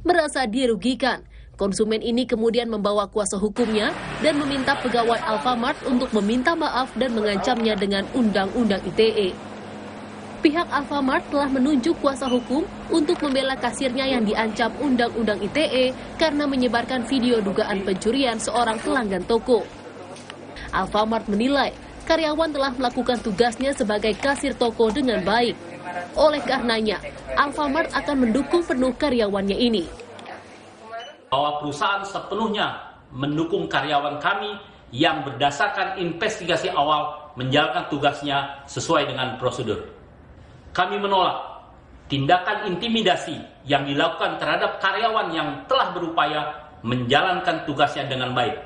merasa dirugikan. Konsumen ini kemudian membawa kuasa hukumnya dan meminta pegawai Alfamart untuk meminta maaf dan mengancamnya dengan Undang-Undang ITE. Pihak Alfamart telah menunjuk kuasa hukum untuk membela kasirnya yang diancam Undang-Undang ITE karena menyebarkan video dugaan pencurian seorang pelanggan toko. Alfamart menilai karyawan telah melakukan tugasnya sebagai kasir toko dengan baik. Oleh karenanya, Alfamart akan mendukung penuh karyawannya ini. Bahwa perusahaan sepenuhnya mendukung karyawan kami yang berdasarkan investigasi awal menjalankan tugasnya sesuai dengan prosedur. Kami menolak tindakan intimidasi yang dilakukan terhadap karyawan yang telah berupaya menjalankan tugasnya dengan baik.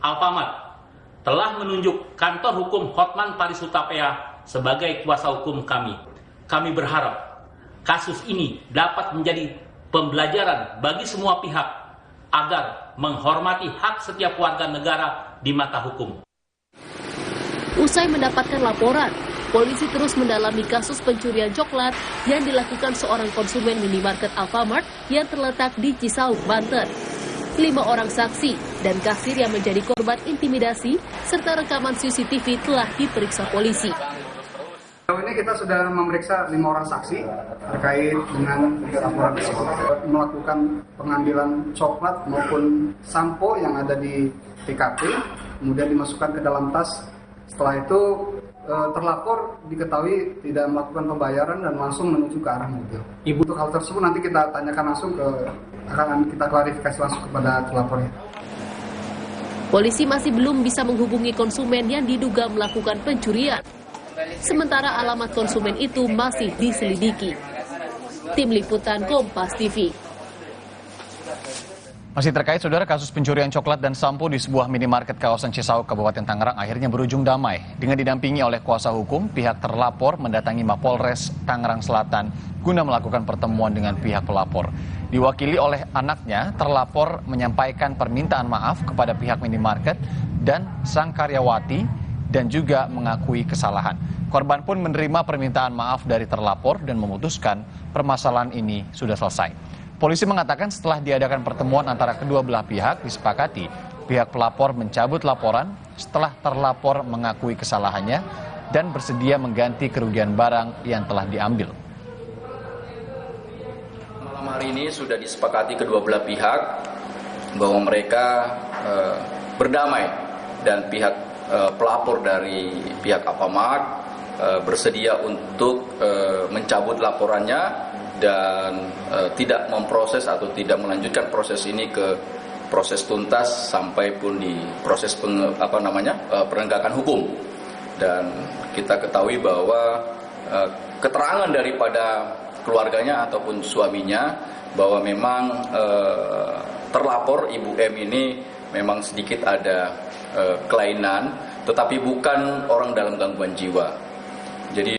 Alfamart telah menunjuk kantor hukum Hotman Paris Hutapea sebagai kuasa hukum kami. Kami berharap kasus ini dapat menjadi pembelajaran bagi semua pihak agar menghormati hak setiap warga negara di mata hukum. Usai mendapatkan laporan, polisi terus mendalami kasus pencurian coklat yang dilakukan seorang konsumen minimarket Alfamart yang terletak di Cisauk, Banten. 5 orang saksi dan kasir yang menjadi korban intimidasi serta rekaman CCTV telah diperiksa polisi. Ini kita sudah memeriksa 5 orang saksi terkait dengan laporan tersebut, melakukan pengambilan coklat maupun sampo yang ada di TKP, kemudian dimasukkan ke dalam tas. Setelah itu terlapor diketahui tidak melakukan pembayaran dan langsung menuju ke arah mobil. Untuk hal tersebut nanti kita tanyakan langsung akan kita klarifikasi langsung kepada terlapornya. Polisi masih belum bisa menghubungi konsumen yang diduga melakukan pencurian. Sementara alamat konsumen itu masih diselidiki. Tim Liputan Kompas TV. Masih terkait, saudara, kasus pencurian coklat dan sampo di sebuah minimarket kawasan Cisauk, Kabupaten Tangerang akhirnya berujung damai. Dengan didampingi oleh kuasa hukum, pihak terlapor mendatangi Mapolres Tangerang Selatan guna melakukan pertemuan dengan pihak pelapor. Diwakili oleh anaknya, terlapor menyampaikan permintaan maaf kepada pihak minimarket dan sang karyawati dan juga mengakui kesalahan. Korban pun menerima permintaan maaf dari terlapor dan memutuskan permasalahan ini sudah selesai. Polisi mengatakan setelah diadakan pertemuan antara kedua belah pihak, disepakati pihak pelapor mencabut laporan setelah terlapor mengakui kesalahannya dan bersedia mengganti kerugian barang yang telah diambil. Malam hari ini sudah disepakati kedua belah pihak bahwa mereka berdamai dan pihak pelapor dari pihak Alfamart bersedia untuk mencabut laporannya dan tidak memproses atau tidak melanjutkan proses ini ke proses tuntas sampai pun di proses penegakan hukum. Dan kita ketahui bahwa keterangan daripada keluarganya ataupun suaminya bahwa memang terlapor Ibu M ini memang sedikit ada kelainan, tetapi bukan orang dalam gangguan jiwa. Jadi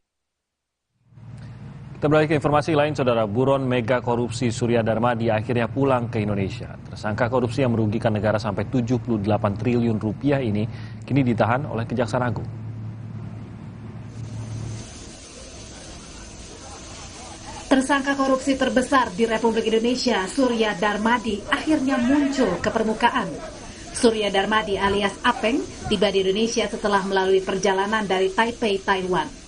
kita beralih ke informasi lain, saudara. Buron mega korupsi Surya Darmadi akhirnya pulang ke Indonesia. Tersangka korupsi yang merugikan negara sampai 78 triliun rupiah ini kini ditahan oleh Kejaksaan Agung. Tersangka korupsi terbesar di Republik Indonesia, Surya Darmadi, akhirnya muncul ke permukaan. Surya Darmadi alias Apeng tiba di Indonesia setelah melalui perjalanan dari Taipei, Taiwan.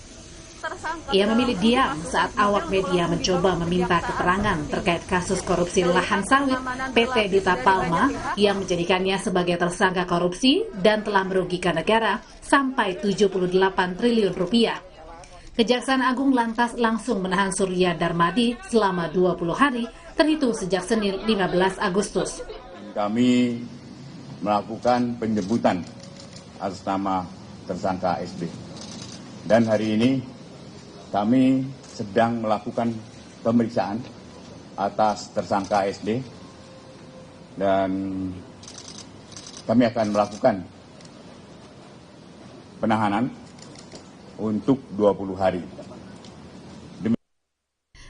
Ia memilih diam saat awak media mencoba meminta keterangan terkait kasus korupsi lahan sawit PT Dita Palma yang menjadikannya sebagai tersangka korupsi dan telah merugikan negara sampai 78 triliun rupiah. Kejaksaan Agung lantas langsung menahan Surya Darmadi selama 20 hari terhitung sejak Senin 15 Agustus. Kami melakukan penjemputan atas nama tersangka SB. Dan hari ini kami sedang melakukan pemeriksaan atas tersangka SD dan kami akan melakukan penahanan untuk 20 hari.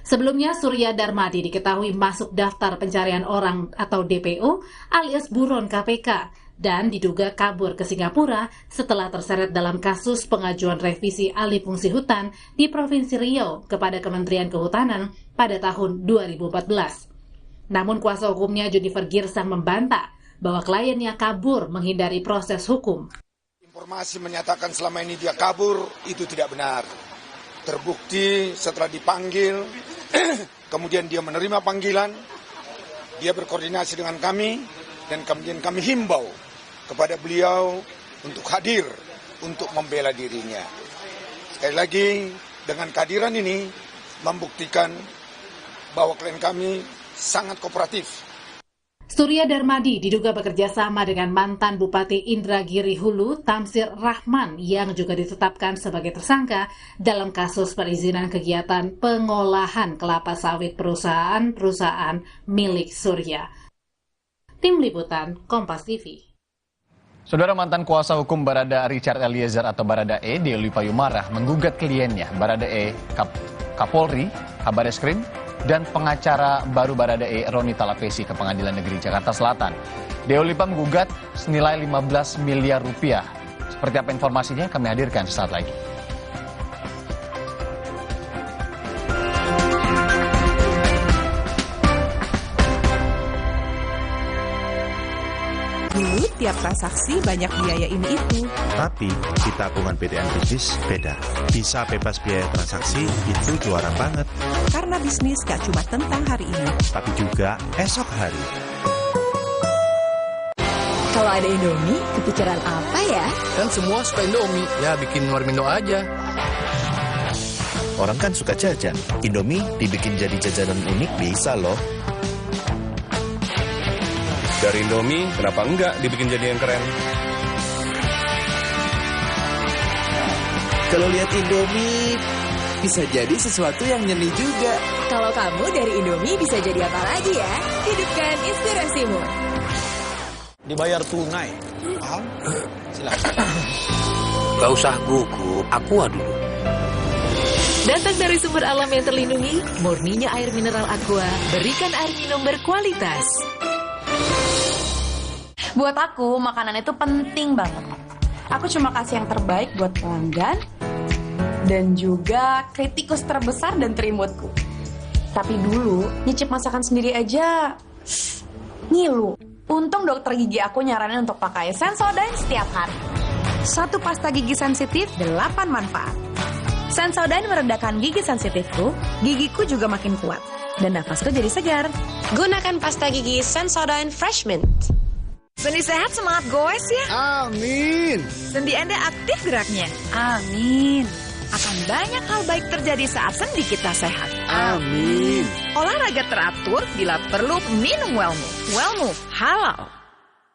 Sebelumnya, Surya Darmadi diketahui masuk daftar pencarian orang atau DPO alias buron KPK dan diduga kabur ke Singapura setelah terseret dalam kasus pengajuan revisi alih fungsi hutan di Provinsi Riau kepada Kementerian Kehutanan pada tahun 2014. Namun kuasa hukumnya Junifer Girsang membantah bahwa kliennya kabur menghindari proses hukum. Informasi menyatakan selama ini dia kabur, itu tidak benar. Terbukti setelah dipanggil, kemudian dia menerima panggilan, dia berkoordinasi dengan kami, dan kemudian kami himbau kepada beliau untuk hadir, untuk membela dirinya. Sekali lagi, dengan kehadiran ini, membuktikan bahwa klien kami sangat kooperatif. Surya Darmadi diduga bekerja sama dengan mantan Bupati Indragiri Hulu, Tamsir Rahman, yang juga ditetapkan sebagai tersangka dalam kasus perizinan kegiatan pengolahan kelapa sawit perusahaan milik Surya. Tim Liputan, Kompas TV. Saudara, mantan kuasa hukum Barada Richard Eliezer atau Baradae, Dewi Payumarah, menggugat kliennya Baradae, Kapolri, Kabareskrim, dan pengacara baru Baradae Roni Talapesi ke Pengadilan Negeri Jakarta Selatan. Deolipa menggugat senilai 15 miliar rupiah. Seperti apa informasinya kami hadirkan sesaat lagi. Dulu tiap transaksi banyak biaya ini itu. Tapi di tabungan BDN Bisnis beda. Bisa bebas biaya transaksi, itu juara banget. Karena bisnis gak cuma tentang hari ini, tapi juga esok hari. Kalau ada Indomie, kepikiran apa ya? Kan semua suka Indomie, ya bikin Warmindo aja. Orang kan suka jajan. Indomie dibikin jadi jajanan unik bisa loh. Dari Indomie, kenapa enggak dibikin jadi yang keren? Kalau lihat Indomie, bisa jadi sesuatu yang nyeni juga. Kalau kamu dari Indomie bisa jadi apa lagi ya? Hidupkan inspirasimu. Dibayar tunai. Paham? Silakan. Gak usah gugup, Aqua dulu. Datang dari sumber alam yang terlindungi, murninya air mineral Aqua, berikan air minum berkualitas. Buat aku, makanan itu penting banget. Aku cuma kasih yang terbaik buat pelanggan dan juga kritikus terbesar dan terimutku. Tapi dulu, nyicip masakan sendiri aja ngilu. Untung dokter gigi aku nyaranin untuk pakai Sensodyne setiap hari. Satu pasta gigi sensitif, 8 manfaat. Sensodyne meredakan gigi sensitifku, gigiku juga makin kuat. Dan nafasku jadi segar. Gunakan pasta gigi Sensodyne Fresh Mint. Sendi sehat, semangat goes ya. Amin. Sendi Anda aktif geraknya. Amin. Akan banyak hal baik terjadi saat sendi kita sehat. Amin. Olahraga teratur, bila perlu minum Wellmu. Wellmu halal.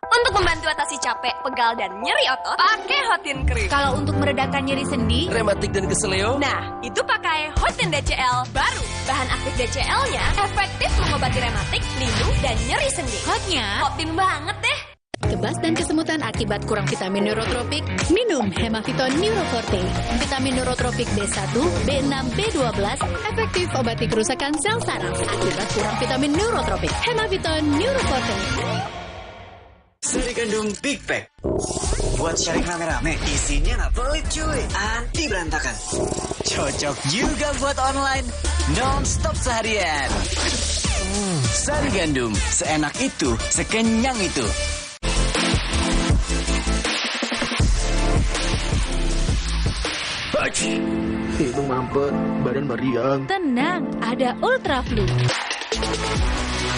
Untuk membantu atasi capek, pegal, dan nyeri otot, pakai Hotin Cream. Kalau untuk meredakan nyeri sendi, rematik dan keseleo, nah, itu pakai Hotin DCL baru. Bahan aktif DCL-nya efektif mengobati rematik, lindung, dan nyeri sendi. Hotnya Hotin banget deh. Kebas dan kesemutan akibat kurang vitamin neurotropik, minum Hemaviton Neuroforte. Vitamin neurotropik B1, B6, B12 efektif obati kerusakan sel saraf akibat kurang vitamin neurotropik. Hemaviton Neuroforte. Sari gandum Big Pack. Buat sharing rame-rame, isinya nggak pelit cuy, anti berantakan. Cocok juga buat online, non-stop seharian. Sari gandum, seenak itu, sekenyang itu. Hidung mampet, badan meriang. Tenang, ada Ultra Flu.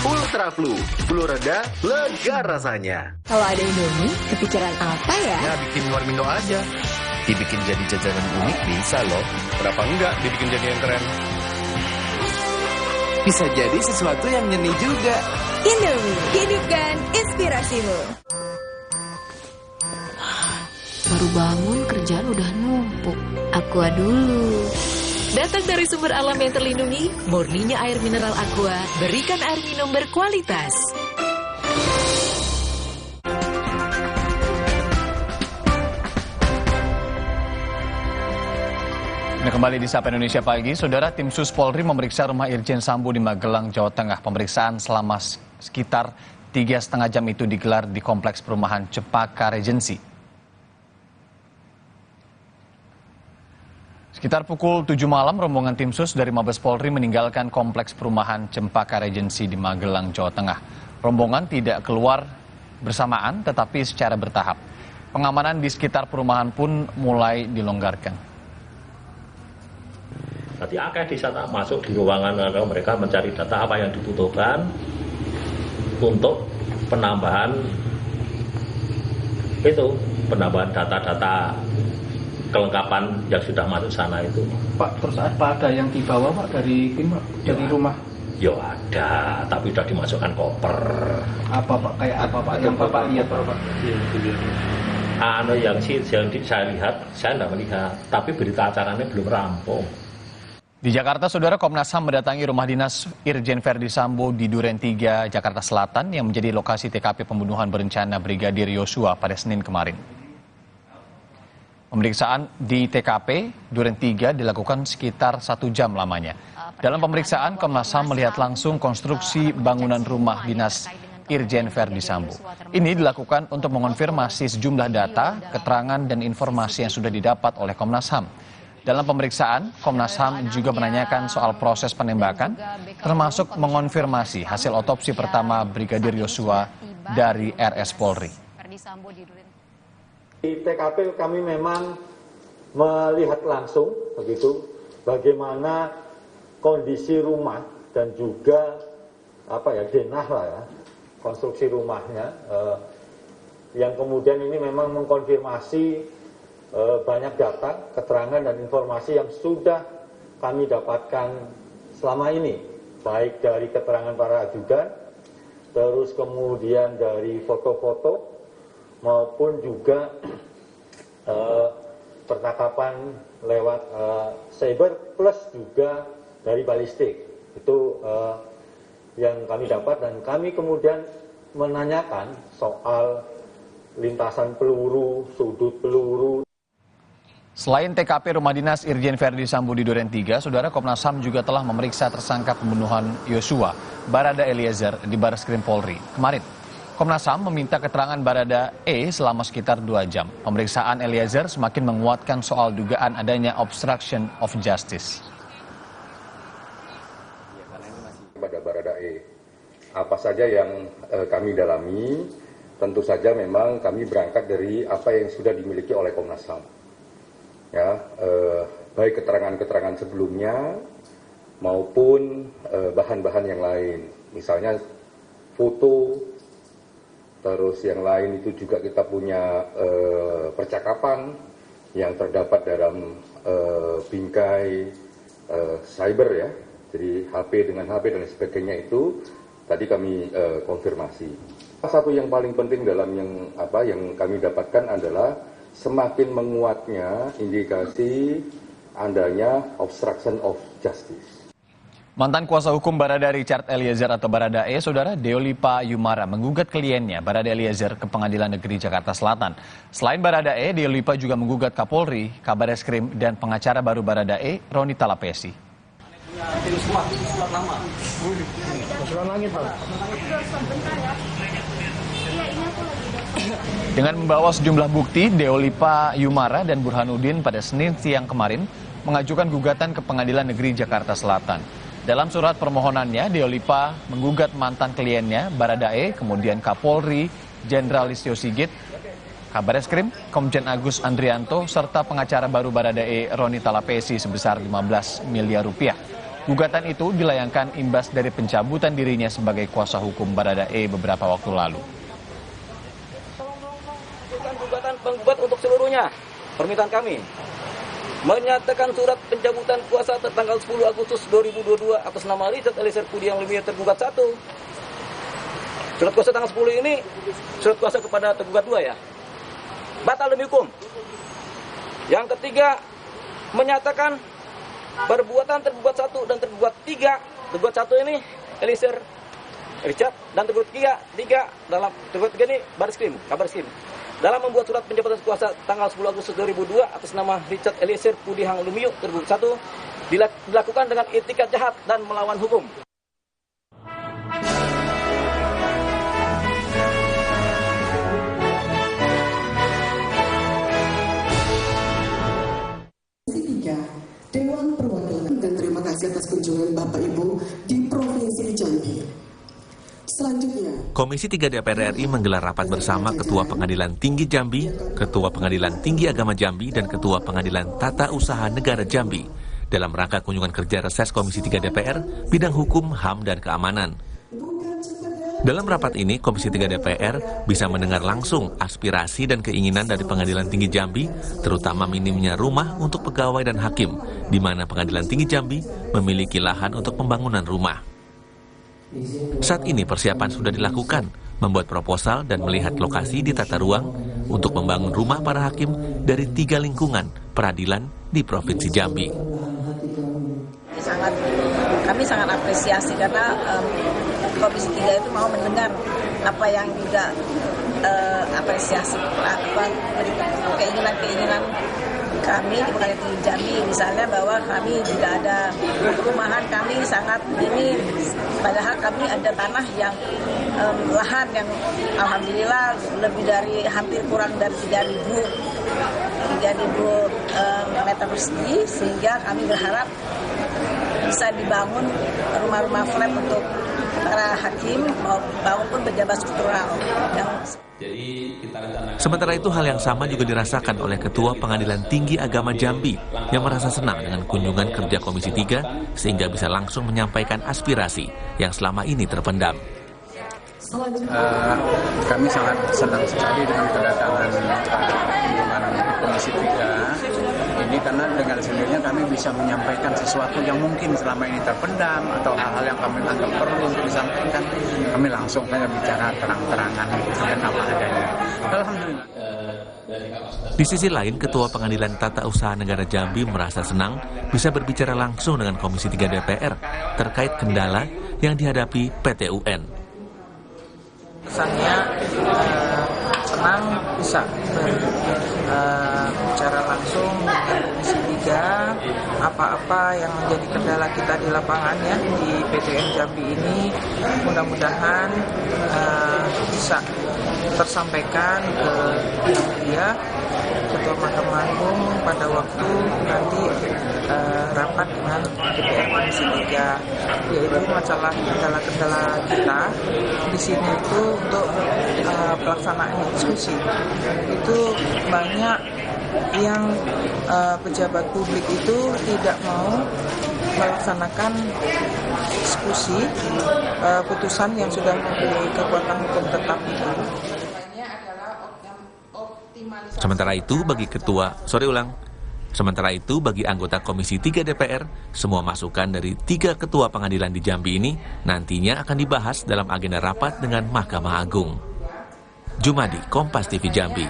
Ultra Flu, flu reda, lega rasanya. Kalau ada Indomie, kepikiran apa ya? Ya bikin Warmindo aja. Dibikin jadi jajanan unik bisa loh. Kenapa enggak dibikin jadi yang keren? Bisa jadi sesuatu yang nyeni juga. Indomie, hidupkan inspirasimu. Baru bangun, kerjaan udah numpuk. Aqua dulu. Datang dari sumber alam yang terlindungi, murninya air mineral Aqua, berikan air minum berkualitas. Nah, kembali di Sapa Indonesia Pagi, Saudara, tim Sus Polri memeriksa rumah Irjen Sambo di Magelang, Jawa Tengah. Pemeriksaan selama sekitar 3,5 jam itu digelar di Kompleks Perumahan Cepaka Regency. Sekitar pukul 7 malam, rombongan tim sus dari Mabes Polri meninggalkan kompleks perumahan Cempaka Regency di Magelang, Jawa Tengah. Rombongan tidak keluar bersamaan tetapi secara bertahap. Pengamanan di sekitar perumahan pun mulai dilonggarkan. Nanti akan di sana masuk di ruangan mereka mencari data apa yang dibutuhkan untuk penambahan data-data kelengkapan yang sudah masuk sana itu. Pak, terus apa ada yang dibawa Pak dari tim Pak, dari rumah? Ya ada, tapi sudah dimasukkan koper. Apa Pak? Kayak apa Pak? Yang Bapak lihat Pak? Yang saya lihat, saya tidak melihat, tapi berita acaranya belum rampung. Di Jakarta, Saudara, Komnas HAM mendatangi rumah dinas Irjen Verdi Sambo di Duren 3, Jakarta Selatan yang menjadi lokasi TKP pembunuhan berencana Brigadir Yosua pada Senin kemarin. Pemeriksaan di TKP Duren 3 dilakukan sekitar 1 jam lamanya. Dalam pemeriksaan, Komnas HAM melihat langsung konstruksi bangunan rumah dinas Irjen Verdi Sambo. Ini dilakukan untuk mengonfirmasi sejumlah data, keterangan, dan informasi yang sudah didapat oleh Komnas HAM. Dalam pemeriksaan, Komnas HAM juga menanyakan soal proses penembakan, termasuk mengonfirmasi hasil otopsi pertama Brigadir Yosua dari RS Polri. Di TKP kami memang melihat langsung begitu bagaimana kondisi rumah dan juga denah lah ya, konstruksi rumahnya yang kemudian ini memang mengkonfirmasi banyak data, keterangan dan informasi yang sudah kami dapatkan selama ini, baik dari keterangan para ajudan, terus kemudian dari foto-foto maupun juga percakapan lewat cyber plus juga dari balistik. Itu yang kami dapat dan kami kemudian menanyakan soal lintasan peluru, sudut peluru. Selain TKP rumah dinas Irjen Verdi Sambo di Duren 3, Saudara, Komnas HAM juga telah memeriksa tersangka pembunuhan Yosua, Barada Eliezer, di Barreskrim Polri kemarin. Komnas HAM meminta keterangan Barada E selama sekitar 2 jam. Pemeriksaan Eliezer semakin menguatkan soal dugaan adanya obstruction of justice. Pada Barada E, apa saja yang kami dalami, tentu saja memang kami berangkat dari apa yang sudah dimiliki oleh Komnas HAM. Ya, baik keterangan-keterangan sebelumnya maupun bahan-bahan yang lain, misalnya foto. Terus yang lain itu juga kita punya percakapan yang terdapat dalam bingkai cyber ya, jadi HP dengan HP dan sebagainya itu tadi kami konfirmasi. Satu yang paling penting dalam yang kami dapatkan adalah semakin menguatnya indikasi adanya obstruction of justice. Mantan kuasa hukum Barada Richard Eliezer atau Barada E, Saudara, Deolipa Yumara menggugat kliennya Barada Eliezer ke Pengadilan Negeri Jakarta Selatan. Selain Barada E, Deolipa juga menggugat Kapolri, Kabareskrim, dan pengacara baru Barada E, Roni Talapesi. Dengan membawa sejumlah bukti, Deolipa Yumara dan Burhanuddin pada Senin siang kemarin mengajukan gugatan ke Pengadilan Negeri Jakarta Selatan. Dalam surat permohonannya, Deolipa menggugat mantan kliennya Barada E, kemudian Kapolri, Jenderal Listio Sigit, Kabareskrim, Komjen Agus Andrianto, serta pengacara baru Barada E, Roni Talapesi sebesar 15 miliar rupiah. Gugatan itu dilayangkan imbas dari pencabutan dirinya sebagai kuasa hukum Barada E beberapa waktu lalu. Gugatan penggugat untuk seluruhnya. Permintaan kami menyatakan surat pencabutan kuasa tertanggal 10 Agustus 2022 atas nama Richard Eliezer Pudiang Lumiu tergugat 1. Surat kuasa tanggal 10 ini surat kuasa kepada tergugat 2 ya. Batal demi hukum. Yang ketiga, menyatakan perbuatan tergugat 1 dan tergugat 3. Tergugat 1 ini Eliezer Richard dan tergugat 3 dalam tergugat 3 ini Barreskrim, Kabareskrim. Dalam membuat surat pencabutan kuasa tanggal 10 Agustus 2002 atas nama Richard Eliezer Pudiang Lumiu tergugat 1 dilakukan dengan itikat jahat dan melawan hukum. Komisi 3 DPR RI menggelar rapat bersama Ketua Pengadilan Tinggi Jambi, Ketua Pengadilan Tinggi Agama Jambi, dan Ketua Pengadilan Tata Usaha Negara Jambi dalam rangka kunjungan kerja reses Komisi 3 DPR bidang hukum, HAM, dan keamanan. Dalam rapat ini, Komisi 3 DPR bisa mendengar langsung aspirasi dan keinginan dari Pengadilan Tinggi Jambi, terutama minimnya rumah untuk pegawai dan hakim, di mana Pengadilan Tinggi Jambi memiliki lahan untuk pembangunan rumah. Saat ini persiapan sudah dilakukan, membuat proposal dan melihat lokasi di tata ruang untuk membangun rumah para hakim dari 3 lingkungan peradilan di Provinsi Jambi. Kami sangat apresiasi karena Komisi 3 itu mau mendengar apa yang juga apresiasi keinginan kami di Pengadilan Tinggi Jambi, misalnya bahwa kami juga ada perumahan kami sangat minim, padahal kami ada tanah yang lahan yang alhamdulillah lebih dari hampir kurang dari 3.000 meter persegi, sehingga kami berharap bisa dibangun rumah-rumah flat untuk para hakim maupun pejabat struktural. Sementara itu hal yang sama juga dirasakan oleh Ketua Pengadilan Tinggi Agama Jambi yang merasa senang dengan kunjungan kerja Komisi 3 sehingga bisa langsung menyampaikan aspirasi yang selama ini terpendam. Kami sangat senang sekali dengan kedatangan kunjungan Komisi 3 ini karena dengan sendirinya kami bisa menyampaikan sesuatu yang mungkin selama ini terpendam atau hal-hal yang kami anggap perlu untuk disampaikan, kami langsung saja bicara terang-terangan dan apa adanya. Alhamdulillah. Di sisi lain, Ketua Pengadilan Tata Usaha Negara Jambi merasa senang bisa berbicara langsung dengan Komisi 3 DPR terkait kendala yang dihadapi PT UN. Kesannya senang bisa bicara langsung dengan Komisi 3 apa-apa yang menjadi kendala kita di lapangan ya di PTN Jambi ini, mudah-mudahan bisa tersampaikan ke dia Ketua Mahkamah Agung pada waktu nanti rapat dengan DPR Komisi 3, yaitu masalah kendala-kendala kita di sini itu untuk pelaksanaan diskusi. Itu banyak yang pejabat publik itu tidak mau melaksanakan diskusi putusan yang sudah memiliki kekuatan hukum tetap itu. Sementara itu, bagi anggota Komisi 3 DPR, semua masukan dari 3 ketua pengadilan di Jambi ini nantinya akan dibahas dalam agenda rapat dengan Mahkamah Agung. Jumadi, Kompas TV Jambi.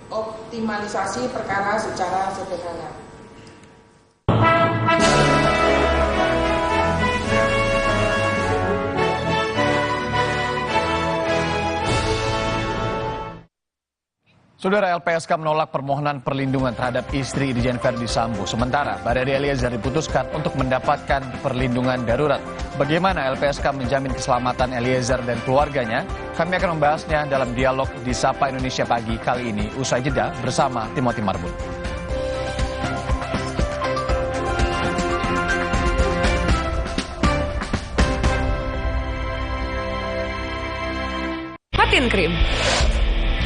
Optimalisasi perkara secara sederhana. Saudara, LPSK menolak permohonan perlindungan terhadap istri Irjen Verdi Sambo. Sementara Barada Eliezer diputuskan untuk mendapatkan perlindungan darurat. Bagaimana LPSK menjamin keselamatan Eliezer dan keluarganya? Kami akan membahasnya dalam dialog di Sapa Indonesia Pagi kali ini. Usai jeda bersama Timothy Marbun. Hotin Krim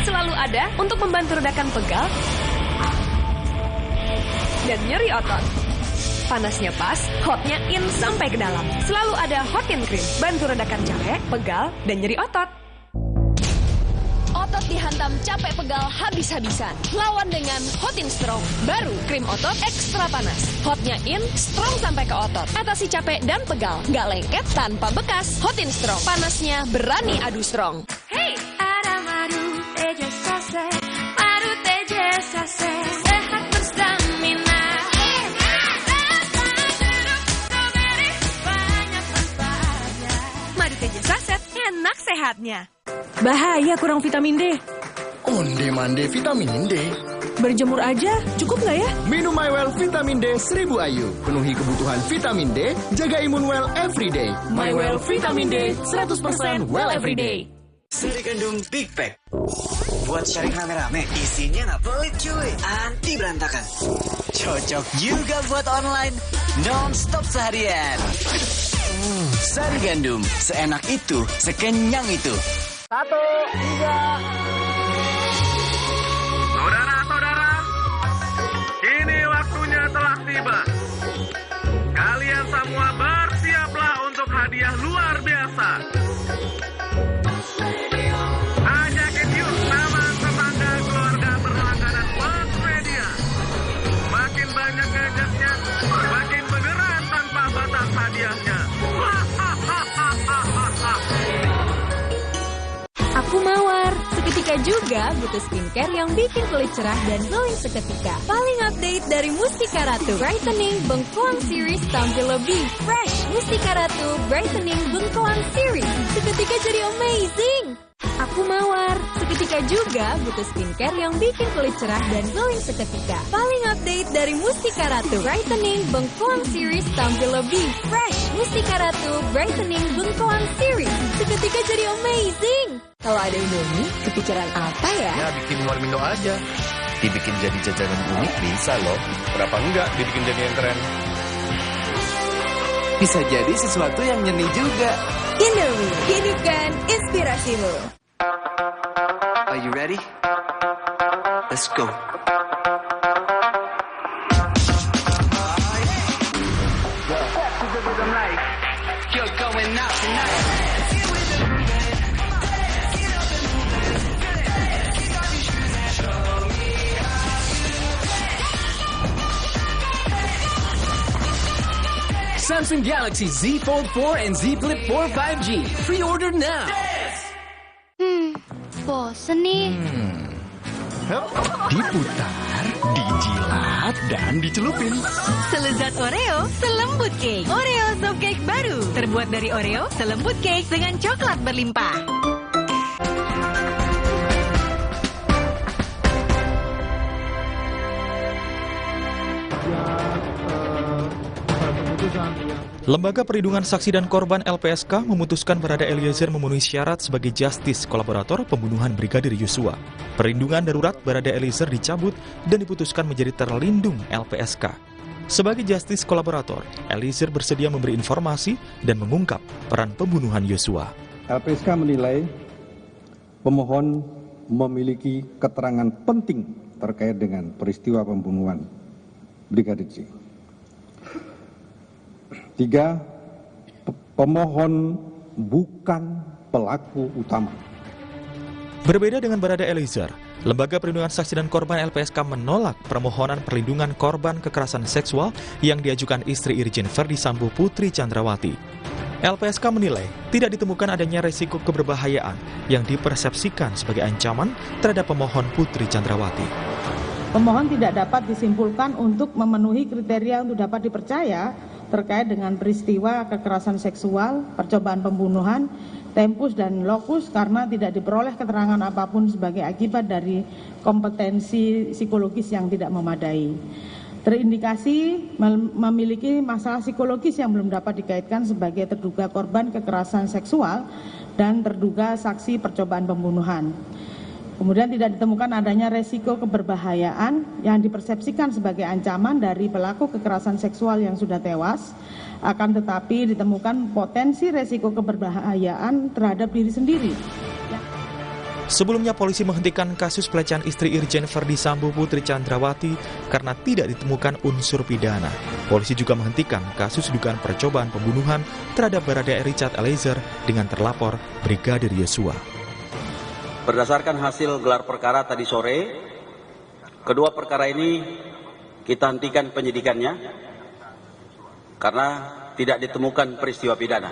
selalu ada untuk membantu redakan pegal dan nyeri otot. Panasnya pas, hotnya in sampai ke dalam. Selalu ada Hotin Krim, bantu redakan capek, pegal, dan nyeri otot. Otot dihantam capek pegal habis-habisan. Lawan dengan Hotin Strong, baru krim otot ekstra panas. Hotnya in, strong sampai ke otot. Atasi capek dan pegal, nggak lengket tanpa bekas. Hotin Strong, panasnya berani adu strong. Hey, ada madu Tejasase, madu Tejasase, sehat berstamina. Banyak manfaatnya. Madu Tejasase, enak sehatnya. Bahaya kurang vitamin D. Onde-mande vitamin D. Berjemur aja, cukup nggak ya? Minum MyWell Vitamin D 1000 IU. Penuhi kebutuhan vitamin D, jaga imun well everyday. MyWell Vitamin D, 100% well everyday. Sari kandung Big Pack. Buat sharing rame-rame, isinya nggak pelit cuy. Anti berantakan. Cocok juga buat online. Non-stop seharian. Sari Gandum, seenak itu, sekenyang itu. 1, 3. Saudara-saudara, kini waktunya telah tiba. Kalian semua bersiaplah untuk hadiah luar biasa. Ajakin yuk teman, tetangga, keluarga berlangganan Box Media. Makin banyak gadgetnya, makin beneran tanpa batas hadiahnya. Aku Mawar, seketika juga butuh skincare yang bikin kulit cerah dan glowing seketika. Paling update dari Mustika Ratu, Brightening Bengkoang Series tampil lebih fresh. Mustika Ratu Brightening Bengkoang Series, seketika jadi amazing. Aku Mawar, seketika juga butuh skincare yang bikin kulit cerah dan glowing seketika. Paling update dari Mustika Ratu, Brightening Bengkoang Series tampil lebih fresh. Mustika Ratu Brightening Bengkoang Series, seketika jadi amazing. Kalau ada Indomie, kepikiran apa ya? Ya bikin warmindo aja. Dibikin jadi jajanan unik bisa loh. Kenapa enggak dibikin jadi yang keren? Bisa jadi sesuatu yang nyeni juga. Indomie, hidupkan inspirasimu. Are you ready? Let's go. You're going out tonight. Samsung Galaxy Z Fold 4 and Z Flip 4 5G. Pre-order now. Bosen nih. Diputar, dijilat, dan dicelupin. Selezat Oreo, selembut cake. Oreo Soft Cake baru, terbuat dari Oreo, selembut cake dengan coklat berlimpah. Lembaga Perlindungan Saksi dan Korban LPSK memutuskan Barada Eliezer memenuhi syarat sebagai justice kolaborator pembunuhan Brigadir Yosua. Perlindungan darurat Barada Eliezer dicabut dan diputuskan menjadi terlindung LPSK. Sebagai justice kolaborator, Eliezer bersedia memberi informasi dan mengungkap peran pembunuhan Yosua. LPSK menilai pemohon memiliki keterangan penting terkait dengan peristiwa pembunuhan Brigadir J. 3. Pemohon bukan pelaku utama. Berbeda dengan Barada Eliezer, Lembaga Perlindungan Saksi dan Korban LPSK menolak permohonan perlindungan korban kekerasan seksual yang diajukan istri Irjen Verdi Sambo Putri Chandrawati. LPSK menilai tidak ditemukan adanya resiko keberbahayaan yang dipersepsikan sebagai ancaman terhadap pemohon Putri Chandrawati. Pemohon tidak dapat disimpulkan untuk memenuhi kriteria untuk dapat dipercaya terkait dengan peristiwa kekerasan seksual, percobaan pembunuhan, tempus dan lokus karena tidak diperoleh keterangan apapun sebagai akibat dari kompetensi psikologis yang tidak memadai. Terindikasi memiliki masalah psikologis yang belum dapat dikaitkan sebagai terduga korban kekerasan seksual dan terduga saksi percobaan pembunuhan. Kemudian tidak ditemukan adanya resiko keberbahayaan yang dipersepsikan sebagai ancaman dari pelaku kekerasan seksual yang sudah tewas, akan tetapi ditemukan potensi resiko keberbahayaan terhadap diri sendiri. Sebelumnya polisi menghentikan kasus pelecehan istri Irjen Verdi Sambo Putri Chandrawati karena tidak ditemukan unsur pidana. Polisi juga menghentikan kasus dugaan percobaan pembunuhan terhadap Barada Richard Eliezer dengan terlapor Brigadir Yosua. Berdasarkan hasil gelar perkara tadi sore, kedua perkara ini kita hentikan penyidikannya karena tidak ditemukan peristiwa pidana.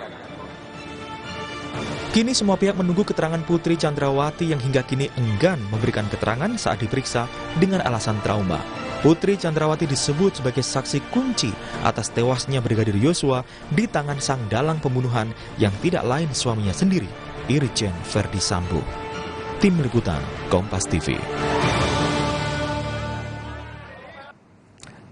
Kini semua pihak menunggu keterangan Putri Chandrawati yang hingga kini enggan memberikan keterangan saat diperiksa dengan alasan trauma. Putri Chandrawati disebut sebagai saksi kunci atas tewasnya Brigadir Yosua di tangan sang dalang pembunuhan yang tidak lain suaminya sendiri, Irjen Verdi Sambo. Tim Liputan, Kompas TV.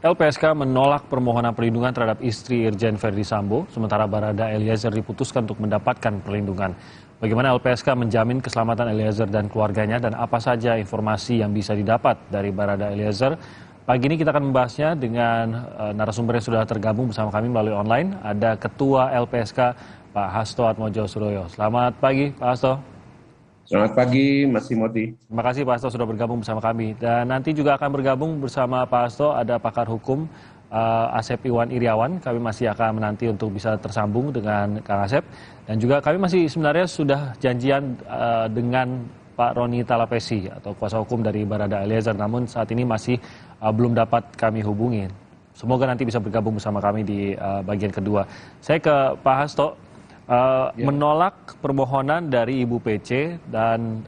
LPSK menolak permohonan perlindungan terhadap istri Irjen Verdi Sambo, sementara Barada Eliezer diputuskan untuk mendapatkan perlindungan. Bagaimana LPSK menjamin keselamatan Eliezer dan keluarganya dan apa saja informasi yang bisa didapat dari Barada Eliezer? Pagi ini kita akan membahasnya dengan narasumber yang sudah tergabung bersama kami melalui online. Ada Ketua LPSK Pak Hasto Atmojo-Suroyo. Selamat pagi Pak Hasto. Selamat pagi Mas Timothy. Terima kasih Pak Hasto sudah bergabung bersama kami. Dan nanti juga akan bergabung bersama Pak Hasto ada pakar hukum Asep Iwan Iriawan. Kami masih akan menanti untuk bisa tersambung dengan Kang Asep. Dan juga kami masih sebenarnya sudah janjian dengan Pak Roni Talapesi atau kuasa hukum dari Barada Eliezer, namun saat ini masih belum dapat kami hubungi. Semoga nanti bisa bergabung bersama kami di bagian kedua. Saya ke Pak Hasto, menolak permohonan dari Ibu PC dan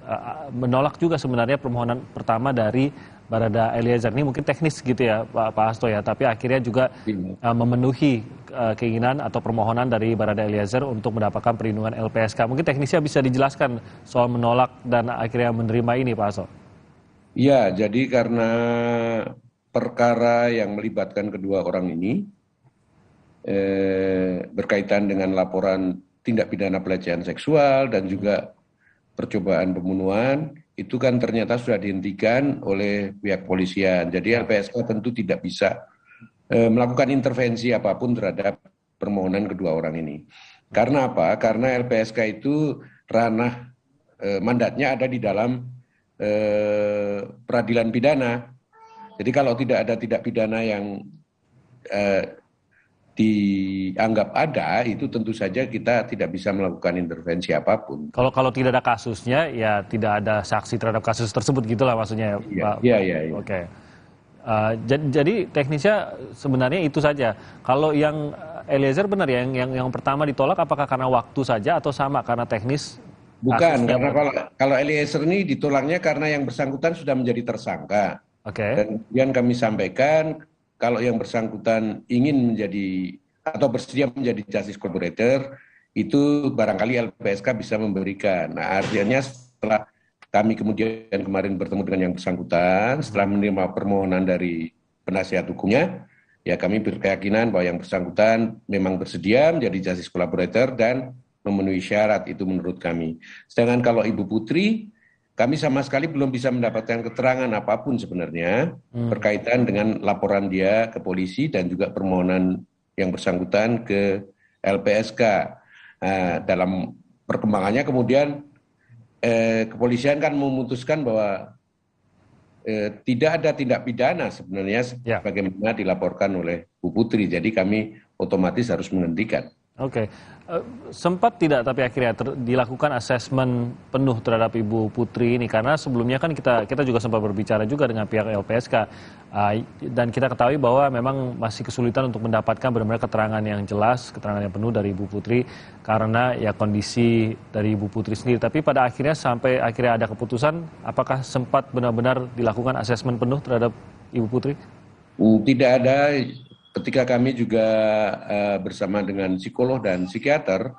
menolak juga sebenarnya permohonan pertama dari Barada Eliezer. Ini mungkin teknis gitu ya Pak Hasto ya, tapi akhirnya juga memenuhi keinginan atau permohonan dari Barada Eliezer untuk mendapatkan perlindungan LPSK. Mungkin teknisnya bisa dijelaskan soal menolak dan akhirnya menerima ini Pak Hasto. Ya, jadi karena perkara yang melibatkan kedua orang ini berkaitan dengan laporan tindak pidana pelecehan seksual dan juga percobaan pembunuhan, itu kan ternyata sudah dihentikan oleh pihak polisian. Jadi LPSK tentu tidak bisa melakukan intervensi apapun terhadap permohonan kedua orang ini. Karena apa? Karena LPSK itu ranah mandatnya ada di dalam peradilan pidana. Jadi kalau tidak ada tindak pidana yang dianggap ada, itu tentu saja kita tidak bisa melakukan intervensi apapun. Kalau tidak ada kasusnya, ya tidak ada saksi terhadap kasus tersebut gitulah maksudnya, Pak. Iya. Oke. Jadi teknisnya sebenarnya itu saja. Kalau yang Eliezer benar ya, yang pertama ditolak apakah karena waktu saja atau sama karena teknis? Bukan, karena kalau Eliezer ini ditolaknya karena yang bersangkutan sudah menjadi tersangka. Oke. Dan kemudian kami sampaikan kalau yang bersangkutan ingin menjadi atau bersedia menjadi justice collaborator, itu barangkali LPSK bisa memberikan. Nah, artinya setelah kami kemudian kemarin bertemu dengan yang bersangkutan, setelah menerima permohonan dari penasihat hukumnya, ya kami berkeyakinan bahwa yang bersangkutan memang bersedia menjadi justice collaborator dan memenuhi syarat, itu menurut kami. Sedangkan kalau Ibu Putri, kami sama sekali belum bisa mendapatkan keterangan apapun sebenarnya berkaitan dengan laporan dia ke polisi dan juga permohonan yang bersangkutan ke LPSK. Dalam perkembangannya kemudian kepolisian kan memutuskan bahwa tidak ada tindak pidana sebenarnya bagaimana dilaporkan oleh Bu Putri. Jadi kami otomatis harus menghentikan. Oke. Sempat tidak tapi akhirnya dilakukan asesmen penuh terhadap Ibu Putri ini, karena sebelumnya kan kita juga sempat berbicara juga dengan pihak LPSK dan kita ketahui bahwa memang masih kesulitan untuk mendapatkan benar-benar keterangan yang jelas, keterangan yang penuh dari Ibu Putri karena ya kondisi dari Ibu Putri sendiri. Tapi pada akhirnya sampai akhirnya ada keputusan, apakah sempat benar-benar dilakukan asesmen penuh terhadap Ibu Putri? Tidak ada. Ketika kami juga bersama dengan psikolog dan psikiater,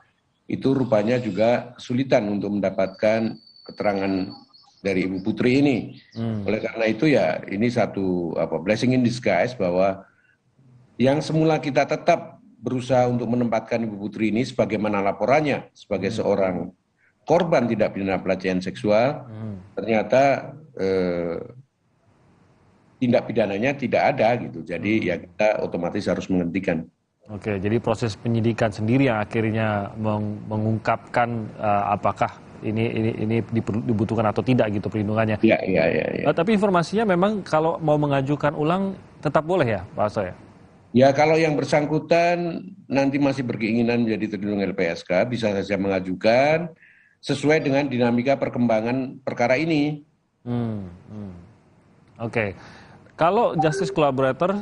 itu rupanya juga kesulitan untuk mendapatkan keterangan dari Ibu Putri ini. Oleh karena itu ya ini satu blessing in disguise bahwa yang semula kita tetap berusaha untuk menempatkan Ibu Putri ini sebagaimana laporannya sebagai seorang korban tindak pidana pelecehan seksual, ternyata tindak pidananya tidak ada gitu. Jadi ya kita otomatis harus menghentikan. Oke, jadi proses penyidikan sendiri yang akhirnya mengungkapkan apakah ini dibutuhkan atau tidak gitu perlindungannya. Iya. Tapi informasinya memang kalau mau mengajukan ulang tetap boleh ya, Pak Hasto ya? Ya kalau yang bersangkutan nanti masih berkeinginan menjadi terlindung LPSK, bisa saja mengajukan sesuai dengan dinamika perkembangan perkara ini. Oke. Kalau justice collaborator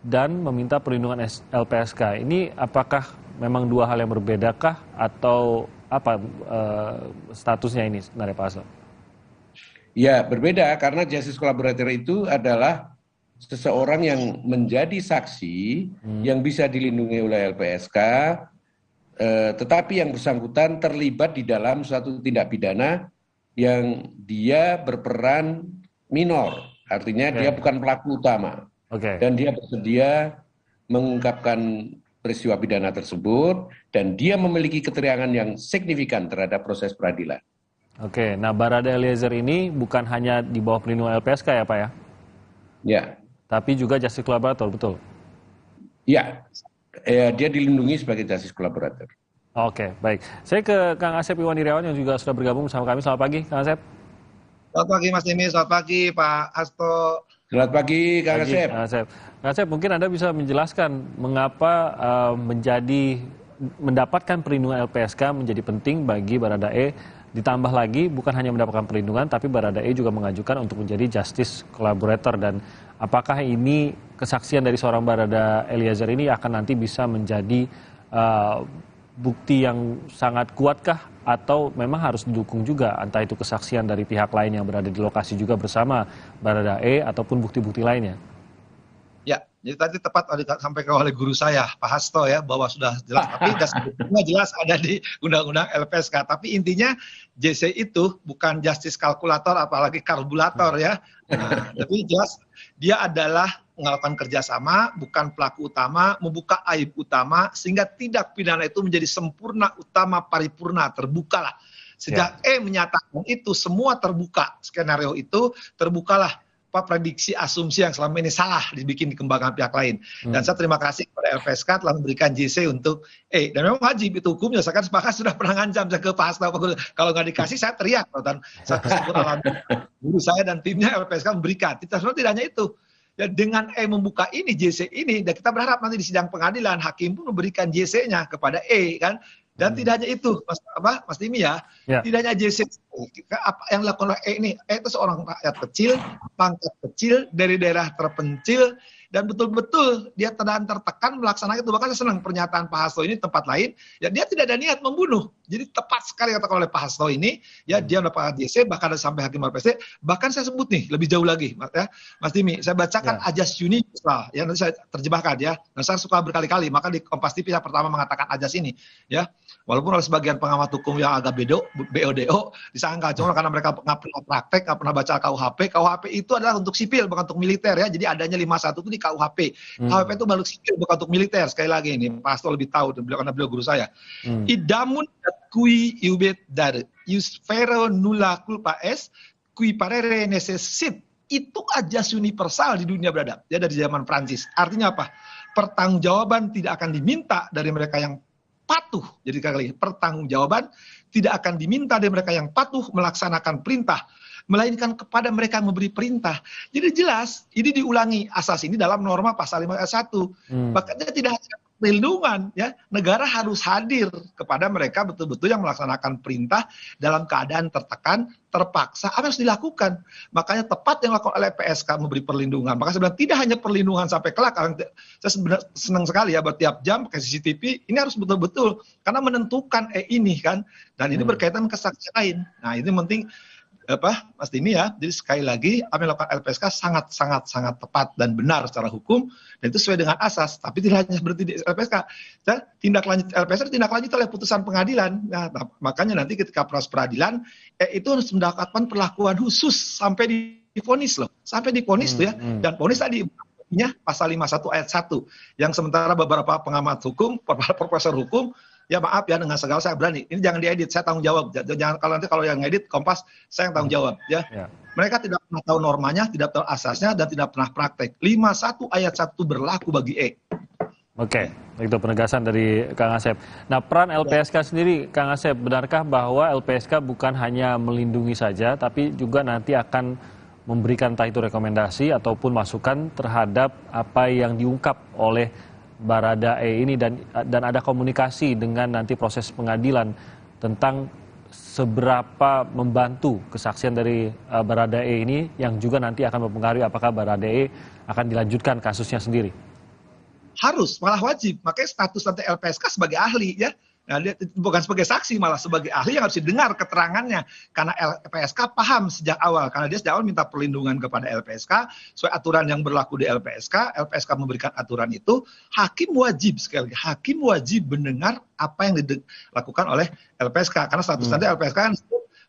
dan meminta perlindungan LPSK, ini apakah memang dua hal yang berbedakah atau apa statusnya ini sebenarnya Pak Hasto? Ya berbeda karena justice collaborator itu adalah seseorang yang menjadi saksi yang bisa dilindungi oleh LPSK, tetapi yang bersangkutan terlibat di dalam suatu tindak pidana yang dia berperan minor. Artinya dia bukan pelaku utama. Dan dia bersedia mengungkapkan peristiwa pidana tersebut dan dia memiliki keterangan yang signifikan terhadap proses peradilan. Nah Barada Eliezer ini bukan hanya di bawah perlindungan LPSK ya Pak ya? Ya. tapi juga justice collaborator, betul? Ya, dia dilindungi sebagai justice collaborator. Oke, baik. Saya ke Kang Asep Iwan Iriawan yang juga sudah bergabung bersama kami. Selamat pagi, Kang Asep. Selamat pagi Mas Dimi, selamat pagi Pak Hasto. Selamat pagi Kang Asep. Kang Asep, mungkin Anda bisa menjelaskan mengapa mendapatkan perlindungan LPSK menjadi penting bagi Baradae, ditambah lagi bukan hanya mendapatkan perlindungan, tapi Baradae juga mengajukan untuk menjadi justice collaborator, dan apakah ini kesaksian dari seorang Barada Eliezer ini akan nanti bisa menjadi bukti yang sangat kuatkah, atau memang harus didukung juga entah itu kesaksian dari pihak lain yang berada di lokasi juga bersama Baradae ataupun bukti-bukti lainnya? Ya, jadi tadi tepat disampaikan oleh guru saya Pak Hasto ya, bahwa sudah jelas, tapi dasarnya jelas ada di Undang-Undang LPSK. Tapi intinya JC itu bukan justice kalkulator apalagi karburator ya. Nah, tapi jelas dia adalah melakukan kerjasama, bukan pelaku utama, membuka aib utama, sehingga tindak pidana itu menjadi sempurna, utama, paripurna, terbukalah. Sejak menyatakan itu, semua terbuka. Skenario itu terbukalah prediksi, asumsi yang selama ini salah dibikin dikembangkan pihak lain. Dan saya terima kasih kepada LPSK telah memberikan JC untuk dan memang wajib itu hukumnya. Saya kan sepakat sudah pernah ngancam saya ke Pak Hasto, kalau nggak dikasih saya teriak. Dan saya guru saya dan timnya LPSK memberikan. Sebenarnya tidak hanya itu. Ya, dengan membuka ini JC ini, dan kita berharap nanti di sidang pengadilan hakim pun memberikan JC-nya kepada kan. Dan tidak hanya itu, Mas Dimi ya, tidak hanya JC, apa yang dilakukan oleh ini, itu seorang rakyat kecil, pangkat kecil, dari daerah terpencil, dan betul-betul dia tertekan melaksanakan itu. Bahkan saya senang pernyataan Pak Hasto ini tempat lain, ya dia tidak ada niat membunuh. Jadi tepat sekali katakan oleh Pak Hasto ini, ya dia mendapatkan JC, bahkan ada sampai hakim LPSK. Bahkan saya sebut nih lebih jauh lagi, Mas Dimi, saya bacakan ajas universal, ya nanti saya terjemahkan ya. Dan saya suka berkali-kali, maka di Kompas TV saya pertama mengatakan ajas ini, ya. Walaupun oleh sebagian pengamat hukum yang agak BODO disangka cuma karena mereka nggak pernah praktek, nggak pernah baca KUHP. KUHP itu adalah untuk sipil, bukan untuk militer ya. Jadi adanya 51 itu di KUHP. KUHP itu makhluk sipil, bukan untuk militer. Sekali lagi ini Pak Hasto lebih tahu karena beliau guru saya. Idamun kui iubet dar yusfero nula culpa es kui parere necessit. Itu ajas universal di dunia beradab ya, dari zaman Prancis. Artinya apa? Pertanggungjawaban tidak akan diminta dari mereka yang patuh. Jadi kali pertanggungjawaban tidak akan diminta dari mereka yang patuh melaksanakan perintah, melainkan kepada mereka yang memberi perintah. Jadi jelas ini diulangi asas ini dalam norma pasal 5 ayat 1. Bahkan tidak hanya perlindungan ya, negara harus hadir kepada mereka betul-betul yang melaksanakan perintah dalam keadaan tertekan, terpaksa, apa harus dilakukan. Makanya tepat yang dilakukan oleh LPSK memberi perlindungan. Maka sebenarnya tidak hanya perlindungan sampai kelak. Saya sebenarnya senang sekali ya, bertiap jam pakai CCTV, ini harus betul-betul karena menentukan ini kan, dan ini berkaitan kesaksian lain. Nah ini penting Mas Dimi ya. Jadi sekali lagi apa yang dilakukan LPSK sangat tepat dan benar secara hukum, dan itu sesuai dengan asas. Tapi tidak hanya berhenti di LPSK. Tindak lanjut LPSK tindak lanjut oleh putusan pengadilan. Nah, makanya nanti ketika proses peradilan itu harus mendapatkan perlakuan khusus sampai divonis loh. Sampai divonis tuh ya. Dan vonis tadi pasal 51 ayat 1 yang sementara beberapa pengamat hukum, profesor hukum, ya maaf ya dengan segala saya berani. Ini jangan diedit, saya tanggung jawab. Jangan kalau yang ngedit Kompas, saya yang tanggung jawab ya. Mereka tidak pernah tahu normanya, tidak tahu asasnya, dan tidak pernah praktek. 51 ayat 1 berlaku bagi Oke, itu penegasan dari Kang Asep. Nah, peran LPSK sendiri, Kang Asep, benarkah bahwa LPSK bukan hanya melindungi saja, tapi juga nanti akan memberikan entah itu rekomendasi ataupun masukan terhadap apa yang diungkap oleh Baradae ini, dan ada komunikasi dengan nanti proses pengadilan tentang seberapa membantu kesaksian dari Baradae ini yang juga nanti akan mempengaruhi apakah Baradae akan dilanjutkan kasusnya sendiri? Harus, malah wajib. Makanya status nanti LPSK sebagai ahli ya. Nah, dia bukan sebagai saksi, malah sebagai ahli yang harus didengar keterangannya. Karena LPSK paham sejak awal, karena dia sejak awal minta perlindungan kepada LPSK, sesuai aturan yang berlaku di LPSK memberikan aturan itu, hakim wajib, sekali lagi, hakim wajib mendengar apa yang dilakukan oleh LPSK. Karena status nanti LPSK kan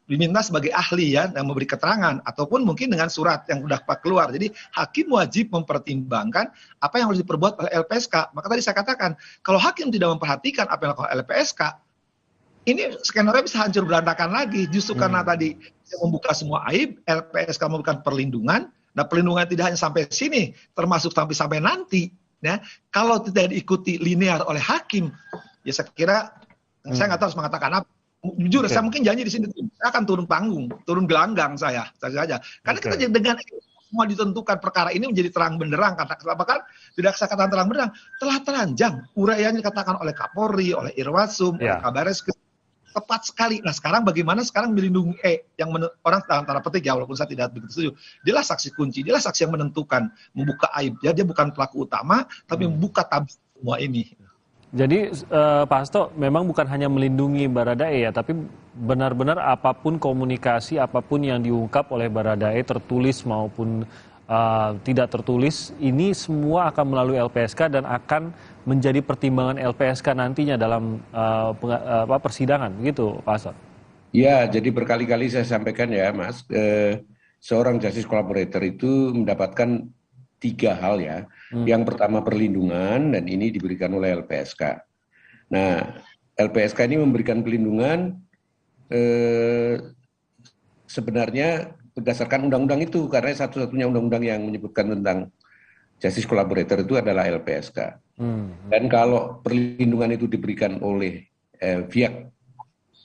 diminta sebagai ahli ya, yang memberi keterangan, ataupun mungkin dengan surat yang sudah keluar. Jadi hakim wajib mempertimbangkan apa yang harus diperbuat oleh LPSK. Maka tadi saya katakan, kalau hakim tidak memperhatikan apa yang dilakukan LPSK, ini skenario bisa hancur berantakan lagi. Justru karena tadi membuka semua aib, LPSK memberikan perlindungan, Nah, perlindungan tidak hanya sampai sini, termasuk sampai nanti. Ya, kalau tidak diikuti linear oleh hakim, ya saya kira saya nggak tahu harus mengatakan apa. Jujur, saya mungkin janji di sini, saya akan turun panggung, turun gelanggang saya saja. Karena kita dengan semua ditentukan perkara ini menjadi terang benderang, karena bahkan tidak saya katakan terang benderang, telah telanjang uraian yang dikatakan oleh Kapolri, oleh Irwasum, oleh Kabareskrim. Tepat sekali. Nah, sekarang bagaimana sekarang melindungi yang orang dalam tanda petik ya, walaupun saya tidak begitu setuju. Dialah saksi kunci, dialah saksi yang menentukan, membuka aib. Ya, dia bukan pelaku utama, tapi membuka tabir semua ini. Jadi Pak Hasto memang bukan hanya melindungi Baradae ya, tapi benar-benar apapun komunikasi, apapun yang diungkap oleh Baradae, tertulis maupun tidak tertulis, ini semua akan melalui LPSK dan akan menjadi pertimbangan LPSK nantinya dalam persidangan, begitu Pak Hasto? Ya, jadi berkali-kali saya sampaikan ya Mas, seorang justice collaborator itu mendapatkan 3 hal ya. Yang pertama perlindungan, dan ini diberikan oleh LPSK. Nah, LPSK ini memberikan perlindungan sebenarnya berdasarkan undang-undang itu, karena satu-satunya undang-undang yang menyebutkan tentang justice collaborator itu adalah LPSK. Dan kalau perlindungan itu diberikan oleh pihak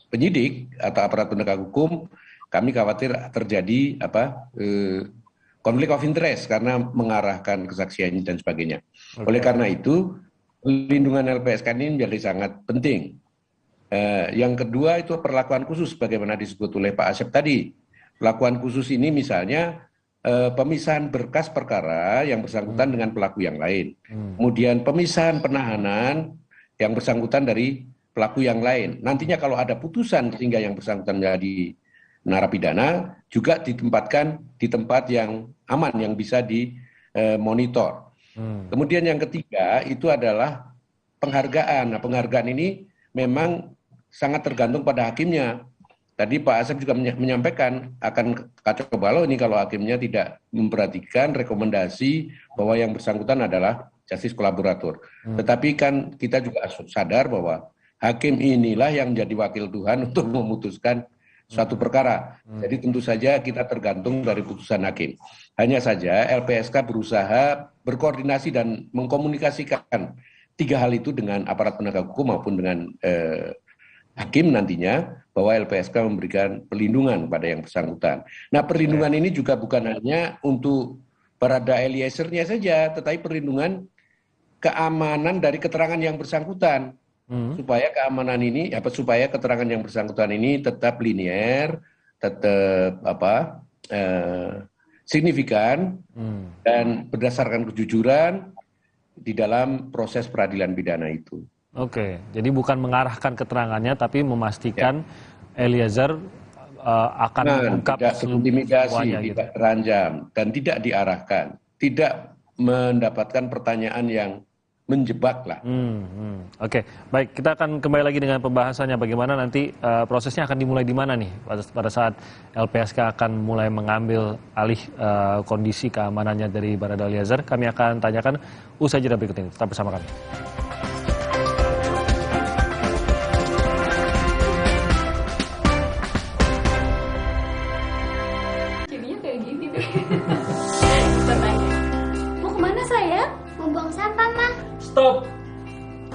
penyidik atau aparat penegak hukum, kami khawatir terjadi konflik of interest karena mengarahkan kesaksian dan sebagainya. Oleh karena itu, perlindungan LPSK ini menjadi sangat penting. Yang kedua itu perlakuan khusus, bagaimana disebut oleh Pak Asep tadi. Perlakuan khusus ini misalnya pemisahan berkas perkara yang bersangkutan dengan pelaku yang lain. Kemudian pemisahan penahanan yang bersangkutan dari pelaku yang lain. Nantinya kalau ada putusan sehingga yang bersangkutan menjadi narapidana, juga ditempatkan di tempat yang aman, yang bisa dimonitor. Kemudian yang ketiga itu adalah penghargaan. Nah, penghargaan ini memang sangat tergantung pada hakimnya. Tadi Pak Asep juga menyampaikan akan kacau balau ini kalau hakimnya tidak memperhatikan rekomendasi bahwa yang bersangkutan adalah justice kolaborator. Tetapi kan kita juga sadar bahwa hakim inilah yang menjadi wakil Tuhan untuk memutuskan suatu perkara. Jadi tentu saja kita tergantung dari putusan hakim. Hanya saja LPSK berusaha berkoordinasi dan mengkomunikasikan 3 hal itu dengan aparat penegak hukum maupun dengan hakim nantinya, bahwa LPSK memberikan perlindungan pada yang bersangkutan. Nah, perlindungan ini juga bukan hanya untuk Barada Eliezer-nya saja, tetapi perlindungan keamanan dari keterangan yang bersangkutan. Supaya keamanan ini, supaya keterangan yang bersangkutan ini tetap linear, tetap signifikan, dan berdasarkan kejujuran di dalam proses peradilan pidana itu. Oke, jadi bukan mengarahkan keterangannya, tapi memastikan Eliezer akan mengungkap tidak terintimidasi, tidak terancam, dan tidak diarahkan, tidak mendapatkan pertanyaan yang menjebak lah. Oke, baik, kita akan kembali lagi dengan pembahasannya bagaimana nanti prosesnya akan dimulai di mana nih pada saat LPSK akan mulai mengambil alih kondisi keamanannya dari Barada Eliezer. Kami akan tanyakan usai jeda berikut ini. Tetap bersama kami. Jadinya kayak gini deh. Mau kemana sayang? Mau buang sampah, Ma. Stop!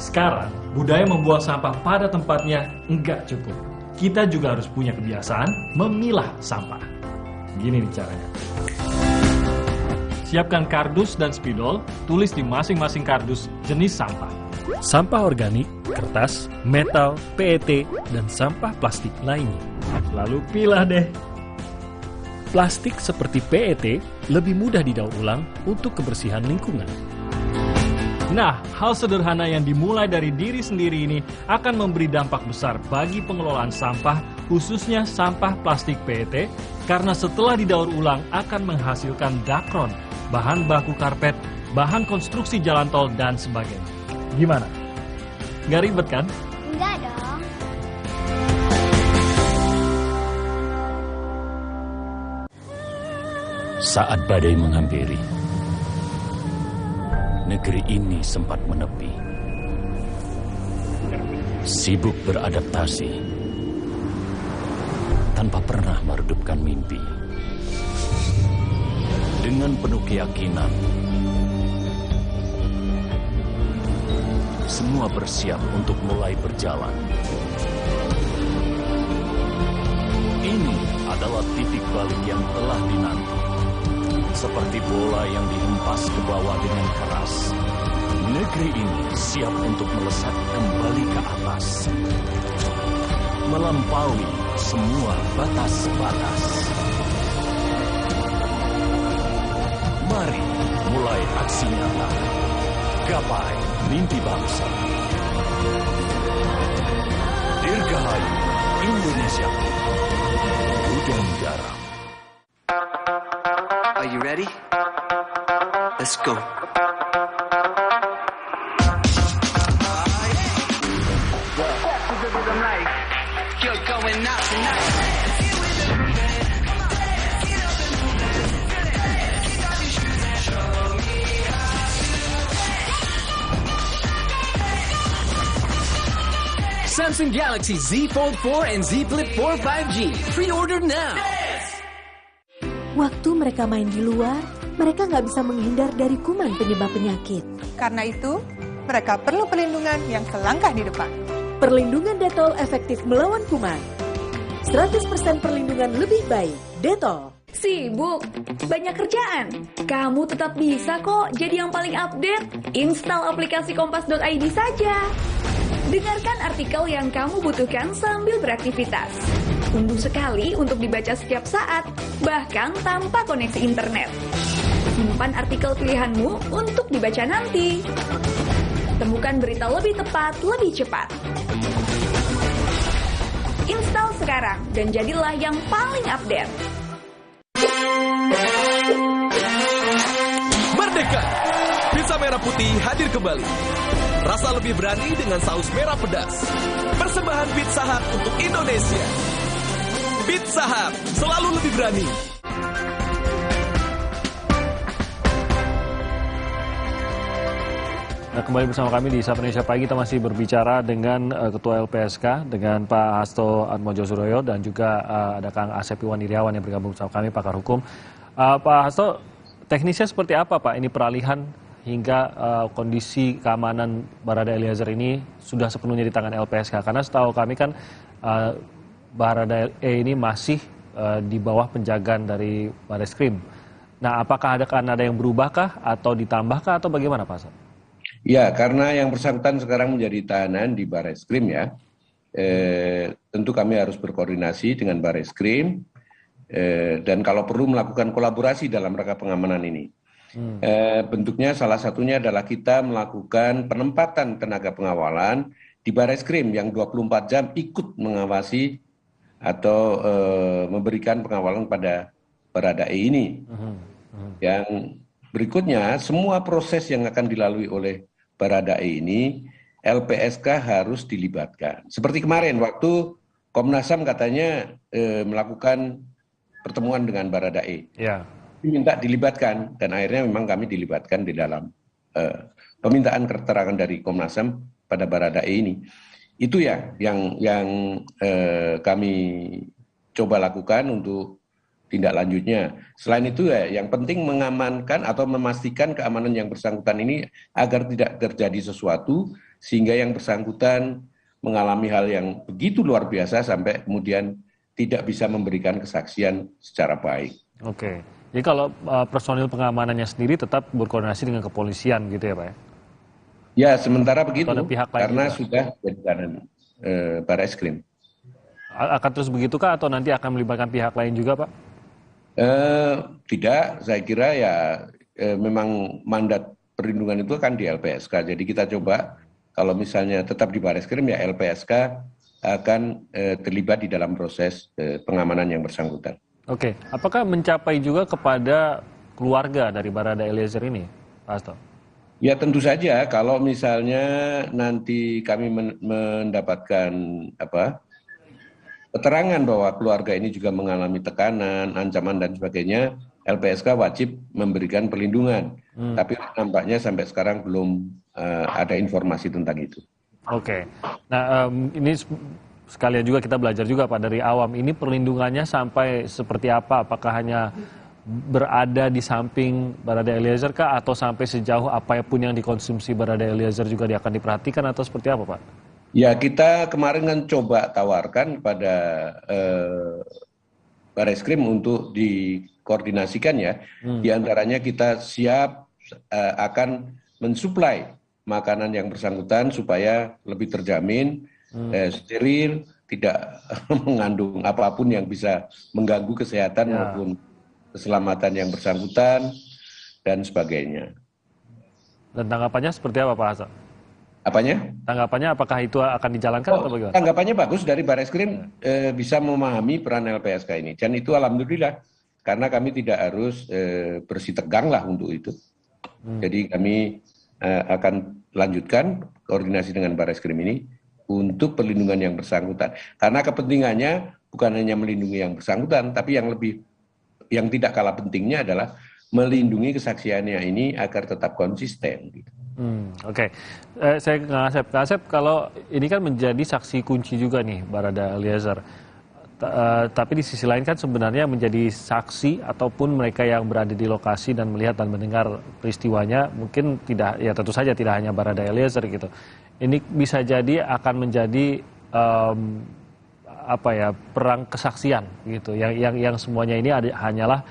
Sekarang, budaya membuang sampah pada tempatnya enggak cukup. Kita juga harus punya kebiasaan memilah sampah. Gini nih caranya. Siapkan kardus dan spidol, tulis di masing-masing kardus jenis sampah. Sampah organik, kertas, metal, PET, dan sampah plastik lainnya. Lalu pilah deh. Plastik seperti PET lebih mudah didaur ulang untuk kebersihan lingkungan. Nah, hal sederhana yang dimulai dari diri sendiri ini akan memberi dampak besar bagi pengelolaan sampah, khususnya sampah plastik PET, karena setelah didaur ulang akan menghasilkan dakron, bahan baku karpet, bahan konstruksi jalan tol, dan sebagainya. Gimana? Nggak ribet kan? Enggak dong. Saat badai menghampiri, negeri ini sempat menepi, sibuk beradaptasi, tanpa pernah meredupkan mimpi. Dengan penuh keyakinan, semua bersiap untuk mulai berjalan. Ini adalah titik balik yang telah dinanti. Seperti bola yang dihempas ke bawah dengan keras, negeri ini siap untuk melesat kembali ke atas, melampaui semua batas-batas. Mari mulai aksi nyata, gapai mimpi bangsa. Dirgahayu Indonesia, Gudang Garam. Are you ready? Let's go. You're going out tonight. Samsung Galaxy Z Fold 4 and Z Flip 4 5G. Pre-order now. Waktu mereka main di luar, mereka nggak bisa menghindar dari kuman penyebab penyakit. Karena itu, mereka perlu perlindungan yang selangkah di depan. Perlindungan Dettol efektif melawan kuman. 100% perlindungan lebih baik. Dettol. Sibuk? Banyak kerjaan? Kamu tetap bisa kok jadi yang paling update. Install aplikasi kompas.id saja. Dengarkan artikel yang kamu butuhkan sambil beraktivitas. Unduh sekali untuk dibaca setiap saat, bahkan tanpa koneksi internet. Simpan artikel pilihanmu untuk dibaca nanti. Temukan berita lebih tepat, lebih cepat. Install sekarang dan jadilah yang paling update. Merdeka! Pizza merah putih hadir kembali. Rasa lebih berani dengan saus merah pedas. Persembahan Pizza Hut untuk Indonesia. Pizza Hut, selalu lebih berani. Nah, kembali bersama kami di Sapa Indonesia Pagi. Kita masih berbicara dengan Ketua LPSK, dengan Pak Hasto Atmojo-Suroyo, dan juga ada Kang Asep Iwan Iriawan yang bergabung bersama kami, pakar hukum. Pak Hasto, teknisnya seperti apa Pak ini peralihan hingga kondisi keamanan Barada Eliezer ini sudah sepenuhnya di tangan LPSK? Karena setahu kami kan Barada ini masih di bawah penjagaan dari Barreskrim. Nah, apakah ada yang berubahkah atau ditambahkah atau bagaimana Pak Hasto? Ya, karena yang bersangkutan sekarang menjadi tahanan di Barreskrim ya, tentu kami harus berkoordinasi dengan Barreskrim dan kalau perlu melakukan kolaborasi dalam rangka pengamanan ini. Bentuknya salah satunya adalah kita melakukan penempatan tenaga pengawalan di Barreskrim yang 24 jam ikut mengawasi atau memberikan pengawalan pada Baradae ini. Yang berikutnya, semua proses yang akan dilalui oleh Baradae ini, LPSK harus dilibatkan. Seperti kemarin, waktu Komnas HAM katanya melakukan pertemuan dengan Baradae. Ya. Diminta dilibatkan, dan akhirnya memang kami dilibatkan di dalam permintaan keterangan dari Komnas HAM pada Baradae ini. Itu ya yang kami coba lakukan untuk tindak lanjutnya. Selain itu ya yang penting mengamankan atau memastikan keamanan yang bersangkutan ini agar tidak terjadi sesuatu sehingga yang bersangkutan mengalami hal yang begitu luar biasa sampai kemudian tidak bisa memberikan kesaksian secara baik. Oke. Jadi kalau personil pengamanannya sendiri tetap berkoordinasi dengan kepolisian gitu ya Pak ya? Ya sementara begitu karena juga sudah jadi tahanan Barreskrim. Akan terus begitukah atau nanti akan melibatkan pihak lain juga Pak? Tidak, saya kira ya memang mandat perlindungan itu kan di LPSK. Jadi kita coba kalau misalnya tetap di Barreskrim ya LPSK akan terlibat di dalam proses pengamanan yang bersangkutan. Oke, apakah mencapai juga kepada keluarga dari Barada Eliezer ini, Pak Hasto? Ya tentu saja kalau misalnya nanti kami mendapatkan keterangan bahwa keluarga ini juga mengalami tekanan, ancaman dan sebagainya, LPSK wajib memberikan perlindungan. Tapi nampaknya sampai sekarang belum ada informasi tentang itu. Oke. Nah, ini sekalian juga kita belajar juga Pak dari awam. Ini perlindungannya sampai seperti apa? Apakah hanya berada di samping Barada Eliezer kah, atau sampai sejauh apapun yang dikonsumsi Barada Eliezer juga dia akan diperhatikan, atau seperti apa, Pak? Ya, kita kemarin kan coba tawarkan pada Barreskrim untuk dikoordinasikan ya. Di antaranya kita siap akan mensuplai makanan yang bersangkutan supaya lebih terjamin, steril, tidak mengandung apapun yang bisa mengganggu kesehatan maupun keselamatan yang bersangkutan dan sebagainya. Dan tanggapannya seperti apa, Pak Hasan? Apanya? Tanggapannya apakah itu akan dijalankan atau bagaimana? Tanggapannya bagus dari Barreskrim, bisa memahami peran LPSK ini. Dan itu alhamdulillah, karena kami tidak harus bersitegang lah untuk itu. Jadi kami akan lanjutkan koordinasi dengan Barreskrim ini untuk perlindungan yang bersangkutan. Karena kepentingannya bukan hanya melindungi yang bersangkutan, tapi yang tidak kalah pentingnya adalah melindungi kesaksiannya ini agar tetap konsisten. Oke. Saya ke Kang Asep, kalau ini kan menjadi saksi kunci juga nih Barada Eliezer. Tapi di sisi lain kan sebenarnya menjadi saksi ataupun mereka yang berada di lokasi dan melihat dan mendengar peristiwanya mungkin tidak, ya tentu saja tidak hanya Barada Eliezer gitu. Ini bisa jadi akan menjadi perang kesaksian gitu. Yang semuanya ini hanyalah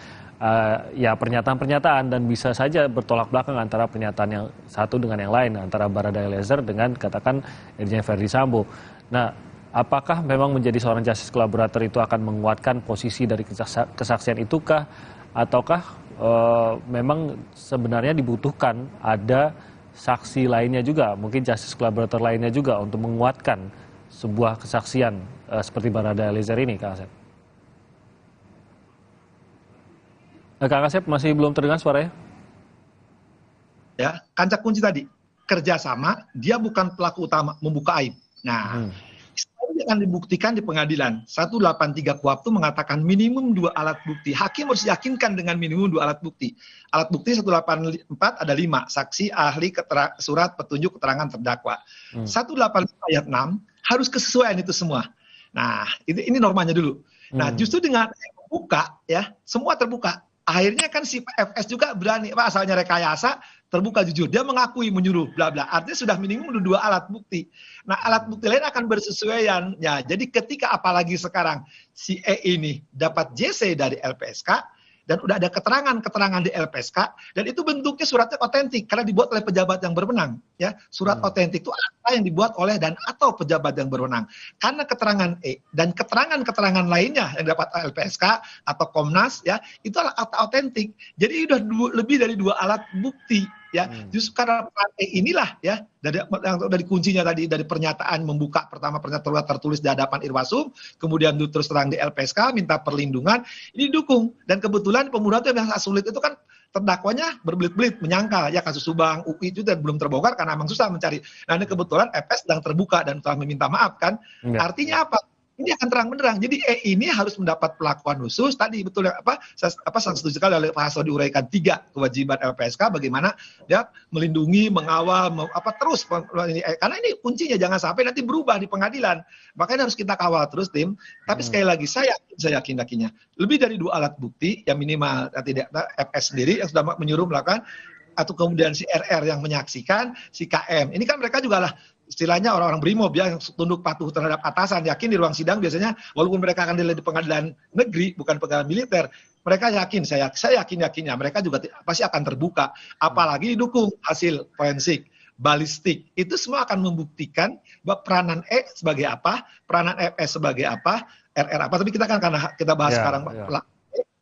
ya pernyataan-pernyataan, dan bisa saja bertolak belakang antara pernyataan yang satu dengan yang lain, antara Barada Eliezer dengan katakan Irjen Verdi Sambo. Nah, apakah memang menjadi seorang justice collaborator itu akan menguatkan posisi dari kesaksian itukah, ataukah memang sebenarnya dibutuhkan ada saksi lainnya juga, mungkin justice collaborator lainnya juga untuk menguatkan sebuah kesaksian seperti Barada Eliezer ini, Kang Asep? Kang Asep masih belum terdengar suaranya? Ya, kancak kunci tadi, kerjasama, dia bukan pelaku utama membuka aib. Nah, ini akan dibuktikan di pengadilan. 183 KUHP itu mengatakan minimum 2 alat bukti. Hakim harus yakinkan dengan minimum 2 alat bukti. Alat bukti 184 ada 5, saksi, ahli, surat, petunjuk, keterangan terdakwa. 185 ayat 6 harus kesesuaian itu semua. Nah, ini normanya dulu. Nah, justru dengan membuka, ya, semua terbuka. Akhirnya kan si FS juga berani, asalnya rekayasa, terbuka jujur. Dia mengakui menyuruh, bla bla. Artinya sudah minimum 2 alat bukti. Nah, alat bukti lain akan bersesuaian. Ya, jadi ketika apalagi sekarang si E ini dapat JC dari LPSK, dan udah ada keterangan di LPSK, dan itu bentuknya suratnya otentik karena dibuat oleh pejabat yang berwenang. Ya, surat otentik itu apa yang dibuat oleh dan atau pejabat yang berwenang. Karena keterangan E dan keterangan lainnya yang dapat LPSK atau Komnas, ya, itu adalah otentik. Jadi udah lebih dari 2 alat bukti. Ya, justru karena inilah ya dari kuncinya tadi, dari pernyataan membuka, pertama pernyataan tertulis di hadapan Irwasum, kemudian terus terang di LPSK minta perlindungan, ini didukung. Dan kebetulan pembunuhan itu yang sulit itu kan terdakwanya berbelit-belit menyangkal ya, kasus Subang, UI itu dan belum terbongkar karena memang susah mencari. Nah, ini kebetulan FS sedang terbuka dan telah meminta maaf kan. Artinya apa? Ini akan terang benderang. Jadi ini harus mendapat perlakuan khusus. Tadi betul ya, saya setuju sekali oleh Pak Hasto diuraikan 3 kewajiban LPSK bagaimana dia melindungi, mengawal, terus karena ini kuncinya jangan sampai nanti berubah di pengadilan. Makanya harus kita kawal terus tim. Tapi sekali lagi saya yakinnya lebih dari 2 alat bukti yang minimal tidak FS sendiri yang sudah menyuruh melakukan, atau kemudian si RR yang menyaksikan, si KM. Ini kan mereka juga lah istilahnya orang-orang brimob ya, yang tunduk patuh terhadap atasan, yakin di ruang sidang biasanya walaupun mereka akan di pengadilan negeri bukan pengadilan militer, mereka yakin, saya yakinnya mereka juga pasti akan terbuka, apalagi didukung hasil forensik, balistik, itu semua akan membuktikan bahwa peranan E sebagai apa, peranan FS sebagai apa, RR apa, tapi kita kan karena kita bahas sekarang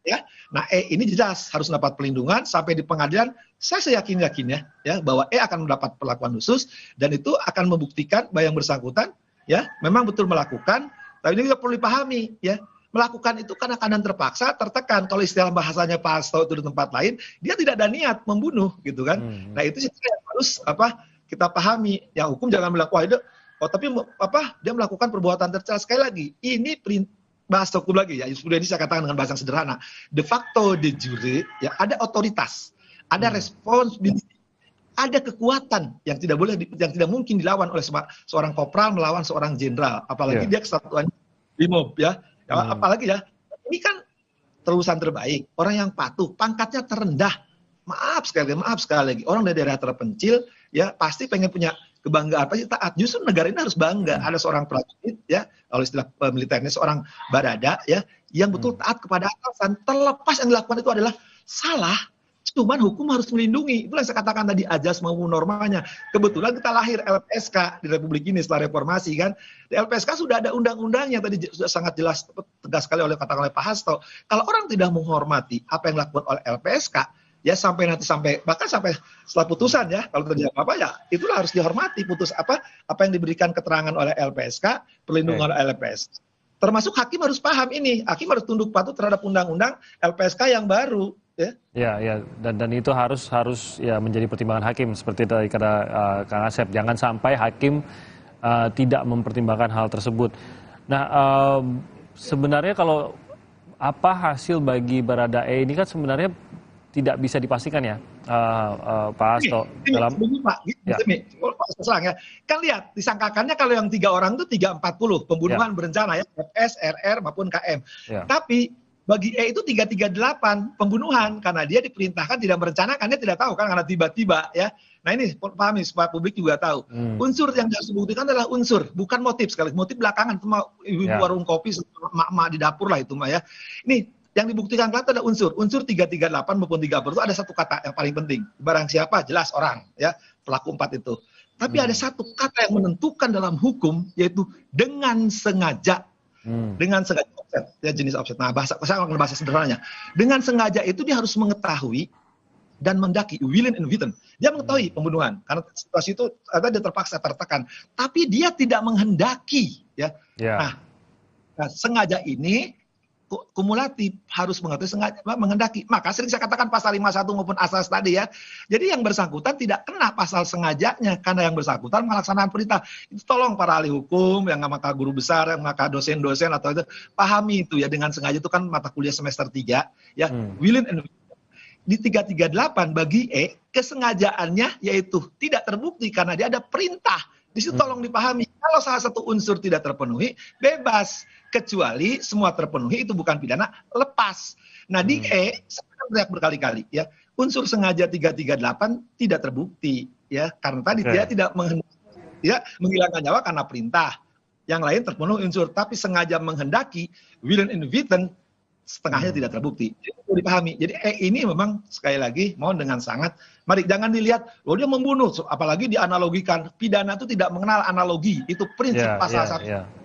ya. Nah, E ini jelas harus mendapat perlindungan sampai di pengadilan. Saya yakinnya ya bahwa E akan mendapat perlakuan khusus, dan itu akan membuktikan bahwa yang bersangkutan ya memang betul melakukan. Tapi ini juga perlu dipahami ya, melakukan itu karena keadaan terpaksa, tertekan. Kalau istilah bahasanya Pak Hasto itu di tempat lain, dia tidak ada niat membunuh gitu kan. Nah, itu sih yang harus kita pahami. Ya, hukum jangan bilang wah itu tapi dia melakukan perbuatan tercela. Sekali lagi, ini bahas hukum lagi ya, sudah ini saya katakan dengan bahasa sederhana. De facto de jure ya ada otoritas, ada responsibility, ada kekuatan yang tidak mungkin dilawan oleh seorang kopral melawan seorang jenderal, apalagi dia kesatuan brimob ya. Apalagi ya, ini kan lulusan terbaik, orang yang patuh, pangkatnya terendah. Maaf sekali lagi, orang dari daerah terpencil ya pasti pengen punya kebanggaan, pasti taat. Justru negara ini harus bangga ada seorang prajurit ya, kalau istilah militernya seorang barada ya, yang betul taat kepada atasan, terlepas yang dilakukan itu adalah salah. Cuman hukum harus melindungi. Itulah yang saya katakan tadi, ajas maupun normanya. Kebetulan kita lahir LPSK di Republik ini setelah reformasi kan. Di LPSK sudah ada undang-undangnya, tadi sudah sangat jelas, tegas sekali katakan oleh Pak Hasto. Kalau orang tidak menghormati apa yang dilakukan oleh LPSK, ya sampai bahkan sampai setelah putusan ya, kalau terjadi apa ya, itulah harus dihormati putus apa yang diberikan keterangan oleh LPSK, perlindungan oleh LPSK. Termasuk hakim harus paham ini, hakim harus tunduk patuh terhadap undang-undang LPSK yang baru. Ya, dan itu harus ya menjadi pertimbangan hakim seperti tadi kata Kang Asep. Jangan sampai hakim tidak mempertimbangkan hal tersebut. Nah, sebenarnya kalau apa hasil bagi Baradae ini kan sebenarnya tidak bisa dipastikan ya, Pak Hasto. Kan lihat disangkakannya kalau yang 3 orang itu 340 pembunuhan berencana ya, FS, RR maupun KM. Tapi bagi E itu 338 pembunuhan karena dia diperintahkan tidak merencanakan, dia tidak tahu kan karena tiba-tiba ya. Nah ini pahami supaya publik juga tahu. Unsur yang harus dibuktikan adalah unsur, bukan motif sekali. Motif belakangan cuma ibu-ibu warung kopi, emak-emak di dapur lah itu mah ya. Ini yang dibuktikan kelak adalah unsur. Unsur 338 maupun 30 itu ada satu kata yang paling penting. Barang siapa jelas orang ya, pelaku 4 itu. Tapi ada satu kata yang menentukan dalam hukum yaitu dengan sengaja. Dengan sengaja offset, ya jenis offset. Nah, bahasa sederhananya. Dengan sengaja itu dia harus mengetahui dan mendaki, willing and witting. Dia mengetahui pembunuhan karena situasi itu dia terpaksa tertekan, tapi dia tidak menghendaki, ya. Nah, sengaja ini kumulatif, harus mengetahui sengaja menghendaki. Maka sering saya katakan pasal 51 maupun asas tadi ya. Jadi yang bersangkutan tidak kena pasal sengajanya karena yang bersangkutan melaksanakan perintah. Itu tolong para ahli hukum, yang maka guru besar, yang maka dosen-dosen atau itu pahami itu ya, dengan sengaja itu kan mata kuliah semester 3 ya. Willing and di 338 bagi E kesengajaannya yaitu tidak terbukti karena dia ada perintah. Di situ tolong dipahami. Kalau salah satu unsur tidak terpenuhi, bebas. Kecuali semua terpenuhi, itu bukan pidana, lepas. Nah di E, saya teriak berkali-kali ya, unsur sengaja 338 tidak terbukti ya, karena tadi dia tidak menghilangkan nyawa karena perintah. Yang lain terpenuhi unsur, tapi sengaja menghendaki, willing and witting, setengahnya tidak terbukti. Jadi perlu dipahami. Jadi E ini memang sekali lagi mohon dengan sangat, mari jangan dilihat, dia membunuh, apalagi dianalogikan. Pidana itu tidak mengenal analogi, itu prinsip pasal 1.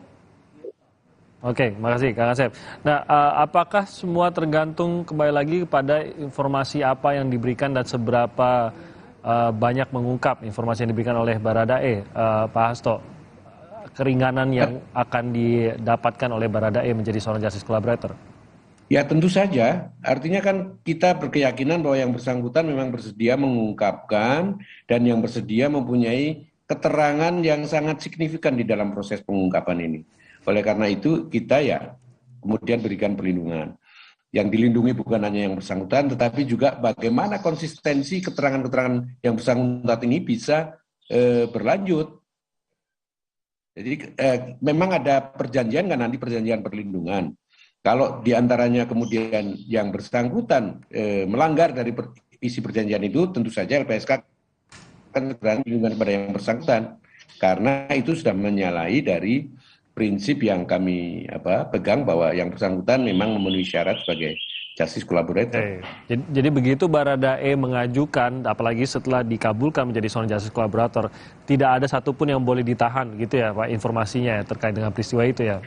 Oke, makasih Kang Asep. Nah, apakah semua tergantung kembali lagi kepada informasi apa yang diberikan dan seberapa banyak mengungkap informasi yang diberikan oleh Baradae, Pak Hasto? Keringanan yang akan didapatkan oleh Baradae menjadi seorang justice collaborator? Ya tentu saja, artinya kan kita berkeyakinan bahwa yang bersangkutan memang bersedia mengungkapkan dan yang bersedia mempunyai keterangan yang sangat signifikan di dalam proses pengungkapan ini. Oleh karena itu kita ya kemudian berikan perlindungan. Yang dilindungi bukan hanya yang bersangkutan, tetapi juga bagaimana konsistensi keterangan-keterangan yang bersangkutan ini bisa berlanjut. Jadi memang ada perjanjian kan, nanti perjanjian perlindungan. Kalau diantaranya kemudian yang bersangkutan melanggar dari isi perjanjian itu, tentu saja LPSK akan perlindungan kepada yang bersangkutan. Karena itu sudah menyalahi dari prinsip yang kami pegang bahwa yang bersangkutan memang memenuhi syarat sebagai justice collaborator. Jadi begitu Baradae mengajukan, apalagi setelah dikabulkan menjadi seorang justice collaborator, tidak ada satupun yang boleh ditahan gitu ya Pak, informasinya ya, terkait dengan peristiwa itu ya?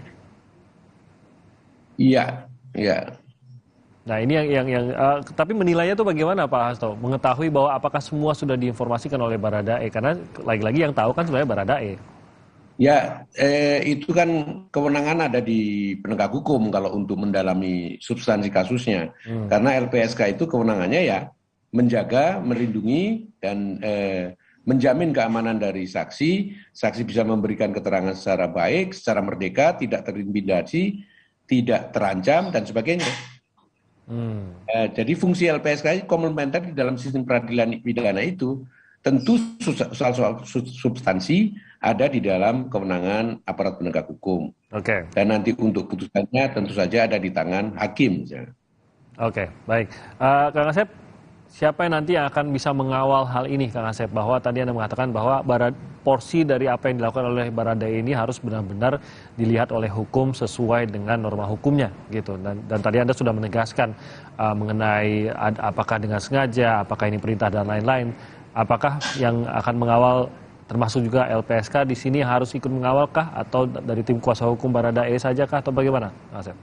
Iya. Nah ini yang tapi menilainya itu bagaimana Pak Hasto? Mengetahui bahwa apakah semua sudah diinformasikan oleh Baradae? Karena lagi-lagi yang tahu kan sebenarnya Baradae. Ya, itu kan kewenangan ada di penegak hukum kalau untuk mendalami substansi kasusnya. Karena LPSK itu kewenangannya ya menjaga, melindungi, dan menjamin keamanan dari saksi. Saksi bisa memberikan keterangan secara baik, secara merdeka, tidak terintimidasi, tidak terancam, dan sebagainya. Jadi fungsi LPSK komplementer di dalam sistem peradilan pidana itu. Tentu soal substansi ada di dalam kewenangan aparat penegak hukum. Dan nanti untuk putusannya tentu saja ada di tangan hakim. Oke, baik. Kang Asep, siapa yang nanti akan bisa mengawal hal ini, Kang Asep? Bahwa tadi Anda mengatakan bahwa porsi dari apa yang dilakukan oleh Baradae ini harus benar-benar dilihat oleh hukum sesuai dengan norma hukumnya, gitu. Dan tadi Anda sudah menegaskan mengenai apakah dengan sengaja, apakah ini perintah dan lain-lain. Apakah yang akan mengawal termasuk juga LPSK di sini harus ikut mengawalkah atau dari tim kuasa hukum Baradae saja kah atau bagaimana, Kang Asep?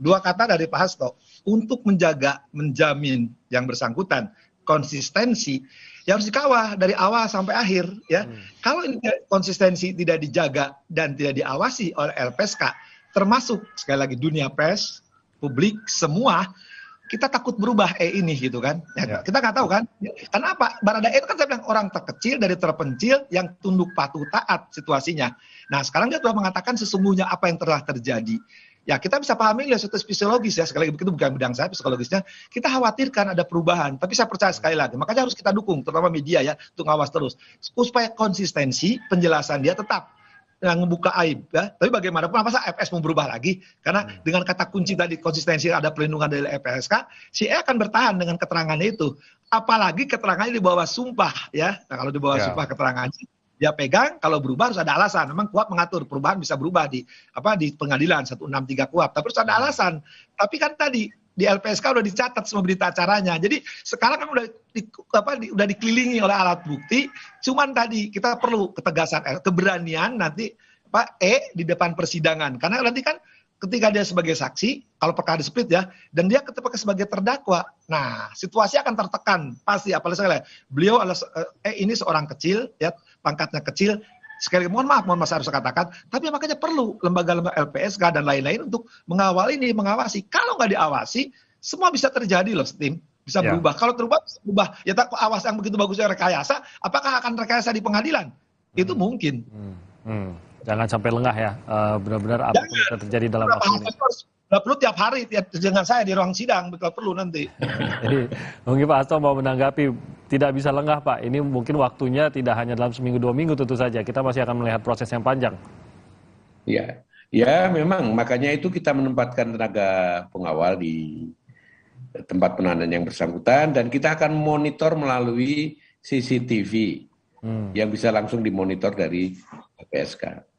Dua kata dari Pak Hasto, untuk menjamin yang bersangkutan konsistensi, ya harus dikawal dari awal sampai akhir, ya. Kalau ini konsistensi tidak dijaga dan tidak diawasi oleh LPSK, termasuk sekali lagi dunia pers, publik, semua, kita takut berubah ini gitu kan. Ya. Kita nggak tahu kan. Kenapa? Baradae itu kan saya bilang orang terkecil dari terpencil yang tunduk patuh taat situasinya. Nah sekarang dia telah mengatakan sesungguhnya apa yang telah terjadi. Ya kita bisa pahami ya suatu fisiologis ya, sekali lagi begitu bukan bidang saya psikologisnya, kita khawatirkan ada perubahan, tapi saya percaya sekali lagi, makanya harus kita dukung, terutama media ya, untuk ngawas terus, supaya konsistensi penjelasan dia tetap yang membuka aib ya. Tapi bagaimanapun masa FS mau berubah lagi, karena dengan kata kunci tadi konsistensi ada pelindungan dari LPSK, si E akan bertahan dengan keterangannya itu, apalagi keterangannya di bawah sumpah ya. Nah kalau di bawah sumpah keterangannya dia pegang, kalau berubah harus ada alasan. Memang KUHP mengatur perubahan bisa berubah di pengadilan 163 KUHP, tapi harus ada alasan. Tapi kan tadi di LPSK udah dicatat semua berita acaranya. Jadi sekarang kan udah dikelilingi oleh alat bukti. Cuman tadi kita perlu ketegasan, keberanian nanti Pak E di depan persidangan. Karena nanti kan ketika dia sebagai saksi, kalau perkara di split ya, dan dia ketika sebagai terdakwa, nah situasi akan tertekan pasti. Apalagi sekali beliau adalah ini seorang kecil, ya pangkatnya kecil. Sekali lagi mohon maaf saya harus katakan, tapi makanya perlu lembaga-lembaga LPSK dan lain-lain untuk mengawal ini, mengawasi. Kalau nggak diawasi, semua bisa terjadi loh, Tim. Bisa berubah. Kalau berubah, ya tak awas yang begitu bagusnya rekayasa, apakah akan rekayasa di pengadilan? Itu mungkin. Jangan sampai lengah ya, benar-benar apa yang bisa terjadi dalam waktu ini. Nggak perlu tiap hari dengan saya di ruang sidang, kalau perlu nanti. Jadi mungkin Pak Hasto mau menanggapi, tidak bisa lengah Pak, ini mungkin waktunya tidak hanya dalam seminggu 2 minggu tentu saja, kita masih akan melihat proses yang panjang. Ya memang, makanya itu kita menempatkan tenaga pengawal di tempat penahanan yang bersangkutan, dan kita akan monitor melalui CCTV yang bisa langsung dimonitor dari LPSK.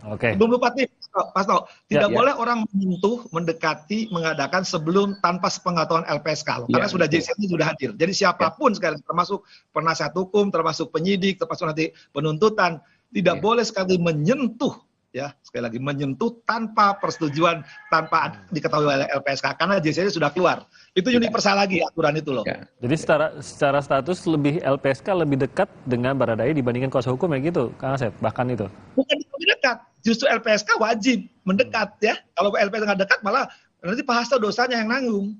Oke. Belum lupa nih, Pak Hasto, tidak boleh orang menyentuh, mendekati, mengadakan sebelum tanpa sepengetahuan LPSK, karena sudah JC itu sudah hadir. Jadi siapapun sekali, termasuk penasihat hukum, termasuk penyidik, termasuk nanti penuntutan, tidak boleh sekali menyentuh, ya sekali lagi menyentuh tanpa persetujuan, tanpa diketahui oleh LPSK, karena JC sudah keluar. Itu universal lagi aturan itu loh. Jadi secara status LPSK lebih dekat dengan Baradae dibandingkan kuasa hukum ya gitu, Kang Asep, bahkan itu? Bukan lebih dekat, justru LPSK wajib mendekat ya. Kalau LPSK nggak dekat malah nanti Pak Hasto dosanya yang nanggung.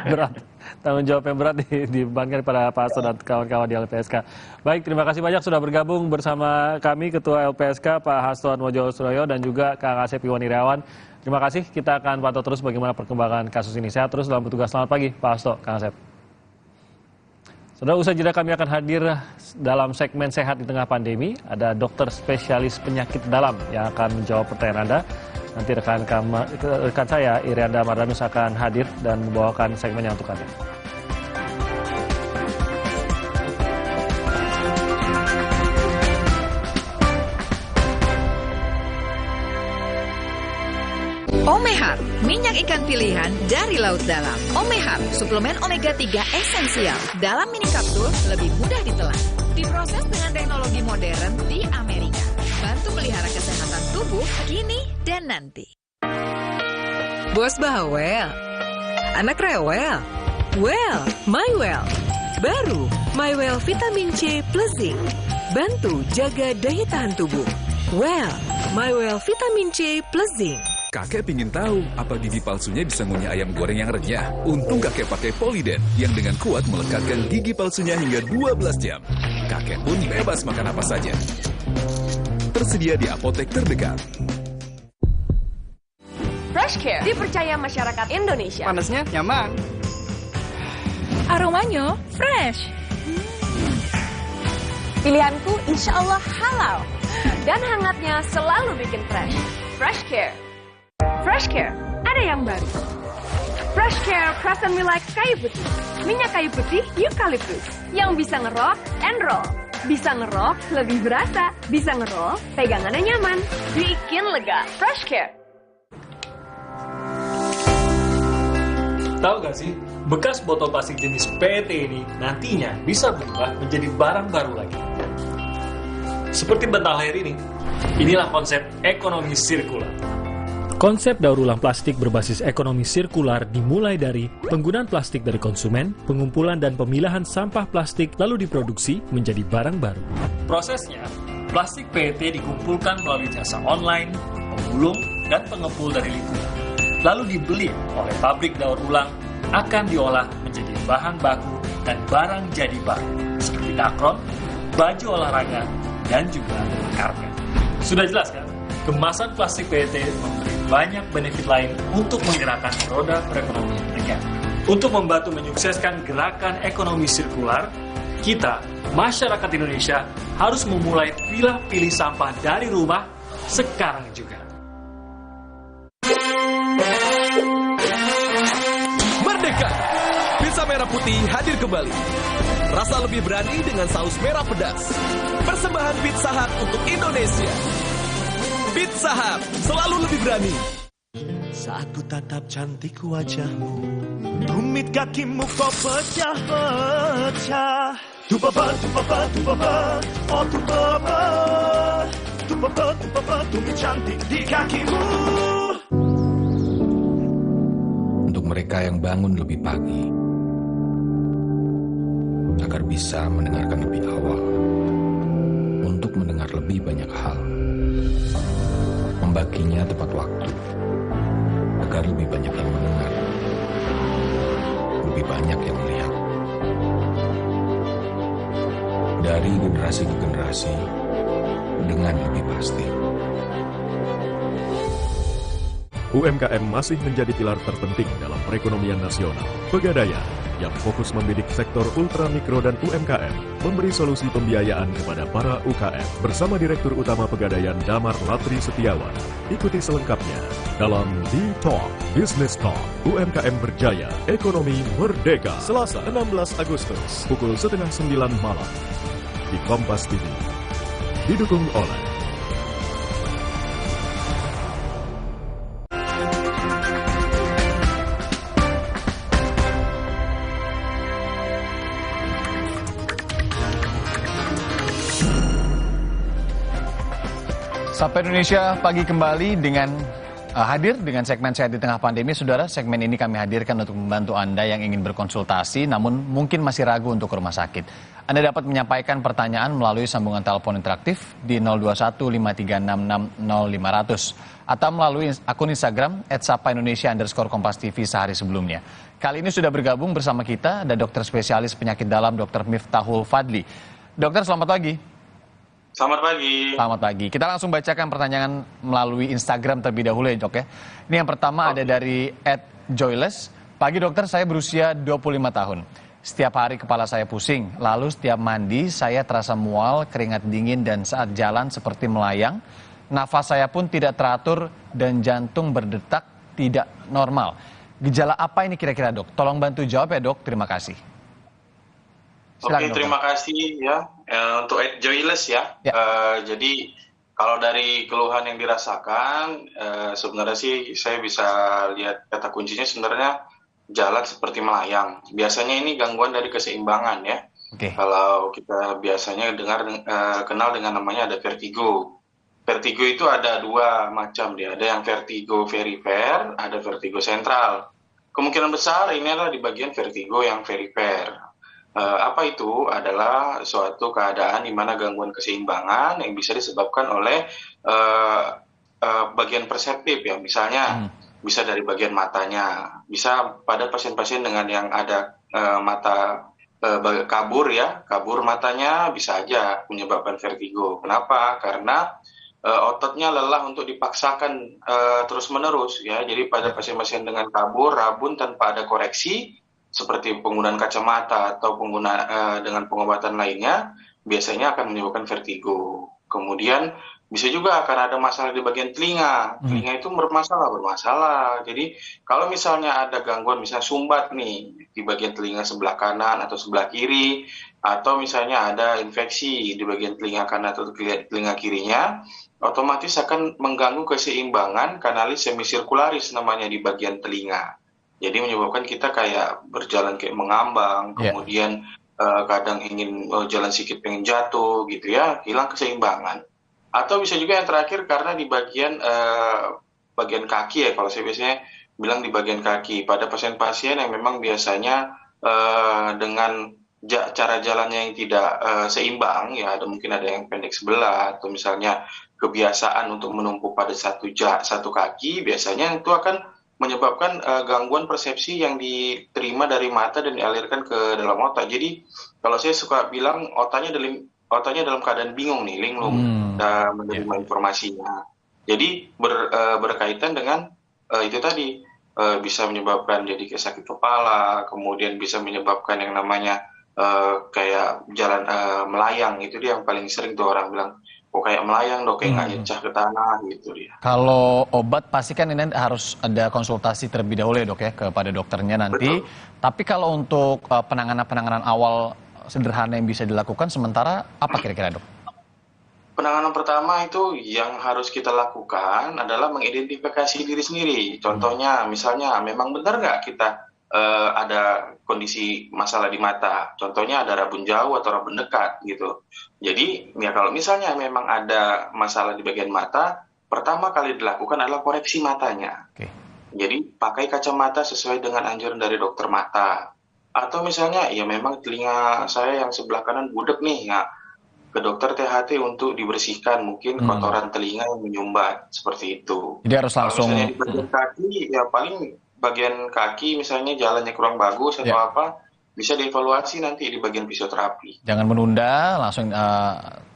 Berat, tanggung jawab yang berat dibebankan pada Pak Hasto dan kawan-kawan di LPSK. Baik, terima kasih banyak sudah bergabung bersama kami Ketua LPSK Pak Hasto Atmojo-Suroyo dan juga Kang Asep Iwan Iriawan. Terima kasih, kita akan pantau terus bagaimana perkembangan kasus ini. Sehat terus dalam bertugas. Selamat pagi Pak Hasto, Kang Asep. Saudara, usai jeda kami akan hadir dalam segmen Sehat di Tengah Pandemi. Ada dokter spesialis penyakit dalam yang akan menjawab pertanyaan Anda. Nanti rekan saya, Irianda Mardanus akan hadir dan membawakan segmennya untuk Anda. Omehar, minyak ikan pilihan dari laut dalam. Omehar, suplemen omega 3 esensial. Dalam mini kapsul, lebih mudah ditelan. Diproses dengan teknologi modern di Amerika. Bantu pelihara kesehatan tubuh kini dan nanti. Bos bawel, anak rewel. Well, MyWell. Baru, MyWell Vitamin C plus Zinc. Bantu jaga daya tahan tubuh. Well, MyWell Vitamin C plus Zinc. Kakek pingin tahu apa gigi palsunya bisa ngunyah ayam goreng yang renyah. Untung kakek pakai Poliden yang dengan kuat melekatkan gigi palsunya hingga 12 jam. Kakek pun bebas makan apa saja. Tersedia di apotek terdekat. Fresh Care dipercaya masyarakat Indonesia. Panasnya nyaman. Aromanya fresh. Pilihanku insya Allah halal. Dan hangatnya selalu bikin fresh. Fresh Care. Fresh Care, ada yang barang baru. Fresh Care Present Me Like kayu putih. Minyak kayu putih eukaliptus yang bisa ngerok and roll. Bisa ngerok lebih berasa, bisa ngerol pegangannya nyaman, bikin lega. Fresh Care. Tahu gak sih, bekas botol plastik jenis PET ini nantinya bisa berubah menjadi barang baru lagi. Seperti bantal leher ini, inilah konsep ekonomi sirkular. Konsep daur ulang plastik berbasis ekonomi sirkular dimulai dari penggunaan plastik dari konsumen, pengumpulan dan pemilahan sampah plastik lalu diproduksi menjadi barang baru. Prosesnya, plastik PET dikumpulkan melalui jasa online, pemulung, dan pengepul dari lingkungan. Lalu dibeli oleh pabrik daur ulang, akan diolah menjadi bahan baku dan barang jadi baru, seperti dakron, baju olahraga, dan juga karpet. Sudah jelas kan? Kemasan plastik PET memberi banyak benefit lain untuk menggerakkan roda perekonomian negara. Untuk membantu menyukseskan gerakan ekonomi sirkular, kita, masyarakat Indonesia, harus memulai pilih sampah dari rumah sekarang juga. Merdeka! Pizza merah putih hadir kembali. Rasa lebih berani dengan saus merah pedas. Persembahan Pizza Hut untuk Indonesia. Pizza Hut, selalu lebih berani. Saat ku tatap cantik wajahmu, tumit kakimu kau pecah-pecah. Tupapa, oh tupapa, tumit cantik di kakimu. Untuk mereka yang bangun lebih pagi, agar bisa mendengarkan lebih awal, untuk mendengar lebih banyak hal, membaginya tepat waktu, agar lebih banyak yang mendengar, lebih banyak yang melihat. Dari generasi ke generasi, dengan lebih pasti. UMKM masih menjadi pilar terpenting dalam perekonomian nasional. Pegadaian yang fokus membidik sektor ultramikro dan UMKM, memberi solusi pembiayaan kepada para UKM. Bersama Direktur Utama Pegadaian Damar Latri Setiawan. Ikuti selengkapnya dalam D-Talk, Business Talk, UMKM Berjaya, Ekonomi Merdeka. Selasa 16 Agustus, pukul 8:30 malam. Di Kompas TV. Didukung oleh Sapa Indonesia pagi kembali dengan hadir dengan segmen Sehat di Tengah Pandemi. Saudara, segmen ini kami hadirkan untuk membantu Anda yang ingin berkonsultasi namun mungkin masih ragu untuk ke rumah sakit. Anda dapat menyampaikan pertanyaan melalui sambungan telepon interaktif di 02153660500 atau melalui akun Instagram @sapaindonesia_kompastv sehari sebelumnya. Kali ini sudah bergabung bersama kita ada dokter spesialis penyakit dalam Dr. Miftahul Fadli. Dokter, selamat pagi. Selamat pagi. Selamat pagi. Kita langsung bacakan pertanyaan melalui Instagram terlebih dahulu ya dok ya. Ini yang pertama ada dari @joyless. Pagi dokter, saya berusia 25 tahun. Setiap hari kepala saya pusing, lalu setiap mandi saya terasa mual, keringat dingin dan saat jalan seperti melayang. Nafas saya pun tidak teratur dan jantung berdetak tidak normal. Gejala apa ini kira-kira dok? Tolong bantu jawab ya dok, terima kasih. Oke, terima kasih ya untuk @joyless ya. Jadi kalau dari keluhan yang dirasakan, sebenarnya sih saya bisa lihat kata kuncinya sebenarnya jalan seperti melayang. Biasanya ini gangguan dari keseimbangan ya. Kalau kita biasanya kenal dengan namanya ada vertigo. Vertigo itu ada dua macam dia. Ada yang vertigo perifer, ada vertigo sentral. Kemungkinan besar ini adalah di bagian vertigo yang perifer. Apa itu? Adalah suatu keadaan di mana gangguan keseimbangan yang bisa disebabkan oleh bagian perseptif ya, misalnya bisa dari bagian matanya, bisa pada pasien-pasien dengan yang ada mata kabur ya, kabur matanya bisa aja menyebabkan vertigo. Kenapa? Karena ototnya lelah untuk dipaksakan terus-menerus ya. Jadi pada pasien-pasien dengan kabur, rabun tanpa ada koreksi, seperti penggunaan kacamata atau dengan pengobatan lainnya, biasanya akan menyebabkan vertigo. Kemudian Bisa juga karena ada masalah di bagian telinga. Telinga itu bermasalah. Jadi kalau misalnya ada gangguan, misalnya sumbat nih di bagian telinga sebelah kanan atau sebelah kiri, atau misalnya ada infeksi di bagian telinga kanan atau telinga kirinya, otomatis akan mengganggu keseimbangan kanalis semisirkularis namanya di bagian telinga. Jadi menyebabkan kita kayak berjalan kayak mengambang, kemudian kadang ingin jalan sedikit pengen jatuh gitu ya, hilang keseimbangan. Atau bisa juga yang terakhir karena di bagian kaki ya, kalau saya biasanya bilang di bagian kaki pada pasien-pasien yang memang biasanya dengan cara jalannya yang tidak seimbang ya, mungkin ada yang pendek sebelah atau misalnya kebiasaan untuk menumpuk pada satu kaki, biasanya itu akan menyebabkan gangguan persepsi yang diterima dari mata dan dialirkan ke dalam otak. Jadi kalau saya suka bilang otaknya dalam keadaan bingung nih, linglung menerima informasinya. Jadi berkaitan dengan itu tadi bisa menyebabkan jadi sakit kepala, kemudian bisa menyebabkan yang namanya kayak jalan melayang. Itu dia yang paling sering tuh orang bilang, kok kayak melayang dok, kayak nggak nyecah ke tanah gitu dia. Kalau obat pasti kan ini harus ada konsultasi terlebih dahulu ya dok ya kepada dokternya nanti. Betul. Tapi kalau untuk penanganan awal sederhana yang bisa dilakukan sementara apa kira-kira dok? Penanganan pertama itu yang harus kita lakukan adalah mengidentifikasi diri sendiri. Contohnya misalnya memang benar nggak kita ada kondisi masalah di mata. Contohnya ada rabun jauh atau rabun dekat gitu. Jadi ya kalau misalnya memang ada masalah di bagian mata, pertama kali dilakukan adalah koreksi matanya. Jadi pakai kacamata sesuai dengan anjuran dari dokter mata. Atau misalnya ya memang telinga saya yang sebelah kanan budek nih ya, ke dokter THT untuk dibersihkan mungkin kotoran telinga yang menyumbat seperti itu. Jadi harus langsung. Kalau misalnya di bagian kaki ya paling bagian kaki misalnya jalannya kurang bagus atau apa, bisa dievaluasi nanti di bagian fisioterapi. Jangan menunda, langsung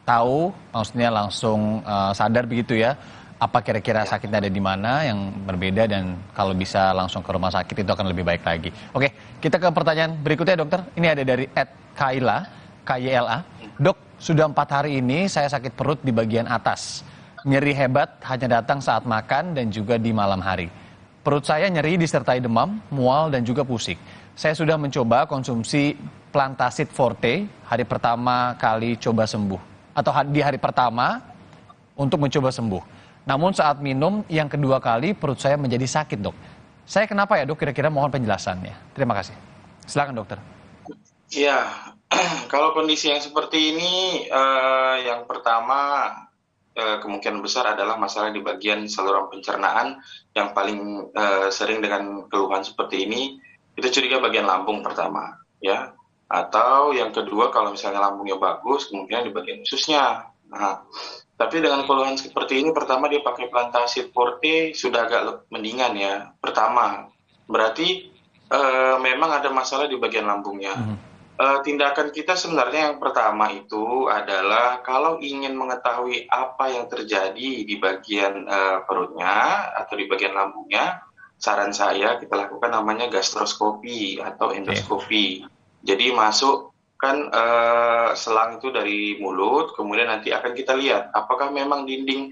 tahu, maksudnya langsung sadar begitu ya, apa kira-kira sakitnya ada di mana yang berbeda, dan kalau bisa langsung ke rumah sakit itu akan lebih baik lagi. Oke, kita ke pertanyaan berikutnya dokter. Ini ada dari @KYLA. Dok, sudah 4 hari ini saya sakit perut di bagian atas. Nyeri hebat hanya datang saat makan dan juga di malam hari. Perut saya nyeri disertai demam, mual, dan juga pusing. Saya sudah mencoba konsumsi Plantasid Forte hari pertama kali coba sembuh. Atau di hari pertama untuk mencoba sembuh. Namun saat minum yang kedua kali perut saya menjadi sakit dok. Saya kenapa ya dok? Kira-kira mohon penjelasannya. Terima kasih. Silakan dokter. Ya, kalau kondisi yang seperti ini, yang pertama kemungkinan besar adalah masalah di bagian saluran pencernaan yang paling sering dengan keluhan seperti ini. Itu curiga bagian lambung pertama, ya. Atau yang kedua kalau misalnya lambungnya bagus, kemungkinan di bagian ususnya. Nah, tapi dengan keluhan seperti ini, pertama dia pakai Plantasid Forte sudah agak mendingan ya. Pertama, berarti memang ada masalah di bagian lambungnya. Tindakan kita sebenarnya yang pertama itu adalah kalau ingin mengetahui apa yang terjadi di bagian perutnya atau di bagian lambungnya, saran saya kita lakukan namanya gastroskopi atau endoskopi. Jadi masukkan selang itu dari mulut, kemudian nanti akan kita lihat apakah memang dinding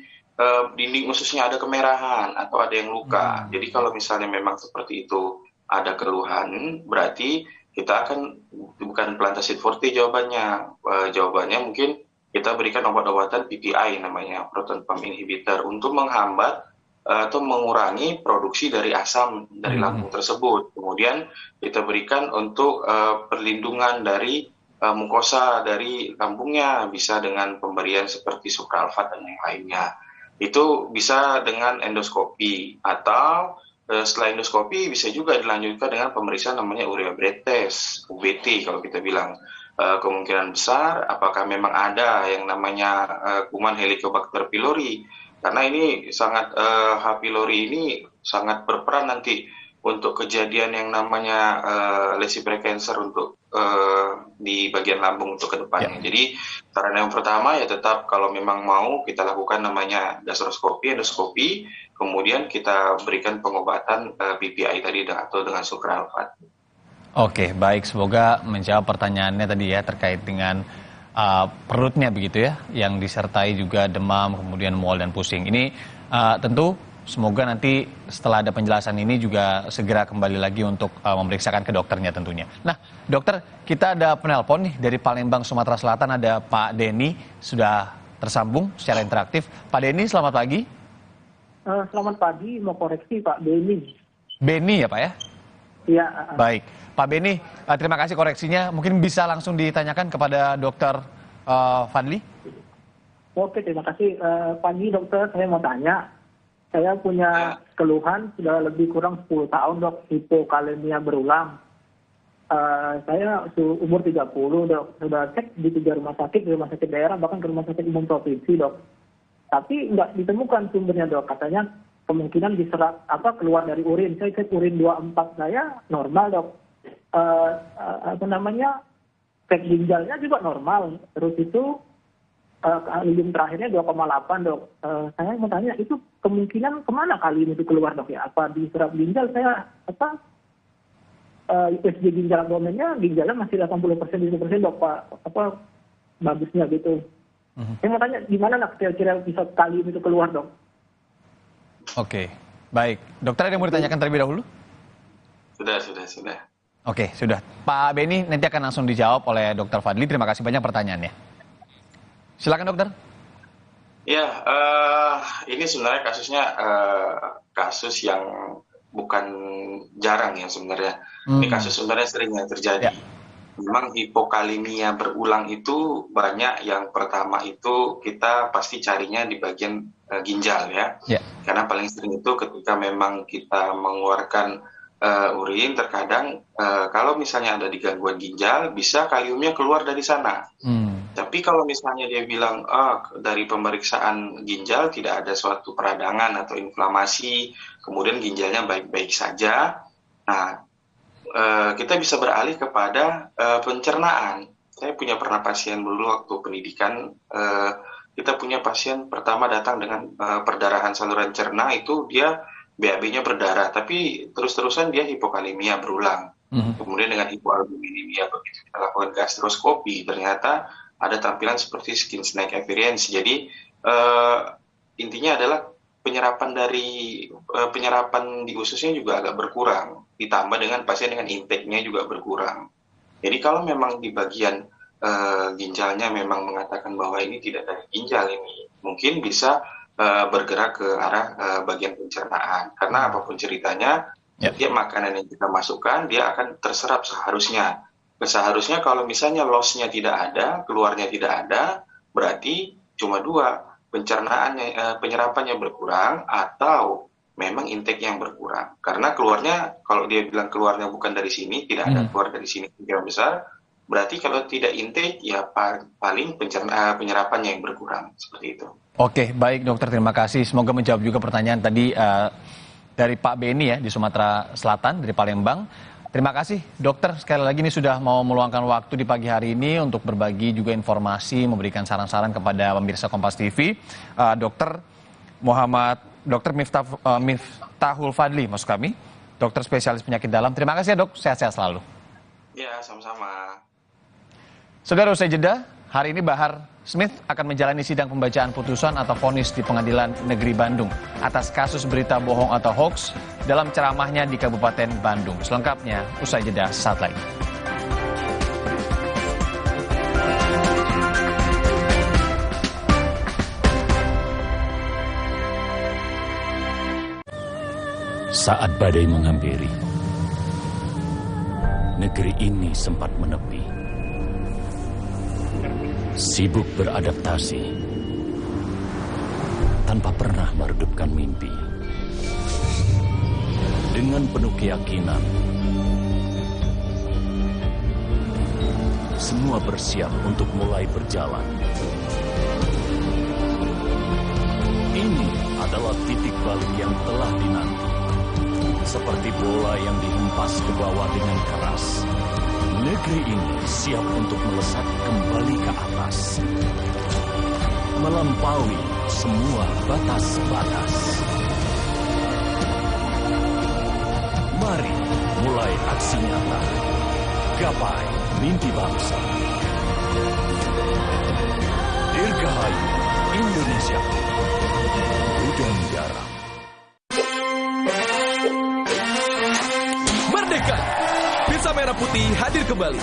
ususnya ada kemerahan atau ada yang luka. Jadi kalau misalnya memang seperti itu ada keluhan, berarti kita akan bukan Plantasid Forte jawabannya. Jawabannya mungkin kita berikan obat-obatan PPI namanya, proton pump inhibitor, untuk menghambat atau mengurangi produksi dari asam dari lambung tersebut. Kemudian kita berikan untuk perlindungan dari mukosa dari lambungnya, bisa dengan pemberian seperti supralfat dan yang lainnya. Itu bisa dengan endoskopi, atau setelah endoskopi bisa juga dilanjutkan dengan pemeriksaan namanya urea breath test, UBT kalau kita bilang. Kemungkinan besar apakah memang ada yang namanya kuman Helicobacter pylori, karena ini sangat H. pylori ini sangat berperan nanti untuk kejadian yang namanya lesi precancer untuk di bagian lambung untuk kedepannya. Jadi saran yang pertama ya tetap kalau memang mau kita lakukan namanya gastroskopi, endoskopi, kemudian kita berikan pengobatan PPI tadi atau dengan supralfat. Oke, baik. Semoga menjawab pertanyaannya tadi ya terkait dengan perutnya begitu ya, yang disertai juga demam, kemudian mual dan pusing. Ini tentu semoga nanti setelah ada penjelasan ini juga segera kembali lagi untuk memeriksakan ke dokternya tentunya. Nah, dokter, kita ada penelpon nih dari Palembang, Sumatera Selatan, ada Pak Denny, sudah tersambung secara interaktif. Pak Denny, selamat pagi. Selamat pagi, mau koreksi Pak Benny. Benny ya Pak ya? Iya. Baik, Pak Benny, terima kasih koreksinya. Mungkin bisa langsung ditanyakan kepada Dokter Fadli. Oke, terima kasih. Pagi dokter, saya mau tanya. Saya punya keluhan sudah lebih kurang 10 tahun dok, hipokalemia berulang. Saya umur 30 dok, sudah cek di 3 rumah sakit daerah, bahkan ke rumah sakit umum provinsi dok. Tapi nggak ditemukan sumbernya dok, katanya kemungkinan diserap keluar dari urin. Saya cek urin 24 saya normal dok. Cek ginjalnya juga normal. Terus itu kalium terakhirnya 2,8 dok. Saya mau tanya itu kemungkinan kemana kalium itu keluar dok ya? Apa diserap ginjal? Saya USG ginjal abdomennya ginjalnya masih 80% dok Pak. Bagusnya gitu. Saya mau tanya gimana kira-kira bisa kalium itu keluar dok? Oke, baik. Dokter ada yang mau ditanyakan terlebih dahulu? Sudah. Oke, sudah. Pak Benny nanti akan langsung dijawab oleh Dokter Fadli. Terima kasih banyak pertanyaannya. Silakan dokter. Ya, ini sebenarnya kasusnya kasus yang bukan jarang ya sebenarnya. Ini kasus sebenarnya sering yang terjadi. Ya. Memang hipokalemia berulang itu banyak. Yang pertama itu kita pasti carinya di bagian ginjal ya. Karena paling sering itu ketika memang kita mengeluarkan urin, terkadang kalau misalnya ada di gangguan ginjal bisa kaliumnya keluar dari sana. Tapi kalau misalnya dia bilang dari pemeriksaan ginjal tidak ada suatu peradangan atau inflamasi, kemudian ginjalnya baik-baik saja, nah kita bisa beralih kepada pencernaan. Saya pernah pasien dulu waktu pendidikan, kita punya pasien pertama datang dengan perdarahan saluran cerna, itu dia BAB-nya berdarah, tapi terus-terusan dia hipokalemia berulang. Kemudian dengan hipoalbuminemia, begitu kita lakukan gastroskopi, ternyata ada tampilan seperti skin snake appearance. Jadi intinya adalah penyerapan di ususnya juga agak berkurang, ditambah dengan pasien dengan intake-nya juga berkurang. Jadi kalau memang di bagian ginjalnya memang mengatakan bahwa ini tidak dari ginjal, ini mungkin bisa bergerak ke arah bagian pencernaan. Karena apapun ceritanya, setiap makanan yang kita masukkan dia akan terserap seharusnya. Seharusnya kalau misalnya loss-nya tidak ada, keluarnya tidak ada, berarti cuma dua, penyerapannya berkurang atau memang intake yang berkurang. Karena keluarnya, kalau dia bilang keluarnya bukan dari sini, tidak ada keluar dari sini yang besar, berarti kalau tidak intake ya paling penyerapannya yang berkurang, seperti itu. Oke, baik dokter, terima kasih. Semoga menjawab juga pertanyaan tadi dari Pak Benny ya di Sumatera Selatan, dari Palembang. Terima kasih dokter, sekali lagi ini sudah mau meluangkan waktu di pagi hari ini untuk berbagi juga informasi, memberikan saran-saran kepada pemirsa Kompas TV. Dokter Miftahul Fadli maksud kami, dokter spesialis penyakit dalam. Terima kasih ya dok, sehat-sehat selalu. Ya, sama-sama. Saudara, usai jeda, hari ini Bahar Smith akan menjalani sidang pembacaan putusan atau vonis di Pengadilan Negeri Bandung atas kasus berita bohong atau hoax dalam ceramahnya di Kabupaten Bandung. Selengkapnya usai jeda saat lagi. Saat badai menghampiri, negeri ini sempat menepi. Sibuk beradaptasi, tanpa pernah meredupkan mimpi. Dengan penuh keyakinan, semua bersiap untuk mulai berjalan. Ini adalah titik balik yang telah dinanti. Seperti bola yang dihempas ke bawah dengan keras, negeri ini siap untuk melesat kembali ke atas, melampaui semua batas-batas. Mari mulai aksi nyata, gapai mimpi bangsa. Dirgahayu, Indonesia, gudang garam. Merdeka! Pizza merah putih hadir kembali.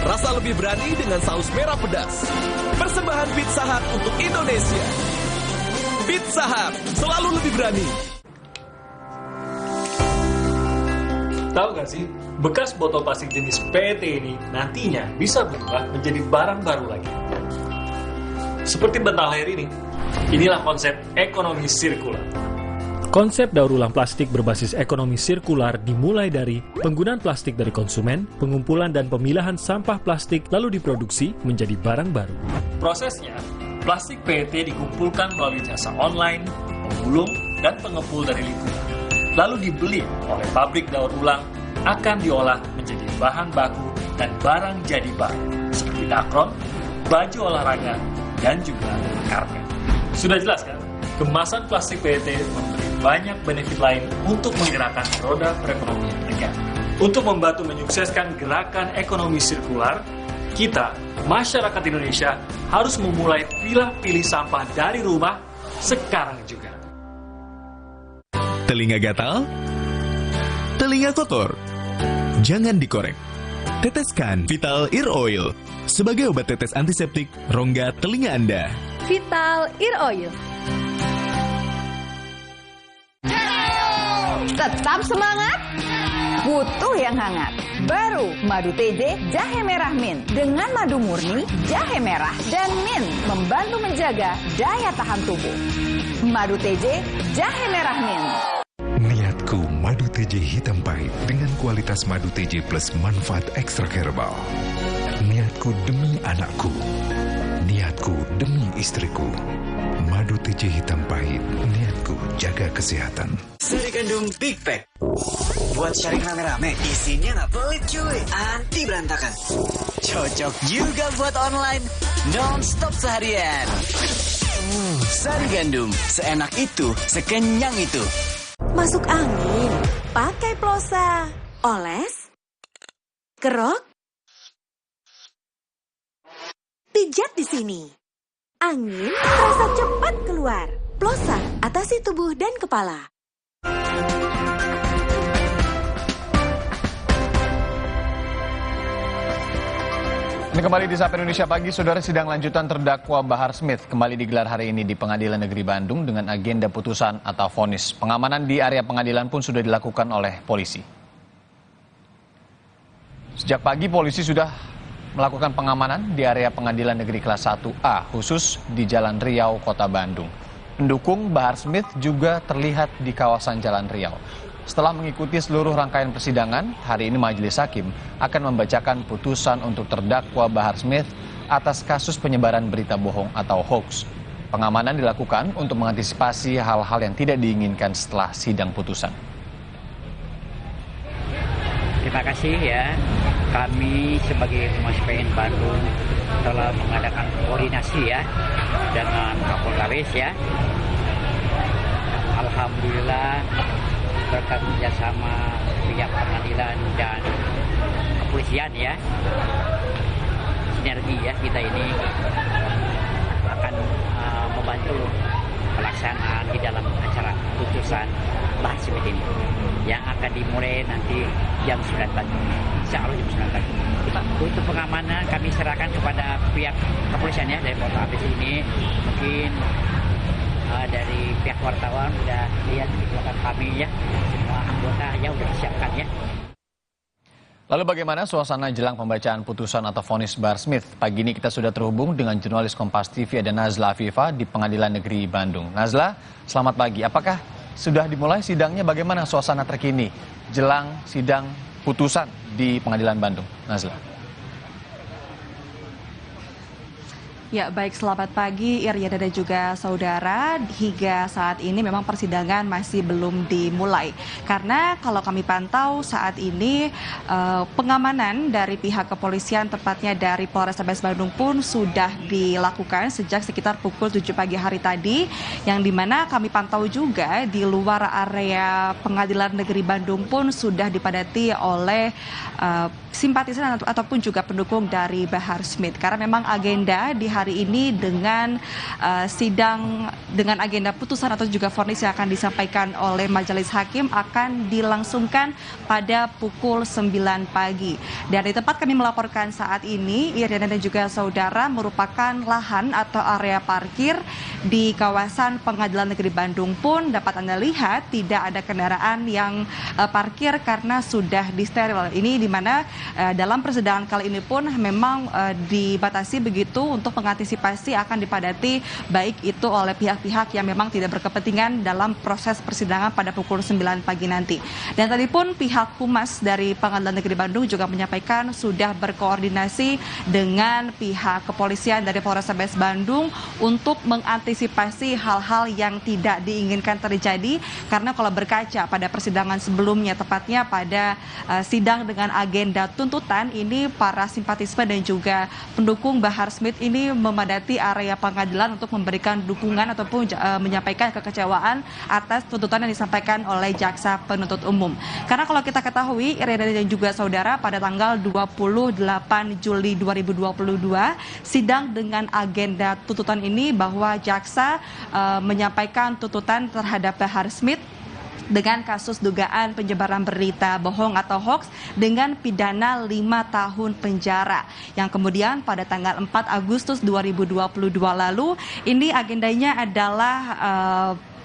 Rasa lebih berani dengan saus merah pedas. Persembahan Pizza Hut untuk Indonesia. Pizza Hut, selalu lebih berani. Tahu nggak sih, bekas botol plastik jenis PET ini nantinya bisa berubah menjadi barang baru lagi. Seperti bental air ini, inilah konsep ekonomi sirkular. Konsep daur ulang plastik berbasis ekonomi sirkular dimulai dari penggunaan plastik dari konsumen, pengumpulan dan pemilahan sampah plastik lalu diproduksi menjadi barang baru. Prosesnya, plastik PET dikumpulkan melalui jasa online, pemulung, dan pengepul dari lingkungan. Lalu dibeli oleh pabrik daur ulang, akan diolah menjadi bahan baku dan barang jadi baru, seperti dakron, baju olahraga, dan juga karpet. Sudah jelas kan? Kemasan plastik PET memberi banyak benefit lain untuk menggerakkan roda perekonomian negara. Untuk membantu menyukseskan gerakan ekonomi sirkular, kita, masyarakat Indonesia, harus memulai pilih sampah dari rumah sekarang juga. Telinga gatal? Telinga kotor? Jangan dikorek. Teteskan Vital Ear Oil sebagai obat tetes antiseptik rongga telinga Anda. Vital Ear Oil. Tetap semangat, butuh yang hangat. Baru Madu TJ Jahe Merah Mint dengan madu murni, jahe merah, dan mint membantu menjaga daya tahan tubuh. Madu TJ Jahe Merah Mint. Niatku madu TJ hitam pahit dengan kualitas madu TJ plus manfaat ekstra herbal. Niatku demi anakku. Niatku demi istriku. Madu TJ hitam pahit. Niatku jaga kesehatan. Sari Gandum Big Pack. Buat sharing rame-rame. Isinya nggak pelit cuy. Anti berantakan. Cocok juga buat online. Non-stop seharian. Sari Gandum. Seenak itu, sekenyang itu. Masuk angin, pakai plosa, oles, kerok, pijat di sini. Angin terasa cepat keluar. Plosa, atasi tubuh dan kepala. Ini kembali di Sapa Indonesia Pagi, saudara. Sidang lanjutan terdakwa Bahar Smith kembali digelar hari ini di Pengadilan Negeri Bandung dengan agenda putusan atau vonis. Pengamanan di area pengadilan pun sudah dilakukan oleh polisi. Sejak pagi polisi sudah melakukan pengamanan di area Pengadilan Negeri Kelas 1A khusus di Jalan Riau, Kota Bandung. Pendukung Bahar Smith juga terlihat di kawasan Jalan Riau. Setelah mengikuti seluruh rangkaian persidangan, hari ini Majelis Hakim akan membacakan putusan untuk terdakwa Bahar Smith atas kasus penyebaran berita bohong atau hoax. Pengamanan dilakukan untuk mengantisipasi hal-hal yang tidak diinginkan setelah sidang putusan. Terima kasih ya, kami sebagai Humas PN Bandung telah mengadakan koordinasi ya dengan Kapolres ya. Alhamdulillah berkat kerjasama pihak pengadilan dan kepolisian ya, sinergi ya, kita ini akan membantu pelaksanaan di dalam acara putusan Bahar Smith ini yang akan dimulai nanti jam 9 pagi. Insya Allah jam 9 pagi. Untuk pengamanan kami serahkan kepada pihak kepolisian ya dari Polres ini. Mungkin dari pihak wartawan sudah lihat di belakang kami ya, semua anggota ya sudah disiapkan ya. Lalu bagaimana suasana jelang pembacaan putusan atau vonis Bahar Smith? Pagi ini kita sudah terhubung dengan jurnalis Kompas TV ada Nazla Afifa di Pengadilan Negeri Bandung. Nazla, selamat pagi. Apakah sudah dimulai sidangnya? Bagaimana suasana terkini jelang sidang putusan di Pengadilan Bandung? Nazla. Ya, baik, selamat pagi Iriana dan juga saudara. Hingga saat ini memang persidangan masih belum dimulai. Karena kalau kami pantau saat ini pengamanan dari pihak kepolisian, tepatnya dari Polrestabes Bandung pun sudah dilakukan sejak sekitar pukul 7 pagi hari tadi. Yang dimana kami pantau juga di luar area Pengadilan Negeri Bandung pun sudah dipadati oleh simpatisan ataupun juga pendukung dari Bahar Smith. Karena memang agenda di hari ini dengan sidang dengan agenda putusan atau juga vonis yang akan disampaikan oleh majelis hakim akan dilangsungkan pada pukul 9 pagi. Dan di tempat kami melaporkan saat ini, Iriana dan juga saudara, merupakan lahan atau area parkir di kawasan Pengadilan Negeri Bandung pun dapat Anda lihat tidak ada kendaraan yang parkir karena sudah disteril. Ini di mana dalam persidangan kali ini pun memang dibatasi begitu untuk mengantisipasi akan dipadati baik itu oleh pihak-pihak yang memang tidak berkepentingan dalam proses persidangan pada pukul 9 pagi nanti. Dan tadi pun pihak humas dari Pengadilan Negeri Bandung juga menyampaikan sudah berkoordinasi dengan pihak kepolisian dari Polrestabes Bandung untuk mengantisipasi hal-hal yang tidak diinginkan terjadi, karena kalau berkaca pada persidangan sebelumnya, tepatnya pada sidang dengan agenda tuntutan, ini para simpatisme dan juga pendukung Bahar Smith ini memadati area pengadilan untuk memberikan dukungan ataupun menyampaikan kekecewaan atas tuntutan yang disampaikan oleh jaksa penuntut umum. Karena kalau kita ketahui, Iriana dan juga saudara, pada tanggal 28 Juli 2022, sidang dengan agenda tuntutan ini bahwa jaksa menyampaikan tuntutan terhadap Bahar Smith dengan kasus dugaan penyebaran berita bohong atau hoax dengan pidana 5 tahun penjara. Yang kemudian pada tanggal 4 Agustus 2022 lalu, ini agendanya adalah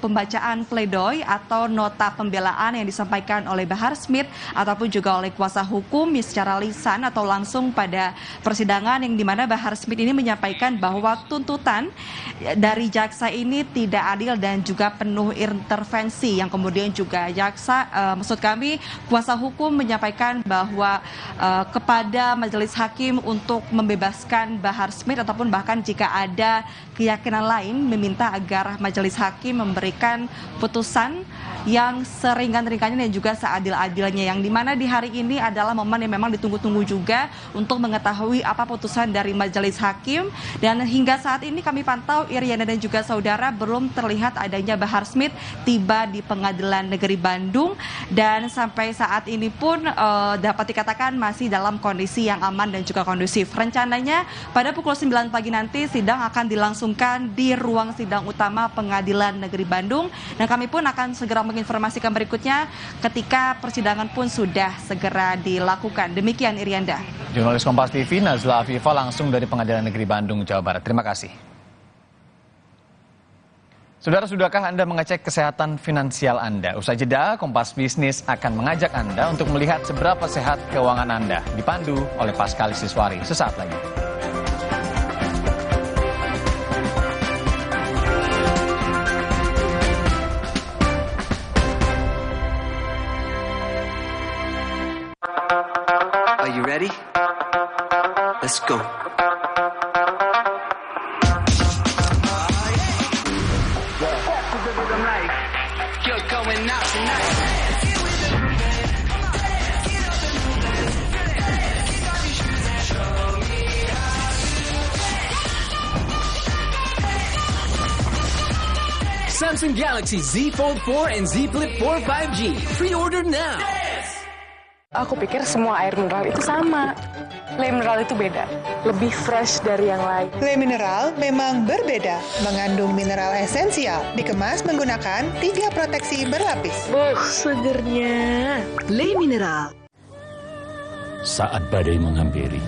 pembacaan pledoi atau nota pembelaan yang disampaikan oleh Bahar Smith ataupun juga oleh kuasa hukum secara lisan atau langsung pada persidangan, yang dimana Bahar Smith ini menyampaikan bahwa tuntutan dari jaksa ini tidak adil dan juga penuh intervensi, yang kemudian juga kuasa hukum menyampaikan bahwa kepada majelis hakim untuk membebaskan Bahar Smith ataupun bahkan jika ada keyakinan lain meminta agar majelis hakim memberikan putusan yang seringan-ringannya dan juga seadil-adilnya, yang dimana di hari ini adalah momen yang memang ditunggu-tunggu juga untuk mengetahui apa putusan dari majelis hakim. Dan hingga saat ini kami pantau, Iriana dan juga saudara, belum terlihat adanya Bahar Smith tiba di Pengadilan Negeri Bandung, dan sampai saat ini pun dapat dikatakan masih dalam kondisi yang aman dan juga kondusif. Rencananya pada pukul 9 pagi nanti sidang akan dilangsungkan di ruang sidang utama Pengadilan Negeri Bandung, dan kami pun akan segera menginformasikan berikutnya ketika persidangan pun sudah segera dilakukan. Demikian Irianda. Jurnalis Kompas TV Nazla Afifah langsung dari Pengadilan Negeri Bandung, Jawa Barat. Terima kasih. Saudara, sudahkah Anda mengecek kesehatan finansial Anda? Usai jeda, Kompas Bisnis akan mengajak Anda untuk melihat seberapa sehat keuangan Anda. Dipandu oleh Paskalis Siswari. Sesaat lagi. Are you ready? Let's go. You're going out tonight. Samsung Galaxy Z Fold 4 and Z Flip 4 5G. Pre-order now. Aku pikir semua air mineral itu sama. Le Mineral itu beda, lebih fresh dari yang lain. Le Mineral memang berbeda, mengandung mineral esensial, dikemas menggunakan 3 proteksi berlapis. Segernya. Le Mineral. Saat badai menghampiri,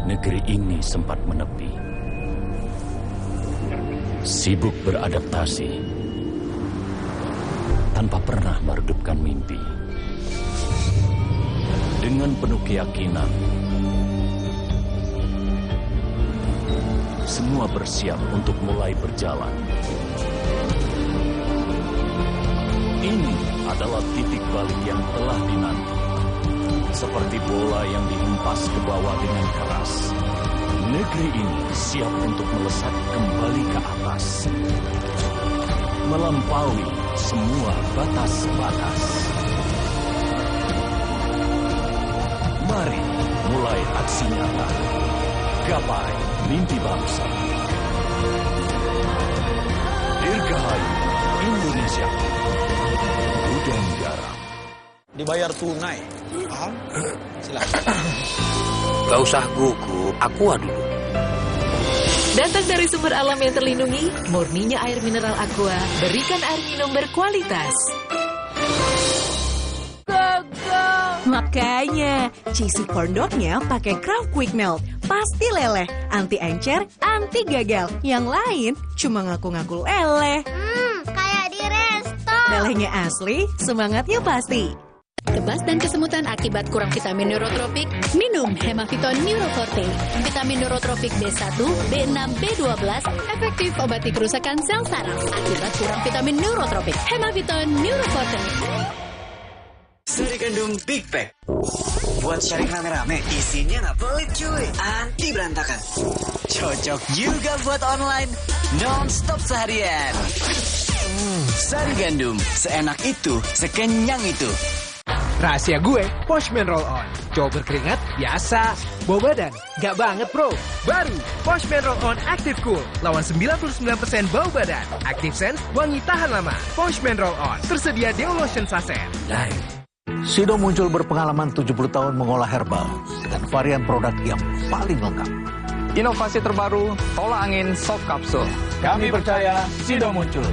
negeri ini sempat menepi. Sibuk beradaptasi, tanpa pernah meredupkan mimpi. Dengan penuh keyakinan, semua bersiap untuk mulai berjalan. Ini adalah titik balik yang telah dinanti. Seperti bola yang dihempas ke bawah dengan keras, negeri ini siap untuk melesat kembali ke atas, melampaui semua batas-batas. Mari mulai aksi nyata, gapai mimpi bangsa. Dirgahayu Indonesia, Gudang Garam. Dibayar tunai, paham? Silakan. Gak usah gugup, aku dulu. Datang dari sumber alam yang terlindungi, murninya air mineral Aqua, berikan air minum berkualitas. Makanya, cheesy corn dog-nya pakai Kraft Quick Melt. Pasti leleh, anti encer, anti gagal. Yang lain cuma ngaku-ngaku leleh. Kayak di resto. Lelehnya asli, semangatnya pasti. Kebas dan kesemutan akibat kurang vitamin neurotropik? Minum Hemaviton Neuroforte. Vitamin neurotropik B1, B6, B12 efektif obati kerusakan sel saraf akibat kurang vitamin neurotropik. Hemaviton Neuroforte. Sari Gandum Big Pack. Buat sharing rame-rame, isinya nggak pelit cuy. Anti berantakan. Cocok juga buat online. Non-stop seharian. Sari Gandum, seenak itu, sekenyang itu. Rahasia gue, Poshman Roll On. Coba berkeringat, biasa. Bawa badan, gak banget bro. Baru, Poshman Roll On Active Cool. Lawan 99% bau badan. Active Sense, wangi tahan lama. Poshman Roll On, tersedia Deo Lotion Sachet. Sido muncul berpengalaman 70 tahun mengolah herbal dengan varian produk yang paling lengkap. Inovasi terbaru, tolak angin soft capsule. Kami percaya Sido muncul.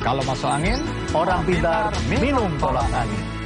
Kalau masuk angin, Orang pintar minum tolak angin.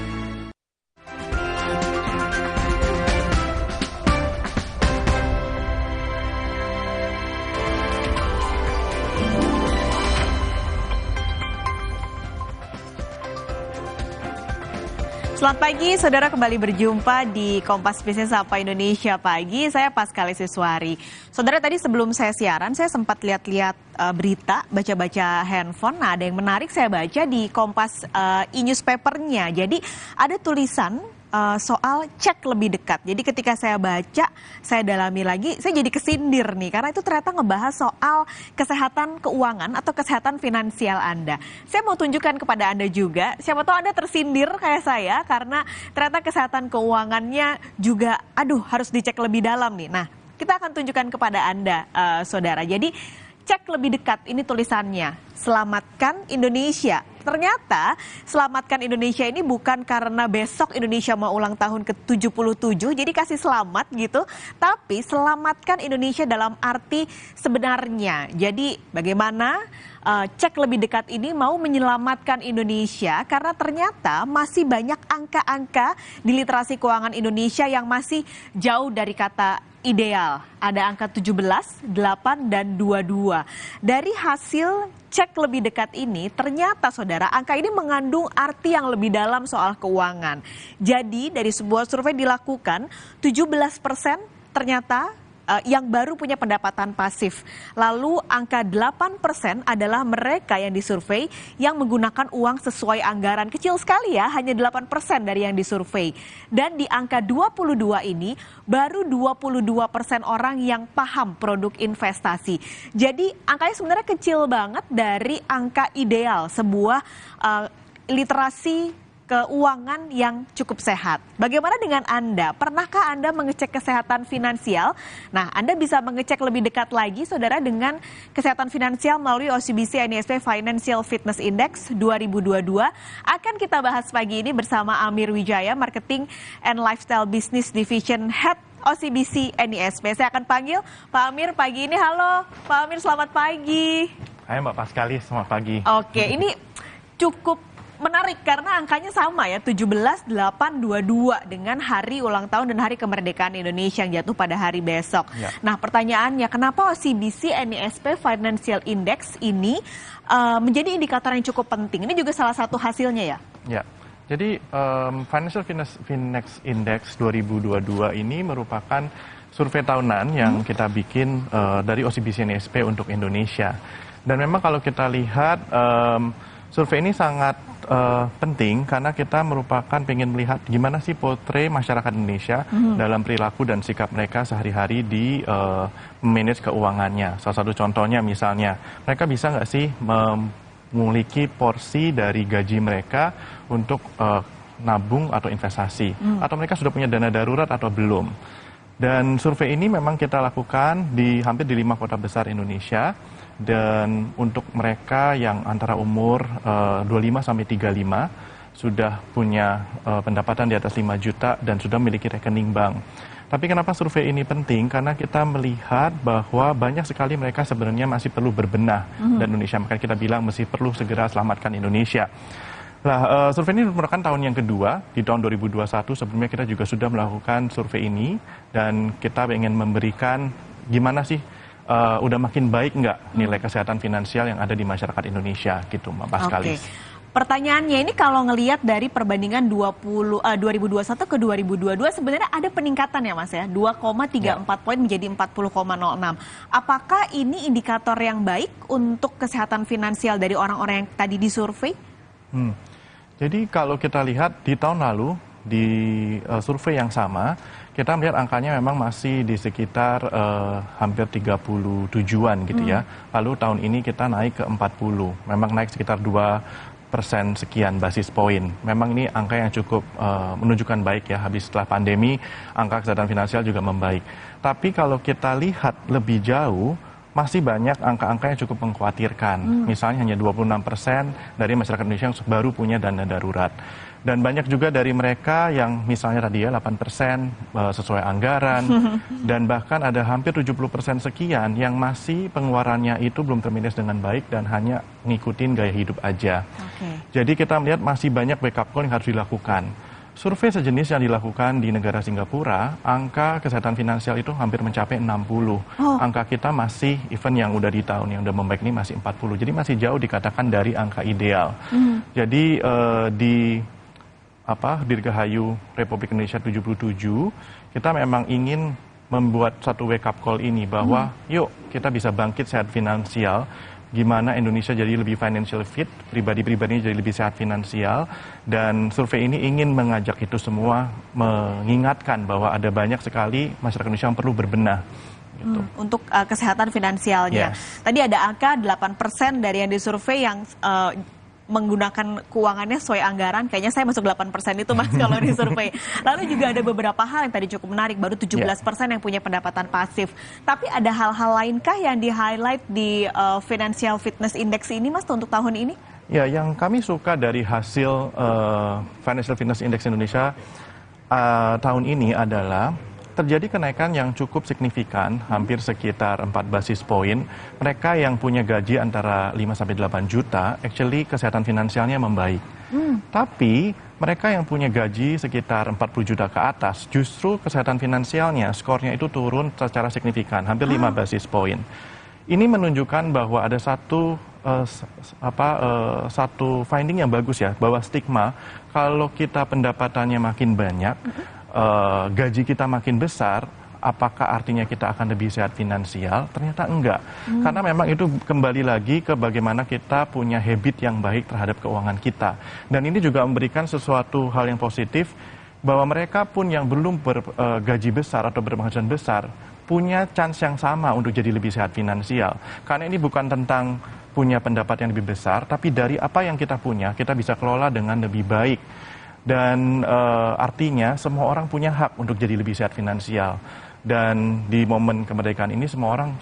Selamat pagi, saudara, kembali berjumpa di Kompas Bisnis Sapa Indonesia Pagi. Saya Paskali Siswari. Saudara, tadi sebelum saya siaran, saya sempat lihat-lihat berita, baca-baca handphone. Nah, ada yang menarik saya baca di Kompas e-newspapernya. Jadi ada tulisan soal cek lebih dekat. Jadi ketika saya baca, saya dalami lagi, saya jadi kesindir nih. Karena itu ternyata ngebahas soal kesehatan keuangan atau kesehatan finansial Anda. Saya mau tunjukkan kepada Anda juga, siapa tahu Anda tersindir kayak saya, karena ternyata kesehatan keuangannya juga, harus dicek lebih dalam nih. Nah, kita akan tunjukkan kepada Anda, saudara. Jadi, cek lebih dekat, ini tulisannya, Selamatkan Indonesia. Ternyata Selamatkan Indonesia ini bukan karena besok Indonesia mau ulang tahun ke-77, jadi kasih selamat gitu, tapi Selamatkan Indonesia dalam arti sebenarnya. Jadi bagaimana cek lebih dekat ini mau menyelamatkan Indonesia, karena ternyata masih banyak angka-angka di literasi keuangan Indonesia yang masih jauh dari kata ideal. Ada angka 17, 8, dan 22. Dari hasil cek lebih dekat ini, ternyata saudara, angka ini mengandung arti yang lebih dalam soal keuangan. Jadi dari sebuah survei dilakukan, 17% ternyata yang baru punya pendapatan pasif. Lalu angka 8% adalah mereka yang disurvei yang menggunakan uang sesuai anggaran. Kecil sekali ya, hanya 8% dari yang disurvei. Dan di angka 22 ini, baru 22% orang yang paham produk investasi. Jadi angkanya sebenarnya kecil banget dari angka ideal sebuah literasi keuangan yang cukup sehat. Bagaimana dengan Anda? Pernahkah Anda mengecek kesehatan finansial? Nah, Anda bisa mengecek lebih dekat lagi, saudara, dengan kesehatan finansial melalui OCBC NISP Financial Fitness Index 2022. Akan kita bahas pagi ini bersama Amir Wijaya, Marketing and Lifestyle Business Division Head OCBC NISP. Saya akan panggil Pak Amir pagi ini. Halo, Pak Amir, selamat pagi. Hai Mbak Paskali, selamat pagi. Oke, ini cukup menarik karena angkanya sama ya, 17, 8, 22 dengan hari ulang tahun dan hari kemerdekaan Indonesia yang jatuh pada hari besok. Ya. Nah, pertanyaannya, kenapa OCBC NISP Financial Index ini menjadi indikator yang cukup penting? Ini juga salah satu hasilnya ya? Ya, jadi Financial Finance Index 2022 ini merupakan survei tahunan yang kita bikin dari OCBC NISP untuk Indonesia. Dan memang kalau kita lihat survei ini sangat penting karena kita merupakan pengen melihat gimana sih potret masyarakat Indonesia dalam perilaku dan sikap mereka sehari-hari di manage keuangannya. Salah satu contohnya misalnya, mereka bisa nggak sih memiliki porsi dari gaji mereka untuk nabung atau investasi, atau mereka sudah punya dana darurat atau belum. Dan survei ini memang kita lakukan di hampir di 5 kota besar Indonesia. Dan untuk mereka yang antara umur 25 sampai 35 sudah punya pendapatan di atas 5 juta dan sudah memiliki rekening bank. Tapi kenapa survei ini penting? Karena kita melihat bahwa banyak sekali mereka sebenarnya masih perlu berbenah dan Indonesia. Makanya kita bilang masih perlu segera selamatkan Indonesia. Nah, survei ini merupakan tahun yang kedua, di tahun 2021 sebelumnya kita juga sudah melakukan survei ini, dan kita ingin memberikan gimana sih, udah makin baik nggak nilai kesehatan finansial yang ada di masyarakat Indonesia gitu, Mbak Paskalis. Pertanyaannya ini kalau ngelihat dari perbandingan 2021 ke 2022 sebenarnya ada peningkatan ya Mas ya, 2,34 poin menjadi 40,06. Apakah ini indikator yang baik untuk kesehatan finansial dari orang-orang yang tadi disurvei? Jadi kalau kita lihat di tahun lalu, di survei yang sama, kita melihat angkanya memang masih di sekitar hampir 37-an gitu ya. Lalu tahun ini kita naik ke 40, memang naik sekitar 2% sekian basis poin. Memang ini angka yang cukup menunjukkan baik ya, habis setelah pandemi, angka kesehatan finansial juga membaik. Tapi kalau kita lihat lebih jauh, masih banyak angka-angka yang cukup mengkhawatirkan. Misalnya hanya 26% dari masyarakat Indonesia yang baru punya dana darurat. Dan banyak juga dari mereka yang misalnya tadi ya 8% sesuai anggaran. Dan bahkan ada hampir 70% sekian yang masih pengeluarannya itu belum termanage dengan baik dan hanya ngikutin gaya hidup aja. Jadi kita melihat masih banyak wake up call yang harus dilakukan. Survei sejenis yang dilakukan di negara Singapura, angka kesehatan finansial itu hampir mencapai 60. Angka kita masih, even yang udah di tahun yang udah membaik ini masih 40. Jadi masih jauh dikatakan dari angka ideal. Jadi di Dirgahayu Republik Indonesia 77, kita memang ingin membuat satu wake up call ini bahwa yuk kita bisa bangkit sehat finansial. Gimana Indonesia jadi lebih financial fit, pribadi-pribadi jadi lebih sehat finansial, dan survei ini ingin mengajak itu semua mengingatkan bahwa ada banyak sekali masyarakat Indonesia yang perlu berbenah. Gitu. Untuk kesehatan finansialnya. Tadi ada angka 8% dari yang disurvei yang menggunakan keuangannya sesuai anggaran, kayaknya saya masuk 8% itu Mas kalau disurvei. Lalu juga ada beberapa hal yang tadi cukup menarik, baru 17% yang punya pendapatan pasif. Tapi ada hal-hal lainkah yang di-highlight di Financial Fitness Index ini Mas untuk tahun ini? Ya, yang kami suka dari hasil Financial Fitness Index Indonesia tahun ini adalah terjadi kenaikan yang cukup signifikan, hampir sekitar 4 basis poin. Mereka yang punya gaji antara 5-8 juta, actually kesehatan finansialnya membaik. Tapi mereka yang punya gaji sekitar 40 juta ke atas, justru kesehatan finansialnya, skornya itu turun secara signifikan, hampir 5 basis poin. Ini menunjukkan bahwa ada satu finding yang bagus ya, bahwa stigma kalau kita pendapatannya makin banyak, gaji kita makin besar, apakah artinya kita akan lebih sehat finansial? Ternyata enggak. Karena memang itu kembali lagi ke bagaimana kita punya habit yang baik terhadap keuangan kita. Dan ini juga memberikan sesuatu hal yang positif, bahwa mereka pun yang belum bergaji besar atau berpenghasilan besar, punya chance yang sama untuk jadi lebih sehat finansial. Karena ini bukan tentang punya pendapat yang lebih besar, tapi dari apa yang kita punya, kita bisa kelola dengan lebih baik. Dan artinya semua orang punya hak untuk jadi lebih sehat finansial. Dan di momen kemerdekaan ini semua orang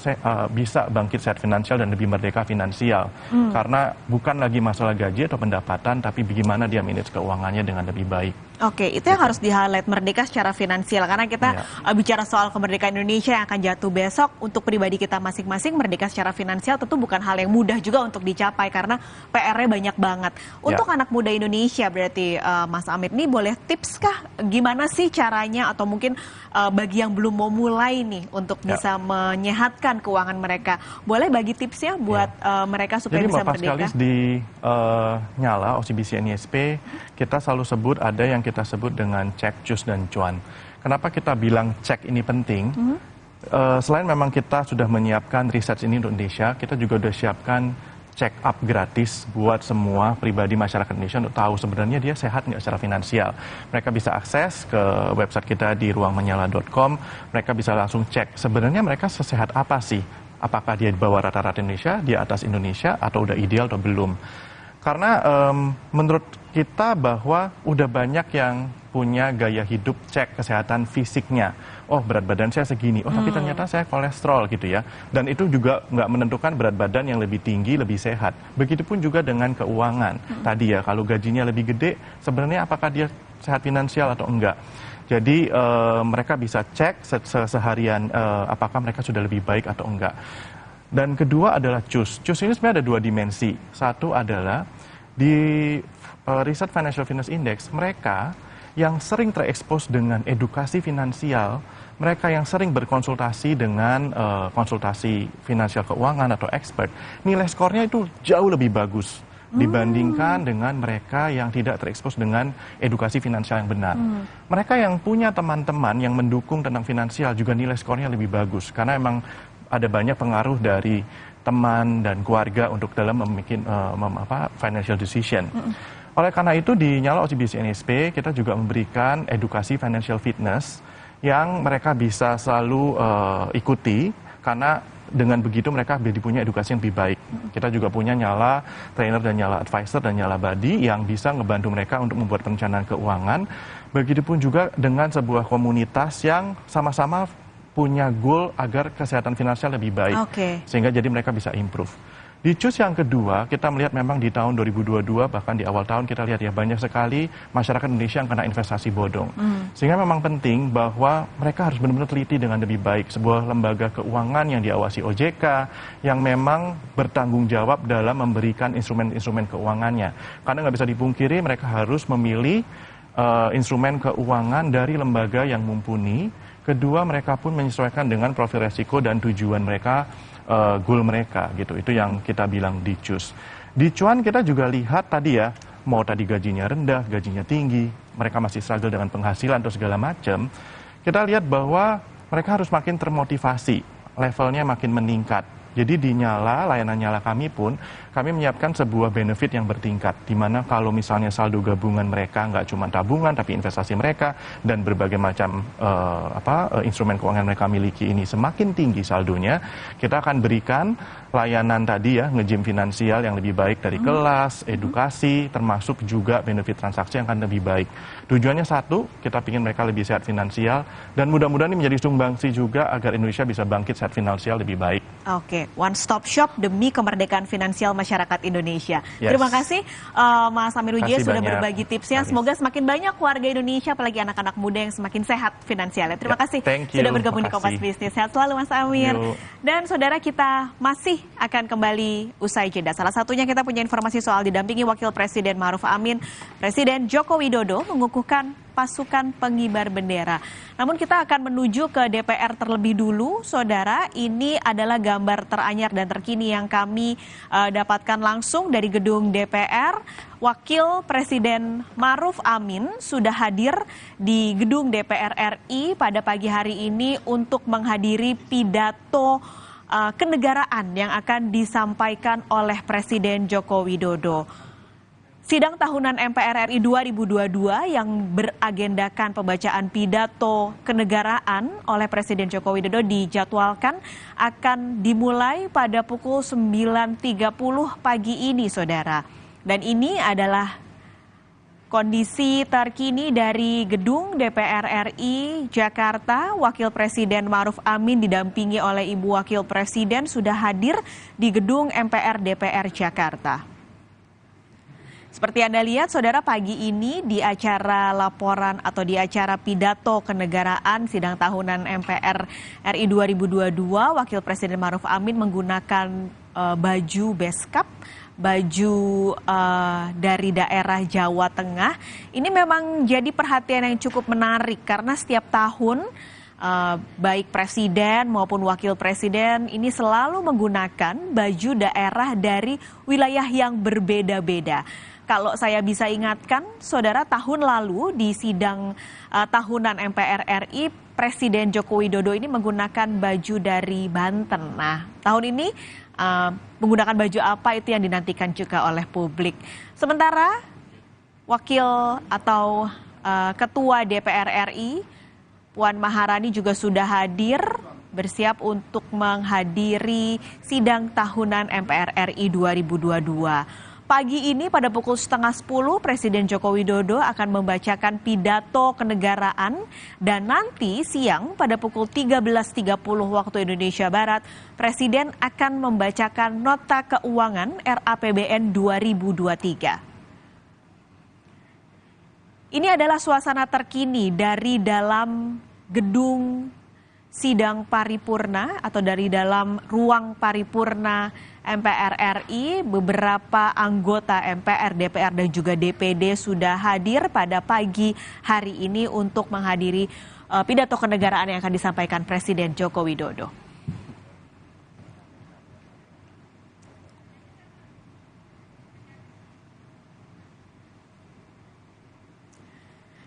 bisa bangkit sehat finansial dan lebih merdeka finansial. Karena bukan lagi masalah gaji atau pendapatan, tapi bagaimana dia manage keuangannya dengan lebih baik. Oke, itu yang harus di-highlight, merdeka secara finansial. Karena kita bicara soal kemerdekaan Indonesia yang akan jatuh besok, untuk pribadi kita masing-masing, merdeka secara finansial tentu bukan hal yang mudah juga untuk dicapai, karena PR-nya banyak banget. Untuk anak muda Indonesia berarti Mas Amit, nih boleh tips kah? Gimana sih caranya, atau mungkin bagi yang belum mau mulai nih untuk bisa menyehatkan keuangan mereka, boleh bagi tipsnya buat mereka supaya bisa merdeka? Jadi di Nyala, OCBC NISP, kita selalu sebut ada yang kita sebut dengan cek, cus, dan cuan. Kenapa kita bilang cek ini penting? Selain memang kita sudah menyiapkan riset ini untuk Indonesia, kita juga sudah siapkan check up gratis buat semua pribadi masyarakat Indonesia untuk tahu sebenarnya dia sehat nggak secara finansial. Mereka bisa akses ke website kita di ruangmenyala.com, mereka bisa langsung cek sebenarnya mereka sesehat apa sih? Apakah dia di bawah rata-rata Indonesia, di atas Indonesia, atau udah ideal atau belum? Karena menurut kita bahwa udah banyak yang punya gaya hidup cek kesehatan fisiknya. Oh, berat badan saya segini. Oh, tapi ternyata saya kolesterol gitu ya. Dan itu juga nggak menentukan berat badan yang lebih tinggi, lebih sehat. Begitupun juga dengan keuangan. Tadi ya, kalau gajinya lebih gede, sebenarnya apakah dia sehat finansial atau enggak? Jadi mereka bisa cek seharian apakah mereka sudah lebih baik atau enggak. Dan kedua adalah CUS. CUS ini sebenarnya ada dua dimensi. Satu adalah di Riset Financial Fitness Index, mereka yang sering terekspos dengan edukasi finansial, mereka yang sering berkonsultasi dengan konsultasi finansial keuangan atau expert, nilai skornya itu jauh lebih bagus dibandingkan dengan mereka yang tidak terekspos dengan edukasi finansial yang benar. Mereka yang punya teman-teman yang mendukung tentang finansial juga nilai skornya lebih bagus, karena emang ada banyak pengaruh dari teman dan keluarga untuk dalam membuat financial decision. Oleh karena itu di Nyala OCBC NSP kita juga memberikan edukasi financial fitness yang mereka bisa selalu ikuti, karena dengan begitu mereka punya edukasi yang lebih baik. Kita juga punya Nyala Trainer dan Nyala Advisor dan Nyala Buddy yang bisa ngebantu mereka untuk membuat perencanaan keuangan. Begitupun juga dengan sebuah komunitas yang sama-sama punya goal agar kesehatan finansial lebih baik. Sehingga jadi mereka bisa improve. Di CUS yang kedua, kita melihat memang di tahun 2022, bahkan di awal tahun kita lihat ya banyak sekali masyarakat Indonesia yang kena investasi bodong. Sehingga memang penting bahwa mereka harus benar-benar teliti dengan lebih baik. Sebuah lembaga keuangan yang diawasi OJK, yang memang bertanggung jawab dalam memberikan instrumen-instrumen keuangannya. Karena nggak bisa dipungkiri mereka harus memilih instrumen keuangan dari lembaga yang mumpuni. Kedua, mereka pun menyesuaikan dengan profil resiko dan tujuan mereka, goal mereka gitu. Itu yang kita bilang di CUS. Di cuan kita juga lihat tadi ya, mau tadi gajinya rendah, gajinya tinggi, mereka masih struggle dengan penghasilan atau segala macam. Kita lihat bahwa mereka harus makin termotivasi, levelnya makin meningkat. Jadi di Nyala, layanan Nyala kami pun, kami menyiapkan sebuah benefit yang bertingkat, di mana kalau misalnya saldo gabungan mereka nggak cuma tabungan, tapi investasi mereka dan berbagai macam instrumen keuangan mereka miliki ini semakin tinggi saldonya, kita akan berikan layanan tadi ya, nge-gym finansial yang lebih baik dari kelas, edukasi, termasuk juga benefit transaksi yang akan lebih baik. Tujuannya satu, kita ingin mereka lebih sehat finansial, dan mudah-mudahan ini menjadi sumbangsi juga agar Indonesia bisa bangkit sehat finansial lebih baik. Oke, one stop shop demi kemerdekaan finansial masyarakat Indonesia. Yes. Terima kasih Mas Amir Wijaya sudah banyak. berbagi tipsnya. Semoga semakin banyak warga Indonesia, apalagi anak-anak muda yang semakin sehat finansialnya. Terima kasih sudah bergabung di Kompas Bisnis. Sehat selalu Mas Amir. Dan saudara, kita masih akan kembali usai jeda. Salah satunya kita punya informasi soal didampingi Wakil Presiden Ma'ruf Amin. Presiden Joko Widodo mengukuhkan pasukan pengibar bendera. Namun kita akan menuju ke DPR terlebih dulu, saudara. Ini adalah gambar teranyar dan terkini yang kami dapatkan langsung dari gedung DPR. Wakil Presiden Ma'ruf Amin sudah hadir di gedung DPR RI pada pagi hari ini untuk menghadiri pidato kenegaraan yang akan disampaikan oleh Presiden Joko Widodo. Sidang tahunan MPR RI 2022 yang beragendakan pembacaan pidato kenegaraan oleh Presiden Joko Widodo dijadwalkan akan dimulai pada pukul 9.30 pagi ini, saudara. Dan ini adalah kondisi terkini dari gedung DPR RI Jakarta. Wakil Presiden Ma'ruf Amin didampingi oleh Ibu Wakil Presiden sudah hadir di gedung MPR DPR Jakarta. Seperti Anda lihat, saudara, pagi ini di acara laporan atau di acara pidato kenegaraan sidang tahunan MPR RI 2022, Wakil Presiden Ma'ruf Amin menggunakan baju beskap, baju dari daerah Jawa Tengah. Ini memang jadi perhatian yang cukup menarik karena setiap tahun baik presiden maupun wakil presiden ini selalu menggunakan baju daerah dari wilayah yang berbeda-beda. Kalau saya bisa ingatkan, saudara, tahun lalu di sidang tahunan MPR RI, Presiden Joko Widodo ini menggunakan baju dari Banten. Nah, tahun ini menggunakan baju apa itu yang dinantikan juga oleh publik. Sementara wakil atau Ketua DPR RI, Puan Maharani juga sudah hadir bersiap untuk menghadiri sidang tahunan MPR RI 2022. Pagi ini pada pukul 9:30 Presiden Joko Widodo akan membacakan pidato kenegaraan dan nanti siang pada pukul 13.30 waktu Indonesia Barat Presiden akan membacakan nota keuangan RAPBN 2023. Ini adalah suasana terkini dari dalam gedung sidang paripurna atau dari dalam ruang paripurna MPR RI. Beberapa anggota MPR, DPR dan juga DPD sudah hadir pada pagi hari ini untuk menghadiri pidato kenegaraan yang akan disampaikan Presiden Joko Widodo.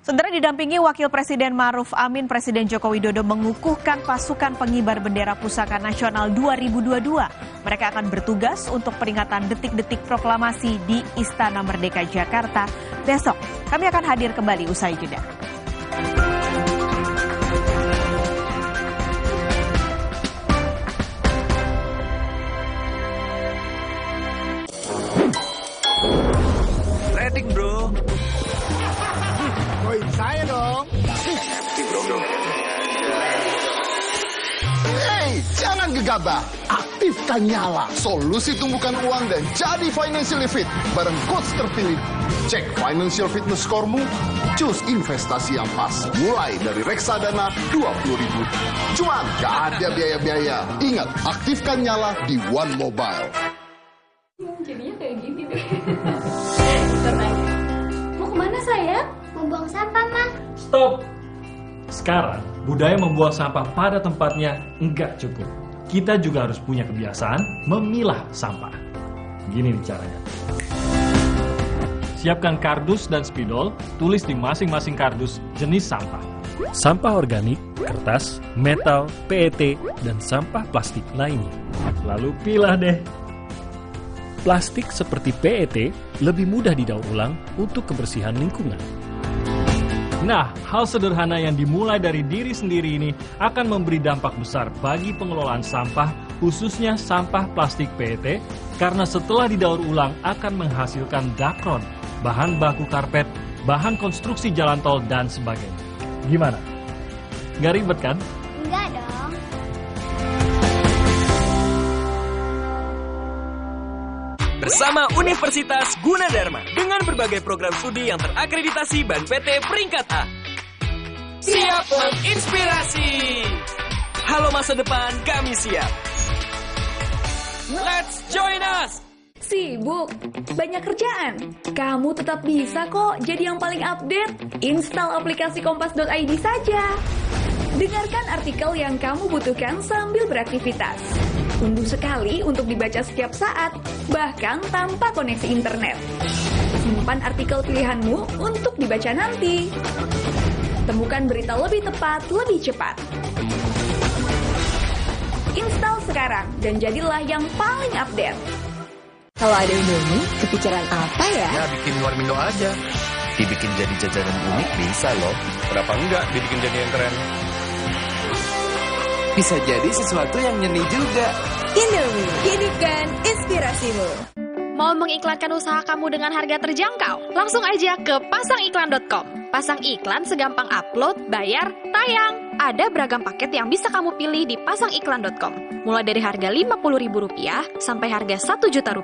Saudara, didampingi Wakil Presiden Ma'ruf Amin, Presiden Joko Widodo mengukuhkan pasukan pengibar bendera Pusaka Nasional 2022. Mereka akan bertugas untuk peringatan detik-detik proklamasi di Istana Merdeka Jakarta besok. Kami akan hadir kembali usai jeda. Ready, bro. Saya dong. Hey, jangan gegabah. Aktifkan Nyala, solusi tumbukan uang dan jadi financially fit. Bareng coach terpilih. Cek financial fitness score-mu. Choose investasi yang pas. Mulai dari reksadana 20.000. Cuan, gak ada biaya-biaya. Ingat, aktifkan Nyala di One Mobile. Jadinya kayak gini deh. Mau kemana sayang? Buang sampah, Ma. Stop! Sekarang, budaya membuang sampah pada tempatnya enggak cukup. Kita juga harus punya kebiasaan memilah sampah. Gini nih caranya. Siapkan kardus dan spidol, tulis di masing-masing kardus jenis sampah. Sampah organik, kertas, metal, PET, dan sampah plastik lainnya. Lalu pilah deh. Plastik seperti PET lebih mudah didaur ulang untuk kebersihan lingkungan. Nah, hal sederhana yang dimulai dari diri sendiri ini akan memberi dampak besar bagi pengelolaan sampah, khususnya sampah plastik PET, karena setelah didaur ulang akan menghasilkan dakron, bahan baku karpet, bahan konstruksi jalan tol, dan sebagainya. Gimana? Nggak ribet kan? Enggak dong. Bersama Universitas Gunadarma dengan berbagai program studi yang terakreditasi BAN PT peringkat A. Siap menginspirasi. Halo masa depan, kami siap. Let's join us. Sibuk? Banyak kerjaan? Kamu tetap bisa kok jadi yang paling update. Install aplikasi kompas.id saja. Dengarkan artikel yang kamu butuhkan sambil beraktivitas. Unduh sekali untuk dibaca setiap saat, bahkan tanpa koneksi internet. Simpan artikel pilihanmu untuk dibaca nanti. Temukan berita lebih tepat, lebih cepat. Install sekarang dan jadilah yang paling update. Kalau ada Indomie, kepikiran apa ya? Ya, bikin Warmindo aja. Dibikin jadi jajanan unik bisa loh. Kenapa enggak dibikin jadi yang keren? Bisa jadi sesuatu yang nyeni juga. Indomie, hidupkan inspirasimu. Mau mengiklankan usaha kamu dengan harga terjangkau? Langsung aja ke pasangiklan.com. Pasang iklan segampang upload, bayar, tayang. Ada beragam paket yang bisa kamu pilih di pasangiklan.com. Mulai dari harga Rp50.000 sampai harga Rp1 juta.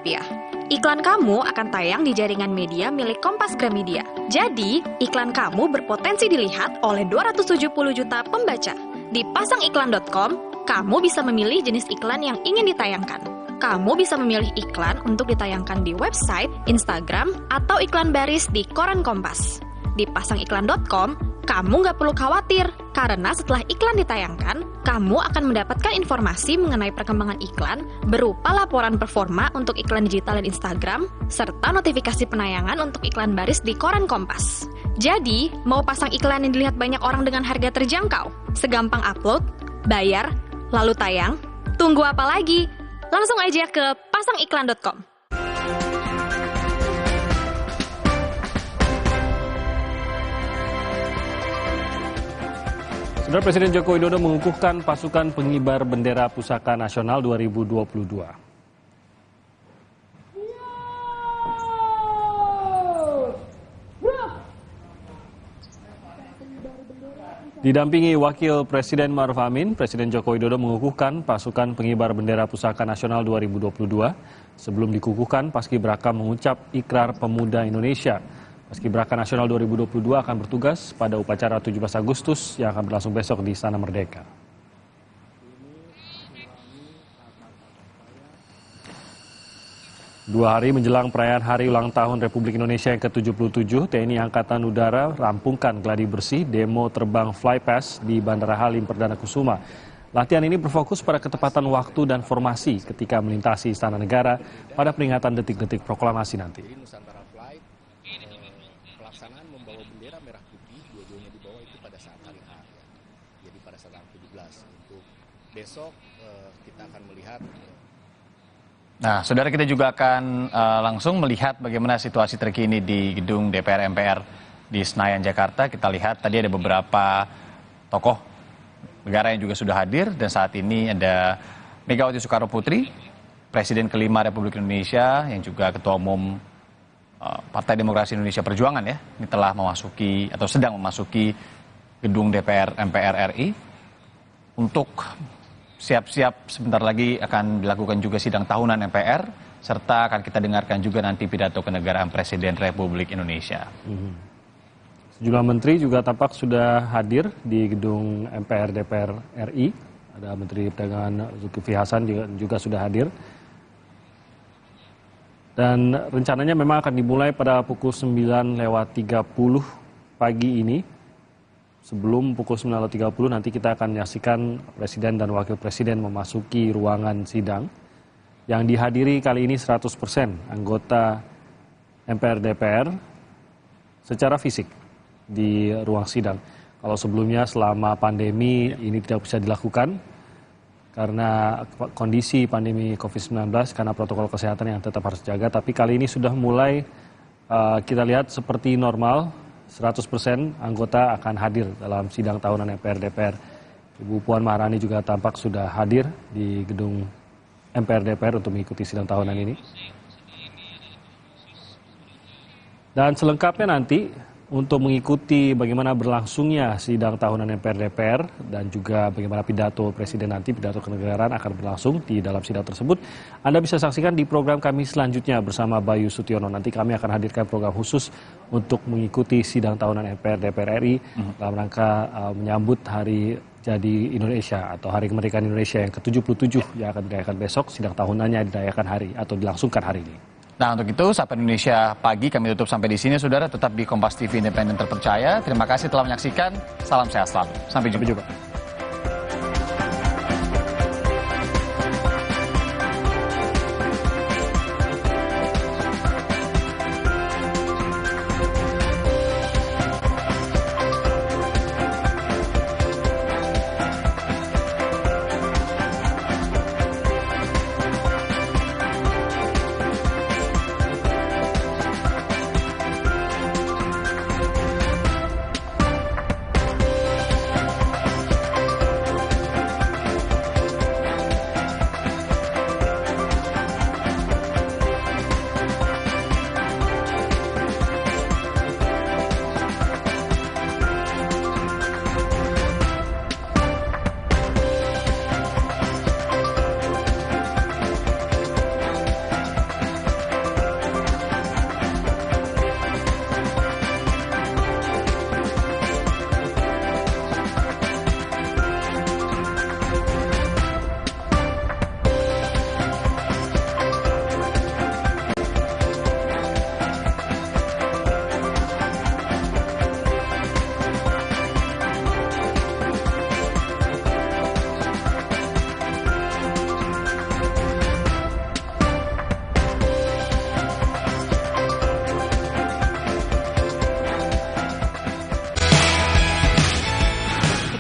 Iklan kamu akan tayang di jaringan media milik Kompas Gramedia. Jadi, iklan kamu berpotensi dilihat oleh 270 juta pembaca. Di pasangiklan.com, kamu bisa memilih jenis iklan yang ingin ditayangkan. Kamu bisa memilih iklan untuk ditayangkan di website, Instagram, atau iklan baris di koran Kompas. Di pasangiklan.com, kamu nggak perlu khawatir, karena setelah iklan ditayangkan, kamu akan mendapatkan informasi mengenai perkembangan iklan berupa laporan performa untuk iklan digital dan Instagram, serta notifikasi penayangan untuk iklan baris di koran Kompas. Jadi, mau pasang iklan yang dilihat banyak orang dengan harga terjangkau? Segampang upload, bayar, lalu tayang? Tunggu apa lagi? Langsung aja ke pasangiklan.com. Saudara, Presiden Joko Widodo mengukuhkan pasukan pengibar bendera Pusaka Nasional 2022. Didampingi Wakil Presiden Ma'ruf Amin, Presiden Joko Widodo mengukuhkan pasukan pengibar bendera Pusaka Nasional 2022. Sebelum dikukuhkan, Paskibraka mengucap Ikrar Pemuda Indonesia. Paskibraka Nasional 2022 akan bertugas pada upacara 17 Agustus yang akan berlangsung besok di Istana Merdeka. Dua hari menjelang perayaan Hari Ulang Tahun Republik Indonesia yang ke-77, TNI Angkatan Udara rampungkan gladi bersih demo terbang Flypass di Bandara Halim Perdana Kusuma. Latihan ini berfokus pada ketepatan waktu dan formasi ketika melintasi Istana Negara pada peringatan detik-detik proklamasi nanti. Nusantara Flight, pelaksanaan membawa bendera merah putih, dua-duanya dibawa itu pada saat hari H, ya. Jadi pada saat 17. Untuk besok kita akan melihat. Nah, saudara, kita juga akan langsung melihat bagaimana situasi terkini di gedung DPR MPR di Senayan, Jakarta. Kita lihat tadi ada beberapa tokoh negara yang juga sudah hadir, dan saat ini ada Megawati Soekarno Putri, Presiden kelima Republik Indonesia, yang juga Ketua Umum Partai Demokrasi Indonesia Perjuangan, ya. Ini telah memasuki atau sedang memasuki gedung DPR MPR RI untuk siap-siap sebentar lagi akan dilakukan juga sidang tahunan MPR, serta akan kita dengarkan juga nanti pidato kenegaraan Presiden Republik Indonesia. Sejumlah menteri juga tampak sudah hadir di gedung MPR DPR RI. Ada Menteri Perdagangan Zulkifli Hasan juga sudah hadir. Dan rencananya memang akan dimulai pada pukul 9.30 pagi ini. Sebelum pukul 9.30 nanti kita akan menyaksikan Presiden dan Wakil Presiden memasuki ruangan sidang yang dihadiri kali ini 100% anggota MPR DPR secara fisik di ruang sidang. Kalau sebelumnya selama pandemi ini tidak bisa dilakukan karena kondisi pandemi COVID-19, karena protokol kesehatan yang tetap harus dijaga, tapi kali ini sudah mulai kita lihat seperti normal. 100% anggota akan hadir dalam sidang tahunan MPR DPR. Ibu Puan Maharani juga tampak sudah hadir di gedung MPR DPR untuk mengikuti sidang tahunan ini. Dan selengkapnya nanti untuk mengikuti bagaimana berlangsungnya sidang tahunan MPR DPR dan juga bagaimana pidato Presiden nanti, pidato kenegaraan akan berlangsung di dalam sidang tersebut, Anda bisa saksikan di program kami selanjutnya bersama Bayu Sutiono. Nanti kami akan hadirkan program khusus untuk mengikuti sidang tahunan MPR DPR RI dalam rangka menyambut Hari Jadi Indonesia atau Hari Kemerdekaan Indonesia yang ke-77 yang akan dirayakan besok. Sidang tahunannya dirayakan hari atau dilangsungkan hari ini. Nah, untuk itu Sapa Indonesia Pagi kami tutup sampai di sini, saudara. Tetap di Kompas TV Independen Terpercaya. Terima kasih telah menyaksikan. Salam sehat selalu. Sampai jumpa.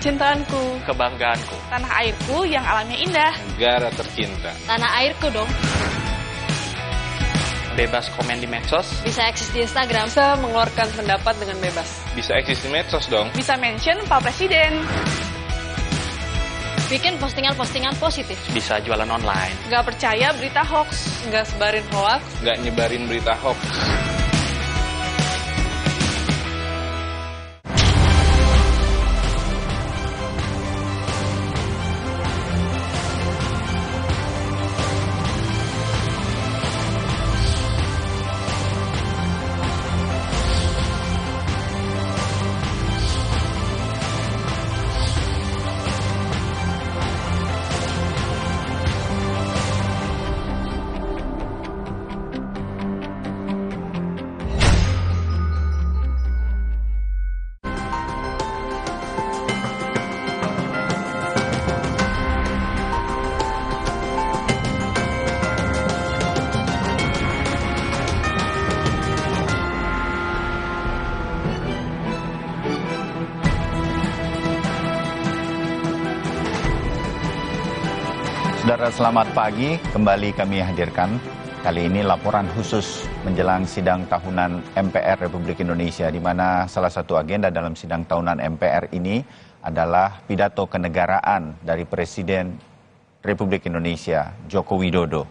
Kecintaanku, kebanggaanku, tanah airku yang alamnya indah, negara tercinta, tanah airku dong. Bebas komen di medsos, Bisa eksis di Instagram, bisa mengeluarkan pendapat dengan bebas, bisa eksis di medsos dong, bisa mention Pak Presiden, bikin postingan-postingan positif, bisa jualan online, nggak percaya berita hoax, nggak sebarin hoax, nggak nyebarin berita hoax. Saudara, selamat pagi. Kembali kami hadirkan kali ini laporan khusus menjelang sidang tahunan MPR Republik Indonesia, di mana salah satu agenda dalam sidang tahunan MPR ini adalah pidato kenegaraan dari Presiden Republik Indonesia Joko Widodo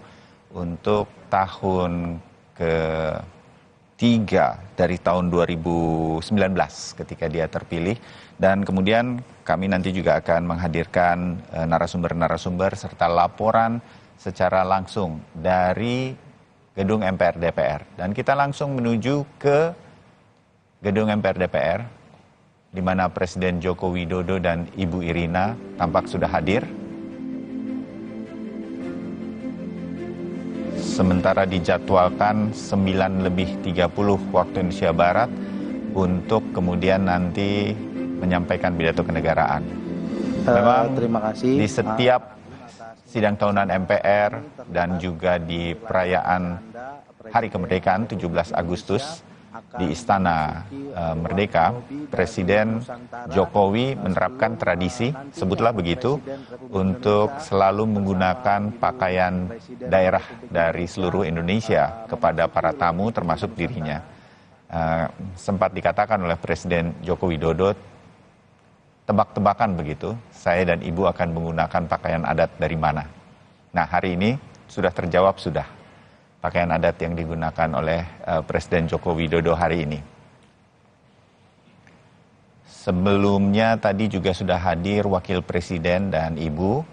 untuk tahun ke-3 dari tahun 2019 ketika dia terpilih. Dan kemudian kami nanti juga akan menghadirkan narasumber-narasumber serta laporan secara langsung dari gedung MPR DPR. Dan kita langsung menuju ke gedung MPR DPR, di mana Presiden Joko Widodo dan Ibu Irina tampak sudah hadir. Sementara dijadwalkan 9:30 waktu Indonesia Barat untuk kemudian nanti menyampaikan pidato kenegaraan. Memang terima kasih. Di setiap sidang tahunan MPR dan juga di perayaan Hari Kemerdekaan 17 Agustus di Istana Merdeka, Presiden Jokowi menerapkan tradisi, sebutlah begitu, untuk selalu menggunakan pakaian daerah dari seluruh Indonesia kepada para tamu termasuk dirinya. Sempat dikatakan oleh Presiden Joko Widodo, tebak-tebakan begitu, saya dan Ibu akan menggunakan pakaian adat dari mana. Nah, hari ini sudah terjawab sudah pakaian adat yang digunakan oleh Presiden Joko Widodo hari ini. Sebelumnya tadi juga sudah hadir Wakil Presiden dan Ibu,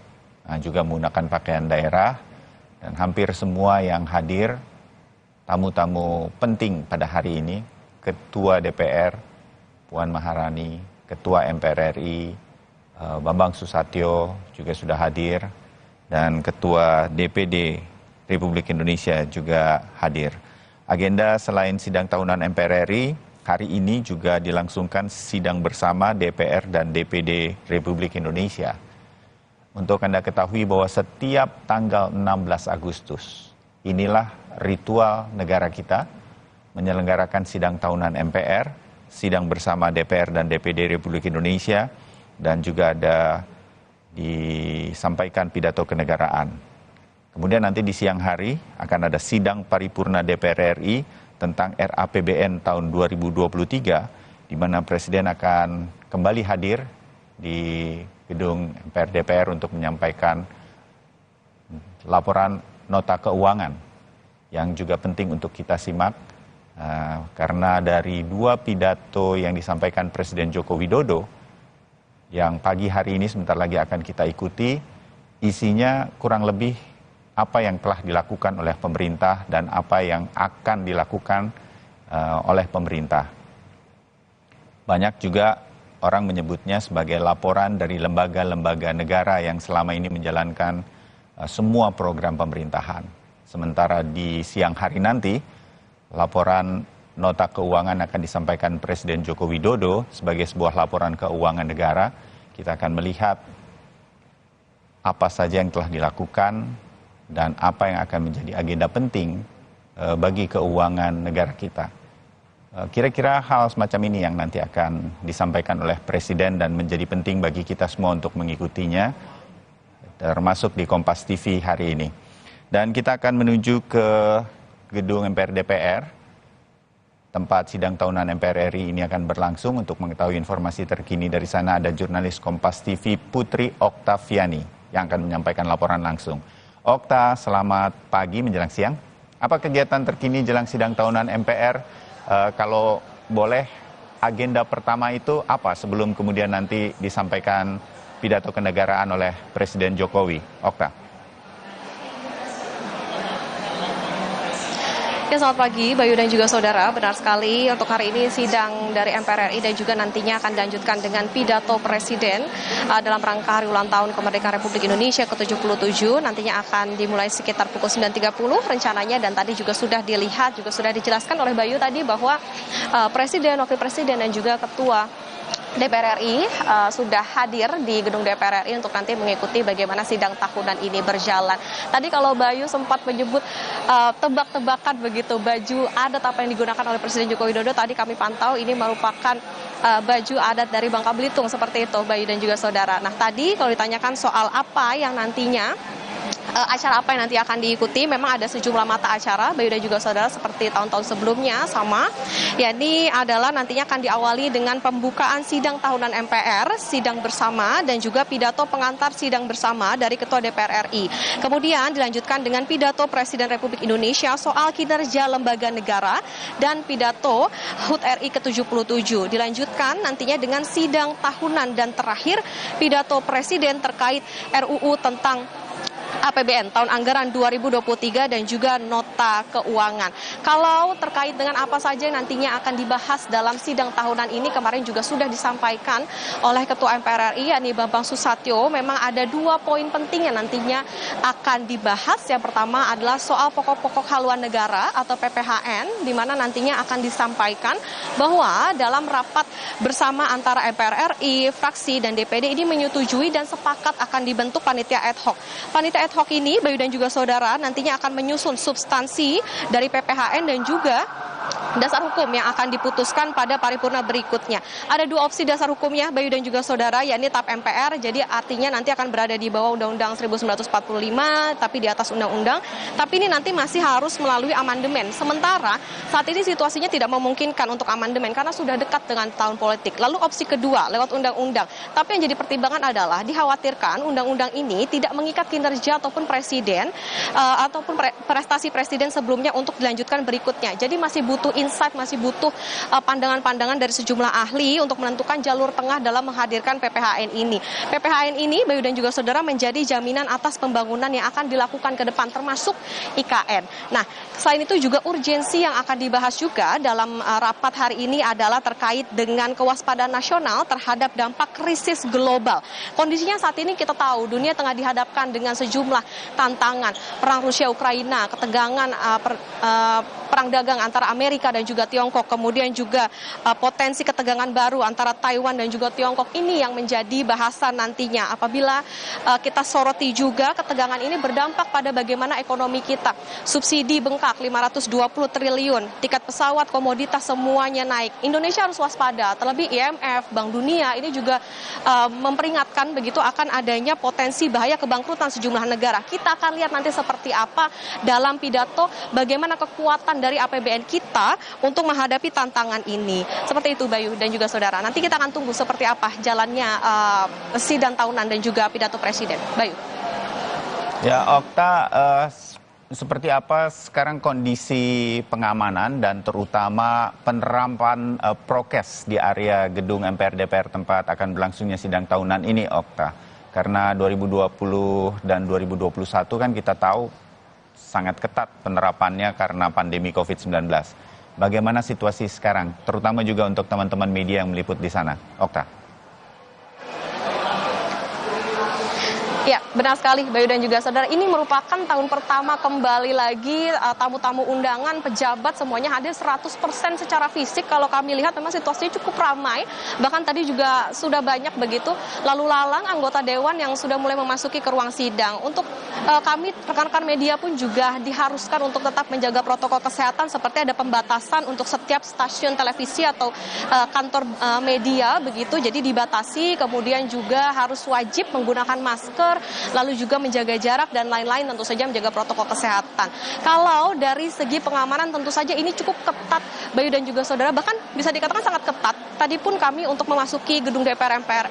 juga menggunakan pakaian daerah, dan hampir semua yang hadir, tamu-tamu penting pada hari ini, Ketua DPR, Puan Maharani, Ketua MPR RI, Bambang Susatyo juga sudah hadir, dan Ketua DPD Republik Indonesia juga hadir. Agenda selain sidang tahunan MPR RI, hari ini juga dilangsungkan sidang bersama DPR dan DPD Republik Indonesia. Untuk Anda ketahui bahwa setiap tanggal 16 Agustus, inilah ritual negara kita menyelenggarakan sidang tahunan MPR, sidang bersama DPR dan DPD Republik Indonesia, dan juga ada disampaikan pidato kenegaraan. Kemudian nanti di siang hari akan ada sidang paripurna DPR RI tentang RAPBN tahun 2023, di mana Presiden akan kembali hadir di gedung MPR DPR untuk menyampaikan laporan nota keuangan yang juga penting untuk kita simak. Karena dari dua pidato yang disampaikan Presiden Joko Widodo yang pagi hari ini sebentar lagi akan kita ikuti, isinya kurang lebih apa yang telah dilakukan oleh pemerintah dan apa yang akan dilakukan oleh pemerintah. Banyak juga orang menyebutnya sebagai laporan dari lembaga-lembaga negara yang selama ini menjalankan semua program pemerintahan. Sementara di siang hari nanti, laporan nota keuangan akan disampaikan Presiden Joko Widodo sebagai sebuah laporan keuangan negara. Kita akan melihat apa saja yang telah dilakukan dan apa yang akan menjadi agenda penting bagi keuangan negara kita. Kira-kira hal semacam ini yang nanti akan disampaikan oleh Presiden dan menjadi penting bagi kita semua untuk mengikutinya, termasuk di Kompas TV hari ini. Dan kita akan menuju ke gedung MPR DPR, tempat sidang tahunan MPR RI ini akan berlangsung. Untuk mengetahui informasi terkini dari sana ada jurnalis Kompas TV Putri Oktaviani yang akan menyampaikan laporan langsung. Okta, selamat pagi menjelang siang. Apa kegiatan terkini jelang sidang tahunan MPR? Kalau boleh, agenda pertama itu apa sebelum kemudian nanti disampaikan pidato kenegaraan oleh Presiden Jokowi? Okta. Ya, selamat pagi Bayu dan juga saudara. Benar sekali, untuk hari ini sidang dari MPR RI dan juga nantinya akan dilanjutkan dengan pidato Presiden dalam rangka hari ulang tahun kemerdekaan Republik Indonesia ke-77. Nantinya akan dimulai sekitar pukul 9.30 rencananya, dan tadi juga sudah dilihat, juga sudah dijelaskan oleh Bayu tadi bahwa Presiden, Wakil Presiden dan juga Ketua DPR RI sudah hadir di gedung DPR RI untuk nanti mengikuti bagaimana sidang tahunan ini berjalan. Tadi kalau Bayu sempat menyebut tebak-tebakan begitu baju adat apa yang digunakan oleh Presiden Joko Widodo, tadi kami pantau ini merupakan baju adat dari Bangka Belitung seperti itu Bayu dan juga saudara. Nah tadi kalau ditanyakan soal apa yang nantinya acara apa yang nanti akan diikuti. Memang ada sejumlah mata acara, Bayu dan juga saudara, seperti tahun-tahun sebelumnya sama. Yakni adalah nantinya akan diawali dengan pembukaan sidang tahunan MPR, sidang bersama, dan juga pidato pengantar sidang bersama dari Ketua DPR RI. Kemudian dilanjutkan dengan pidato Presiden Republik Indonesia soal kinerja lembaga negara dan pidato HUT RI ke-77. Dilanjutkan nantinya dengan sidang tahunan dan terakhir pidato Presiden terkait RUU tentang APBN tahun anggaran 2023 dan juga nota keuangan. Kalau terkait dengan apa saja yang nantinya akan dibahas dalam sidang tahunan ini, kemarin juga sudah disampaikan oleh Ketua MPR RI, yakni Bambang Susatyo. Memang ada 2 poin penting yang nantinya akan dibahas. Yang pertama adalah soal pokok-pokok haluan negara atau PPHN, di mana nantinya akan disampaikan bahwa dalam rapat bersama antara MPR RI, fraksi, dan DPD ini menyetujui dan sepakat akan dibentuk panitia ad hoc. Panitia ad hoc ini, Bayu dan juga saudara, nantinya akan menyusun substansi dari PPHN dan juga dasar hukum yang akan diputuskan pada paripurna berikutnya. Ada 2 opsi dasar hukumnya, Bayu dan juga saudara, yakni TAP MPR, jadi artinya nanti akan berada di bawah Undang-Undang 1945, tapi di atas Undang-Undang. Tapi ini nanti masih harus melalui amandemen. Sementara saat ini situasinya tidak memungkinkan untuk amandemen karena sudah dekat dengan tahun politik. Lalu opsi kedua, lewat Undang-Undang. Tapi yang jadi pertimbangan adalah dikhawatirkan Undang-Undang ini tidak mengikat kinerja ataupun presiden, ataupun prestasi presiden sebelumnya untuk dilanjutkan berikutnya. Jadi masih butuh insight, masih butuh pandangan-pandangan dari sejumlah ahli untuk menentukan jalur tengah dalam menghadirkan PPHN ini. PPHN ini, Bayu dan juga saudara, menjadi jaminan atas pembangunan yang akan dilakukan ke depan, termasuk IKN. Nah, selain itu juga urgensi yang akan dibahas juga dalam rapat hari ini adalah terkait dengan kewaspadaan nasional terhadap dampak krisis global. Kondisinya saat ini kita tahu dunia tengah dihadapkan dengan sejumlah tantangan. Perang Rusia-Ukraina, ketegangan perang dagang antara Amerika dan juga Tiongkok, kemudian juga potensi ketegangan baru antara Taiwan dan juga Tiongkok, ini yang menjadi bahasan nantinya. Apabila kita soroti juga ketegangan ini berdampak pada bagaimana ekonomi kita. Subsidi bengkak 520 triliun, tiket pesawat, komoditas semuanya naik. Indonesia harus waspada, terlebih IMF, Bank Dunia ini juga memperingatkan begitu akan adanya potensi bahaya kebangkrutan sejumlah negara. Kita akan lihat nanti seperti apa dalam pidato bagaimana kekuatan dari APBN kita untuk menghadapi tantangan ini. Seperti itu, Bayu dan juga saudara. Nanti kita akan tunggu seperti apa jalannya sidang tahunan dan juga pidato Presiden. Bayu. Ya, Okta, seperti apa sekarang kondisi pengamanan dan terutama penerapan prokes di area gedung MPR DPR tempat akan berlangsungnya sidang tahunan ini, Okta? Karena 2020 dan 2021 kan kita tahu sangat ketat penerapannya karena pandemi COVID-19. Bagaimana situasi sekarang, terutama juga untuk teman-teman media yang meliput di sana, Okta? Ya, benar sekali, Bayu dan juga saudara. Ini merupakan tahun pertama kembali lagi tamu-tamu undangan, pejabat semuanya hadir 100% secara fisik. Kalau kami lihat memang situasinya cukup ramai. Bahkan tadi juga sudah banyak begitu lalu lalang anggota dewan yang sudah mulai memasuki ke ruang sidang. Untuk kami rekan-rekan media pun juga diharuskan untuk tetap menjaga protokol kesehatan, seperti ada pembatasan untuk setiap stasiun televisi atau kantor media begitu. Jadi dibatasi, kemudian juga harus wajib menggunakan masker, lalu juga menjaga jarak dan lain-lain, tentu saja menjaga protokol kesehatan. Kalau dari segi pengamanan tentu saja ini cukup ketat, Bayu dan juga saudara, bahkan bisa dikatakan sangat ketat. Tadi pun kami untuk memasuki gedung DPR MPR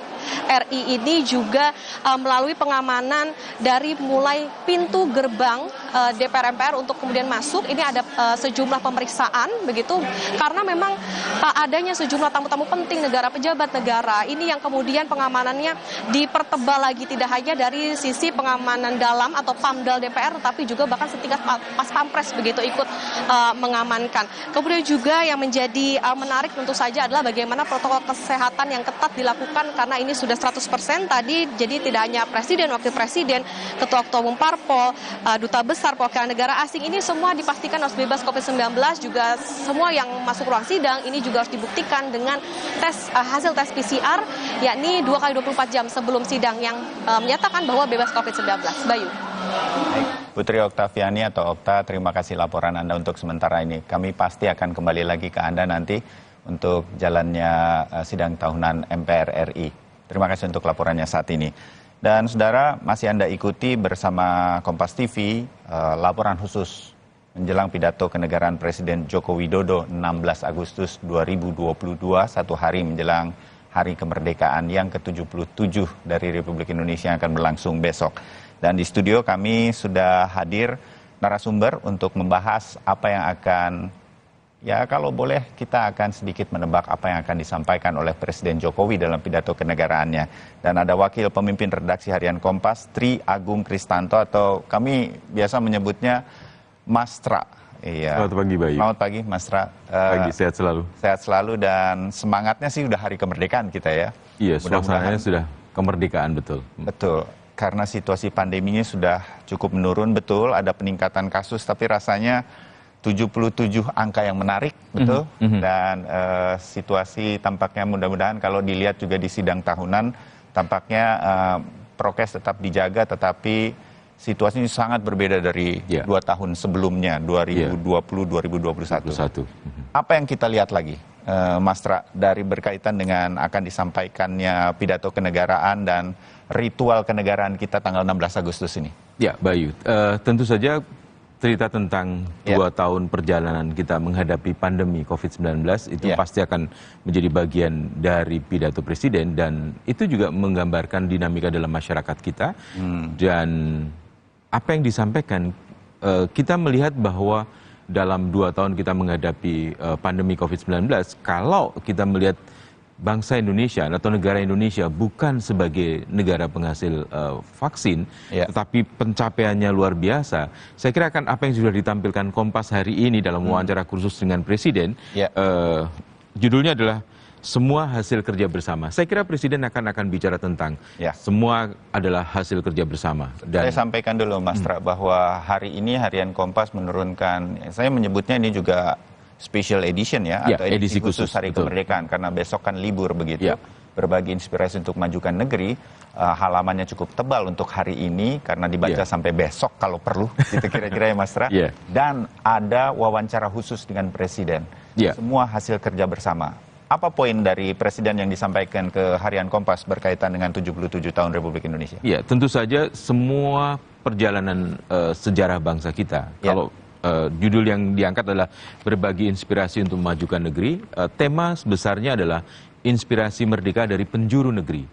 RI ini juga melalui pengamanan dari mulai pintu gerbang DPR MPR untuk kemudian masuk. Ini ada sejumlah pemeriksaan begitu, karena memang adanya sejumlah tamu-tamu penting negara, pejabat negara, ini yang kemudian pengamanannya dipertebal lagi, tidak hanya dari sisi pengamanan dalam atau PAMDAL DPR, tetapi juga bahkan setingkat Pas Pampres begitu ikut mengamankan. Kemudian juga yang menjadi menarik tentu saja adalah bagaimana protokol kesehatan yang ketat dilakukan, karena ini sudah 100% tadi, jadi tidak hanya presiden, wakil presiden, ketua-ketua umum parpol, duta besar, perwakilan negara asing, ini semua dipastikan harus bebas COVID-19, juga semua yang masuk ruang sidang ini juga harus dibuktikan dengan hasil tes PCR, yakni 2 kali 24 jam sebelum sidang yang menyatakan bahwa bebas COVID-19. Bayu. Baik, Putri Oktaviani atau Okta, terima kasih laporan Anda untuk sementara ini. Kami pasti akan kembali lagi ke Anda nanti untuk jalannya sidang tahunan MPR RI. Terima kasih untuk laporannya saat ini. Dan saudara, masih Anda ikuti bersama Kompas TV laporan khusus menjelang pidato kenegaraan Presiden Joko Widodo 16 Agustus 2022, satu hari menjelang Hari Kemerdekaan yang ke-77 dari Republik Indonesia yang akan berlangsung besok. Dan di studio kami sudah hadir narasumber untuk membahas apa yang akan, ya kalau boleh kita akan sedikit menebak apa yang akan disampaikan oleh Presiden Jokowi dalam pidato kenegaraannya. Dan ada Wakil Pemimpin Redaksi Harian Kompas, Tri Agung Kristanto, atau kami biasa menyebutnya Mas Tra. Iya. Selamat pagi, Bayu. Selamat pagi, Mas Tra. Pagi, sehat selalu. Sehat selalu, dan semangatnya sih udah Hari Kemerdekaan kita ya. Iya, suasananya sudah kemerdekaan, betul. Betul. Karena situasi pandeminya sudah cukup menurun, betul. Ada peningkatan kasus, tapi rasanya 77 angka yang menarik, betul. Dan situasi tampaknya mudah-mudahan kalau dilihat juga di sidang tahunan, tampaknya prokes tetap dijaga, tetapi situasi ini sangat berbeda dari 2 tahun sebelumnya, 2020-2021. Apa yang kita lihat lagi, Mas Tra, dari berkaitan dengan akan disampaikannya pidato kenegaraan dan ritual kenegaraan kita tanggal 16 Agustus ini? Ya, Bayu, tentu saja cerita tentang 2 tahun perjalanan kita menghadapi pandemi COVID-19 itu pasti akan menjadi bagian dari pidato Presiden, dan itu juga menggambarkan dinamika dalam masyarakat kita. Dan apa yang disampaikan, kita melihat bahwa dalam 2 tahun kita menghadapi pandemi COVID-19, kalau kita melihat bangsa Indonesia atau negara Indonesia bukan sebagai negara penghasil vaksin, tetapi pencapaiannya luar biasa. Saya kira akan apa yang sudah ditampilkan Kompas hari ini dalam wawancara khusus dengan Presiden, judulnya adalah Semua Hasil Kerja Bersama. Saya kira Presiden akan bicara tentang semua adalah hasil kerja bersama. Dan saya sampaikan dulu, Mas Tra, bahwa hari ini Harian Kompas menurunkan, saya menyebutnya ini juga special edition ya, atau edisi khusus Hari Kemerdekaan, karena besok kan libur begitu. Berbagi inspirasi untuk majukan negeri, halamannya cukup tebal untuk hari ini karena dibaca sampai besok kalau perlu, gitu kira-kira ya Mas Tra. Dan ada wawancara khusus dengan Presiden. Semua hasil kerja bersama. Apa poin dari Presiden yang disampaikan ke Harian Kompas berkaitan dengan 77 tahun Republik Indonesia? Ya, tentu saja semua perjalanan sejarah bangsa kita. Kalau judul yang diangkat adalah berbagi inspirasi untuk memajukan negeri. Tema besarnya adalah inspirasi merdeka dari penjuru negeri.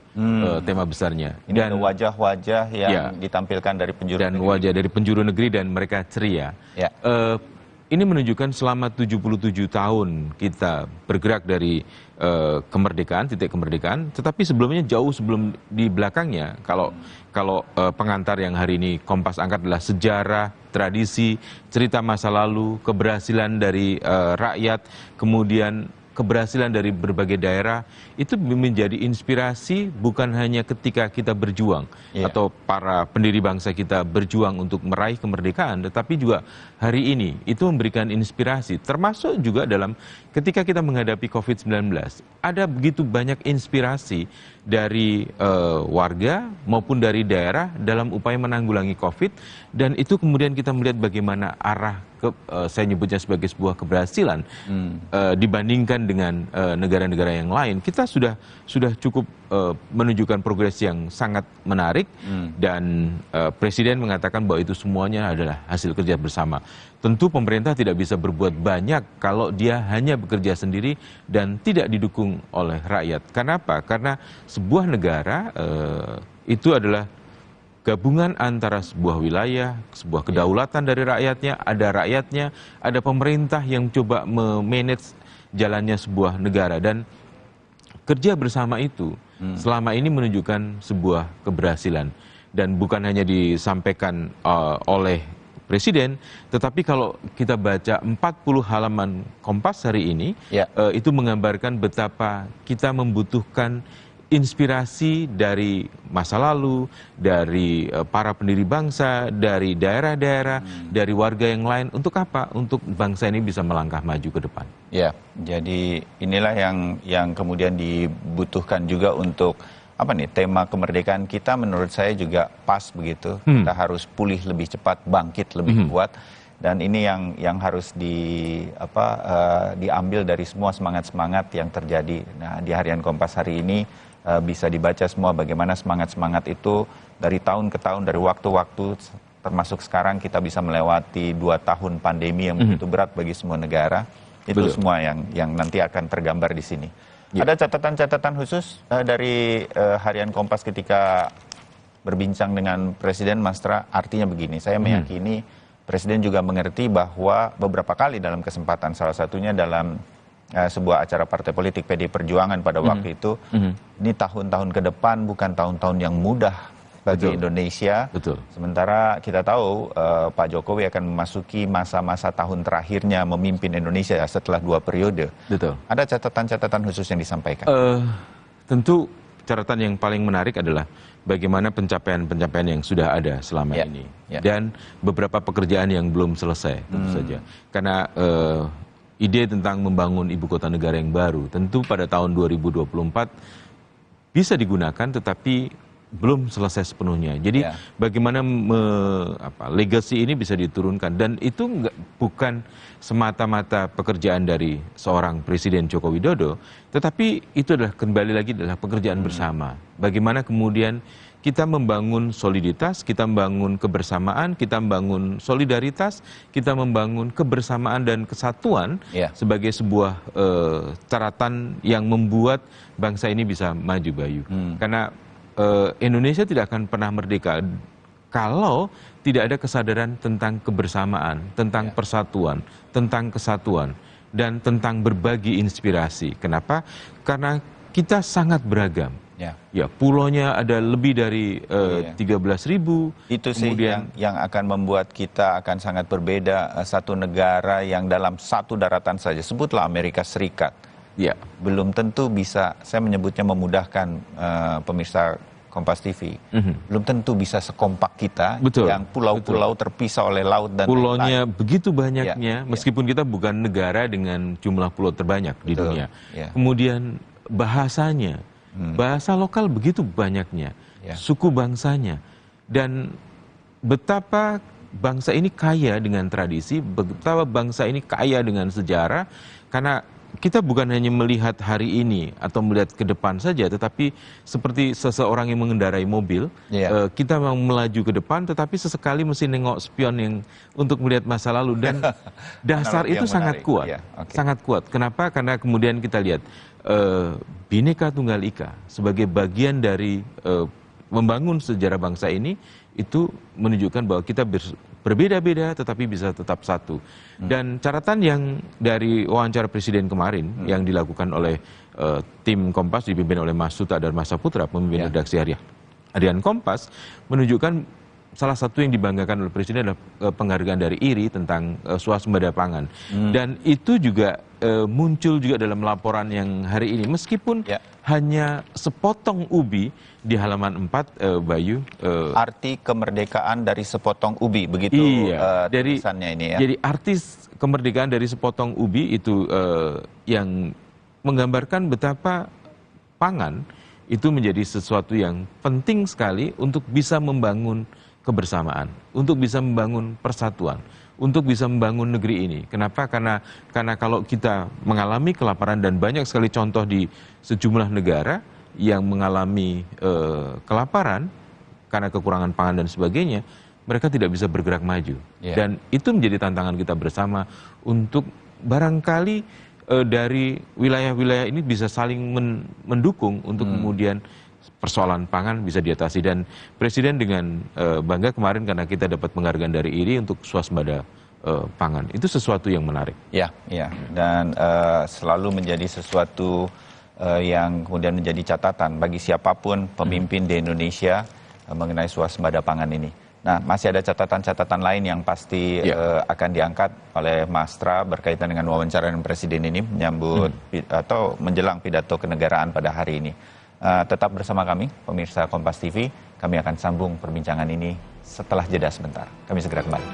Tema besarnya. Dan wajah-wajah yang ditampilkan dari penjuru negeri. Dan wajah dari penjuru negeri dan mereka ceria. Ini menunjukkan selama 77 tahun kita bergerak dari kemerdekaan, titik kemerdekaan, tetapi sebelumnya jauh sebelum di belakangnya. Kalau pengantar yang hari ini Kompas angkat adalah sejarah, tradisi, cerita masa lalu, keberhasilan dari rakyat, kemudian keberhasilan dari berbagai daerah, itu menjadi inspirasi bukan hanya ketika kita berjuang atau para pendiri bangsa kita berjuang untuk meraih kemerdekaan, tetapi juga hari ini itu memberikan inspirasi, termasuk juga dalam ketika kita menghadapi COVID-19. Ada begitu banyak inspirasi dari warga maupun dari daerah dalam upaya menanggulangi COVID, dan itu kemudian kita melihat bagaimana arah saya nyebutnya sebagai sebuah keberhasilan dibandingkan dengan negara-negara yang lain. Kita sudah cukup menunjukkan progres yang sangat menarik, dan Presiden mengatakan bahwa itu semuanya adalah hasil kerja bersama. Tentu pemerintah tidak bisa berbuat banyak kalau dia hanya bekerja sendiri dan tidak didukung oleh rakyat. Karena apa? Karena sebuah negara itu adalah gabungan antara sebuah wilayah, sebuah kedaulatan dari rakyatnya, ada pemerintah yang coba memanage jalannya sebuah negara, dan kerja bersama itu selama ini menunjukkan sebuah keberhasilan, dan bukan hanya disampaikan oleh Presiden, tetapi kalau kita baca 40 halaman Kompas hari ini, itu menggambarkan betapa kita membutuhkan inspirasi dari masa lalu, dari para pendiri bangsa, dari daerah-daerah, dari warga yang lain. Untuk apa? Untuk bangsa ini bisa melangkah maju ke depan. Ya, jadi inilah yang kemudian dibutuhkan juga untuk tema kemerdekaan kita. Menurut saya juga pas begitu. Kita harus pulih lebih cepat, bangkit lebih kuat. Dan ini yang harus diambil dari semua semangat-semangat yang terjadi. Nah, di Harian Kompas hari ini bisa dibaca semua bagaimana semangat-semangat itu dari tahun ke tahun, dari waktu-waktu, termasuk sekarang kita bisa melewati 2 tahun pandemi yang begitu berat bagi semua negara. Itu semua yang nanti akan tergambar di sini. Ada catatan-catatan khusus dari harian Kompas ketika berbincang dengan Presiden, Mas Tra. Artinya begini, saya meyakini Presiden juga mengerti bahwa beberapa kali dalam kesempatan, salah satunya dalam sebuah acara partai politik PD Perjuangan pada waktu itu, ini tahun-tahun ke depan bukan tahun-tahun yang mudah bagi Indonesia. Sementara kita tahu Pak Jokowi akan memasuki masa-masa tahun terakhirnya memimpin Indonesia setelah 2 periode. Ada catatan-catatan khusus yang disampaikan? Tentu catatan yang paling menarik adalah bagaimana pencapaian-pencapaian yang sudah ada selama ini. Dan beberapa pekerjaan yang belum selesai tentu saja. Karena ide tentang membangun ibu kota negara yang baru tentu pada tahun 2024 bisa digunakan, tetapi belum selesai sepenuhnya. Jadi bagaimana legacy ini bisa diturunkan, dan itu bukan semata-mata pekerjaan dari seorang Presiden Joko Widodo, tetapi itu adalah kembali lagi adalah pekerjaan bersama. Bagaimana kemudian kita membangun soliditas, kita membangun kebersamaan, kita membangun solidaritas, kita membangun kebersamaan dan kesatuan sebagai sebuah caratan yang membuat bangsa ini bisa maju, Bayu. Karena Indonesia tidak akan pernah merdeka kalau tidak ada kesadaran tentang kebersamaan, tentang persatuan, tentang kesatuan, dan tentang berbagi inspirasi. Kenapa? Karena kita sangat beragam. Ya, pulaunya ada lebih dari 13.000. Itu sih yang akan membuat kita akan sangat berbeda. Satu negara yang dalam satu daratan saja, sebutlah Amerika Serikat. Belum tentu bisa, saya menyebutnya memudahkan pemirsa Kompas TV. Belum tentu bisa sekompak kita yang pulau-pulau terpisah oleh laut dan pulaunya begitu banyaknya, meskipun kita bukan negara dengan jumlah pulau terbanyak di dunia. Kemudian bahasanya, bahasa lokal begitu banyaknya, suku bangsanya, dan betapa bangsa ini kaya dengan tradisi, betapa bangsa ini kaya dengan sejarah, karena kita bukan hanya melihat hari ini atau melihat ke depan saja, tetapi seperti seseorang yang mengendarai mobil, kita mau melaju ke depan, tetapi sesekali mesti nengok spion yang untuk melihat masa lalu, dan dasar itu sangat kuat, sangat kuat. Kenapa? Karena kemudian kita lihat Bhinneka Tunggal Ika sebagai bagian dari membangun sejarah bangsa ini, itu menunjukkan bahwa kita berbeda-beda tetapi bisa tetap satu. Dan catatan yang dari wawancara Presiden kemarin yang dilakukan oleh tim Kompas dipimpin oleh Mas Suta dan Mas Saputra, pemimpin redaksi harian Kompas, menunjukkan salah satu yang dibanggakan oleh Presiden adalah penghargaan dari IRI tentang swasembada pangan. Dan itu juga muncul juga dalam laporan yang hari ini, meskipun hanya sepotong ubi di halaman 4, Bayu. Arti kemerdekaan dari sepotong ubi, begitu tulisannya ini ya. Jadi arti kemerdekaan dari sepotong ubi itu yang menggambarkan betapa pangan itu menjadi sesuatu yang penting sekali untuk bisa membangun kebersamaan, untuk bisa membangun persatuan, untuk bisa membangun negeri ini. Kenapa? Karena kalau kita mengalami kelaparan, dan banyak sekali contoh di sejumlah negara yang mengalami kelaparan karena kekurangan pangan dan sebagainya, mereka tidak bisa bergerak maju. Dan itu menjadi tantangan kita bersama untuk barangkali dari wilayah-wilayah ini bisa saling mendukung untuk kemudian persoalan pangan bisa diatasi. Dan Presiden dengan bangga kemarin karena kita dapat penghargaan dari IRI untuk swasembada pangan. Itu sesuatu yang menarik. Dan selalu menjadi sesuatu yang kemudian menjadi catatan bagi siapapun pemimpin di Indonesia mengenai swasembada pangan ini. Nah, masih ada catatan-catatan lain yang pasti akan diangkat oleh Mas Tra berkaitan dengan wawancara dengan Presiden ini menyambut atau menjelang pidato kenegaraan pada hari ini. Tetap bersama kami, pemirsa Kompas TV. Kami akan sambung perbincangan ini setelah jeda sebentar. Kami segera kembali.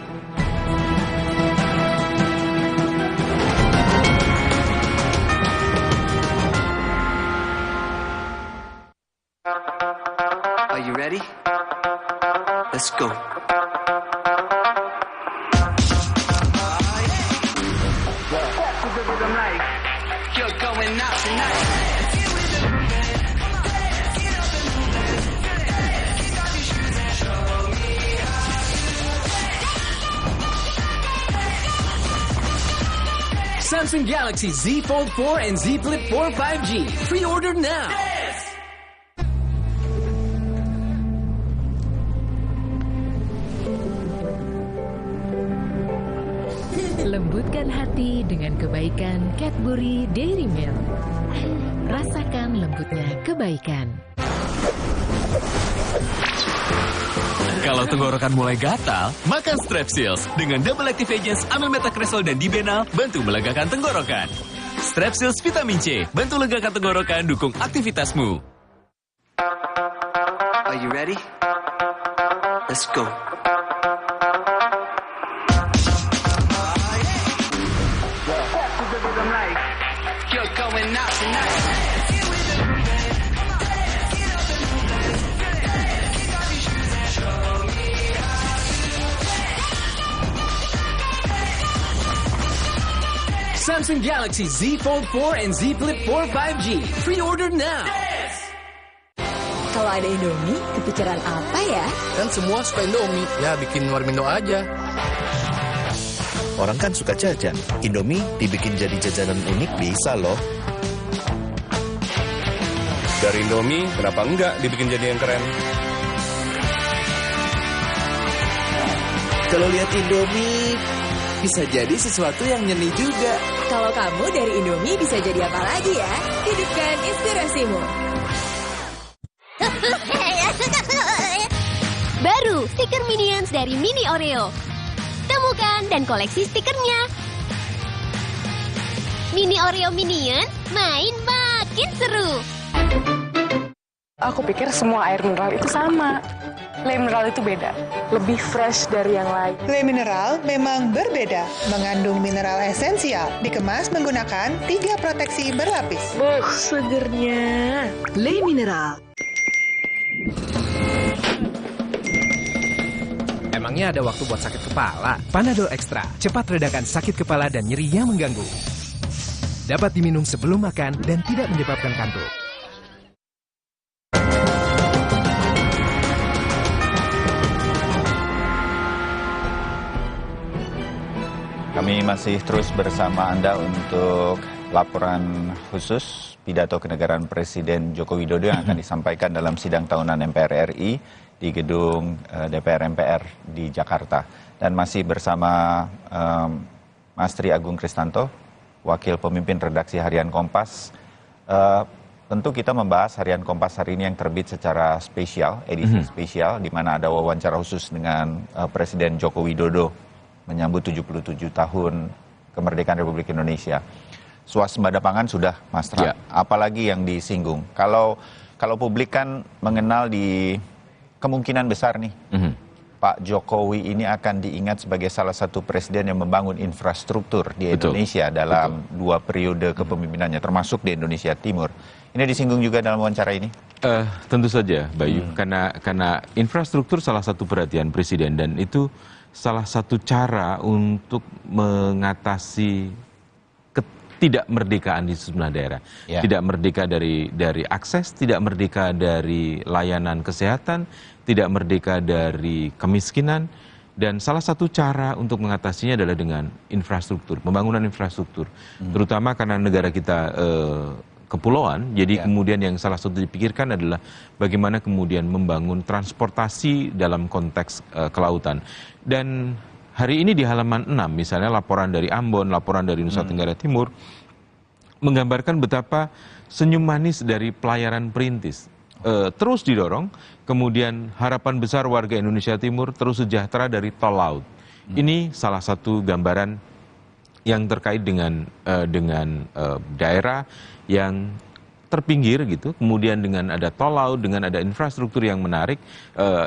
Are you ready? Let's go. You're going out tonight. Samsung Galaxy Z Fold 4 and Z Flip 4 5G. Pre-order now. Lembutkan hati dengan kebaikan Cadbury Dairy Milk. Rasakan lembutnya kebaikan. Kalau tenggorokan mulai gatal, makan Strepsils. Dengan double active agents amyl metacresol dan dibenal, bantu melegakan tenggorokan. Strepsils vitamin C, bantu legakan tenggorokan, dukung aktivitasmu. Are you ready? Let's go. You're going out tonight. Samsung Galaxy Z Fold 4 and Z Flip 4 5G. Pre-order now. Kalau ada Indomie, kepikiran apa ya? Kan semua suka Indomie, ya bikin Warmindo aja. Orang kan suka jajan. Indomie dibikin jadi jajanan unik bisa loh. Dari Indomie, kenapa enggak dibikin jadi yang keren? Kalau lihat Indomie, bisa jadi sesuatu yang nyeni juga. Kalau kamu dari Indomie bisa jadi apa lagi ya? Hidupkan inspirasimu. Baru stiker Minions dari Mini Oreo. Temukan dan koleksi stikernya. Mini Oreo Minions, main makin seru. Aku pikir semua air mineral itu sama. Le mineral itu beda, lebih fresh dari yang lain. Le mineral memang berbeda, mengandung mineral esensial, dikemas menggunakan 3 proteksi berlapis. Segernya. Le mineral. Emangnya ada waktu buat sakit kepala? Panadol Extra, cepat redakan sakit kepala dan nyeri yang mengganggu. Dapat diminum sebelum makan dan tidak menyebabkan kantuk. Kami masih terus bersama Anda untuk laporan khusus pidato kenegaraan Presiden Joko Widodo yang akan disampaikan dalam sidang tahunan MPR RI di gedung DPR MPR di Jakarta. Dan masih bersama Mas Tri Agung Kristanto, Wakil Pemimpin Redaksi Harian Kompas. Tentu kita membahas Harian Kompas hari ini yang terbit secara spesial, edisi spesial, di mana ada wawancara khusus dengan Presiden Joko Widodo menyambut 77 tahun kemerdekaan Republik Indonesia. Swasembada pangan sudah, Mas Tra. Apalagi yang disinggung? Kalau publik kan mengenal di kemungkinan besar nih, Pak Jokowi ini akan diingat sebagai salah satu presiden yang membangun infrastruktur di Indonesia dalam 2 periode kepemimpinannya, termasuk di Indonesia Timur. Ini disinggung juga dalam wawancara ini? Tentu saja, Bayu. Karena infrastruktur salah satu perhatian presiden, dan itu salah satu cara untuk mengatasi ketidakmerdekaan di sejumlah daerah. Tidak merdeka dari akses, tidak merdeka dari layanan kesehatan, tidak merdeka dari kemiskinan, dan salah satu cara untuk mengatasinya adalah dengan infrastruktur, pembangunan infrastruktur. Terutama karena negara kita kepulauan, jadi kemudian yang salah satu dipikirkan adalah bagaimana kemudian membangun transportasi dalam konteks kelautan. Dan hari ini di halaman 6, misalnya laporan dari Ambon, laporan dari Nusa Tenggara Timur, menggambarkan betapa senyum manis dari pelayaran perintis terus didorong, kemudian harapan besar warga Indonesia Timur terus sejahtera dari tol laut. Ini salah satu gambaran yang terkait dengan daerah yang terpinggir gitu, kemudian dengan ada tol laut, dengan ada infrastruktur yang menarik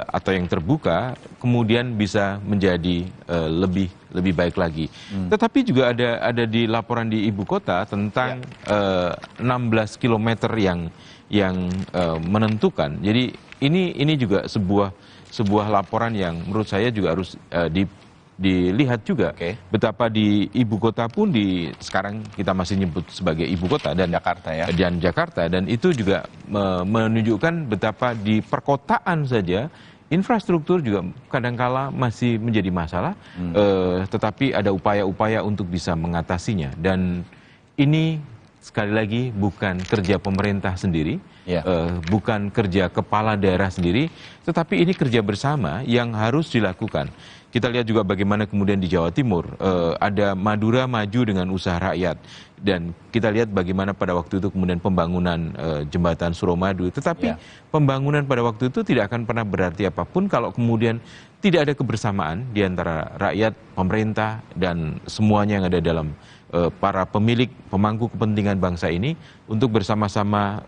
atau yang terbuka, kemudian bisa menjadi lebih baik lagi. Tetapi juga ada di laporan di ibu kota tentang 16 km yang menentukan. Jadi ini juga sebuah laporan yang menurut saya juga harus dilihat juga betapa di ibu kota pun sekarang kita masih nyebut sebagai ibu kota dan Jakarta dan itu juga menunjukkan betapa di perkotaan saja infrastruktur juga kadangkala masih menjadi masalah, tetapi ada upaya-upaya untuk bisa mengatasinya. Dan ini sekali lagi bukan kerja pemerintah sendiri, bukan kerja kepala daerah sendiri, tetapi ini kerja bersama yang harus dilakukan. Kita lihat juga bagaimana kemudian di Jawa Timur ada Madura maju dengan usaha rakyat, dan kita lihat bagaimana pada waktu itu kemudian pembangunan jembatan Suramadu. Tetapi pembangunan pada waktu itu tidak akan pernah berarti apapun kalau kemudian tidak ada kebersamaan di antara rakyat, pemerintah, dan semuanya yang ada dalam para pemilik, pemangku kepentingan bangsa ini untuk bersama-sama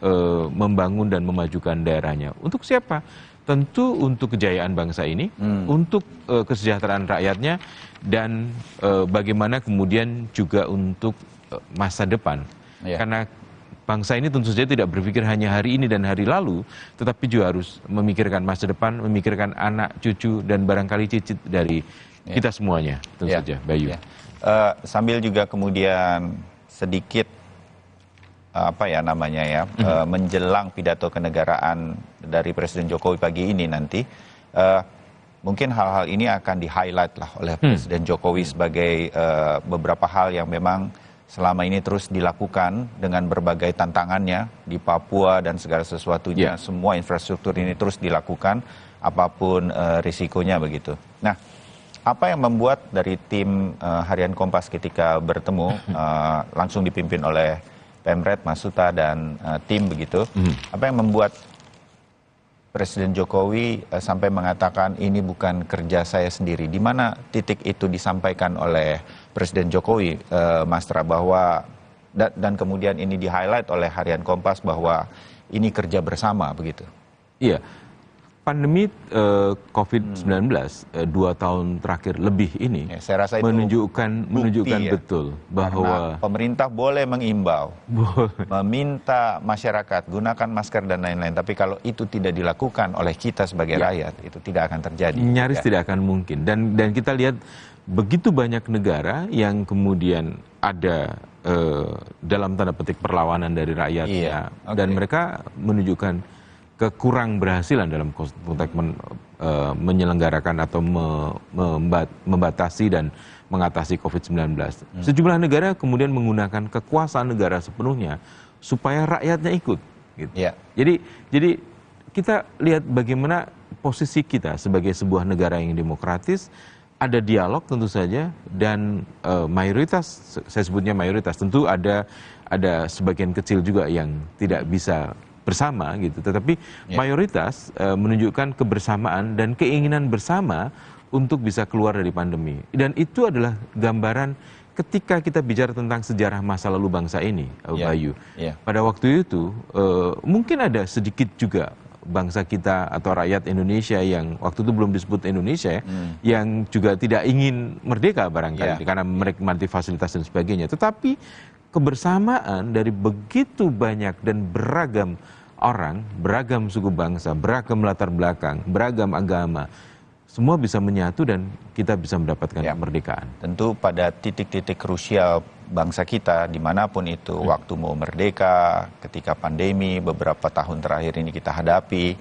membangun dan memajukan daerahnya. Untuk siapa? Tentu untuk kejayaan bangsa ini, untuk kesejahteraan rakyatnya, dan bagaimana kemudian juga untuk masa depan. Karena bangsa ini tentu saja tidak berpikir hanya hari ini dan hari lalu, tetapi juga harus memikirkan masa depan, memikirkan anak, cucu, dan barangkali cicit dari kita semuanya, tentu saja, Bayu. Sambil juga kemudian sedikit menjelang pidato kenegaraan dari Presiden Jokowi pagi ini nanti, mungkin hal-hal ini akan di-highlight lah oleh Presiden Jokowi sebagai beberapa hal yang memang selama ini terus dilakukan dengan berbagai tantangannya di Papua dan segala sesuatunya. Semua infrastruktur ini terus dilakukan, apapun risikonya begitu. Nah, apa yang membuat dari tim Harian Kompas ketika bertemu, langsung dipimpin oleh Pemret, Mas Suta, dan tim begitu, apa yang membuat Presiden Jokowi sampai mengatakan ini bukan kerja saya sendiri? Di mana titik itu disampaikan oleh Presiden Jokowi, Mas Tra, bahwa dan kemudian ini di-highlight oleh Harian Kompas bahwa ini kerja bersama begitu? Iya. Pandemi COVID-19 2 tahun terakhir lebih ini saya rasa itu menunjukkan betul bahwa pemerintah boleh mengimbau, meminta masyarakat gunakan masker dan lain-lain, tapi kalau itu tidak dilakukan oleh kita sebagai rakyat, itu tidak akan terjadi. Nyaris tidak akan mungkin. Dan kita lihat begitu banyak negara yang kemudian ada dalam tanda petik perlawanan dari rakyatnya, dan mereka menunjukkan kekurang berhasilan dalam konteks menyelenggarakan atau membatasi dan mengatasi COVID-19. Sejumlah negara kemudian menggunakan kekuasaan negara sepenuhnya supaya rakyatnya ikut. Gitu. Jadi kita lihat bagaimana posisi kita sebagai sebuah negara yang demokratis, ada dialog tentu saja, dan mayoritas, saya sebutnya mayoritas, tentu ada sebagian kecil juga yang tidak bisa bersama gitu, tetapi mayoritas menunjukkan kebersamaan dan keinginan bersama untuk bisa keluar dari pandemi. Dan itu adalah gambaran ketika kita bicara tentang sejarah masa lalu bangsa ini, Bayu. Pada waktu itu mungkin ada sedikit juga bangsa kita atau rakyat Indonesia yang waktu itu belum disebut Indonesia, yang juga tidak ingin merdeka barangkali karena menikmati fasilitas dan sebagainya. Tetapi kebersamaan dari begitu banyak dan beragam orang, beragam suku bangsa, beragam latar belakang, beragam agama, semua bisa menyatu dan kita bisa mendapatkan kemerdekaan. Tentu pada titik-titik krusial bangsa kita, dimanapun itu, waktu mau merdeka, ketika pandemi, beberapa tahun terakhir ini kita hadapi,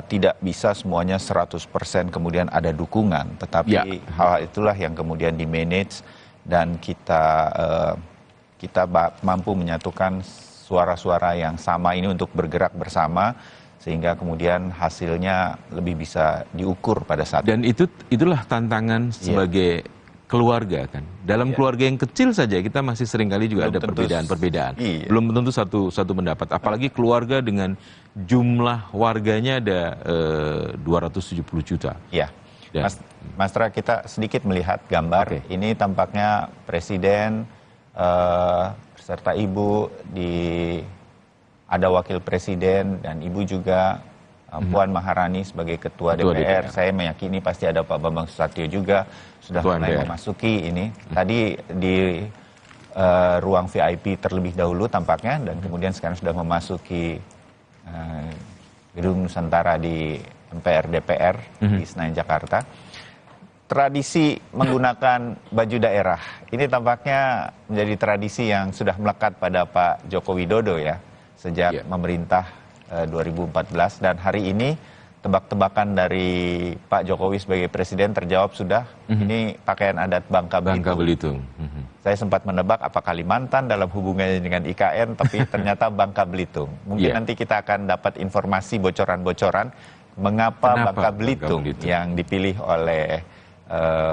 tidak bisa semuanya 100% kemudian ada dukungan, tetapi hal itulah yang kemudian di-manage dan kita mampu menyatukan suara-suara yang sama ini untuk bergerak bersama, sehingga kemudian hasilnya lebih bisa diukur pada saat dan itulah tantangan sebagai keluarga kan. Dalam keluarga yang kecil saja kita masih seringkali juga ada perbedaan-perbedaan. Belum tentu satu pendapat, apalagi keluarga dengan jumlah warganya ada 270 juta. Mas Tra, kita sedikit melihat gambar. Ini tampaknya Presiden serta Ibu, ada Wakil Presiden dan Ibu juga, Puan Maharani sebagai Ketua DPR. Saya meyakini pasti ada Pak Bambang Susatyo juga sudah mulai memasuki ini. Tadi di ruang VIP terlebih dahulu tampaknya, dan kemudian sekarang sudah memasuki Gedung Nusantara di MPR DPR di Senayan, Jakarta. Tradisi menggunakan baju daerah ini tampaknya menjadi tradisi yang sudah melekat pada Pak Joko Widodo ya, sejak memerintah 2014, dan hari ini tebak-tebakan dari Pak Jokowi sebagai presiden terjawab sudah. Ini pakaian adat Bangka Belitung. Saya sempat menebak apa Kalimantan dalam hubungannya dengan IKN, tapi ternyata Bangka Belitung. Mungkin nanti kita akan dapat informasi bocoran-bocoran mengapa Bangka Belitung yang dipilih oleh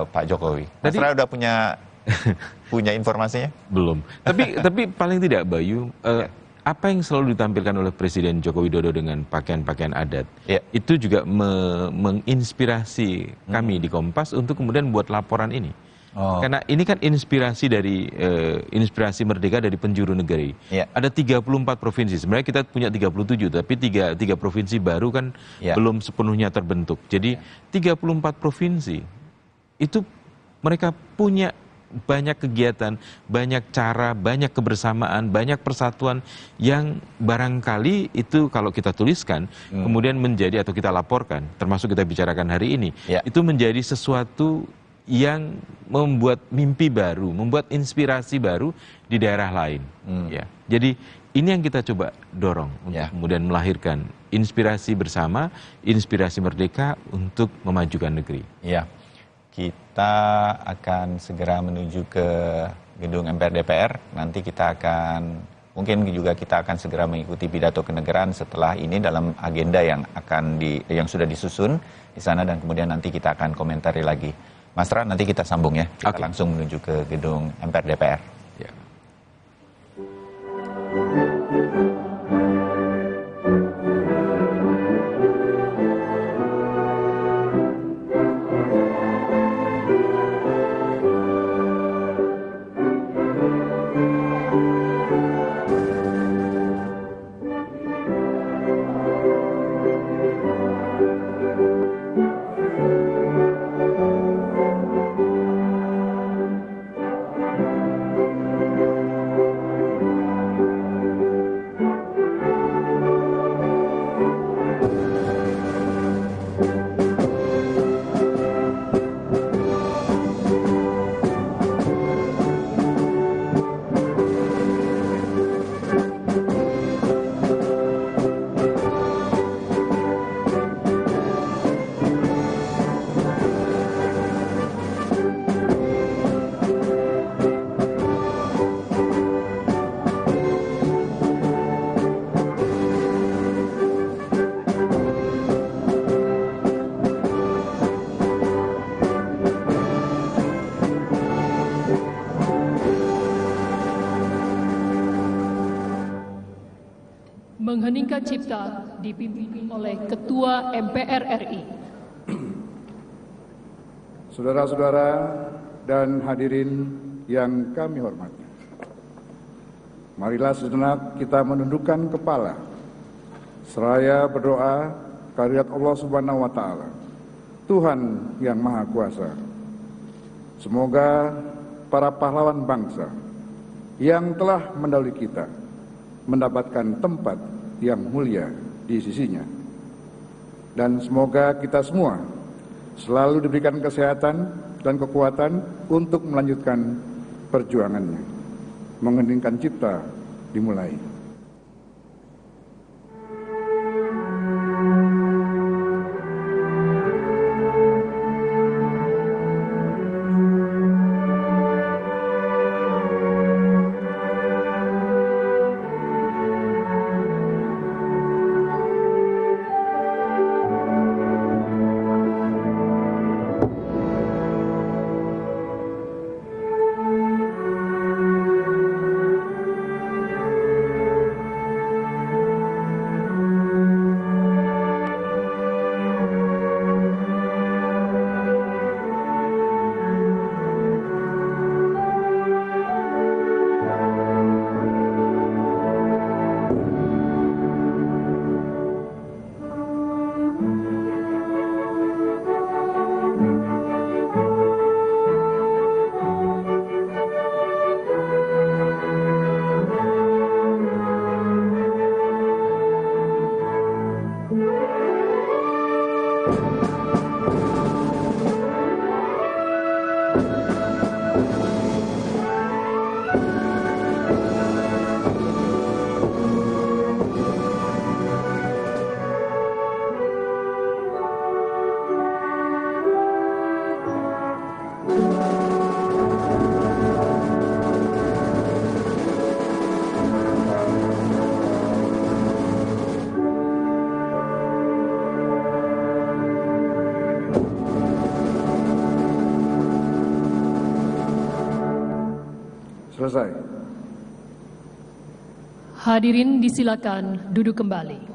Pak Jokowi. Mas Ra udah punya informasinya? Belum. Tapi paling tidak Bayu, apa yang selalu ditampilkan oleh Presiden Joko Widodo dengan pakaian-pakaian adat, itu juga menginspirasi kami di Kompas untuk kemudian buat laporan ini. Karena ini kan inspirasi dari inspirasi merdeka dari penjuru negeri. Ada 34 provinsi. Sebenarnya kita punya 37, tapi tiga provinsi baru kan belum sepenuhnya terbentuk. Jadi 34 provinsi itu mereka punya banyak kegiatan, banyak cara, banyak kebersamaan, banyak persatuan yang barangkali itu kalau kita tuliskan kemudian menjadi atau kita laporkan, termasuk kita bicarakan hari ini, itu menjadi sesuatu yang membuat mimpi baru, membuat inspirasi baru di daerah lain. Ya. Jadi ini yang kita coba dorong untuk kemudian melahirkan inspirasi bersama, inspirasi merdeka untuk memajukan negeri. Ya. Kita akan segera menuju ke gedung MPR DPR. Nanti kita akan, mungkin juga kita akan segera mengikuti pidato kenegaraan setelah ini dalam agenda yang sudah disusun di sana, dan kemudian nanti kita akan komentari lagi. Mas Ra, nanti kita sambung ya. Kita langsung menuju ke gedung MPR DPR. Ya. Mengheningkan Cipta dipimpin oleh Ketua MPR RI. Saudara-saudara dan hadirin yang kami hormati, marilah sejenak kita menundukkan kepala seraya berdoa kehadirat Allah Subhanahu wa Ta'ala, Tuhan yang Maha Kuasa. Semoga para pahlawan bangsa yang telah mendahului kita mendapatkan tempat yang mulia di sisinya. Dan semoga kita semua selalu diberikan kesehatan dan kekuatan untuk melanjutkan perjuangannya. Mengheningkan Cipta dimulai. Selesai. Hadirin disilakan duduk kembali.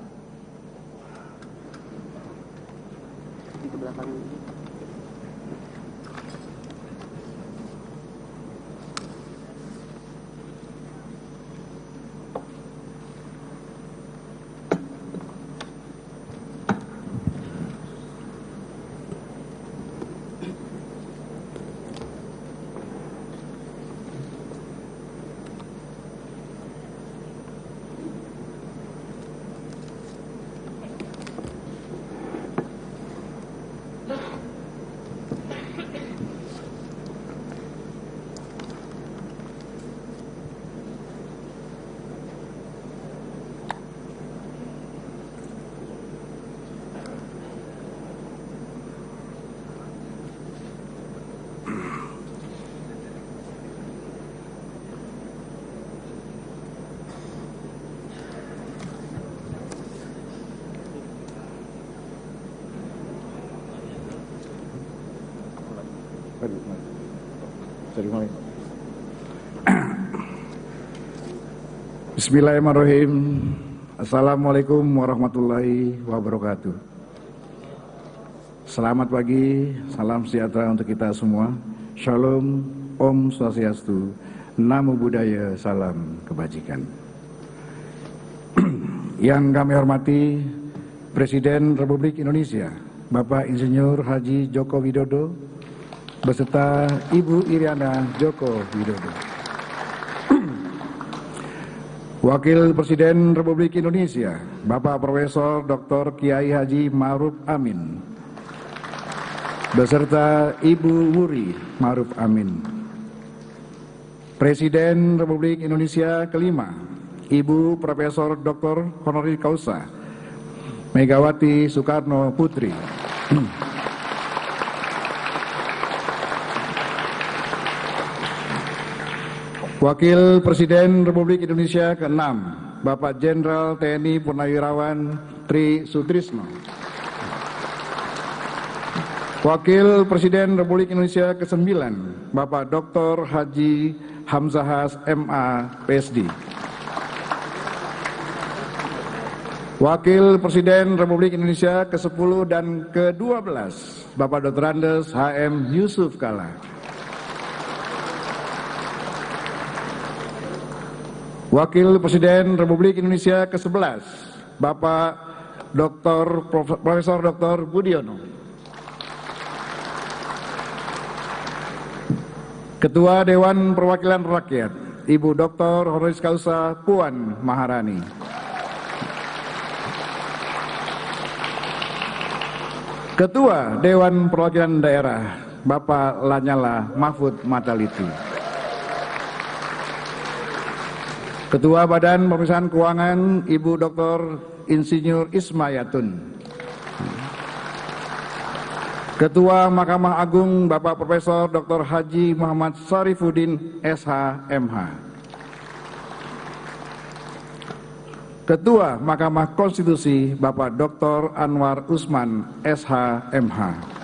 Bismillahirrahmanirrahim. Assalamualaikum warahmatullahi wabarakatuh. Selamat pagi, salam sejahtera untuk kita semua. Shalom, Om Swastiastu, Namo Buddhaya, salam kebajikan. Yang kami hormati Presiden Republik Indonesia, Bapak Insinyur Haji Joko Widodo, beserta Ibu Iriana Joko Widodo. Wakil Presiden Republik Indonesia, Bapak Profesor Dr. Kiai Haji Ma'ruf Amin, beserta Ibu Wuri Ma'ruf Amin. Presiden Republik Indonesia kelima, Ibu Profesor Dr. Honoris Causa Megawati Soekarno Putri. Wakil Presiden Republik Indonesia ke-6, Bapak Jenderal TNI Purnawirawan Tri Sutrisno. Wakil Presiden Republik Indonesia ke-9, Bapak Dr. Haji Hamzahas MA PSD. Wakil Presiden Republik Indonesia ke-10 dan ke-12, Bapak Dr. Andes HM Yusuf Kala. Wakil Presiden Republik Indonesia ke-11, Bapak Profesor Dr. Budiono. Ketua Dewan Perwakilan Rakyat, Ibu Dr. Honoris Causa Puan Maharani. Ketua Dewan Perwakilan Daerah, Bapak Lanyala Mahfud Mataliti. Ketua Badan Pemeriksaan Keuangan, Ibu Dr. Insinyur Ismayatun. Ketua Mahkamah Agung, Bapak Profesor Dr. Haji Muhammad Syarifuddin SH.MH. Ketua Mahkamah Konstitusi, Bapak Dr. Anwar Usman SH.MH.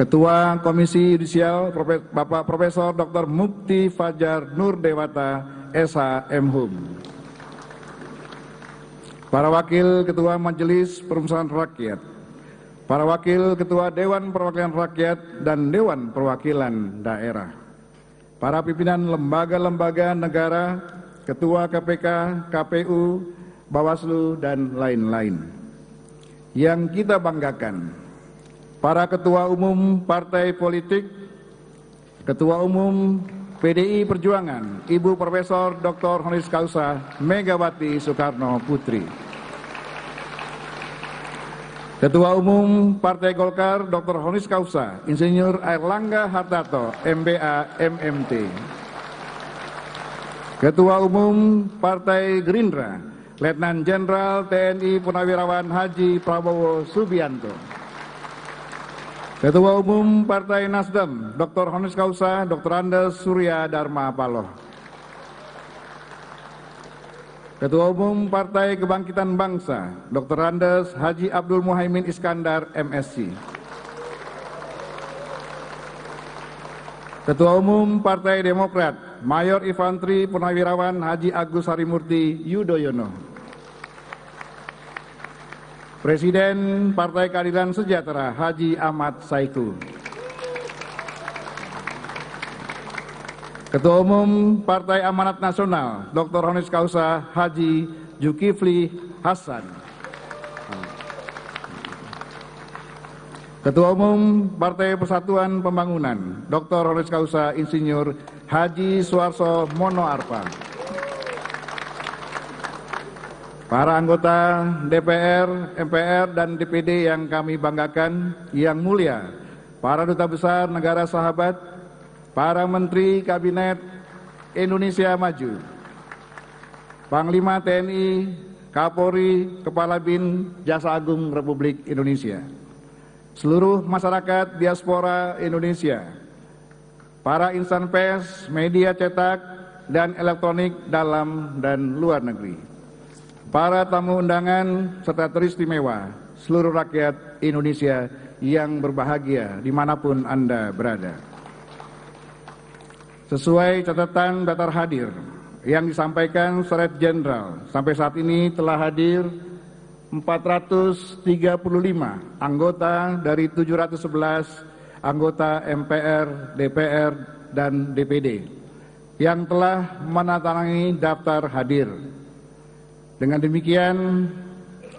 Ketua Komisi Yudisial, Bapak Profesor Dr. Mukti Fajar Nur Dewata SH.MHum. Para Wakil Ketua Majelis Permusyawaratan Rakyat, para Wakil Ketua Dewan Perwakilan Rakyat dan Dewan Perwakilan Daerah, para pimpinan lembaga-lembaga negara, Ketua KPK, KPU, Bawaslu, dan lain-lain. Yang kita banggakan, para Ketua Umum Partai Politik, Ketua Umum PDI Perjuangan, Ibu Profesor Dr. Honoris Causa Megawati Soekarno Putri. Ketua Umum Partai Golkar Dr. Honoris Causa Insinyur Airlangga Hartarto MBA MMT. Ketua Umum Partai Gerindra Letnan Jenderal TNI Purnawirawan Haji Prabowo Subianto. Ketua Umum Partai Nasdem, Dr. Honoris Causa, Dr. Andes Surya Dharma Paloh. Ketua Umum Partai Kebangkitan Bangsa, Dr. Andes Haji Abdul Muhaimin Iskandar, MSc. Ketua Umum Partai Demokrat, Mayor Infanteri Purnawirawan Haji Agus Harimurti Yudhoyono. Presiden Partai Keadilan Sejahtera Haji Ahmad Saiku. Ketua Umum Partai Amanat Nasional Dr. Honoris Causa Haji Zulkifli Hasan. Ketua Umum Partai Persatuan Pembangunan Dr. Honoris Causa Insinyur Haji Suarso Mono Arfa. Para anggota DPR, MPR, dan DPD yang kami banggakan, yang mulia, para duta besar negara sahabat, para menteri Kabinet Indonesia Maju, Panglima TNI, Kapolri, Kepala BIN, Jaksa Agung Republik Indonesia, seluruh masyarakat diaspora Indonesia, para insan pers, media cetak, dan elektronik dalam dan luar negeri, para tamu undangan serta teristimewa, seluruh rakyat Indonesia yang berbahagia dimanapun Anda berada. Sesuai catatan daftar hadir yang disampaikan Sekretariat Jenderal, sampai saat ini telah hadir 435 anggota dari 711 anggota MPR, DPR, dan DPD yang telah menandatangani daftar hadir. Dengan demikian,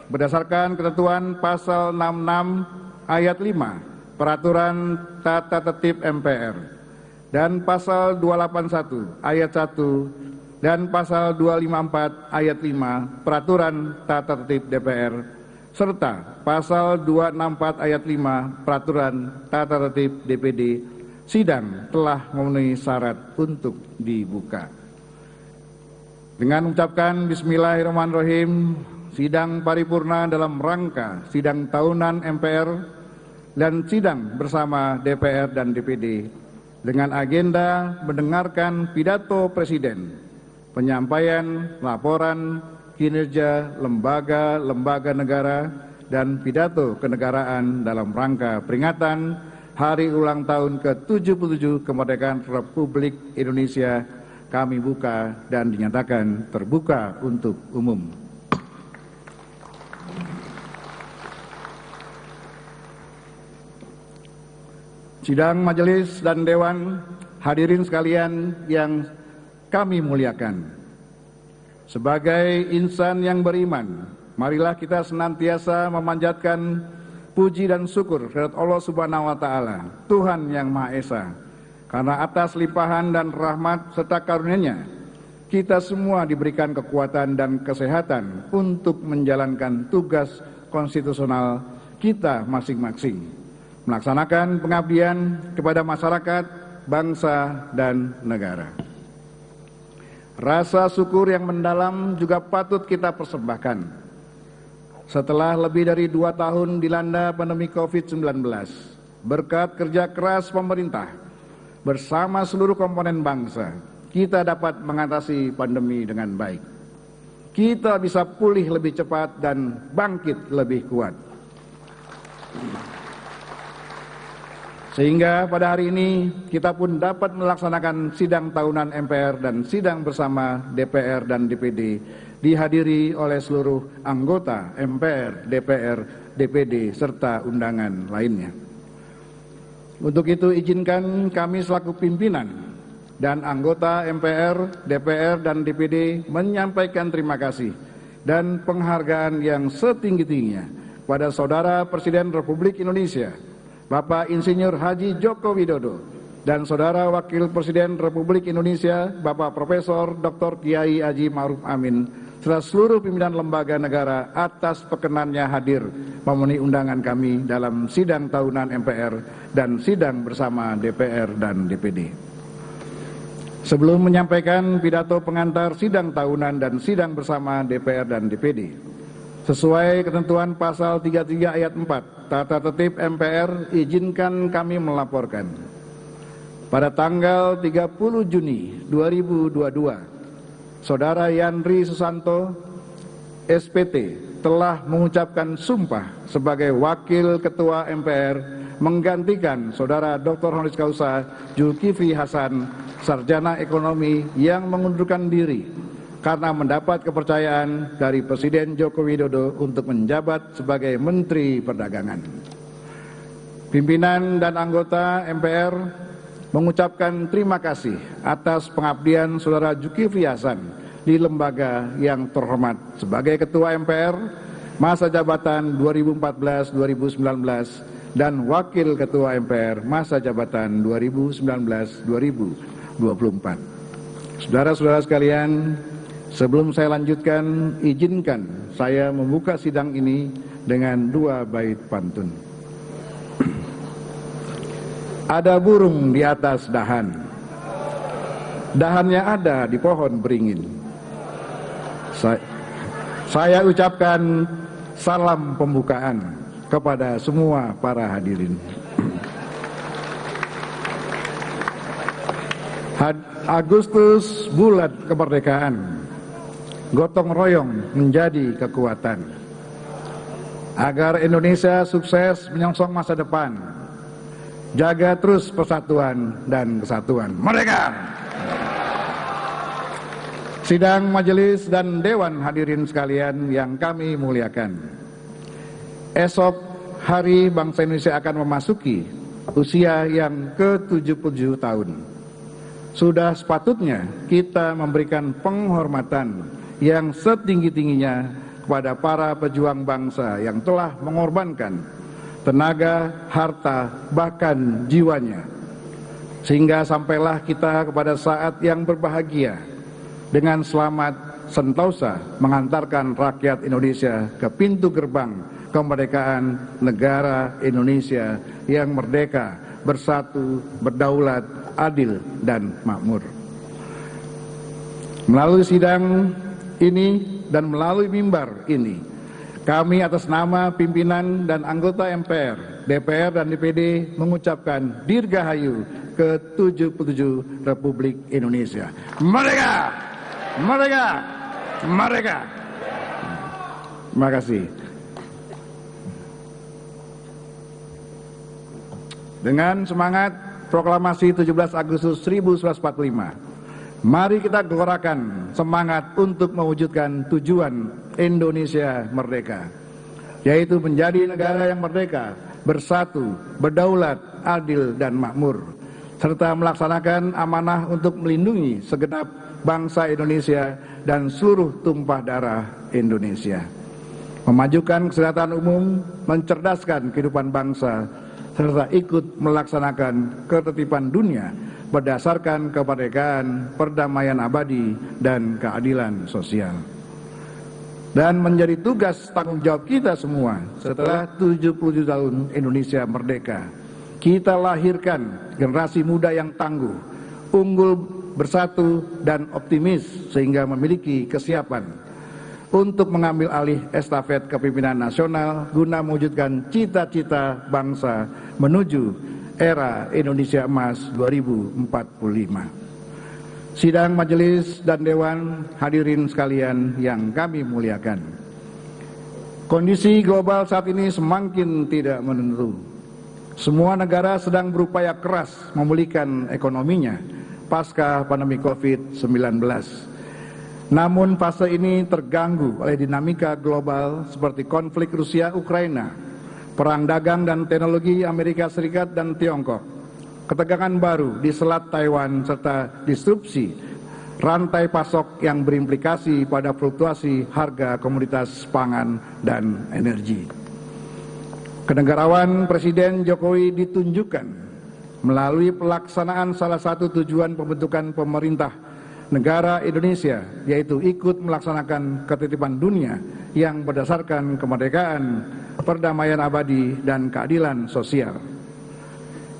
berdasarkan ketentuan pasal 66 ayat 5 Peraturan Tata Tertib MPR dan pasal 281 ayat 1 dan pasal 254 ayat 5 Peraturan Tata Tertib DPR serta pasal 264 ayat 5 Peraturan Tata Tertib DPD, sidang telah memenuhi syarat untuk dibuka. Dengan mengucapkan Bismillahirrahmanirrahim, sidang paripurna dalam rangka sidang tahunan MPR dan sidang bersama DPR dan DPD dengan agenda mendengarkan pidato Presiden, penyampaian laporan kinerja lembaga-lembaga negara, dan pidato kenegaraan dalam rangka peringatan Hari Ulang Tahun ke-77 Kemerdekaan Republik Indonesia kami buka dan dinyatakan terbuka untuk umum. Sidang majelis dan dewan, hadirin sekalian yang kami muliakan. Sebagai insan yang beriman, marilah kita senantiasa memanjatkan puji dan syukur kepada Allah Subhanahu wa taala, Tuhan yang Maha Esa. Karena atas limpahan dan rahmat serta karunia-Nya, kita semua diberikan kekuatan dan kesehatan untuk menjalankan tugas konstitusional kita masing-masing. Melaksanakan pengabdian kepada masyarakat, bangsa, dan negara. Rasa syukur yang mendalam juga patut kita persembahkan. Setelah lebih dari 2 tahun dilanda pandemi COVID-19, berkat kerja keras pemerintah bersama seluruh komponen bangsa, kita dapat mengatasi pandemi dengan baik. Kita bisa pulih lebih cepat dan bangkit lebih kuat. Sehingga pada hari ini kita pun dapat melaksanakan sidang tahunan MPR dan sidang bersama DPR dan DPD dihadiri oleh seluruh anggota MPR, DPR, DPD, serta undangan lainnya. Untuk itu izinkan kami selaku pimpinan dan anggota MPR, DPR, dan DPD menyampaikan terima kasih dan penghargaan yang setinggi-tingginya pada Saudara Presiden Republik Indonesia, Bapak Insinyur Haji Joko Widodo, dan Saudara Wakil Presiden Republik Indonesia, Bapak Profesor Dr. Kiai Haji Ma'ruf Amin, serta seluruh pimpinan lembaga negara atas perkenannya hadir memenuhi undangan kami dalam sidang tahunan MPR dan sidang bersama DPR dan DPD. Sebelum menyampaikan pidato pengantar sidang tahunan dan sidang bersama DPR dan DPD, sesuai ketentuan pasal 33 ayat 4 Tata Tertib MPR, izinkan kami melaporkan. Pada tanggal 30 Juni 2022, Saudara Yandri Susanto, SPT, telah mengucapkan sumpah sebagai Wakil Ketua MPR menggantikan Saudara Dr. Honoris Causa Zulkifli Hasan, Sarjana Ekonomi yang mengundurkan diri karena mendapat kepercayaan dari Presiden Joko Widodo untuk menjabat sebagai Menteri Perdagangan. Pimpinan dan anggota MPR mengucapkan terima kasih atas pengabdian Saudara Zulkifli Hasan di lembaga yang terhormat sebagai Ketua MPR masa jabatan 2014-2019 dan Wakil Ketua MPR masa jabatan 2019-2024. Saudara-saudara sekalian, sebelum saya lanjutkan, izinkan saya membuka sidang ini dengan 2 bait pantun. Ada burung di atas dahan, dahannya ada di pohon beringin. Saya ucapkan salam pembukaan kepada semua para hadirin. Agustus bulan kemerdekaan, gotong royong menjadi kekuatan. Agar Indonesia sukses menyongsong masa depan, jaga terus persatuan dan kesatuan. Merdeka! Sidang majelis dan dewan hadirin sekalian yang kami muliakan. Esok hari bangsa Indonesia akan memasuki usia yang ke-77 tahun. Sudah sepatutnya kita memberikan penghormatan yang setinggi-tingginya kepada para pejuang bangsa yang telah mengorbankan tenaga, harta, bahkan jiwanya. Sehingga sampailah kita kepada saat yang berbahagia dengan selamat sentosa mengantarkan rakyat Indonesia ke pintu gerbang kemerdekaan negara Indonesia yang merdeka, bersatu, berdaulat, adil, dan makmur. Melalui sidang ini dan melalui mimbar ini, kami atas nama pimpinan dan anggota MPR, DPR, dan DPD mengucapkan Dirgahayu ke-77 Republik Indonesia. Merdeka! Merdeka! Merdeka! Terima kasih. Dengan semangat proklamasi 17 Agustus 1945, mari kita gelorakan semangat untuk mewujudkan tujuan Indonesia merdeka, yaitu menjadi negara yang merdeka, bersatu, berdaulat, adil, dan makmur, serta melaksanakan amanah untuk melindungi segenap bangsa Indonesia dan seluruh tumpah darah Indonesia, memajukan kesejahteraan umum, mencerdaskan kehidupan bangsa, serta ikut melaksanakan ketertiban dunia berdasarkan kemerdekaan, perdamaian abadi, dan keadilan sosial. Dan menjadi tugas tanggung jawab kita semua setelah 77 tahun Indonesia merdeka, kita lahirkan generasi muda yang tangguh, unggul, bersatu, dan optimis sehingga memiliki kesiapan untuk mengambil alih estafet kepemimpinan nasional guna mewujudkan cita-cita bangsa menuju era Indonesia Emas 2045. Sidang majelis dan dewan hadirin sekalian yang kami muliakan. Kondisi global saat ini semakin tidak menentu. Semua negara sedang berupaya keras memulihkan ekonominya pasca pandemi COVID-19. Namun fase ini terganggu oleh dinamika global seperti konflik Rusia-Ukraina, perang dagang dan teknologi Amerika Serikat dan Tiongkok, ketegangan baru di Selat Taiwan, serta disrupsi rantai pasok yang berimplikasi pada fluktuasi harga komoditas pangan dan energi. Kenegarawan Presiden Jokowi ditunjukkan melalui pelaksanaan salah satu tujuan pembentukan pemerintah negara Indonesia, yaitu ikut melaksanakan ketertiban dunia yang berdasarkan kemerdekaan, perdamaian abadi, dan keadilan sosial.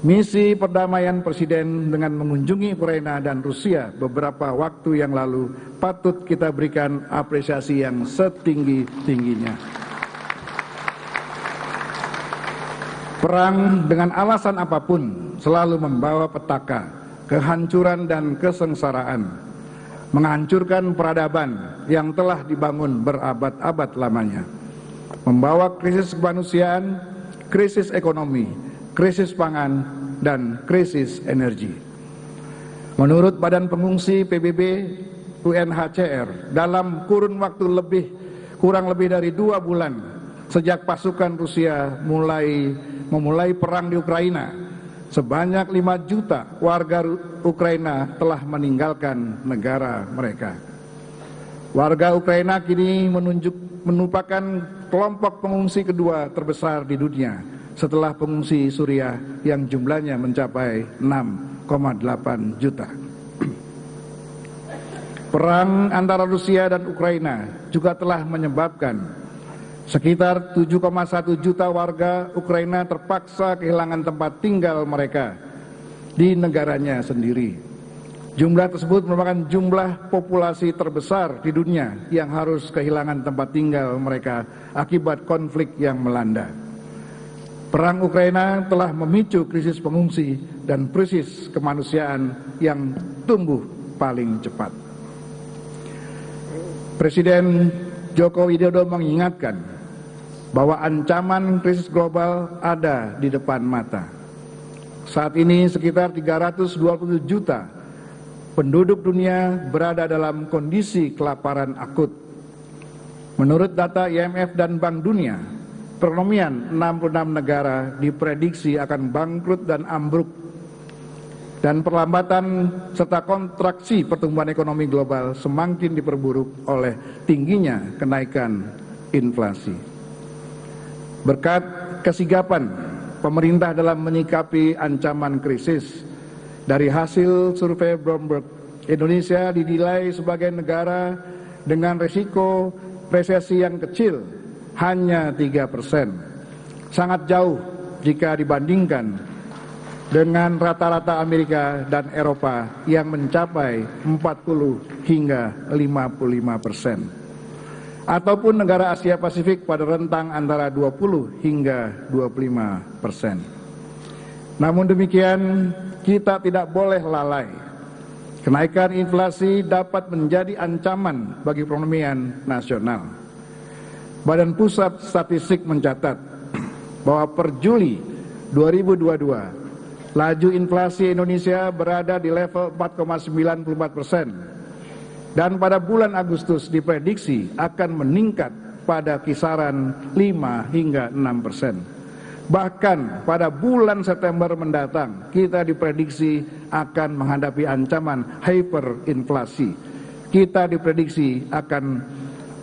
Misi perdamaian Presiden dengan mengunjungi Ukraina dan Rusia beberapa waktu yang lalu patut kita berikan apresiasi yang setinggi-tingginya. Perang dengan alasan apapun selalu membawa petaka, kehancuran, dan kesengsaraan, menghancurkan peradaban yang telah dibangun berabad-abad lamanya. membawa krisis kemanusiaan, krisis ekonomi, krisis pangan, dan krisis energi. Menurut Badan Pengungsi PBB UNHCR, dalam kurun waktu kurang lebih dari 2 bulan sejak pasukan Rusia memulai perang di Ukraina, sebanyak 5 juta warga Ukraina telah meninggalkan negara mereka. Warga Ukraina kini merupakan kelompok pengungsi kedua terbesar di dunia setelah pengungsi Suriah yang jumlahnya mencapai 6,8 juta. Perang antara Rusia dan Ukraina juga telah menyebabkan sekitar 7,1 juta warga Ukraina terpaksa kehilangan tempat tinggal mereka di negaranya sendiri. Jumlah tersebut merupakan jumlah populasi terbesar di dunia yang harus kehilangan tempat tinggal mereka akibat konflik yang melanda. Perang Ukraina telah memicu krisis pengungsi dan krisis kemanusiaan yang tumbuh paling cepat. Presiden Joko Widodo mengingatkan bahwa ancaman krisis global ada di depan mata. Saat ini sekitar 320 juta penduduk dunia berada dalam kondisi kelaparan akut. Menurut data IMF dan Bank Dunia, perekonomian 66 negara diprediksi akan bangkrut dan ambruk, dan perlambatan serta kontraksi pertumbuhan ekonomi global semakin diperburuk oleh tingginya kenaikan inflasi. Berkat kesigapan pemerintah dalam menyikapi ancaman krisis, dari hasil survei Bloomberg, Indonesia dinilai sebagai negara dengan risiko resesi yang kecil, hanya 3%. Sangat jauh jika dibandingkan dengan rata-rata Amerika dan Eropa yang mencapai 40 hingga 55%. Ataupun negara Asia Pasifik pada rentang antara 20 hingga 25%. Namun demikian, kita tidak boleh lalai. Kenaikan inflasi dapat menjadi ancaman bagi perekonomian nasional. Badan Pusat Statistik mencatat bahwa per Juli 2022, laju inflasi Indonesia berada di level 4,94%, dan pada bulan Agustus diprediksi akan meningkat pada kisaran 5 hingga 6%. Bahkan pada bulan September mendatang kita diprediksi akan menghadapi ancaman hyperinflasi. Kita diprediksi akan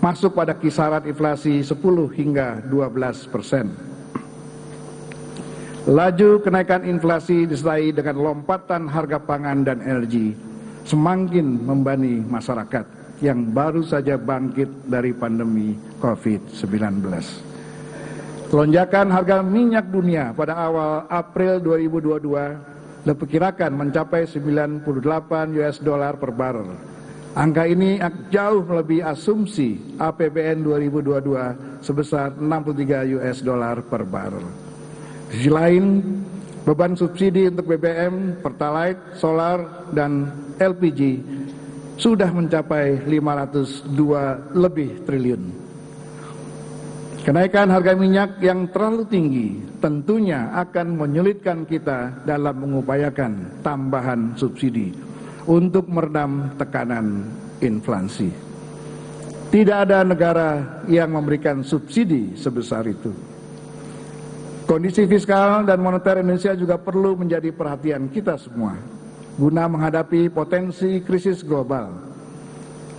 masuk pada kisaran inflasi 10 hingga 12%. Laju kenaikan inflasi disertai dengan lompatan harga pangan dan energi semakin membebani masyarakat yang baru saja bangkit dari pandemi COVID-19. Lonjakan harga minyak dunia pada awal April 2022 diperkirakan mencapai $98 per barel. Angka ini jauh melebihi asumsi APBN 2022 sebesar $63 per barel. Di sisi lain, beban subsidi untuk BBM, Pertalite, solar, dan LPG sudah mencapai 502 lebih triliun. Kenaikan harga minyak yang terlalu tinggi tentunya akan menyulitkan kita dalam mengupayakan tambahan subsidi untuk meredam tekanan inflasi. Tidak ada negara yang memberikan subsidi sebesar itu. Kondisi fiskal dan moneter Indonesia juga perlu menjadi perhatian kita semua guna menghadapi potensi krisis global.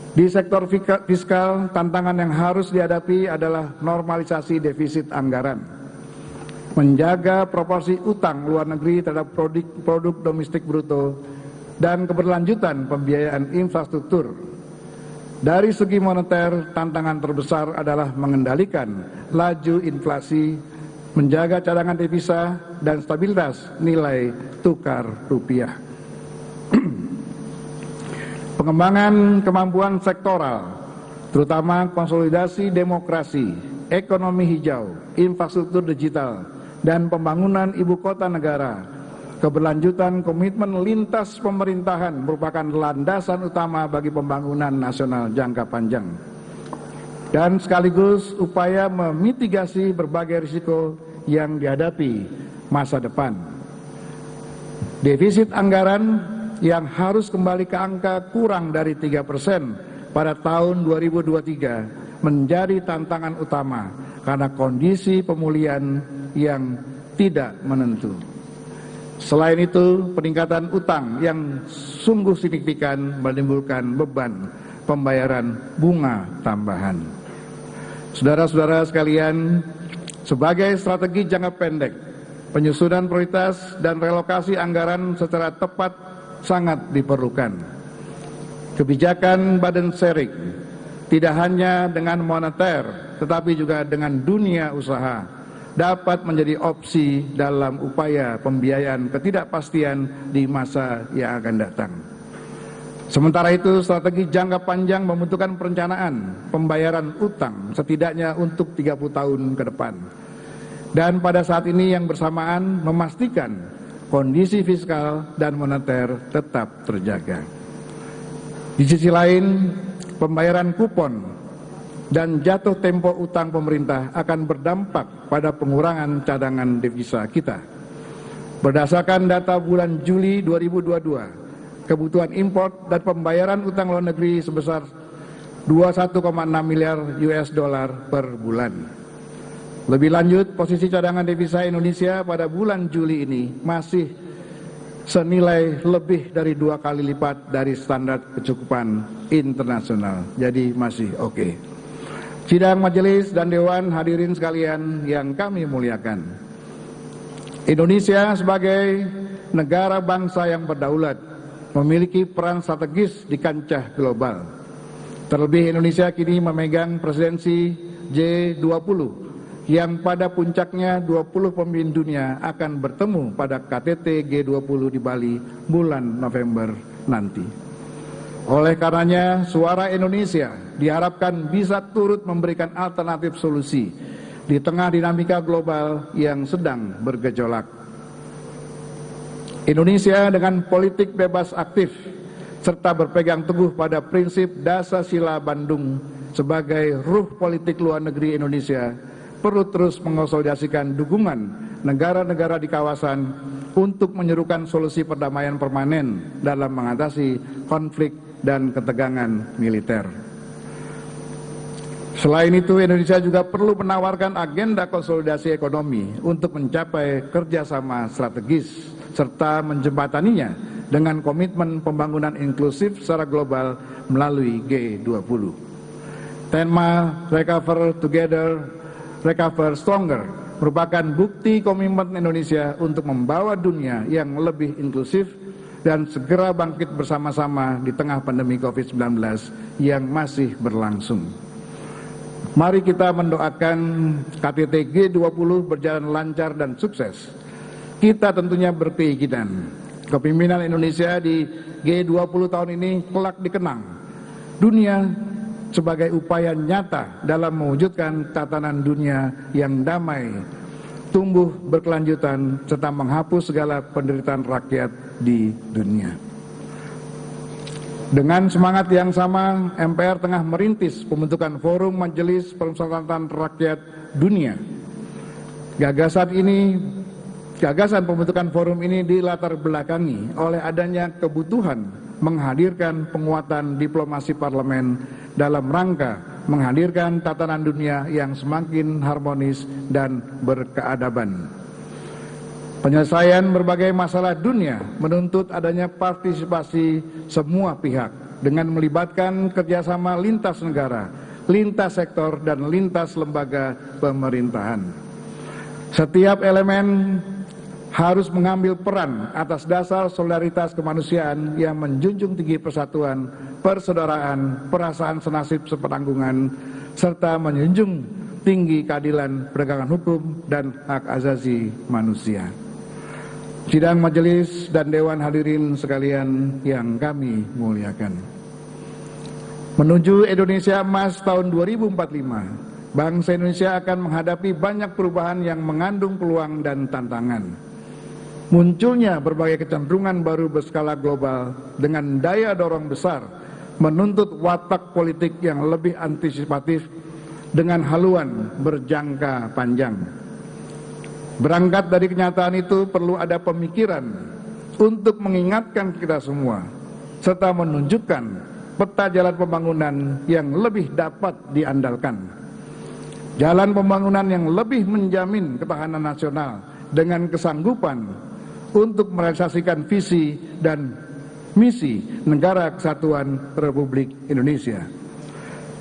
Di sektor fiskal, tantangan yang harus dihadapi adalah normalisasi defisit anggaran, menjaga proporsi utang luar negeri terhadap produk domestik bruto, dan keberlanjutan pembiayaan infrastruktur. Dari segi moneter, tantangan terbesar adalah mengendalikan laju inflasi, menjaga cadangan devisa, dan stabilitas nilai tukar rupiah. Pengembangan kemampuan sektoral, terutama konsolidasi demokrasi, ekonomi hijau, infrastruktur digital, dan pembangunan ibu kota negara, keberlanjutan komitmen lintas pemerintahan merupakan landasan utama bagi pembangunan nasional jangka panjang. dan sekaligus upaya memitigasi berbagai risiko yang dihadapi masa depan. Defisit anggaran yang harus kembali ke angka kurang dari 3% pada tahun 2023 menjadi tantangan utama karena kondisi pemulihan yang tidak menentu. Selain itu, peningkatan utang yang sungguh signifikan menimbulkan beban pembayaran bunga tambahan. Saudara-saudara sekalian, sebagai strategi jangka pendek, penyusunan prioritas dan relokasi anggaran secara tepat sangat diperlukan. Kebijakan badan sharing tidak hanya dengan moneter, tetapi juga dengan dunia usaha, dapat menjadi opsi dalam upaya pembiayaan ketidakpastian di masa yang akan datang. Sementara itu, strategi jangka panjang membutuhkan perencanaan pembayaran utang setidaknya untuk 30 tahun ke depan. Dan pada saat ini yang bersamaan memastikan kondisi fiskal dan moneter tetap terjaga. Di sisi lain, pembayaran kupon dan jatuh tempo utang pemerintah akan berdampak pada pengurangan cadangan devisa kita. Berdasarkan data bulan Juli 2022, kebutuhan import dan pembayaran utang luar negeri sebesar 21,6 miliar US dollar per bulan. Lebih lanjut, posisi cadangan devisa Indonesia pada bulan Juli ini masih senilai lebih dari 2 kali lipat dari standar kecukupan internasional. Jadi masih oke. Sidang majelis dan dewan hadirin sekalian yang kami muliakan. Indonesia sebagai negara bangsa yang berdaulat memiliki peran strategis di kancah global. Terlebih Indonesia kini memegang presidensi G20 yang pada puncaknya 20 pemimpin dunia akan bertemu pada KTT G20 di Bali bulan November nanti. Oleh karenanya, suara Indonesia diharapkan bisa turut memberikan alternatif solusi di tengah dinamika global yang sedang bergejolak. Indonesia dengan politik bebas aktif serta berpegang teguh pada prinsip Dasar-Sila Bandung sebagai ruh politik luar negeri Indonesia perlu terus mengonsolidasikan dukungan negara-negara di kawasan untuk menyerukan solusi perdamaian permanen dalam mengatasi konflik dan ketegangan militer. Selain itu, Indonesia juga perlu menawarkan agenda konsolidasi ekonomi untuk mencapai kerjasama strategis serta menjembataninya dengan komitmen pembangunan inklusif secara global melalui G20. Tema Recover Together, Recover Stronger merupakan bukti komitmen Indonesia untuk membawa dunia yang lebih inklusif dan segera bangkit bersama-sama di tengah pandemi COVID-19 yang masih berlangsung. Mari kita mendoakan KTT G20 berjalan lancar dan sukses. Kita tentunya berkeyakinan kepemimpinan Indonesia di G20 tahun ini kelak dikenang dunia sebagai upaya nyata dalam mewujudkan tatanan dunia yang damai, tumbuh berkelanjutan, serta menghapus segala penderitaan rakyat di dunia. Dengan semangat yang sama, MPR tengah merintis pembentukan Forum Majelis Permusyawaratan Rakyat Dunia. Gagasan pembentukan forum ini dilatar belakangi oleh adanya kebutuhan menghadirkan penguatan diplomasi parlemen dalam rangka menghadirkan tatanan dunia yang semakin harmonis dan berkeadaban. Penyelesaian berbagai masalah dunia menuntut adanya partisipasi semua pihak dengan melibatkan kerjasama lintas negara, lintas sektor, dan lintas lembaga pemerintahan. Setiap elemen harus mengambil peran atas dasar solidaritas kemanusiaan yang menjunjung tinggi persatuan, persaudaraan, perasaan senasib sepenanggungan, serta menjunjung tinggi keadilan, penegakan hukum, dan hak asasi manusia. Sidang majelis dan dewan hadirin sekalian yang kami muliakan. Menuju Indonesia Emas tahun 2045, bangsa Indonesia akan menghadapi banyak perubahan yang mengandung peluang dan tantangan. Munculnya berbagai kecenderungan baru berskala global dengan daya dorong besar menuntut watak politik yang lebih antisipatif dengan haluan berjangka panjang. Berangkat dari kenyataan itu perlu ada pemikiran untuk mengingatkan kita semua serta menunjukkan peta jalan pembangunan yang lebih dapat diandalkan. Jalan pembangunan yang lebih menjamin ketahanan nasional dengan kesanggupan untuk merealisasikan visi dan misi Negara Kesatuan Republik Indonesia,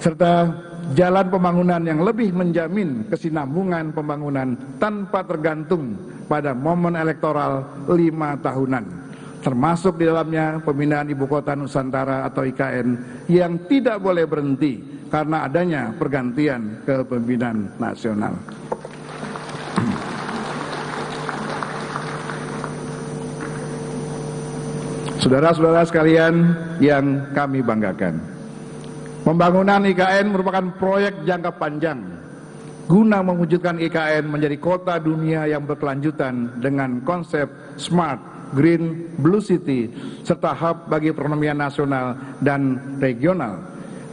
serta jalan pembangunan yang lebih menjamin kesinambungan pembangunan tanpa tergantung pada momen elektoral 5 tahunan, termasuk di dalamnya pemindahan Ibu Kota Nusantara atau IKN yang tidak boleh berhenti karena adanya pergantian kepemimpinan nasional. Saudara-saudara sekalian yang kami banggakan, pembangunan IKN merupakan proyek jangka panjang guna mewujudkan IKN menjadi kota dunia yang berkelanjutan dengan konsep Smart, Green, Blue City, serta hub bagi perekonomian nasional dan regional.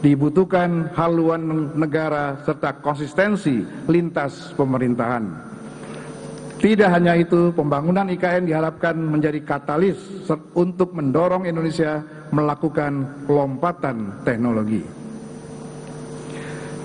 Dibutuhkan haluan negara serta konsistensi lintas pemerintahan. Tidak hanya itu, pembangunan IKN diharapkan menjadi katalis untuk mendorong Indonesia melakukan lompatan teknologi.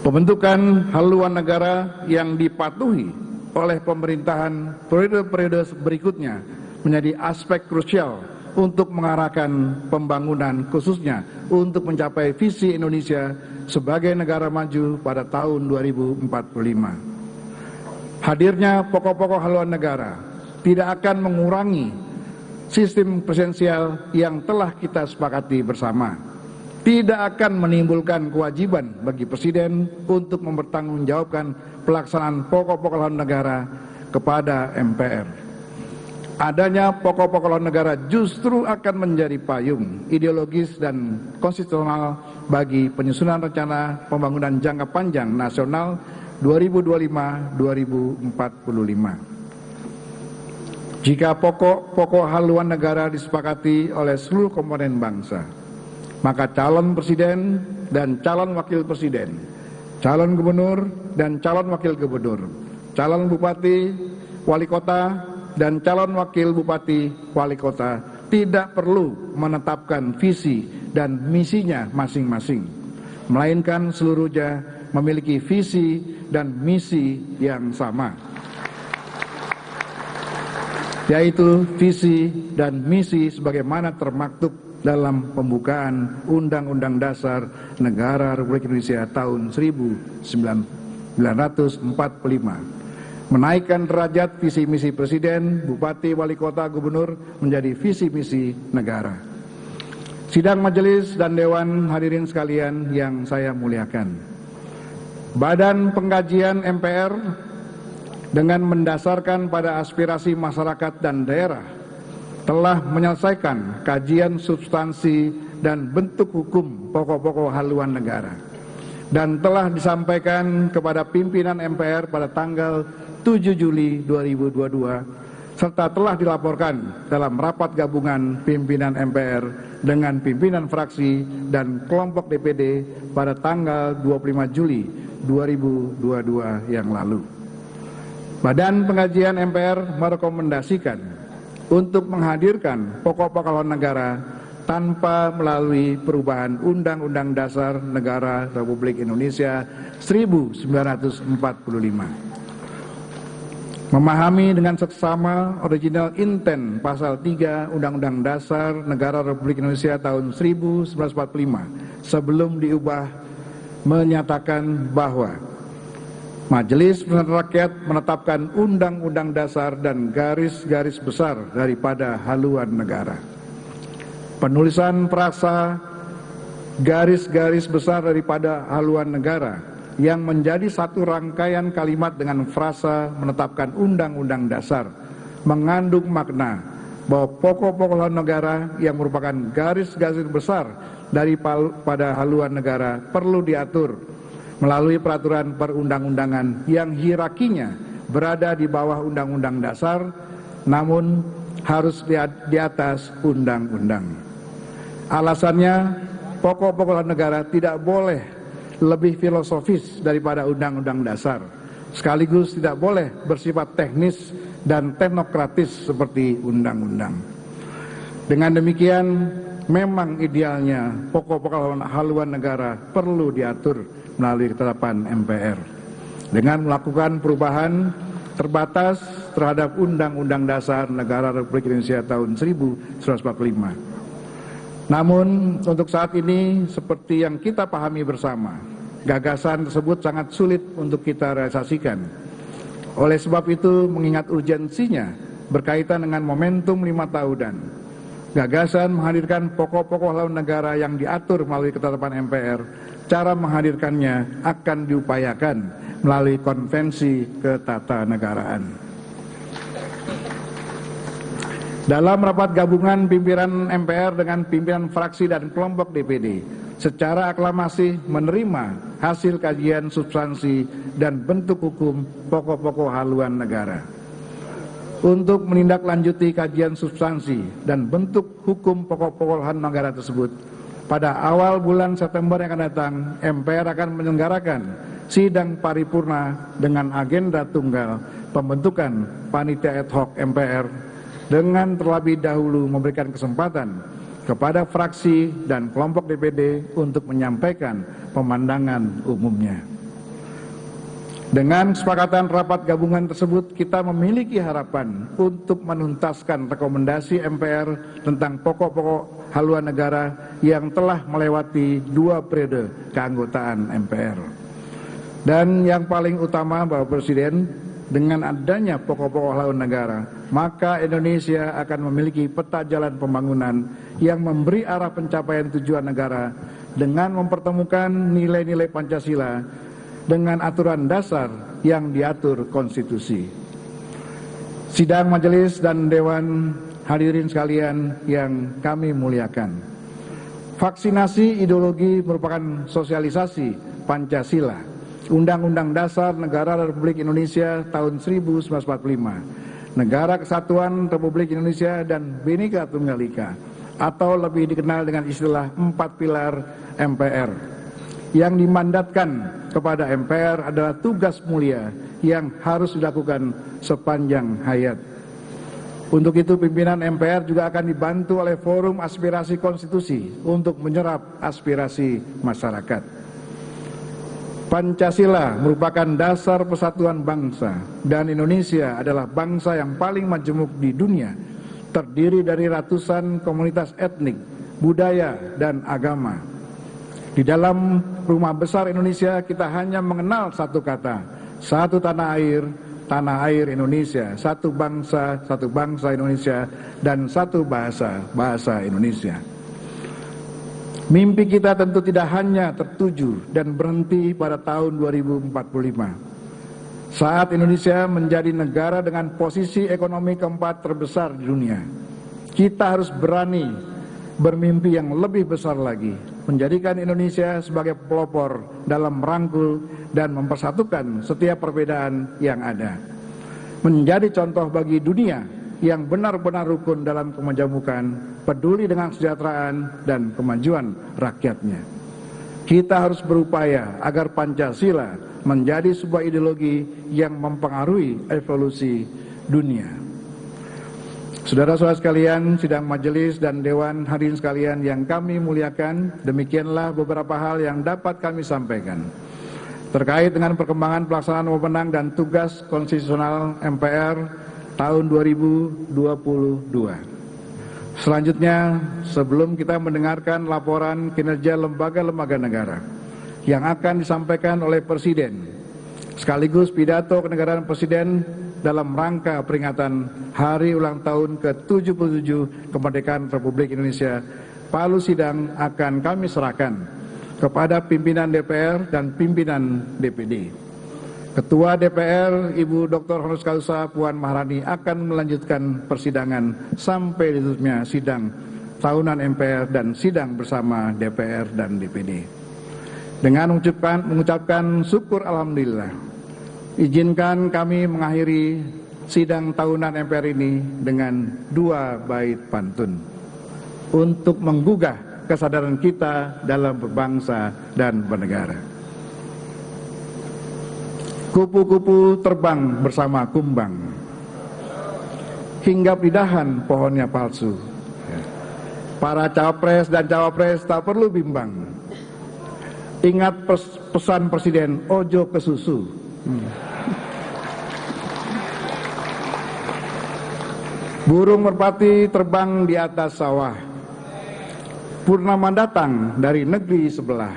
Pembentukan haluan negara yang dipatuhi oleh pemerintahan periode-periode berikutnya menjadi aspek krusial untuk mengarahkan pembangunan khususnya untuk mencapai visi Indonesia sebagai negara maju pada tahun 2045. Hadirnya pokok-pokok haluan negara tidak akan mengurangi sistem presidensial yang telah kita sepakati bersama. Tidak akan menimbulkan kewajiban bagi Presiden untuk mempertanggungjawabkan pelaksanaan pokok-pokok haluan negara kepada MPR. Adanya pokok-pokok haluan negara justru akan menjadi payung ideologis dan konstitusional bagi penyusunan rencana pembangunan jangka panjang nasional 2025-2045. Jika pokok-pokok haluan negara disepakati oleh seluruh komponen bangsa, maka calon presiden dan calon wakil presiden, calon gubernur dan calon wakil gubernur, calon bupati, wali kota, dan calon wakil bupati wali kota tidak perlu menetapkan visi dan misinya masing-masing, melainkan seluruhnya memiliki visi dan misi yang sama, yaitu visi dan misi sebagaimana termaktub dalam pembukaan Undang-Undang Dasar Negara Republik Indonesia tahun 1945. Menaikkan derajat visi misi presiden, bupati, wali kota, gubernur menjadi visi misi negara. Sidang majelis dan dewan hadirin sekalian yang saya muliakan. Badan Pengkajian MPR dengan mendasarkan pada aspirasi masyarakat dan daerah telah menyelesaikan kajian substansi dan bentuk hukum pokok-pokok haluan negara dan telah disampaikan kepada pimpinan MPR pada tanggal 7 Juli 2022 serta telah dilaporkan dalam rapat gabungan pimpinan MPR dengan pimpinan fraksi dan kelompok DPD pada tanggal 25 Juli 2022 yang lalu. Badan Pengkajian MPR merekomendasikan untuk menghadirkan pokok-pokok haluan negara tanpa melalui perubahan Undang-Undang Dasar Negara Republik Indonesia 1945. Memahami dengan seksama original intent pasal 3 Undang-Undang Dasar Negara Republik Indonesia tahun 1945 sebelum diubah menyatakan bahwa Majelis Permusyawaratan Rakyat menetapkan Undang-Undang Dasar dan garis-garis besar daripada haluan negara. Penulisan frasa garis-garis besar daripada haluan negara yang menjadi satu rangkaian kalimat dengan frasa menetapkan Undang-Undang Dasar mengandung makna bahwa pokok-pokok haluan negara yang merupakan garis-garis besar daripada haluan negara perlu diatur melalui peraturan perundang-undangan yang hierarkinya berada di bawah Undang-Undang Dasar namun harus di atas undang-undang. Alasannya, pokok-pokok negara tidak boleh lebih filosofis daripada undang-undang dasar, sekaligus tidak boleh bersifat teknis dan teknokratis seperti undang-undang. Dengan demikian, memang idealnya pokok-pokok haluan negara perlu diatur melalui ketetapan MPR dengan melakukan perubahan terbatas terhadap Undang-Undang Dasar Negara Republik Indonesia tahun 1945. Namun untuk saat ini seperti yang kita pahami bersama, gagasan tersebut sangat sulit untuk kita realisasikan. Oleh sebab itu, mengingat urgensinya berkaitan dengan momentum 5 tahunan, gagasan menghadirkan pokok-pokok haluan negara yang diatur melalui ketetapan MPR, cara menghadirkannya akan diupayakan melalui konvensi ketatanegaraan. Dalam rapat gabungan pimpinan MPR dengan pimpinan fraksi dan kelompok DPD, secara aklamasi menerima hasil kajian substansi dan bentuk hukum pokok-pokok haluan negara. Untuk menindaklanjuti kajian substansi dan bentuk hukum pokok-pokok haluan negara tersebut, pada awal bulan September yang akan datang, MPR akan menyelenggarakan sidang paripurna dengan agenda tunggal pembentukan panitia ad hoc MPR dengan terlebih dahulu memberikan kesempatan kepada fraksi dan kelompok DPD untuk menyampaikan pemandangan umumnya. Dengan kesepakatan rapat gabungan tersebut, kita memiliki harapan untuk menuntaskan rekomendasi MPR tentang pokok-pokok haluan negara yang telah melewati 2 periode keanggotaan MPR. Dan yang paling utama, Bapak Presiden, dengan adanya pokok-pokok haluan negara, maka Indonesia akan memiliki peta jalan pembangunan yang memberi arah pencapaian tujuan negara dengan mempertemukan nilai-nilai Pancasila dengan aturan dasar yang diatur konstitusi. Sidang majelis dan dewan hadirin sekalian yang kami muliakan, vaksinasi ideologi merupakan sosialisasi Pancasila, Undang-Undang Dasar Negara Republik Indonesia tahun 1945, Negara Kesatuan Republik Indonesia dan Bhinneka Tunggal Ika, atau lebih dikenal dengan istilah 4 pilar MPR. Yang dimandatkan kepada MPR adalah tugas mulia yang harus dilakukan sepanjang hayat. Untuk itu, pimpinan MPR juga akan dibantu oleh Forum Aspirasi Konstitusi untuk menyerap aspirasi masyarakat. Pancasila merupakan dasar persatuan bangsa dan Indonesia adalah bangsa yang paling majemuk di dunia, terdiri dari ratusan komunitas etnik, budaya, dan agama. Di dalam rumah besar Indonesia kita hanya mengenal satu kata, satu tanah air Indonesia, satu bangsa Indonesia, dan satu bahasa Indonesia. Mimpi kita tentu tidak hanya tertuju dan berhenti pada tahun 2045. Saat Indonesia menjadi negara dengan posisi ekonomi keempat terbesar di dunia, kita harus berani bermimpi yang lebih besar lagi, menjadikan Indonesia sebagai pelopor dalam merangkul dan mempersatukan setiap perbedaan yang ada. Menjadi contoh bagi dunia yang benar-benar rukun dalam kemajemukan, peduli dengan kesejahteraan dan kemajuan rakyatnya. Kita harus berupaya agar Pancasila menjadi sebuah ideologi yang mempengaruhi evolusi dunia. Saudara-saudara sekalian, sidang majelis dan dewan hadirin sekalian yang kami muliakan, demikianlah beberapa hal yang dapat kami sampaikan terkait dengan perkembangan pelaksanaan wewenang dan tugas konstitusional MPR tahun 2022. Selanjutnya, sebelum kita mendengarkan laporan kinerja lembaga-lembaga negara yang akan disampaikan oleh Presiden, sekaligus pidato kenegaraan Presiden dalam rangka peringatan Hari Ulang Tahun ke-77 Kemerdekaan Republik Indonesia, palu sidang akan kami serahkan kepada pimpinan DPR dan pimpinan DPD. Ketua DPR, Ibu Dr. Honoris Causa Puan Maharani akan melanjutkan persidangan sampai ditutupnya sidang tahunan MPR dan sidang bersama DPR dan DPD. Dengan mengucapkan syukur alhamdulillah, izinkan kami mengakhiri sidang tahunan MPR ini dengan 2 bait pantun untuk menggugah kesadaran kita dalam berbangsa dan bernegara. kupu-kupu terbang bersama kumbang, hinggap di dahan pohonnya palsu. Para capres dan cawapres tak perlu bimbang. Ingat pesan Presiden, ojo ke susu. Burung merpati terbang di atas sawah. Purnama datang dari negeri sebelah.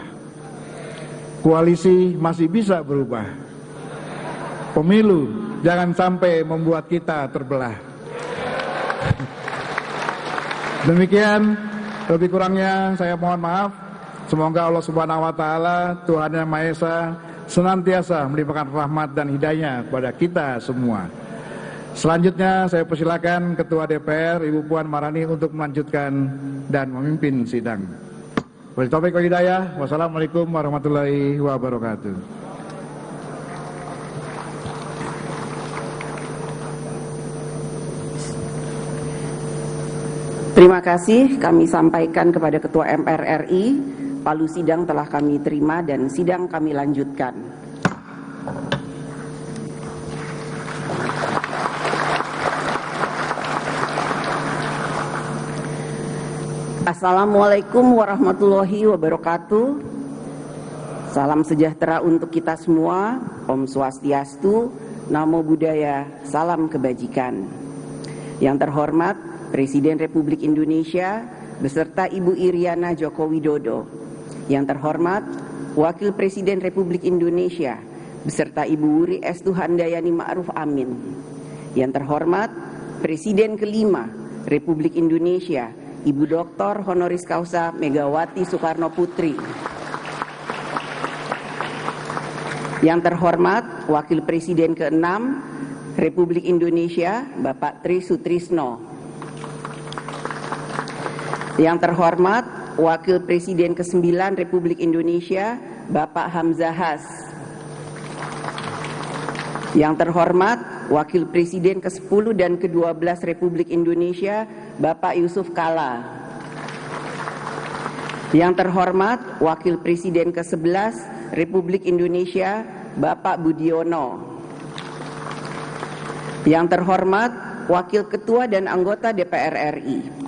Koalisi masih bisa berubah. Pemilu jangan sampai membuat kita terbelah. Demikian, lebih kurangnya saya mohon maaf. Semoga Allah Subhanahu wa Ta'ala, Tuhan Yang Maha Esa, senantiasa melimpahkan rahmat dan hidayahnya kepada kita semua. Selanjutnya saya persilakan Ketua DPR Ibu Puan Maharani untuk melanjutkan dan memimpin sidang. Wabillahi taufiq wal hidayah. Wassalamualaikum warahmatullahi wabarakatuh. Terima kasih kami sampaikan kepada Ketua MPR RI, palu sidang telah kami terima dan sidang kami lanjutkan. Assalamualaikum warahmatullahi wabarakatuh. Salam sejahtera untuk kita semua. Om Swastiastu, Namo Buddhaya, salam kebajikan. Yang terhormat Presiden Republik Indonesia beserta Ibu Iriana Joko Widodo. Yang terhormat Wakil Presiden Republik Indonesia beserta Ibu Wuri Estu Handayani Ma'ruf Amin. Yang terhormat Presiden kelima Republik Indonesia Ibu Dr. Honoris Causa Megawati Soekarno Putri. Yang terhormat Wakil Presiden ke-6 Republik Indonesia Bapak Tri Sutrisno. Yang terhormat Wakil Presiden ke-9 Republik Indonesia Bapak Hamzah Has. Yang terhormat Wakil Presiden ke-10 dan ke-12 Republik Indonesia Bapak Yusuf Kala. Yang terhormat Wakil Presiden ke-11 Republik Indonesia Bapak Budiono. Yang terhormat Wakil Ketua dan anggota DPR RI.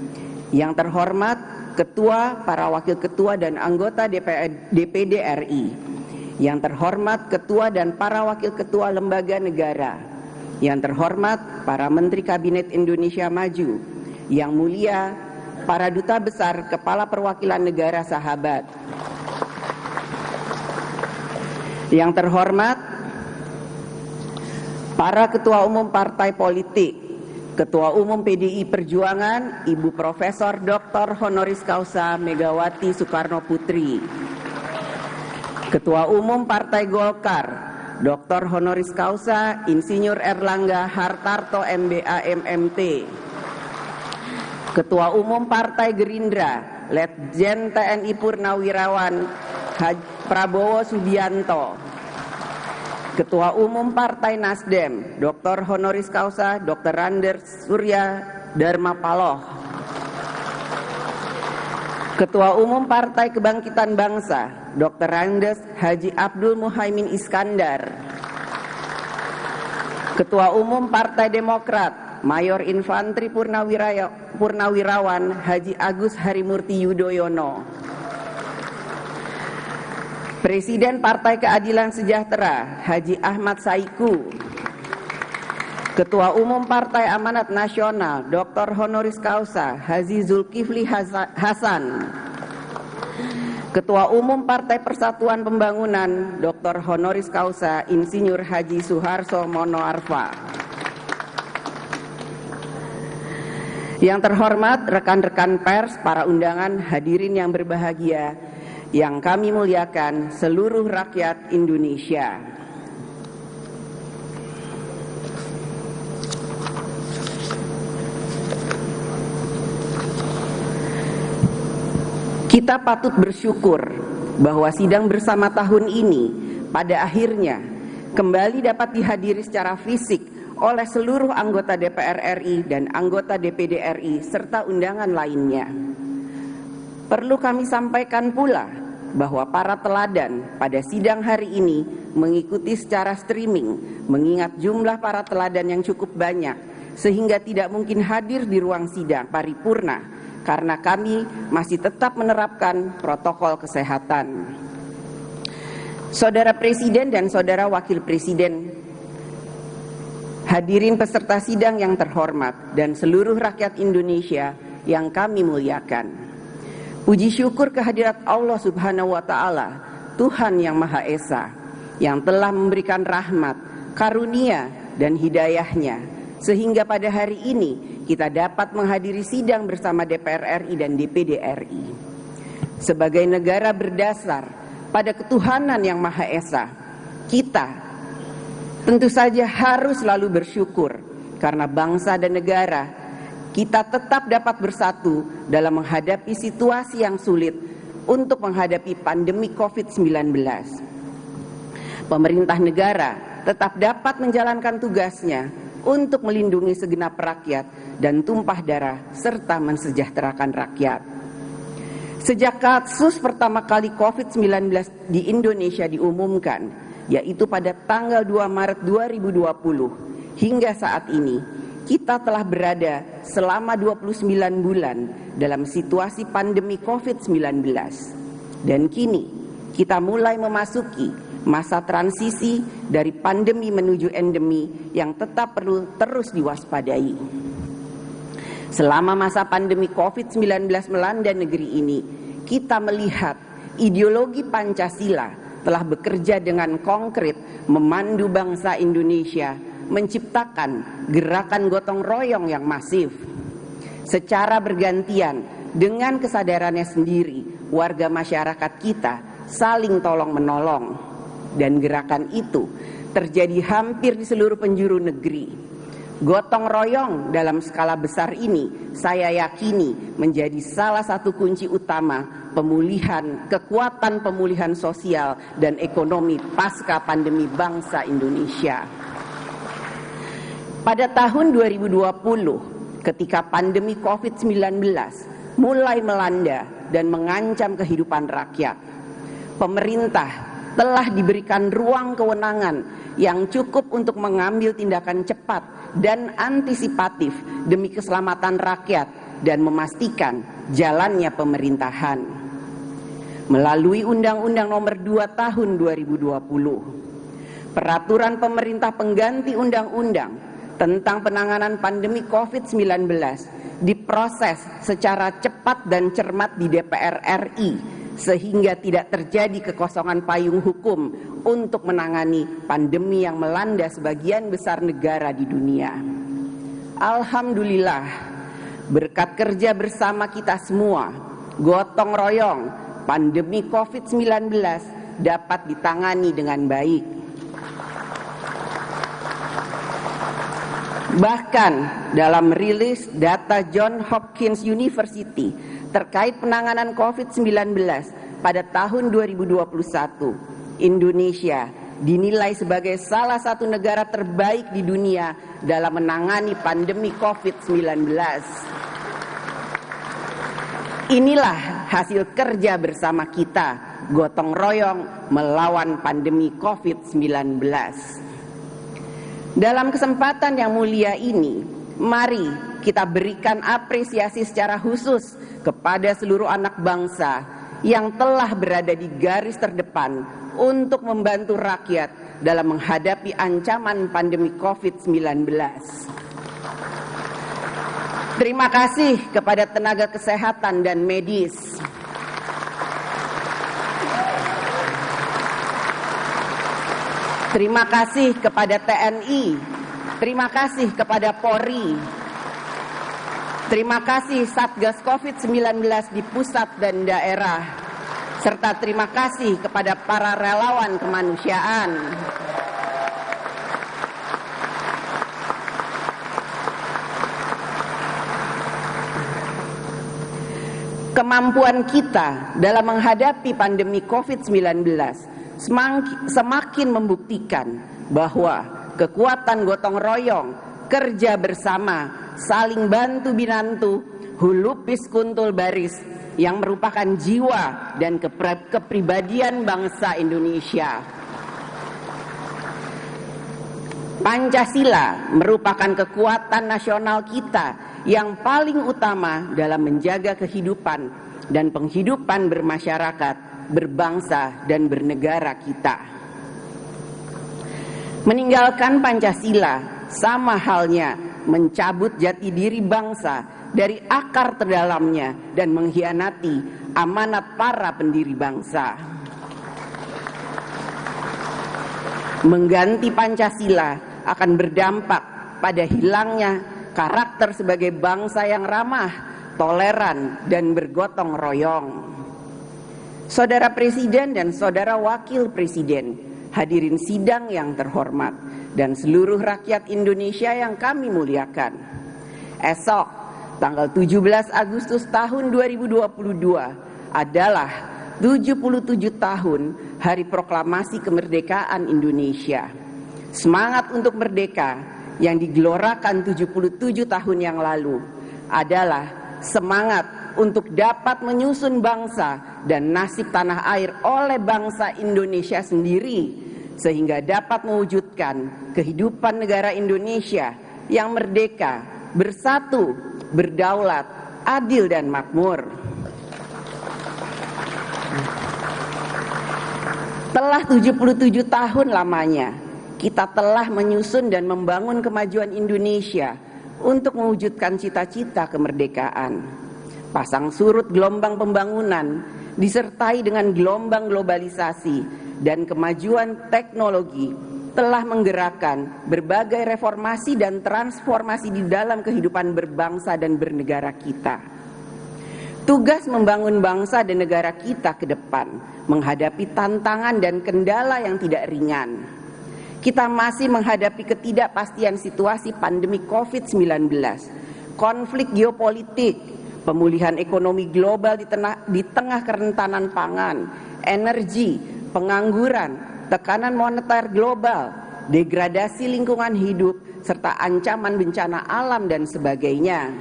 Yang terhormat Ketua, para Wakil Ketua dan anggota DPD RI. Yang terhormat Ketua dan para Wakil Ketua Lembaga Negara. Yang terhormat para Menteri Kabinet Indonesia Maju. Yang mulia para Duta Besar Kepala Perwakilan Negara Sahabat. Yang terhormat para Ketua Umum Partai Politik. Ketua Umum PDI Perjuangan Ibu Profesor Dr. Honoris Causa Megawati Soekarno Putri. Ketua Umum Partai Golkar Dr. Honoris Causa Insinyur Erlangga Hartarto MBA MMT. Ketua Umum Partai Gerindra Letjen TNI Purnawirawan Prabowo Subianto. Ketua Umum Partai Nasdem, Dr. Honoris Causa, Dr. Randers Surya Dharma Paloh. Ketua Umum Partai Kebangkitan Bangsa, Dr. Randes Haji Abdul Muhaimin Iskandar. Ketua Umum Partai Demokrat, Mayor Infantri Purnawirawan Haji Agus Harimurti Yudhoyono. Presiden Partai Keadilan Sejahtera Haji Ahmad Saiku. Ketua Umum Partai Amanat Nasional Dr. Honoris Causa Haji Zulkifli Hasan. Ketua Umum Partai Persatuan Pembangunan Dr. Honoris Causa Insinyur Haji Suharso Mono Arfa. Yang terhormat rekan-rekan pers, para undangan, hadirin yang berbahagia, yang kami muliakan seluruh rakyat Indonesia. Kita patut bersyukur bahwa sidang bersama tahun ini pada akhirnya kembali dapat dihadiri secara fisik oleh seluruh anggota DPR RI dan anggota DPD RI serta undangan lainnya. Perlu kami sampaikan pula bahwa para teladan pada sidang hari ini mengikuti secara streaming, mengingat jumlah para teladan yang cukup banyak, sehingga tidak mungkin hadir di ruang sidang paripurna, karena kami masih tetap menerapkan protokol kesehatan. Saudara Presiden dan Saudara Wakil Presiden, hadirin peserta sidang yang terhormat, dan seluruh rakyat Indonesia yang kami muliakan. Puji syukur kehadirat Allah Subhanahu wa Ta'ala, Tuhan yang Maha Esa, yang telah memberikan rahmat, karunia, dan hidayahnya, sehingga pada hari ini kita dapat menghadiri sidang bersama DPR RI dan DPD RI. Sebagai negara berdasar pada ketuhanan yang Maha Esa, kita tentu saja harus selalu bersyukur karena bangsa dan negara kita tetap dapat bersatu dalam menghadapi situasi yang sulit untuk menghadapi pandemi COVID-19. Pemerintah negara tetap dapat menjalankan tugasnya untuk melindungi segenap rakyat dan tumpah darah serta mensejahterakan rakyat. Sejak kasus pertama kali COVID-19 di Indonesia diumumkan, yaitu pada tanggal 2 Maret 2020, hingga saat ini, kita telah berada selama 29 bulan dalam situasi pandemi COVID-19. Dan kini kita mulai memasuki masa transisi dari pandemi menuju endemi yang tetap perlu terus diwaspadai. Selama masa pandemi COVID-19 melanda negeri ini, kita melihat ideologi Pancasila telah bekerja dengan konkret memandu bangsa Indonesia menciptakan gerakan gotong royong yang masif. Secara bergantian dengan kesadarannya sendiri, warga masyarakat kita saling tolong menolong, dan gerakan itu terjadi hampir di seluruh penjuru negeri. Gotong royong dalam skala besar ini saya yakini menjadi salah satu kunci utama kekuatan pemulihan sosial dan ekonomi pasca pandemi bangsa Indonesia. Pada tahun 2020, ketika pandemi COVID-19 mulai melanda dan mengancam kehidupan rakyat, pemerintah telah diberikan ruang kewenangan yang cukup untuk mengambil tindakan cepat dan antisipatif demi keselamatan rakyat dan memastikan jalannya pemerintahan. Melalui Undang-Undang Nomor 2 Tahun 2020, Peraturan Pemerintah Pengganti Undang-Undang tentang penanganan pandemi COVID-19 diproses secara cepat dan cermat di DPR RI sehingga tidak terjadi kekosongan payung hukum untuk menangani pandemi yang melanda sebagian besar negara di dunia. Alhamdulillah, berkat kerja bersama kita semua, gotong royong, pandemi COVID-19 dapat ditangani dengan baik. Bahkan dalam rilis data Johns Hopkins University terkait penanganan COVID-19 pada tahun 2021, Indonesia dinilai sebagai salah satu negara terbaik di dunia dalam menangani pandemi COVID-19. Inilah hasil kerja bersama kita, gotong royong melawan pandemi COVID-19. Dalam kesempatan yang mulia ini, mari kita berikan apresiasi secara khusus kepada seluruh anak bangsa yang telah berada di garis terdepan untuk membantu rakyat dalam menghadapi ancaman pandemi COVID-19. Terima kasih kepada tenaga kesehatan dan medis. Terima kasih kepada TNI, terima kasih kepada Polri, terima kasih Satgas COVID-19 di pusat dan daerah, serta terima kasih kepada para relawan kemanusiaan. Kemampuan kita dalam menghadapi pandemi COVID-19 semakin membuktikan bahwa kekuatan gotong royong, kerja bersama, saling bantu binantu, hulupis kuntul baris yang merupakan jiwa dan kepribadian bangsa Indonesia. Pancasila merupakan kekuatan nasional kita yang paling utama dalam menjaga kehidupan dan penghidupan bermasyarakat, berbangsa, dan bernegara kita. Meninggalkan Pancasila sama halnya mencabut jati diri bangsa dari akar terdalamnya dan mengkhianati amanat para pendiri bangsa. Mengganti Pancasila akan berdampak pada hilangnya karakter sebagai bangsa yang ramah, toleran, dan bergotong royong. Saudara Presiden dan Saudara Wakil Presiden, hadirin sidang yang terhormat, dan seluruh rakyat Indonesia yang kami muliakan. Esok, tanggal 17 Agustus tahun 2022 adalah 77 tahun Hari Proklamasi Kemerdekaan Indonesia. Semangat untuk merdeka yang digelorakan 77 tahun yang lalu adalah semangat untuk dapat menyusun bangsa dan nasib tanah air oleh bangsa Indonesia sendiri, sehingga dapat mewujudkan kehidupan negara Indonesia yang merdeka, bersatu, berdaulat, adil, dan makmur. Telah 77 tahun lamanya kita telah menyusun dan membangun kemajuan Indonesia untuk mewujudkan cita-cita kemerdekaan. Pasang surut gelombang pembangunan disertai dengan gelombang globalisasi dan kemajuan teknologi telah menggerakkan berbagai reformasi dan transformasi di dalam kehidupan berbangsa dan bernegara kita. Tugas membangun bangsa dan negara kita ke depan menghadapi tantangan dan kendala yang tidak ringan. Kita masih menghadapi ketidakpastian situasi pandemi COVID-19, konflik geopolitik, pemulihan ekonomi global di tengah kerentanan pangan, energi, pengangguran, tekanan moneter global, degradasi lingkungan hidup, serta ancaman bencana alam dan sebagainya.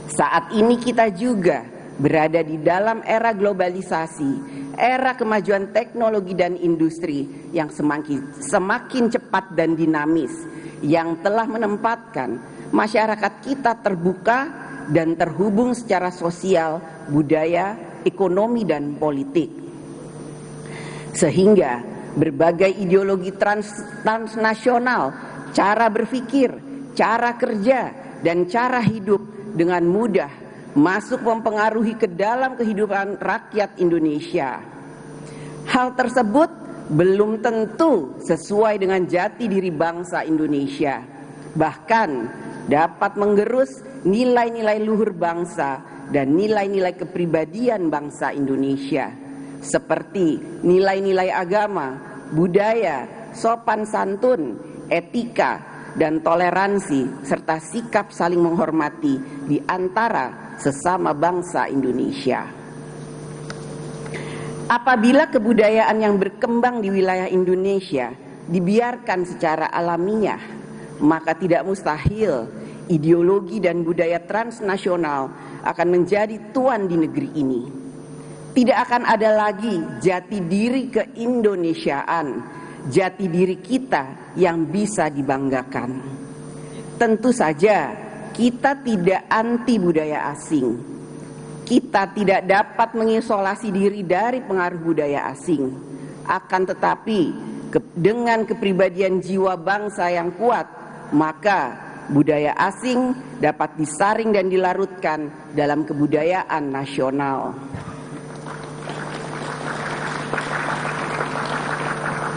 Saat ini kita juga berada di dalam era globalisasi, era kemajuan teknologi dan industri yang semakin cepat dan dinamis, yang telah menempatkan masyarakat kita terbuka dan terhubung secara sosial, budaya, ekonomi, dan politik. Sehingga berbagai ideologi transnasional, cara berpikir, cara kerja, dan cara hidup dengan mudah masuk mempengaruhi ke dalam kehidupan rakyat Indonesia. Hal tersebut belum tentu sesuai dengan jati diri bangsa Indonesia, bahkan dapat menggerus nilai-nilai luhur bangsa dan nilai-nilai kepribadian bangsa Indonesia, seperti nilai-nilai agama, budaya, sopan santun, etika, dan toleransi, serta sikap saling menghormati di antara sesama bangsa Indonesia. Apabila kebudayaan yang berkembang di wilayah Indonesia dibiarkan secara alamiah, maka tidak mustahil ideologi dan budaya transnasional akan menjadi tuan di negeri ini. Tidak akan ada lagi jati diri keindonesiaan, jati diri kita yang bisa dibanggakan. Tentu saja kita tidak anti budaya asing. Kita tidak dapat mengisolasi diri dari pengaruh budaya asing. Akan tetapi, dengan kepribadian jiwa bangsa yang kuat, maka budaya asing dapat disaring dan dilarutkan dalam kebudayaan nasional.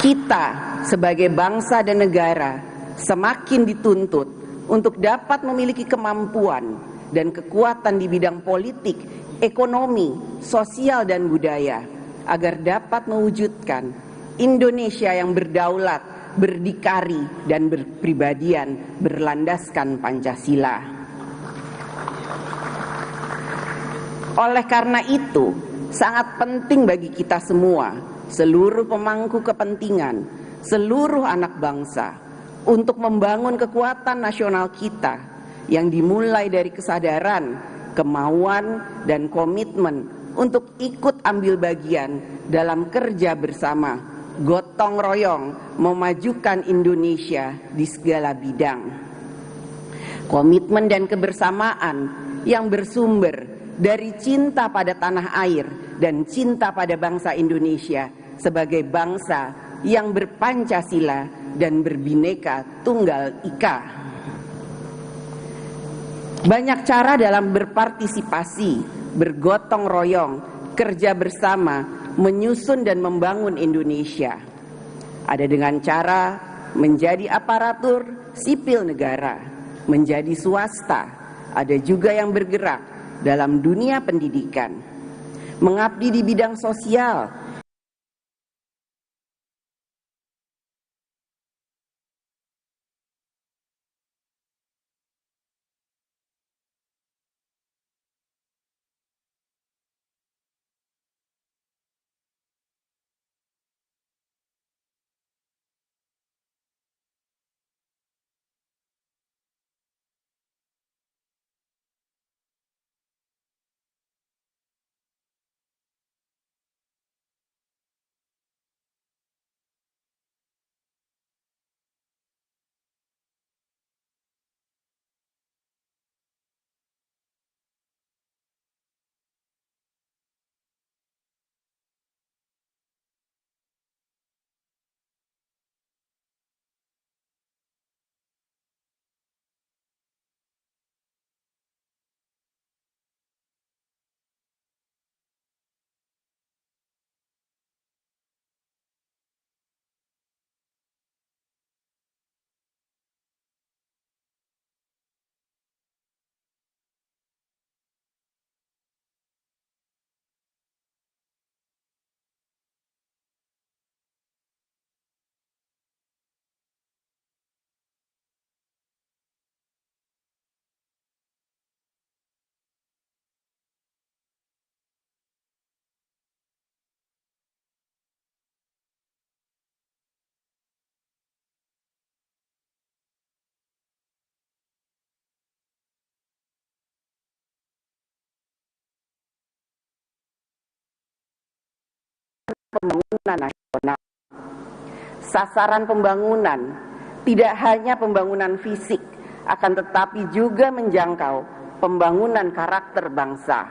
Kita sebagai bangsa dan negara semakin dituntut untuk dapat memiliki kemampuan dan kekuatan di bidang politik, ekonomi, sosial, dan budaya agar dapat mewujudkan Indonesia yang berdaulat, berdikari, dan berpribadian berlandaskan Pancasila. Oleh karena itu, sangat penting bagi kita semua, seluruh pemangku kepentingan, seluruh anak bangsa, untuk membangun kekuatan nasional kita yang dimulai dari kesadaran kemauan, dan komitmen untuk ikut ambil bagian dalam kerja bersama, gotong royong memajukan Indonesia di segala bidang. Komitmen dan kebersamaan yang bersumber dari cinta pada tanah air dan cinta pada bangsa Indonesia sebagai bangsa yang berpancasila dan berbineka tunggal ika. Banyak cara dalam berpartisipasi, bergotong royong, kerja bersama, menyusun dan membangun Indonesia. Ada dengan cara menjadi aparatur sipil negara, menjadi swasta, ada juga yang bergerak dalam dunia pendidikan, mengabdi di bidang sosial, pembangunan nasional. Sasaran pembangunan tidak hanya pembangunan fisik, akan tetapi juga menjangkau pembangunan karakter bangsa.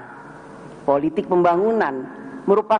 Politik pembangunan merupakan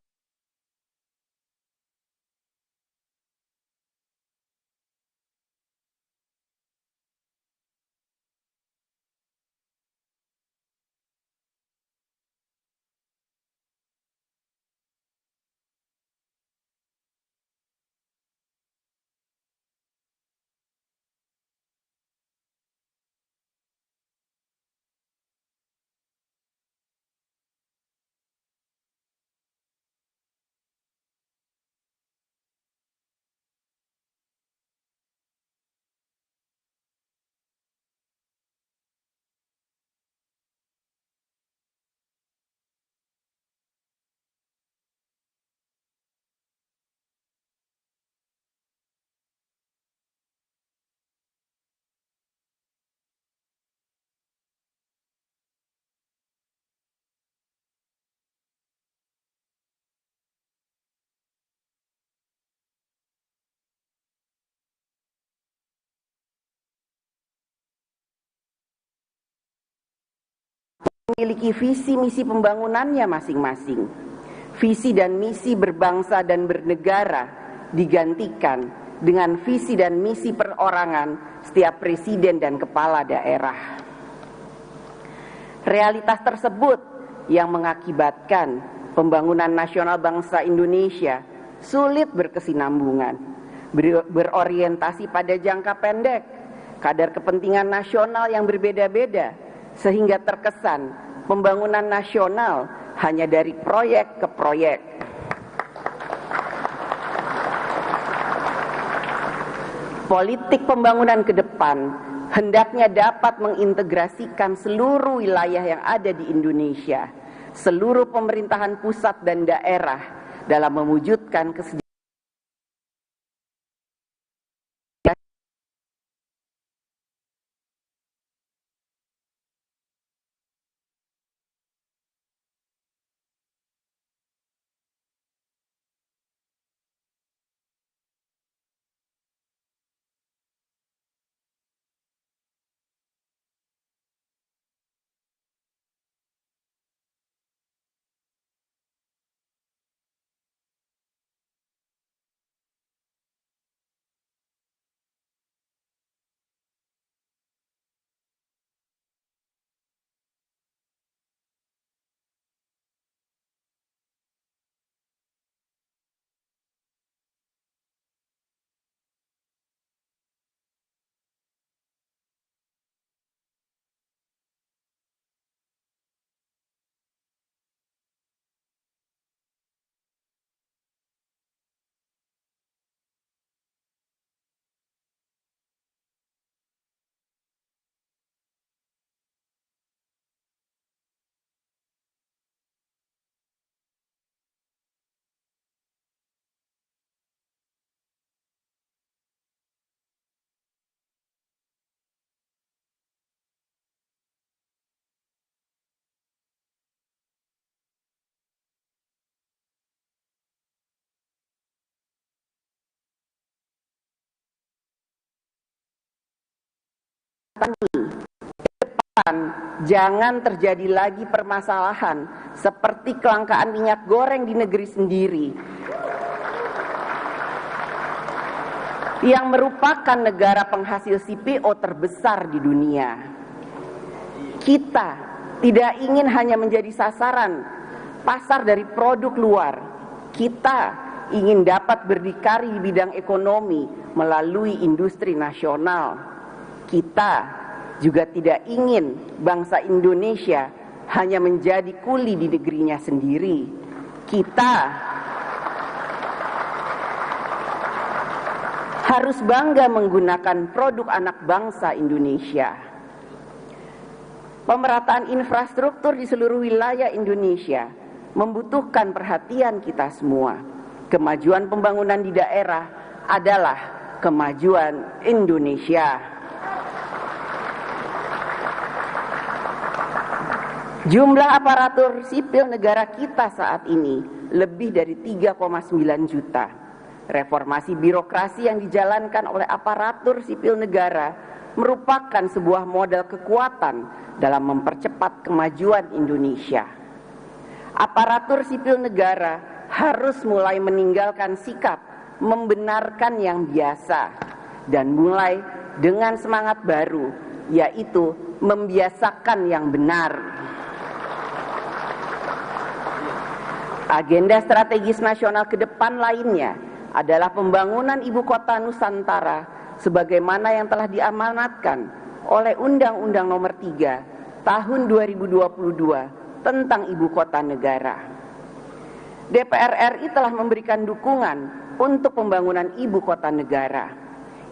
memiliki visi misi pembangunannya masing-masing. Visi dan misi berbangsa dan bernegara digantikan dengan visi dan misi perorangan setiap presiden dan kepala daerah. Realitas tersebut yang mengakibatkan pembangunan nasional bangsa Indonesia sulit berkesinambungan, berorientasi pada jangka pendek, kadar kepentingan nasional yang berbeda-beda, sehingga terkesan pembangunan nasional hanya dari proyek ke proyek. Politik pembangunan ke depan hendaknya dapat mengintegrasikan seluruh wilayah yang ada di Indonesia, seluruh pemerintahan pusat dan daerah dalam mewujudkan kesejahteraan jangan terjadi lagi permasalahan seperti kelangkaan minyak goreng di negeri sendiri yang merupakan negara penghasil CPO terbesar di dunia. Kita tidak ingin hanya menjadi sasaran pasar dari produk luar. Kita ingin dapat berdikari di bidang ekonomi melalui industri nasional. Kita juga tidak ingin bangsa Indonesia hanya menjadi kuli di negerinya sendiri. Kita harus bangga menggunakan produk anak bangsa Indonesia. Pemerataan infrastruktur di seluruh wilayah Indonesia membutuhkan perhatian kita semua. Kemajuan pembangunan di daerah adalah kemajuan Indonesia. Jumlah aparatur sipil negara kita saat ini lebih dari 3,9 juta. Reformasi birokrasi yang dijalankan oleh aparatur sipil negara merupakan sebuah modal kekuatan dalam mempercepat kemajuan Indonesia. Aparatur sipil negara harus mulai meninggalkan sikap membenarkan yang biasa dan mulai dengan semangat baru, yaitu membiasakan yang benar. Agenda strategis nasional ke depan lainnya adalah pembangunan ibu kota Nusantara sebagaimana yang telah diamanatkan oleh Undang-Undang Nomor 3 Tahun 2022 tentang Ibu Kota Negara. DPR RI telah memberikan dukungan untuk pembangunan ibu kota negara.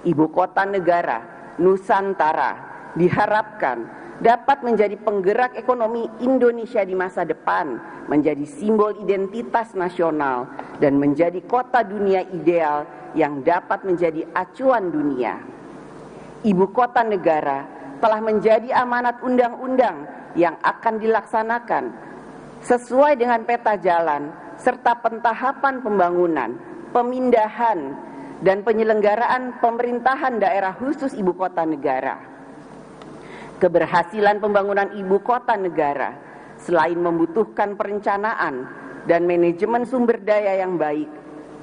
Ibu kota negara Nusantara diharapkan dapat menjadi penggerak ekonomi Indonesia di masa depan, menjadi simbol identitas nasional, dan menjadi kota dunia ideal yang dapat menjadi acuan dunia. Ibu kota negara telah menjadi amanat undang-undang yang akan dilaksanakan sesuai dengan peta jalan serta pentahapan pembangunan, pemindahan, dan penyelenggaraan pemerintahan daerah khusus ibu kota negara. Keberhasilan pembangunan ibu kota negara selain membutuhkan perencanaan dan manajemen sumber daya yang baik,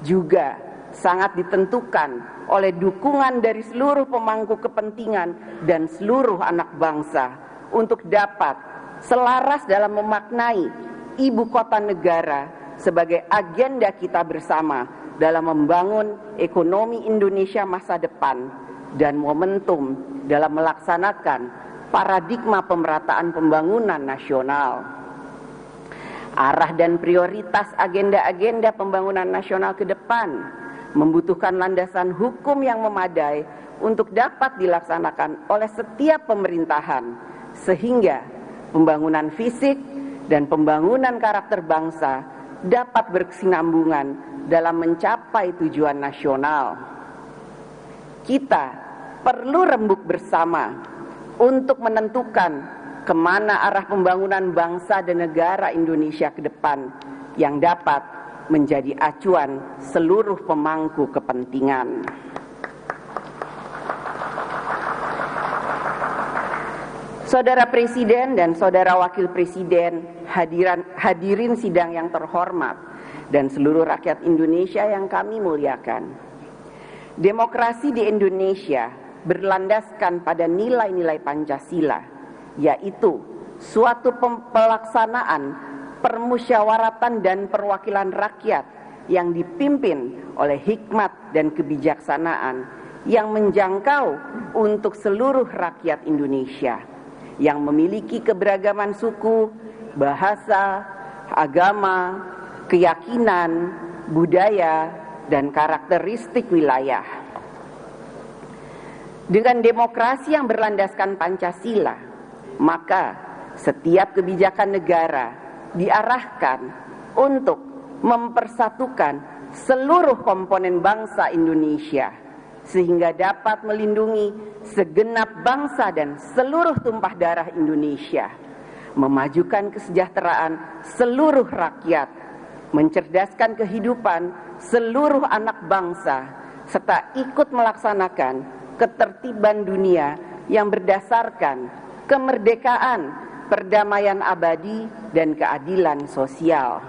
juga sangat ditentukan oleh dukungan dari seluruh pemangku kepentingan dan seluruh anak bangsa untuk dapat selaras dalam memaknai ibu kota negara sebagai agenda kita bersama dalam membangun ekonomi Indonesia masa depan dan momentum dalam melaksanakan paradigma pemerataan pembangunan nasional. Arah dan prioritas agenda-agenda pembangunan nasional ke depan membutuhkan landasan hukum yang memadai untuk dapat dilaksanakan oleh setiap pemerintahan, sehingga pembangunan fisik dan pembangunan karakter bangsa dapat berkesinambungan dalam mencapai tujuan nasional. Kita perlu rembuk bersama untuk menentukan kemana arah pembangunan bangsa dan negara Indonesia ke depan yang dapat menjadi acuan seluruh pemangku kepentingan. Saudara Presiden dan Saudara Wakil Presiden, hadirin sidang yang terhormat, dan seluruh rakyat Indonesia yang kami muliakan. Demokrasi di Indonesia berlandaskan pada nilai-nilai Pancasila, yaitu suatu pelaksanaan permusyawaratan dan perwakilan rakyat yang dipimpin oleh hikmat dan kebijaksanaan yang menjangkau untuk seluruh rakyat Indonesia yang memiliki keberagaman suku, bahasa, agama, keyakinan, budaya, dan karakteristik wilayah. Dengan demokrasi yang berlandaskan Pancasila, maka setiap kebijakan negara diarahkan untuk mempersatukan seluruh komponen bangsa Indonesia sehingga dapat melindungi segenap bangsa dan seluruh tumpah darah Indonesia, memajukan kesejahteraan seluruh rakyat, mencerdaskan kehidupan seluruh anak bangsa, serta ikut melaksanakan ketertiban dunia yang berdasarkan kemerdekaan, perdamaian abadi, dan keadilan sosial.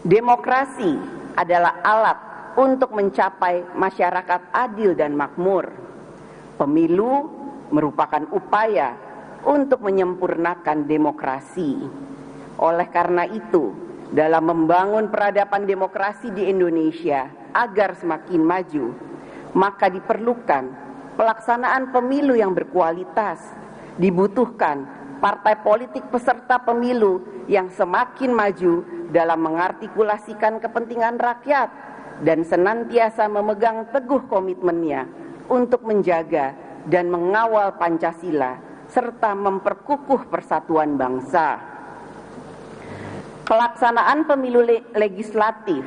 Demokrasi adalah alat untuk mencapai masyarakat adil dan makmur. Pemilu merupakan upaya untuk menyempurnakan demokrasi. Oleh karena itu, dalam membangun peradaban demokrasi di Indonesia agar semakin maju, maka diperlukan pelaksanaan pemilu yang berkualitas. Dibutuhkan partai politik peserta pemilu yang semakin maju dalam mengartikulasikan kepentingan rakyat dan senantiasa memegang teguh komitmennya untuk menjaga dan mengawal Pancasila serta memperkukuh persatuan bangsa. Pelaksanaan pemilu legislatif,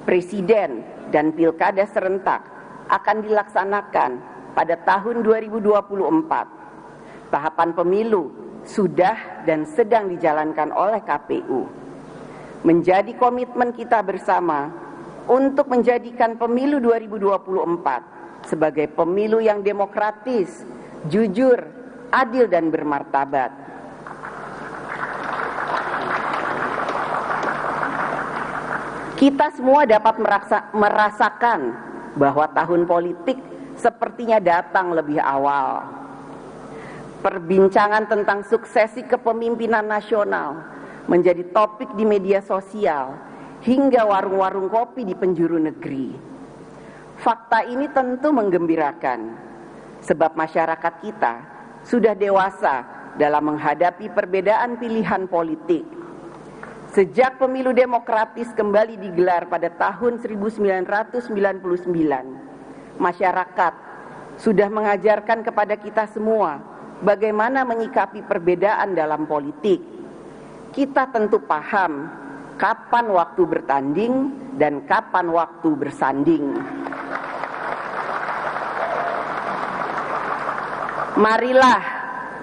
presiden, dan pilkada serentak akan dilaksanakan pada tahun 2024. Tahapan pemilu sudah dan sedang dijalankan oleh KPU. Menjadi komitmen kita bersama untuk menjadikan pemilu 2024 sebagai pemilu yang demokratis, jujur, adil, dan bermartabat. Kita semua dapat merasakan bahwa tahun politik sepertinya datang lebih awal. Perbincangan tentang suksesi kepemimpinan nasional menjadi topik di media sosial hingga warung-warung kopi di penjuru negeri. Fakta ini tentu menggembirakan, sebab masyarakat kita sudah dewasa dalam menghadapi perbedaan pilihan politik. Sejak pemilu demokratis kembali digelar pada tahun 1999, masyarakat sudah mengajarkan kepada kita semua bagaimana menyikapi perbedaan dalam politik. Kita tentu paham kapan waktu bertanding dan kapan waktu bersanding. Marilah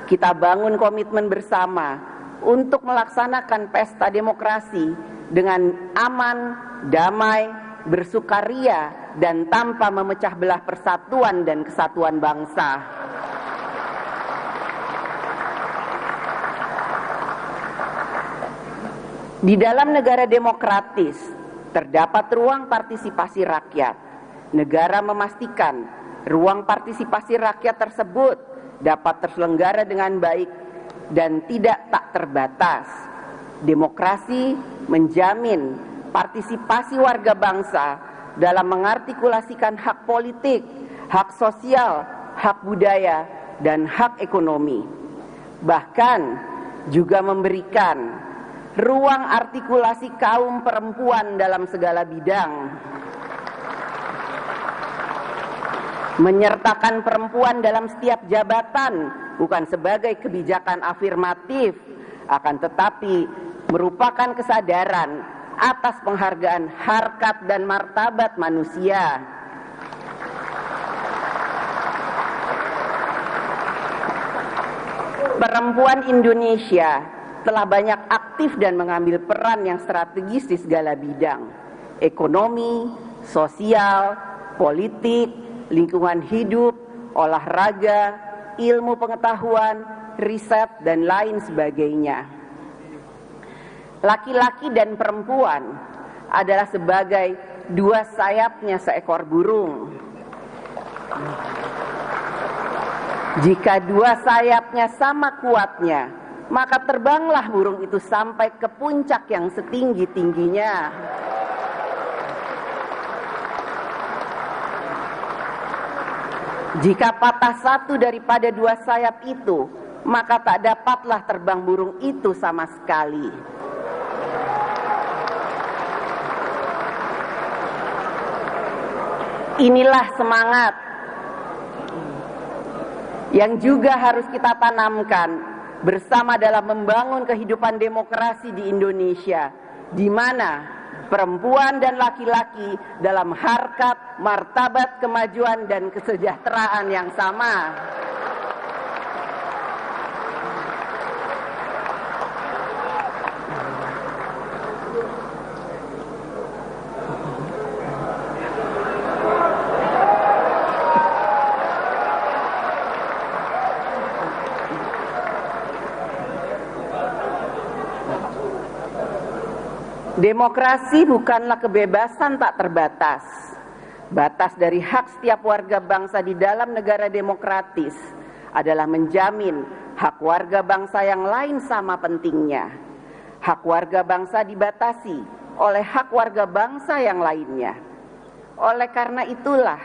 kita bangun komitmen bersama untuk melaksanakan pesta demokrasi dengan aman, damai, bersukaria, dan tanpa memecah belah persatuan dan kesatuan bangsa. Di dalam negara demokratis terdapat ruang partisipasi rakyat. Negara memastikan ruang partisipasi rakyat tersebut dapat terselenggara dengan baik dan tidak tak terbatas. Demokrasi menjamin partisipasi warga bangsa dalam mengartikulasikan hak politik, hak sosial, hak budaya, dan hak ekonomi. Bahkan juga memberikan ruang artikulasi kaum perempuan dalam segala bidang. Menyertakan perempuan dalam setiap jabatan bukan sebagai kebijakan afirmatif, akan tetapi merupakan kesadaran atas penghargaan harkat dan martabat manusia. Perempuan Indonesia telah banyak aktif dan mengambil peran yang strategis di segala bidang: ekonomi, sosial, politik, lingkungan hidup, olahraga, ilmu pengetahuan, riset, dan lain sebagainya. Laki-laki dan perempuan adalah sebagai dua sayapnya seekor burung. Jika dua sayapnya sama kuatnya, maka terbanglah burung itu sampai ke puncak yang setinggi-tingginya. Jika patah satu daripada dua sayap itu, maka tak dapatlah terbang burung itu sama sekali. Inilah semangat yang juga harus kita tanamkan bersama dalam membangun kehidupan demokrasi di Indonesia, di mana perempuan dan laki-laki dalam harkat, martabat, kemajuan, dan kesejahteraan yang sama. Demokrasi bukanlah kebebasan tak terbatas. Batas dari hak setiap warga bangsa di dalam negara demokratis adalah menjamin hak warga bangsa yang lain sama pentingnya. Hak warga bangsa dibatasi oleh hak warga bangsa yang lainnya. Oleh karena itulah,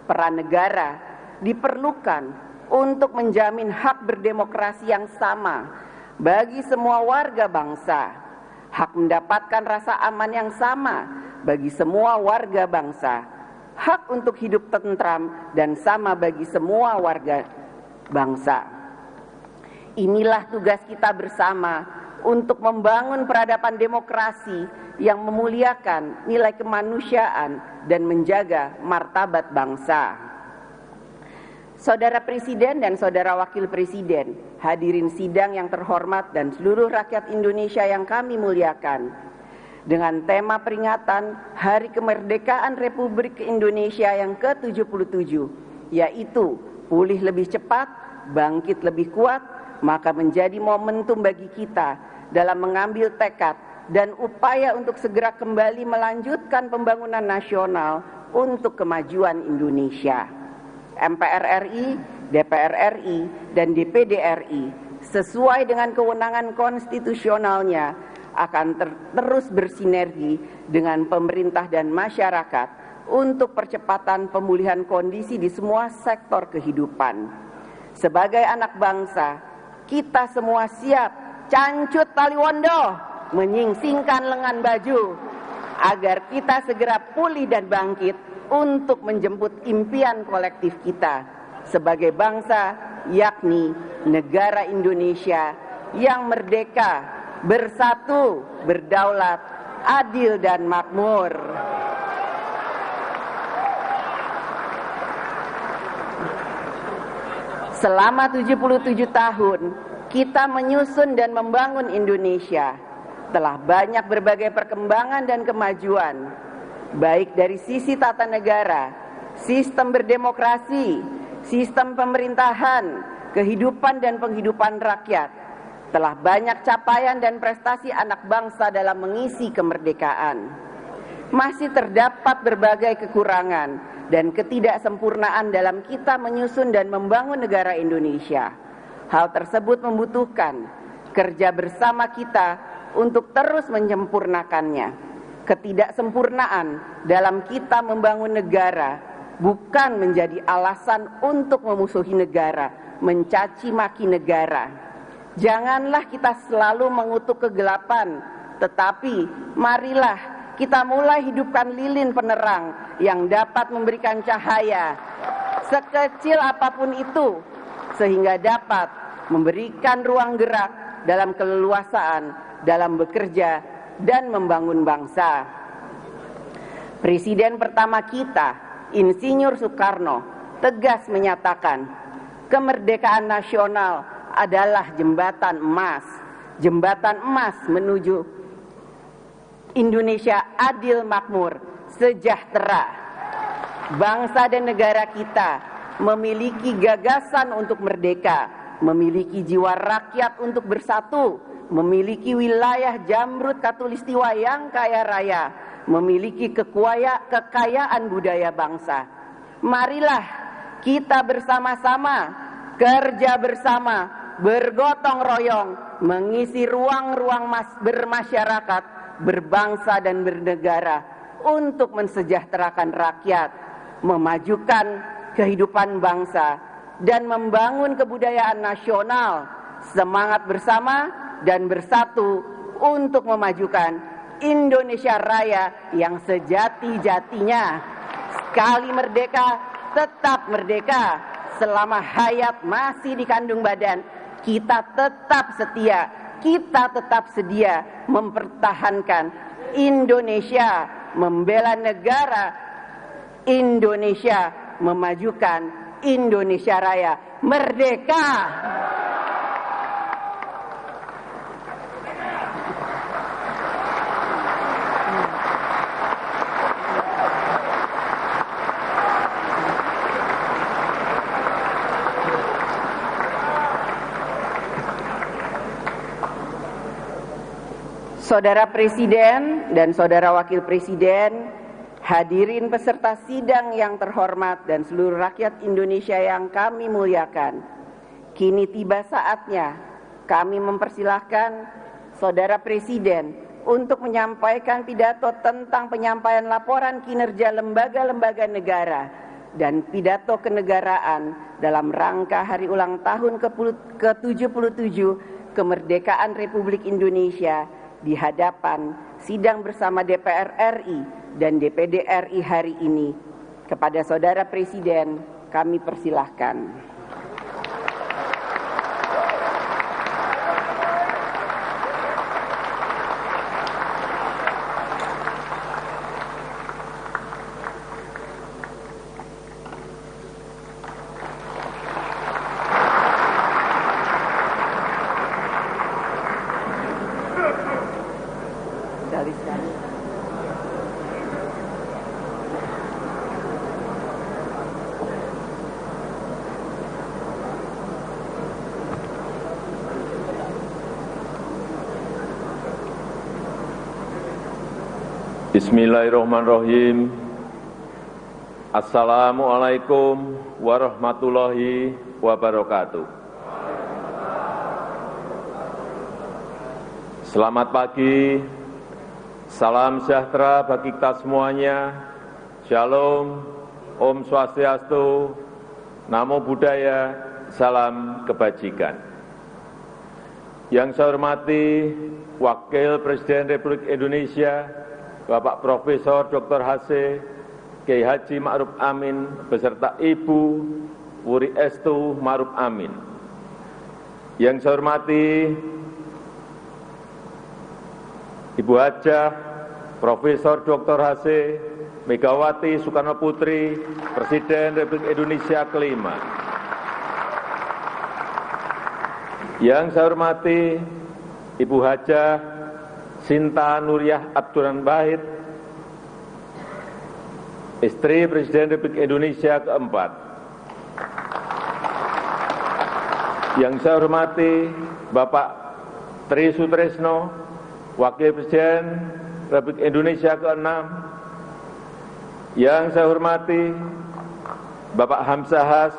peran negara diperlukan untuk menjamin hak berdemokrasi yang sama bagi semua warga bangsa, hak mendapatkan rasa aman yang sama bagi semua warga bangsa, hak untuk hidup tentram dan sama bagi semua warga bangsa. Inilah tugas kita bersama untuk membangun peradaban demokrasi yang memuliakan nilai kemanusiaan dan menjaga martabat bangsa. Saudara Presiden dan Saudara Wakil Presiden, hadirin sidang yang terhormat dan seluruh rakyat Indonesia yang kami muliakan. Dengan tema peringatan Hari Kemerdekaan Republik Indonesia yang ke-77, yaitu pulih lebih cepat, bangkit lebih kuat, maka menjadi momentum bagi kita dalam mengambil tekad dan upaya untuk segera kembali melanjutkan pembangunan nasional untuk kemajuan Indonesia. MPR RI, DPR RI, dan DPD RI sesuai dengan kewenangan konstitusionalnya akan terus bersinergi dengan pemerintah dan masyarakat untuk percepatan pemulihan kondisi di semua sektor kehidupan. Sebagai anak bangsa, kita semua siap cancut taliwondo, menyingsingkan lengan baju, agar kita segera pulih dan bangkit untuk menjemput impian kolektif kita sebagai bangsa, yakni negara Indonesia yang merdeka, bersatu, berdaulat, adil dan makmur. Selama 77 tahun, kita menyusun dan membangun Indonesia. Telah banyak berbagai perkembangan dan kemajuan, baik dari sisi tata negara, sistem berdemokrasi, sistem pemerintahan, kehidupan dan penghidupan rakyat. Telah banyak capaian dan prestasi anak bangsa dalam mengisi kemerdekaan. Masih terdapat berbagai kekurangan dan ketidaksempurnaan dalam kita menyusun dan membangun negara Indonesia. Hal tersebut membutuhkan kerja bersama kita untuk terus menyempurnakannya. Ketidaksempurnaan dalam kita membangun negara bukan menjadi alasan untuk memusuhi negara, mencaci maki negara. Janganlah kita selalu mengutuk kegelapan, tetapi marilah kita mulai hidupkan lilin penerang yang dapat memberikan cahaya sekecil apapun itu, sehingga dapat memberikan ruang gerak dalam keleluasaan dalam bekerja dan membangun bangsa. Presiden pertama kita, Insinyur Soekarno, tegas menyatakan, kemerdekaan nasional adalah jembatan emas menuju Indonesia adil, makmur, sejahtera. Bangsa dan negara kita memiliki gagasan untuk merdeka, memiliki jiwa rakyat untuk bersatu, memiliki wilayah jamrut katulistiwa yang kaya raya, memiliki kekayaan budaya bangsa. Marilah kita bersama-sama, kerja bersama, bergotong royong, mengisi ruang-ruang bermasyarakat, berbangsa dan bernegara untuk mensejahterakan rakyat, memajukan kehidupan bangsa, dan membangun kebudayaan nasional, semangat bersama dan bersatu untuk memajukan Indonesia Raya yang sejati-jatinya. Sekali merdeka, tetap merdeka. Selama hayat masih di kandung badan, kita tetap sedia mempertahankan Indonesia, membela negara Indonesia, memajukan Indonesia Raya. Merdeka! Saudara Presiden dan Saudara Wakil Presiden, hadirin peserta sidang yang terhormat dan seluruh rakyat Indonesia yang kami muliakan, kini tiba saatnya kami mempersilahkan Saudara Presiden untuk menyampaikan pidato tentang penyampaian laporan kinerja lembaga-lembaga negara dan pidato kenegaraan dalam rangka hari ulang tahun ke-77 kemerdekaan Republik Indonesia di hadapan sidang bersama DPR RI dan DPD RI hari ini. Kepada Saudara Presiden, kami persilahkan. Bismillahirrahmanirrahim. Assalamualaikum warahmatullahi wabarakatuh. Selamat pagi, salam sejahtera bagi kita semuanya. Shalom, Om Swastiastu, Namo Buddhaya, salam kebajikan. Yang saya hormati Wakil Presiden Republik Indonesia Bapak Profesor Dr. H.C. Kiai Haji Ma'ruf Amin beserta Ibu Wuri Estu Ma'ruf Amin. Yang saya hormati Ibu Hajah Profesor Dr. H.C. Megawati Soekarno Putri, Presiden Republik Indonesia kelima. Yang saya hormati Ibu Hajah Sinta Nuriyah Abdurrahman Wahid, istri Presiden Republik Indonesia keempat. Yang saya hormati Bapak Tri Sutresno, Wakil Presiden Republik Indonesia keenam. Yang saya hormati Bapak Hamzah Has,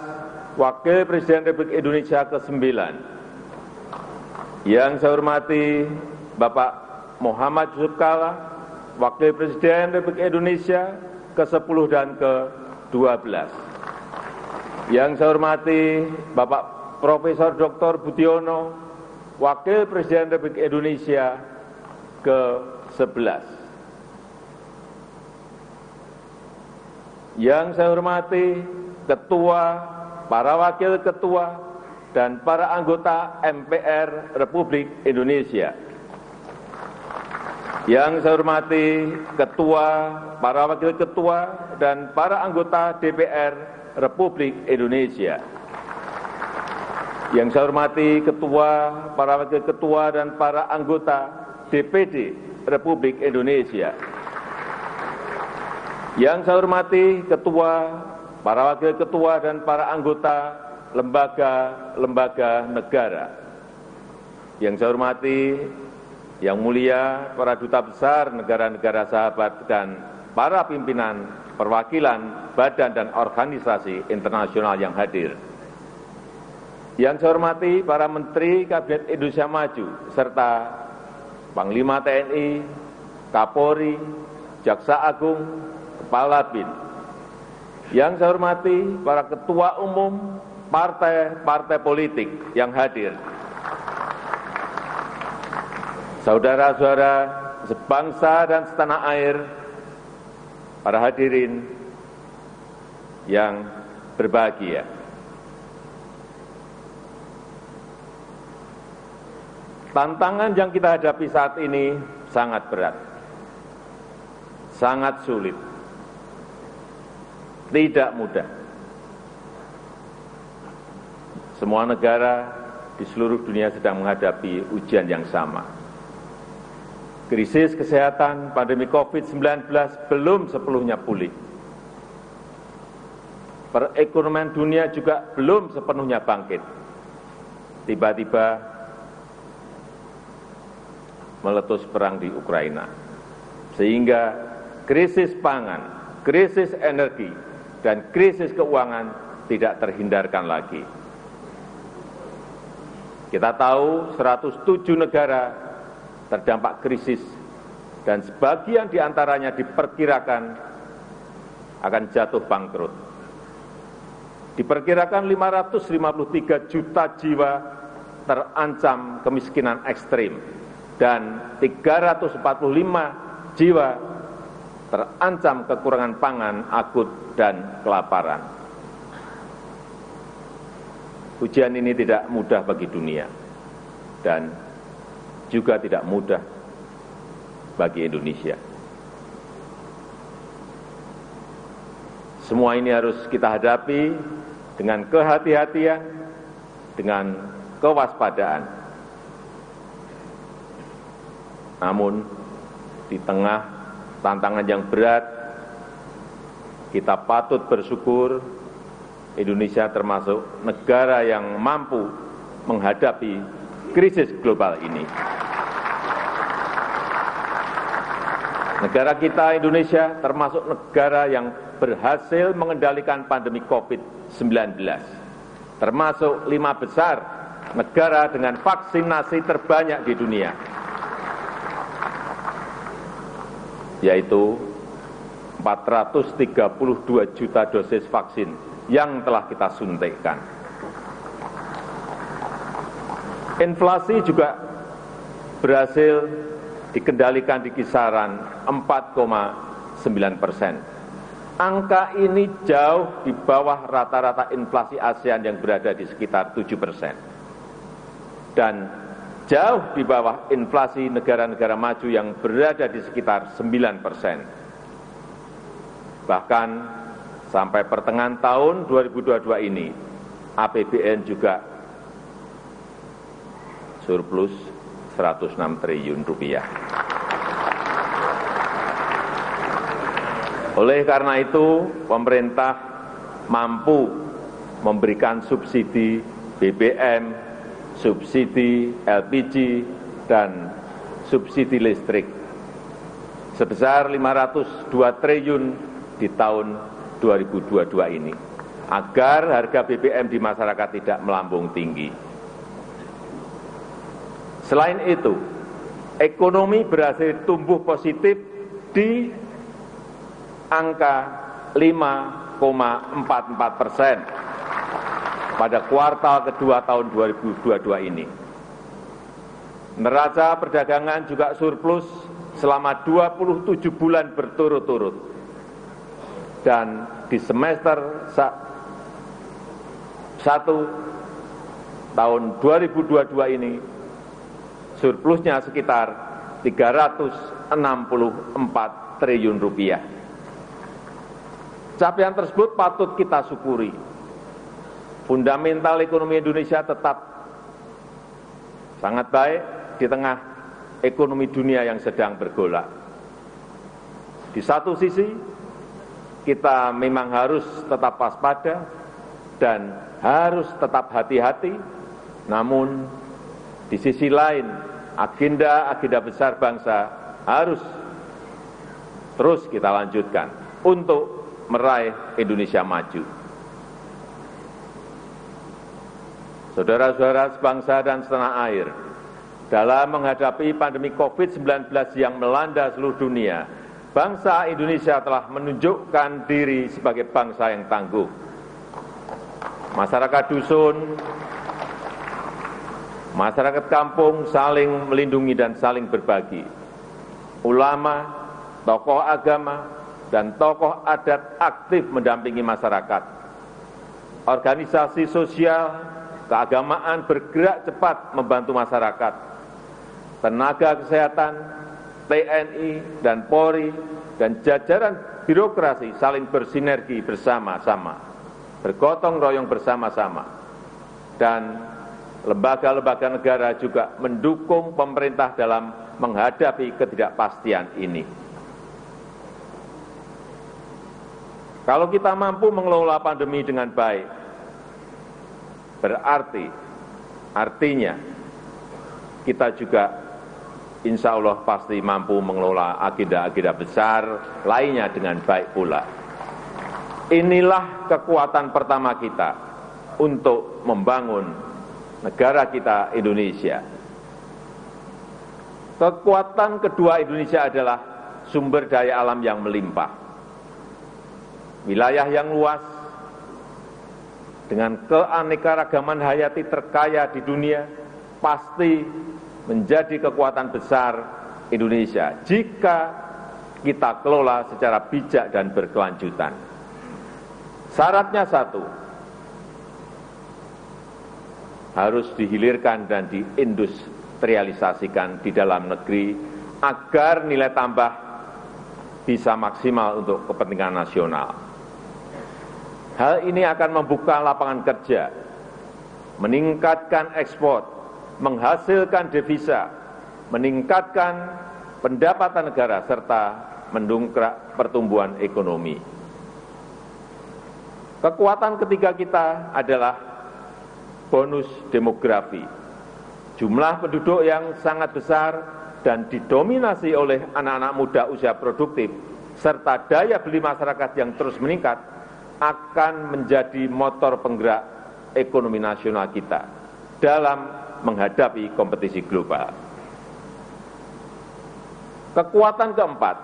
Wakil Presiden Republik Indonesia ke-9. Yang saya hormati Bapak Muhammad Yusuf Kalla, Wakil Presiden Republik Indonesia ke-10 dan ke-12. Yang saya hormati Bapak Profesor Dr. Budiono, Wakil Presiden Republik Indonesia ke-11. Yang saya hormati Ketua, para Wakil Ketua, dan para anggota MPR Republik Indonesia. Yang saya hormati Ketua, para Wakil Ketua, dan para anggota DPR Republik Indonesia. Yang saya hormati Ketua, para Wakil Ketua, dan para anggota DPD Republik Indonesia. Yang saya hormati Ketua, para Wakil Ketua, dan para anggota lembaga-lembaga negara. Yang saya hormati Yang mulia para duta besar negara-negara sahabat dan para pimpinan perwakilan badan dan organisasi internasional yang hadir. Yang saya hormati para Menteri Kabinet Indonesia Maju serta Panglima TNI, Kapolri, Jaksa Agung, Kepala BIN. Yang saya hormati para Ketua Umum partai-partai politik yang hadir. Saudara-saudara sebangsa dan setanah air, para hadirin yang berbahagia. Tantangan yang kita hadapi saat ini sangat berat, sangat sulit, tidak mudah. Semua negara di seluruh dunia sedang menghadapi ujian yang sama. Krisis kesehatan pandemi COVID-19 belum sepenuhnya pulih. Perekonomian dunia juga belum sepenuhnya bangkit. Tiba-tiba meletus perang di Ukraina. Sehingga krisis pangan, krisis energi, dan krisis keuangan tidak terhindarkan lagi. Kita tahu 107 negara terdampak krisis dan sebagian di antaranya diperkirakan akan jatuh bangkrut. Diperkirakan 553 juta jiwa terancam kemiskinan ekstrim dan 345 jiwa terancam kekurangan pangan akut dan kelaparan. Ujian ini tidak mudah bagi dunia dan juga tidak mudah bagi Indonesia. Semua ini harus kita hadapi dengan kehati-hatian, dengan kewaspadaan. Namun, di tengah tantangan yang berat, kita patut bersyukur Indonesia termasuk negara yang mampu menghadapi krisis global ini. Negara kita, Indonesia, termasuk negara yang berhasil mengendalikan pandemi COVID-19, termasuk 5 besar negara dengan vaksinasi terbanyak di dunia, yaitu 432 juta dosis vaksin yang telah kita suntikkan. Inflasi juga berhasil dikendalikan di kisaran 4,9%. Angka ini jauh di bawah rata-rata inflasi ASEAN yang berada di sekitar 7%. Dan jauh di bawah inflasi negara-negara maju yang berada di sekitar 9%. Bahkan sampai pertengahan tahun 2022 ini, APBN juga surplus 106 triliun rupiah. Oleh karena itu, pemerintah mampu memberikan subsidi BBM, subsidi LPG, dan subsidi listrik sebesar 502 triliun di tahun 2022 ini, agar harga BBM di masyarakat tidak melambung tinggi. Selain itu, ekonomi berhasil tumbuh positif di angka 5,44% pada kuartal kedua tahun 2022 ini. Neraca perdagangan juga surplus selama 27 bulan berturut-turut. Dan di semester 1 tahun 2022 ini, surplusnya sekitar 364 triliun rupiah. Capaian tersebut patut kita syukuri. Fundamental ekonomi Indonesia tetap sangat baik di tengah ekonomi dunia yang sedang bergolak. Di satu sisi, kita memang harus tetap waspada dan harus tetap hati-hati, namun di sisi lain, agenda-agenda besar bangsa harus terus kita lanjutkan untuk meraih Indonesia maju. Saudara-saudara sebangsa dan setanah air, dalam menghadapi pandemi COVID-19 yang melanda seluruh dunia, bangsa Indonesia telah menunjukkan diri sebagai bangsa yang tangguh. Masyarakat dusun, masyarakat kampung saling melindungi dan saling berbagi. Ulama, tokoh agama, dan tokoh adat aktif mendampingi masyarakat. Organisasi sosial, keagamaan bergerak cepat membantu masyarakat. Tenaga kesehatan, TNI, dan Polri, dan jajaran birokrasi saling bersinergi bersama-sama, bergotong royong bersama-sama. Dan lembaga-lembaga negara juga mendukung pemerintah dalam menghadapi ketidakpastian ini. Kalau kita mampu mengelola pandemi dengan baik, artinya kita juga insya Allah pasti mampu mengelola agenda-agenda besar lainnya dengan baik pula. Inilah kekuatan pertama kita untuk membangun negara kita Indonesia. Kekuatan kedua Indonesia adalah sumber daya alam yang melimpah. Wilayah yang luas dengan keanekaragaman hayati terkaya di dunia pasti menjadi kekuatan besar Indonesia jika kita kelola secara bijak dan berkelanjutan. Syaratnya satu, harus dihilirkan dan diindustrialisasikan di dalam negeri agar nilai tambah bisa maksimal untuk kepentingan nasional. Hal ini akan membuka lapangan kerja, meningkatkan ekspor, menghasilkan devisa, meningkatkan pendapatan negara, serta mendongkrak pertumbuhan ekonomi. Kekuatan ketiga kita adalah bonus demografi. Jumlah penduduk yang sangat besar dan didominasi oleh anak-anak muda usia produktif, serta daya beli masyarakat yang terus meningkat, akan menjadi motor penggerak ekonomi nasional kita dalam menghadapi kompetisi global. Kekuatan keempat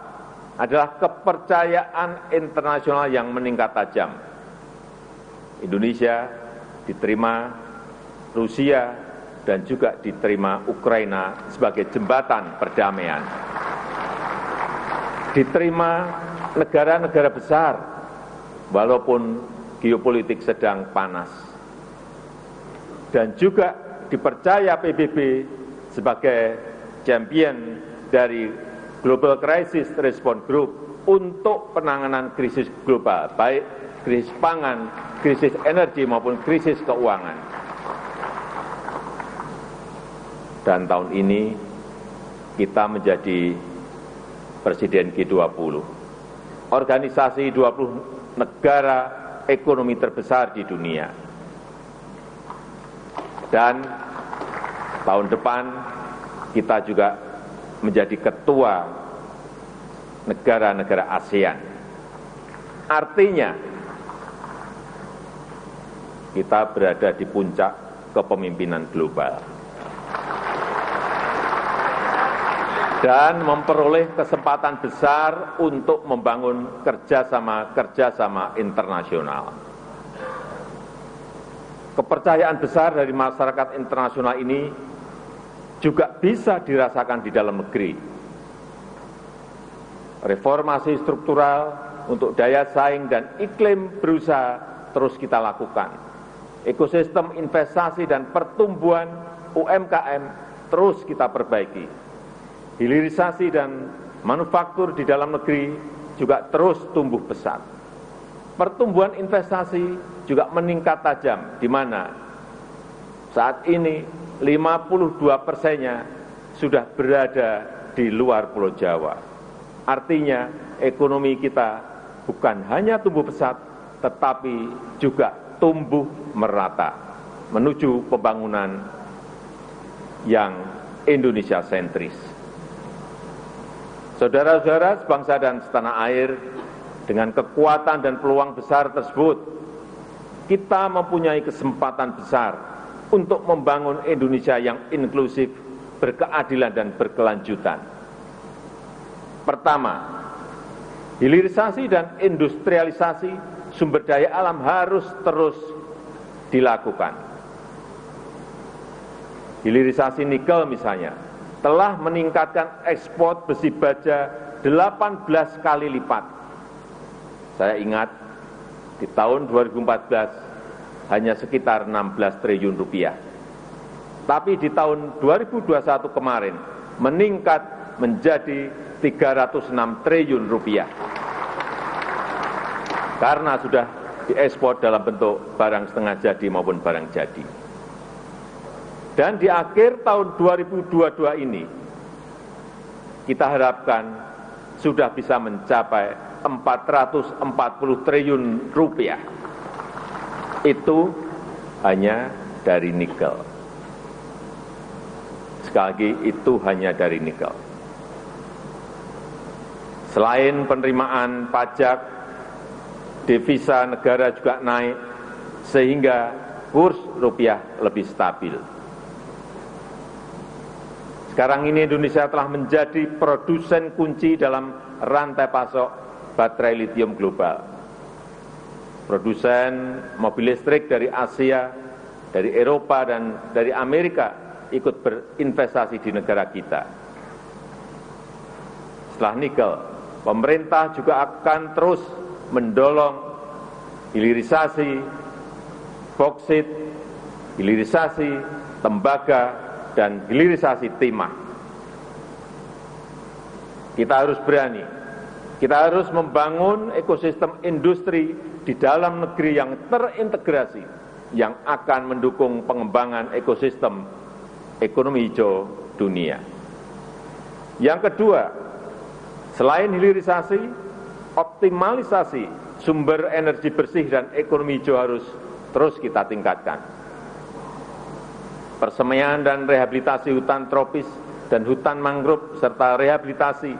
adalah kepercayaan internasional yang meningkat tajam. Indonesia diterima Rusia dan juga diterima Ukraina sebagai jembatan perdamaian. Diterima negara-negara besar walaupun geopolitik sedang panas. Dan juga dipercaya PBB sebagai champion dari Global Crisis Response Group untuk penanganan krisis global, baik krisis pangan, krisis energi maupun krisis keuangan. Dan tahun ini kita menjadi Presiden G20, organisasi 20 negara ekonomi terbesar di dunia. Dan tahun depan kita juga menjadi ketua negara-negara ASEAN. Artinya kita berada di puncak kepemimpinan global dan memperoleh kesempatan besar untuk membangun kerjasama internasional. Kepercayaan besar dari masyarakat internasional ini juga bisa dirasakan di dalam negeri. Reformasi struktural untuk daya saing dan iklim berusaha terus kita lakukan. Ekosistem investasi dan pertumbuhan UMKM terus kita perbaiki. Hilirisasi dan manufaktur di dalam negeri juga terus tumbuh pesat. Pertumbuhan investasi juga meningkat tajam, di mana saat ini 52%-nya sudah berada di luar Pulau Jawa. Artinya ekonomi kita bukan hanya tumbuh pesat, tetapi juga tumbuh merata menuju pembangunan yang Indonesia sentris. Saudara-saudara sebangsa dan setanah air, dengan kekuatan dan peluang besar tersebut, kita mempunyai kesempatan besar untuk membangun Indonesia yang inklusif, berkeadilan dan berkelanjutan. Pertama, hilirisasi dan industrialisasi sumber daya alam harus terus dilakukan. Hilirisasi nikel misalnya telah meningkatkan ekspor besi baja 18 kali lipat. Saya ingat di tahun 2014 hanya sekitar 16 triliun rupiah. Tapi di tahun 2021 kemarin meningkat menjadi 306 triliun rupiah. Karena sudah diekspor dalam bentuk barang setengah jadi maupun barang jadi. Dan di akhir tahun 2022 ini, kita harapkan sudah bisa mencapai 440 triliun rupiah. Itu hanya dari nikel. Sekali Sekali lagi, itu hanya dari nikel. Selain penerimaan pajak, devisa negara juga naik, sehingga kurs rupiah lebih stabil. Sekarang ini Indonesia telah menjadi produsen kunci dalam rantai pasok baterai litium global. Produsen mobil listrik dari Asia, dari Eropa, dan dari Amerika ikut berinvestasi di negara kita. Setelah nikel, pemerintah juga akan terus mendorong hilirisasi boksit, hilirisasi tembaga, dan hilirisasi timah. Kita harus berani, kita harus membangun ekosistem industri di dalam negeri yang terintegrasi, yang akan mendukung pengembangan ekosistem ekonomi hijau dunia. Yang kedua, selain hilirisasi, optimalisasi sumber energi bersih dan ekonomi hijau harus terus kita tingkatkan. Persemaian dan rehabilitasi hutan tropis dan hutan mangrove serta rehabilitasi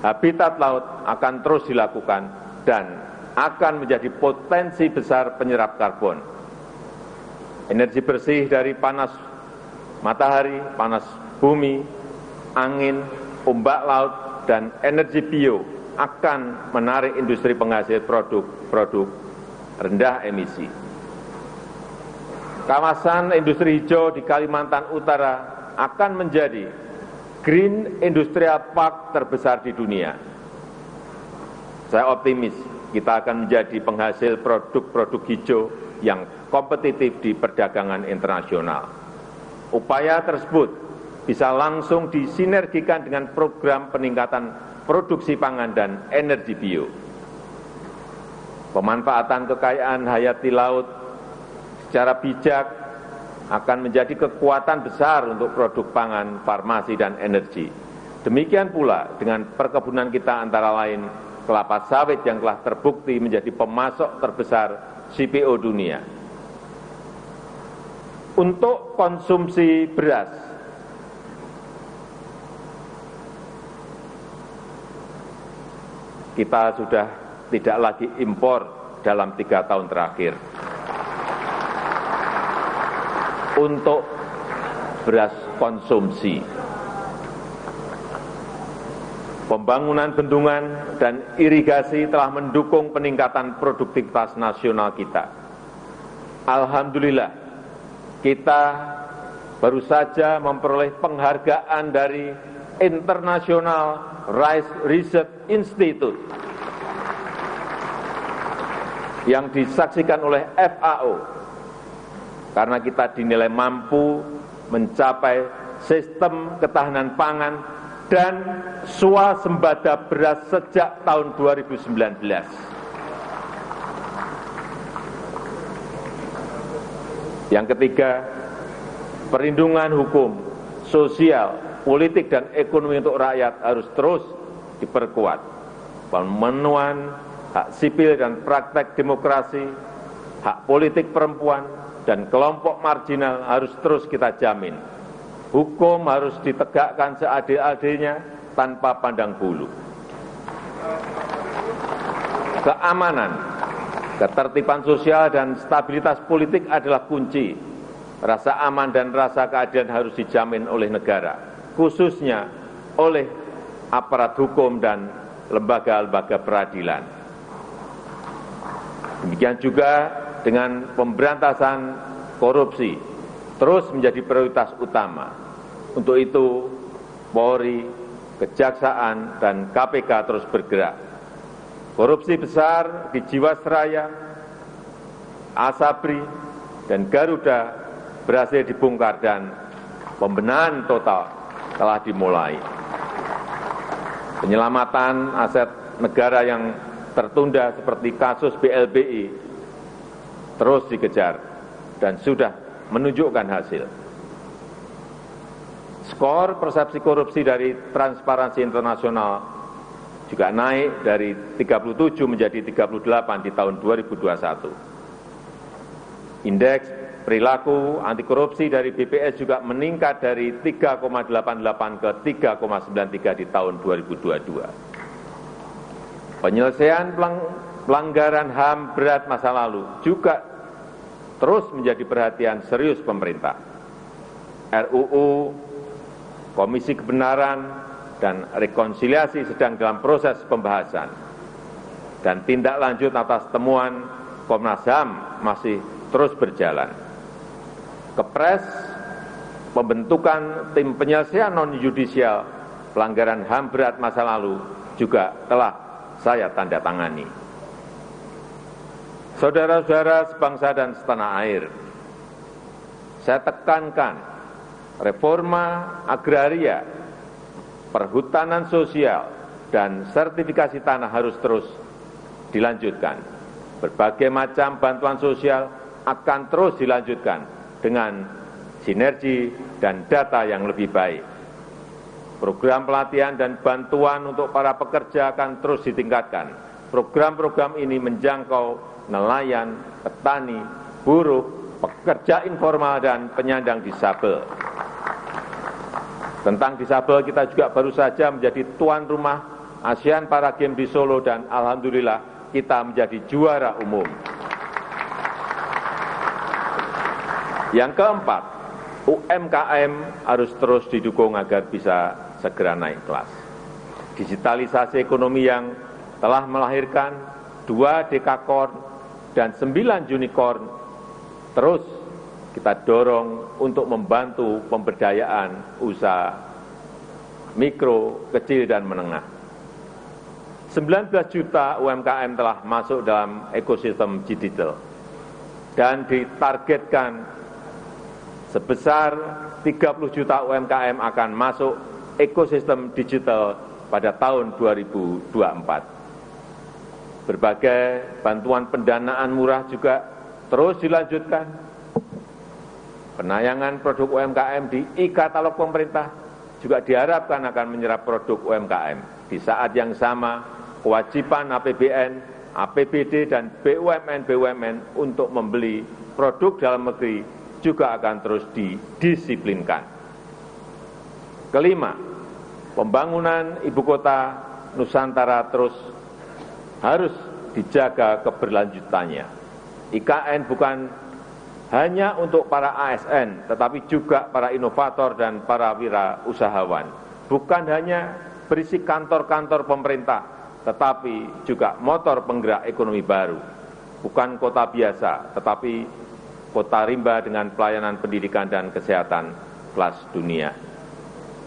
habitat laut akan terus dilakukan dan akan menjadi potensi besar penyerap karbon. Energi bersih dari panas matahari, panas bumi, angin, ombak laut, dan energi bio akan menarik industri penghasil produk-produk rendah emisi. Kawasan industri hijau di Kalimantan Utara akan menjadi Green Industrial Park terbesar di dunia. Saya optimis kita akan menjadi penghasil produk-produk hijau yang kompetitif di perdagangan internasional. Upaya tersebut bisa langsung disinergikan dengan program peningkatan produksi pangan dan energi bio. Pemanfaatan kekayaan hayati laut secara bijak akan menjadi kekuatan besar untuk produk pangan, farmasi, dan energi. Demikian pula dengan perkebunan kita antara lain kelapa sawit yang telah terbukti menjadi pemasok terbesar CPO dunia. Untuk konsumsi beras, kita sudah tidak lagi impor dalam 3 tahun terakhir. Untuk beras konsumsi, pembangunan bendungan dan irigasi telah mendukung peningkatan produktivitas nasional kita. Alhamdulillah, kita baru saja memperoleh penghargaan dari International Rice Research Institute yang disaksikan oleh FAO karena kita dinilai mampu mencapai sistem ketahanan pangan dan swasembada beras sejak tahun 2019. Yang ketiga, perlindungan hukum, sosial, politik, dan ekonomi untuk rakyat harus terus diperkuat. Pemenuhan hak sipil dan praktek demokrasi, hak politik perempuan, dan kelompok marginal harus terus kita jamin. Hukum harus ditegakkan seadil-adilnya tanpa pandang bulu. Keamanan, ketertiban sosial, dan stabilitas politik adalah kunci. Rasa aman dan rasa keadilan harus dijamin oleh negara, khususnya oleh aparat hukum dan lembaga-lembaga peradilan. Demikian juga dengan pemberantasan korupsi terus menjadi prioritas utama. Untuk itu, Polri, Kejaksaan, dan KPK terus bergerak. Korupsi besar di Jiwasraya, Asabri, dan Garuda berhasil dibongkar dan pembenahan total telah dimulai. Penyelamatan aset negara yang tertunda seperti kasus BLBI terus dikejar dan sudah menunjukkan hasil. Skor persepsi korupsi dari Transparansi Internasional juga naik dari 37 menjadi 38 di tahun 2021. Indeks perilaku anti korupsi dari BPS juga meningkat dari 3,88 ke 3,93 di tahun 2022. Penyelesaian pelanggaran HAM berat masa lalu juga terus menjadi perhatian serius pemerintah. RUU, Komisi Kebenaran dan Rekonsiliasi sedang dalam proses pembahasan, dan tindak lanjut atas temuan Komnas HAM masih terus berjalan. Kepres pembentukan tim penyelesaian non-yudisial pelanggaran HAM berat masa lalu juga telah saya tanda tangani. Saudara-saudara sebangsa dan setanah air, saya tekankan reforma agraria, perhutanan sosial, dan sertifikasi tanah harus terus dilanjutkan. Berbagai macam bantuan sosial akan terus dilanjutkan dengan sinergi dan data yang lebih baik. Program pelatihan dan bantuan untuk para pekerja akan terus ditingkatkan. Program-program ini menjangkau nelayan, petani, buruh, pekerja informal, dan penyandang disabel. Tentang disabel, kita juga baru saja menjadi tuan rumah ASEAN Para Games di Solo, dan alhamdulillah kita menjadi juara umum. Yang keempat, UMKM harus terus didukung agar bisa segera naik kelas. Digitalisasi ekonomi yang telah melahirkan 2 dekakorn dan 9 unicorn terus kita dorong untuk membantu pemberdayaan usaha mikro, kecil, dan menengah. 19 juta UMKM telah masuk dalam ekosistem digital dan ditargetkan sebesar 30 juta UMKM akan masuk ekosistem digital pada tahun 2024. Berbagai bantuan pendanaan murah juga terus dilanjutkan. Penayangan produk UMKM di e-katalog pemerintah juga diharapkan akan menyerap produk UMKM. Di saat yang sama, kewajiban APBN, APBD, dan BUMN untuk membeli produk dalam negeri juga akan terus didisiplinkan. Kelima, pembangunan ibu kota Nusantara terus harus dijaga keberlanjutannya. IKN bukan hanya untuk para ASN, tetapi juga para inovator dan para wirausahawan. Bukan hanya berisi kantor-kantor pemerintah, tetapi juga motor penggerak ekonomi baru. Bukan kota biasa, tetapi kota rimba dengan pelayanan pendidikan dan kesehatan kelas dunia.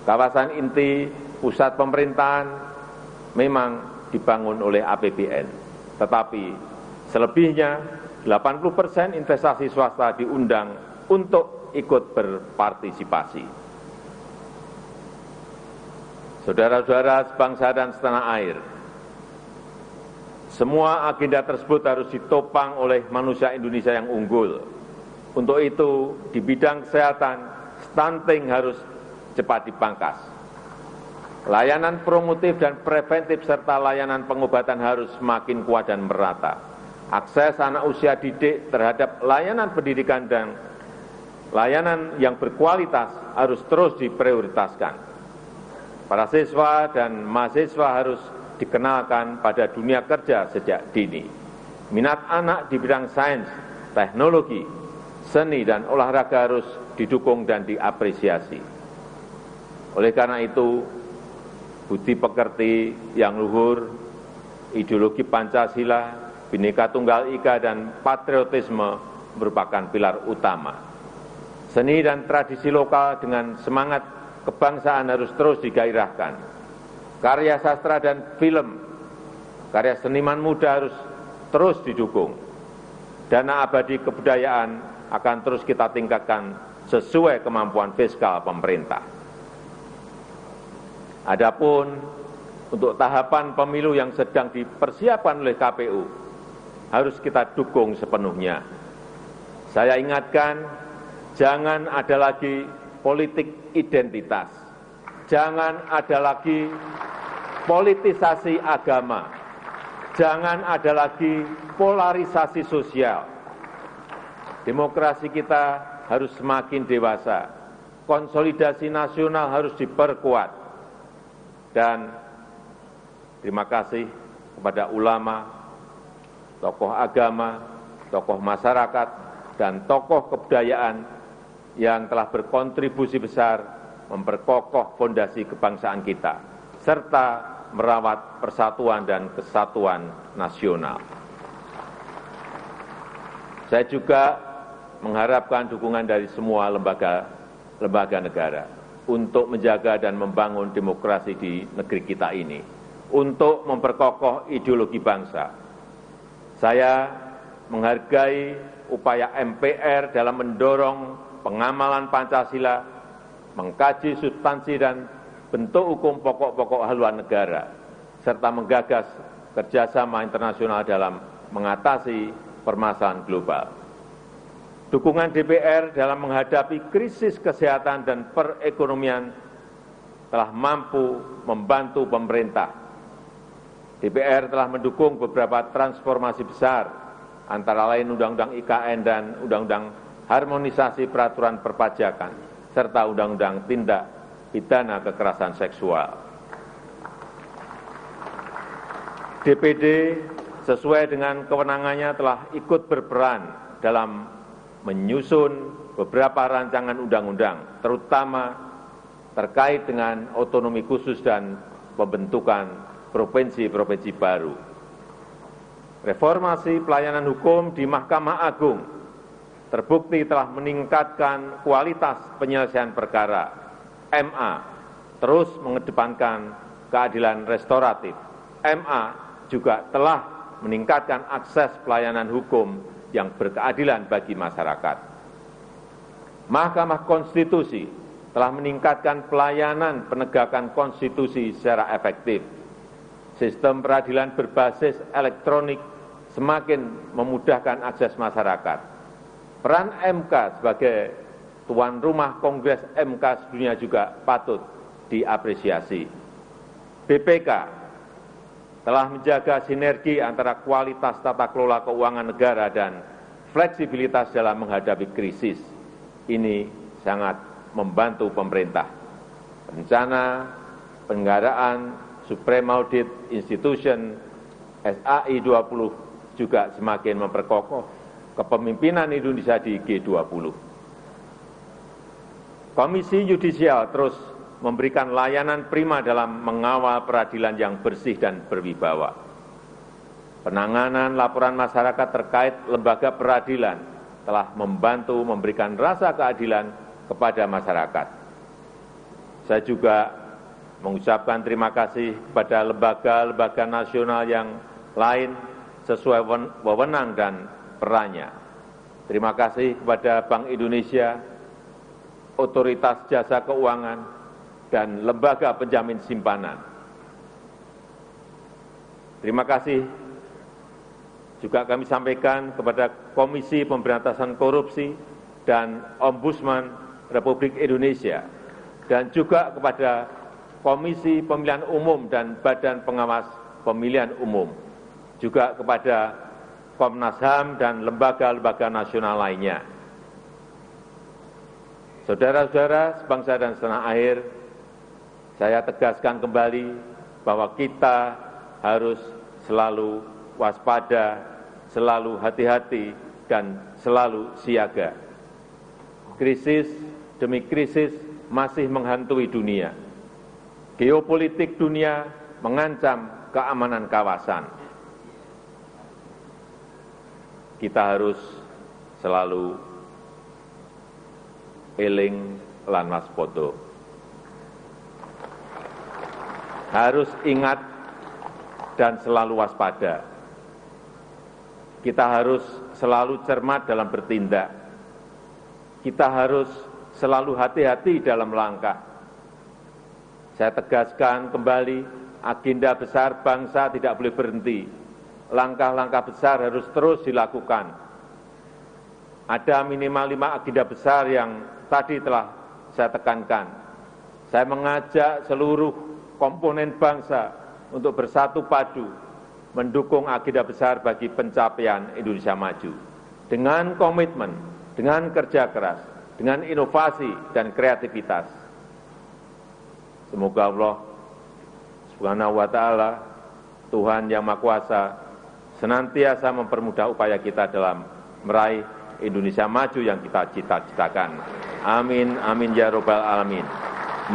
Kawasan inti pusat pemerintahan memang dibangun oleh APBN, tetapi selebihnya 80% investasi swasta diundang untuk ikut berpartisipasi. Saudara-saudara sebangsa dan setanah air, semua agenda tersebut harus ditopang oleh manusia Indonesia yang unggul. Untuk itu, di bidang kesehatan, stunting harus cepat dipangkas. Layanan promotif dan preventif serta layanan pengobatan harus semakin kuat dan merata. Akses anak usia didik terhadap layanan pendidikan dan layanan yang berkualitas harus terus diprioritaskan. Para siswa dan mahasiswa harus dikenalkan pada dunia kerja sejak dini. Minat anak di bidang sains, teknologi, seni, dan olahraga harus didukung dan diapresiasi. Oleh karena itu, budi pekerti yang luhur, ideologi Pancasila, Bhinneka Tunggal Ika, dan patriotisme merupakan pilar utama. Seni dan tradisi lokal dengan semangat kebangsaan harus terus digairahkan. Karya sastra dan film, karya seniman muda harus terus didukung. Dana abadi kebudayaan akan terus kita tingkatkan sesuai kemampuan fiskal pemerintah. Adapun untuk tahapan pemilu yang sedang dipersiapkan oleh KPU, harus kita dukung sepenuhnya. Saya ingatkan, jangan ada lagi politik identitas. Jangan ada lagi politisasi agama. Jangan ada lagi polarisasi sosial. Demokrasi kita harus semakin dewasa, konsolidasi nasional harus diperkuat, dan terima kasih kepada ulama, tokoh agama, tokoh masyarakat, dan tokoh kebudayaan yang telah berkontribusi besar memperkokoh fondasi kebangsaan kita, serta merawat persatuan dan kesatuan nasional. Saya juga mengharapkan dukungan dari semua lembaga negara untuk menjaga dan membangun demokrasi di negeri kita ini, untuk memperkokoh ideologi bangsa. Saya menghargai upaya MPR dalam mendorong pengamalan Pancasila, mengkaji substansi dan bentuk hukum pokok-pokok haluan negara, serta menggagas kerjasama internasional dalam mengatasi permasalahan global. Dukungan DPR dalam menghadapi krisis kesehatan dan perekonomian telah mampu membantu pemerintah. DPR telah mendukung beberapa transformasi besar, antara lain Undang-Undang IKN dan Undang-Undang Harmonisasi Peraturan Perpajakan, serta Undang-Undang Tindak Pidana Kekerasan Seksual. DPD sesuai dengan kewenangannya telah ikut berperan dalam menyusun beberapa rancangan undang-undang, terutama terkait dengan otonomi khusus dan pembentukan provinsi-provinsi baru. Reformasi pelayanan hukum di Mahkamah Agung terbukti telah meningkatkan kualitas penyelesaian perkara. MA terus mengedepankan keadilan restoratif. MA juga telah meningkatkan akses pelayanan hukum yang berkeadilan bagi masyarakat. Mahkamah Konstitusi telah meningkatkan pelayanan penegakan konstitusi secara efektif. Sistem peradilan berbasis elektronik semakin memudahkan akses masyarakat. Peran MK sebagai tuan rumah Kongres MK sedunia juga patut diapresiasi. BPK telah menjaga sinergi antara kualitas tata kelola keuangan negara dan fleksibilitas dalam menghadapi krisis. Ini sangat membantu pemerintah. Rencana penyelenggaraan Supreme Audit Institution SAI 20 juga semakin memperkokoh kepemimpinan Indonesia di G20. Komisi Yudisial terus memberikan layanan prima dalam mengawal peradilan yang bersih dan berwibawa. Penanganan laporan masyarakat terkait lembaga peradilan telah membantu memberikan rasa keadilan kepada masyarakat. Saya juga mengucapkan terima kasih kepada lembaga-lembaga nasional yang lain sesuai wewenang dan perannya. Terima kasih kepada Bank Indonesia, Otoritas Jasa Keuangan, dan lembaga penjamin simpanan. Terima kasih juga kami sampaikan kepada Komisi Pemberantasan Korupsi dan Ombudsman Republik Indonesia, dan juga kepada Komisi Pemilihan Umum dan Badan Pengawas Pemilihan Umum, juga kepada Komnas HAM dan lembaga-lembaga nasional lainnya. Saudara-saudara sebangsa dan setanah air, saya tegaskan kembali bahwa kita harus selalu waspada, selalu hati-hati, dan selalu siaga. Krisis demi krisis masih menghantui dunia. Geopolitik dunia mengancam keamanan kawasan. Kita harus selalu eling lan waspada. Harus ingat dan selalu waspada. Kita harus selalu cermat dalam bertindak. Kita harus selalu hati-hati dalam langkah. Saya tegaskan kembali, agenda besar bangsa tidak boleh berhenti. Langkah-langkah besar harus terus dilakukan. Ada minimal 5 agenda besar yang tadi telah saya tekankan. Saya mengajak seluruh komponen bangsa untuk bersatu padu mendukung agenda besar bagi pencapaian Indonesia maju. Dengan komitmen dengan kerja keras, dengan inovasi dan kreativitas. Semoga Allah Subhanahu wa Ta'ala, Tuhan Yang Maha Kuasa, senantiasa mempermudah upaya kita dalam meraih Indonesia maju yang kita cita-citakan. Amin, amin ya robbal alamin.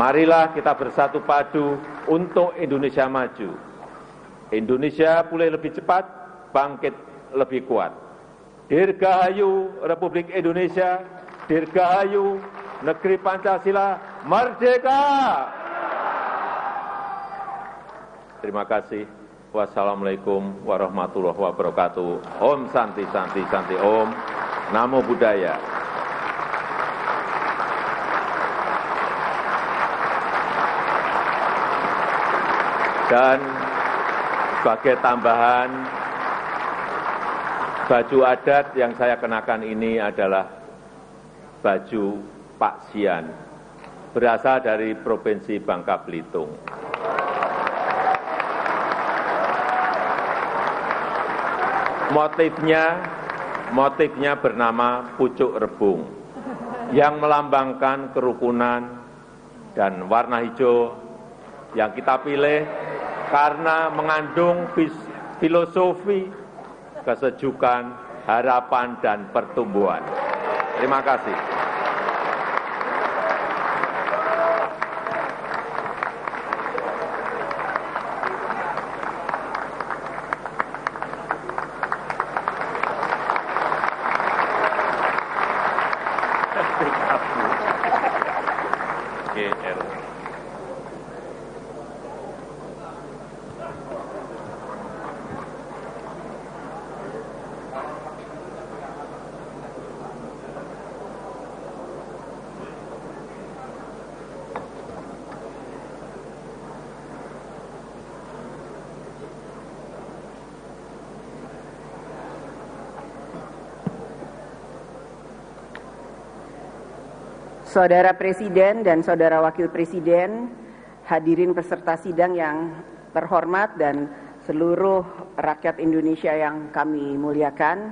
Marilah kita bersatu padu untuk Indonesia maju. Indonesia pulih lebih cepat, bangkit lebih kuat. Dirgahayu Republik Indonesia, dirgahayu Negeri Pancasila, merdeka! Terima kasih. Wassalamualaikum warahmatullahi wabarakatuh. Om Santi Santi Santi Om. Namo Buddhaya. Dan sebagai tambahan, baju adat yang saya kenakan ini adalah baju Pak Sian, berasal dari Provinsi Bangka Belitung. Motifnya bernama pucuk rebung, yang melambangkan kerukunan, dan warna hijau yang kita pilih karena mengandung filosofi kesejukan, harapan, dan pertumbuhan. Terima kasih. Saudara Presiden dan Saudara Wakil Presiden, hadirin peserta sidang yang terhormat dan seluruh rakyat Indonesia yang kami muliakan.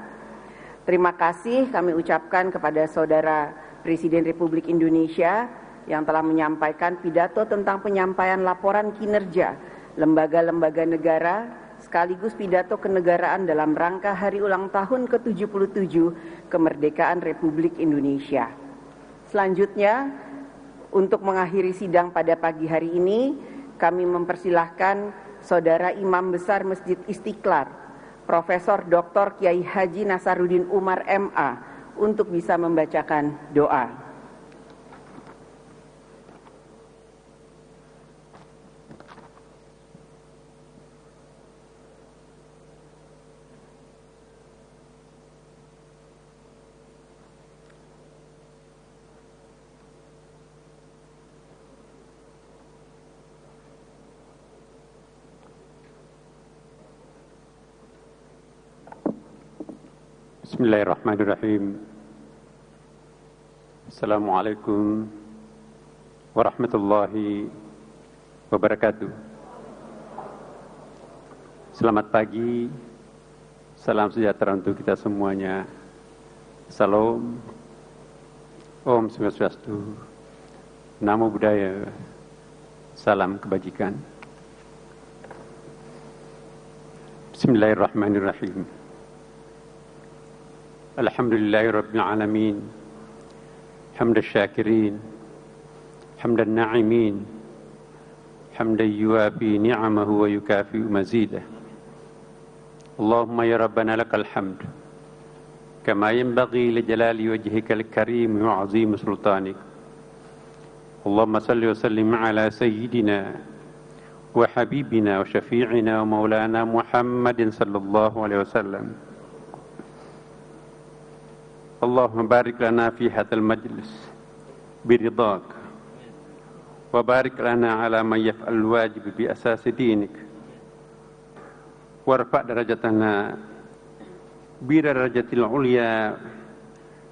Terima kasih kami ucapkan kepada Saudara Presiden Republik Indonesia yang telah menyampaikan pidato tentang penyampaian laporan kinerja lembaga-lembaga negara sekaligus pidato kenegaraan dalam rangka Hari Ulang Tahun ke-77 Kemerdekaan Republik Indonesia. Selanjutnya, untuk mengakhiri sidang pada pagi hari ini, kami mempersilahkan Saudara Imam Besar Masjid Istiqlal, Profesor Dr. Kiai Haji Nasaruddin Umar MA, untuk bisa membacakan doa. Bismillahirrahmanirrahim. Assalamualaikum warahmatullahi wabarakatuh. Selamat pagi, salam sejahtera untuk kita semuanya. Salam, Om Swastiastu, Namo Buddhaya, salam kebajikan. Bismillahirrahmanirrahim. Alhamdulillahi Rabbil Alamin, hamdan syakirin, hamdan na'imin, hamdan yuwafi ni'amahu wa yukafi'u mazidah. Allahumma ya Rabbana lakal hamd, kama yanbaghi li jalali wajhikal karim wa azim sultanik. Allahumma salli wa sallim ala sayyidina wa habibina wa syafi'ina wa maulana Muhammadin sallallahu alaihi wasallam. Allahumma barik lana fi hadzal majlis biridhak wa barik lana ala man yaf'al wajib bi asasi dinik warfa' darajatana bi darajatil ulya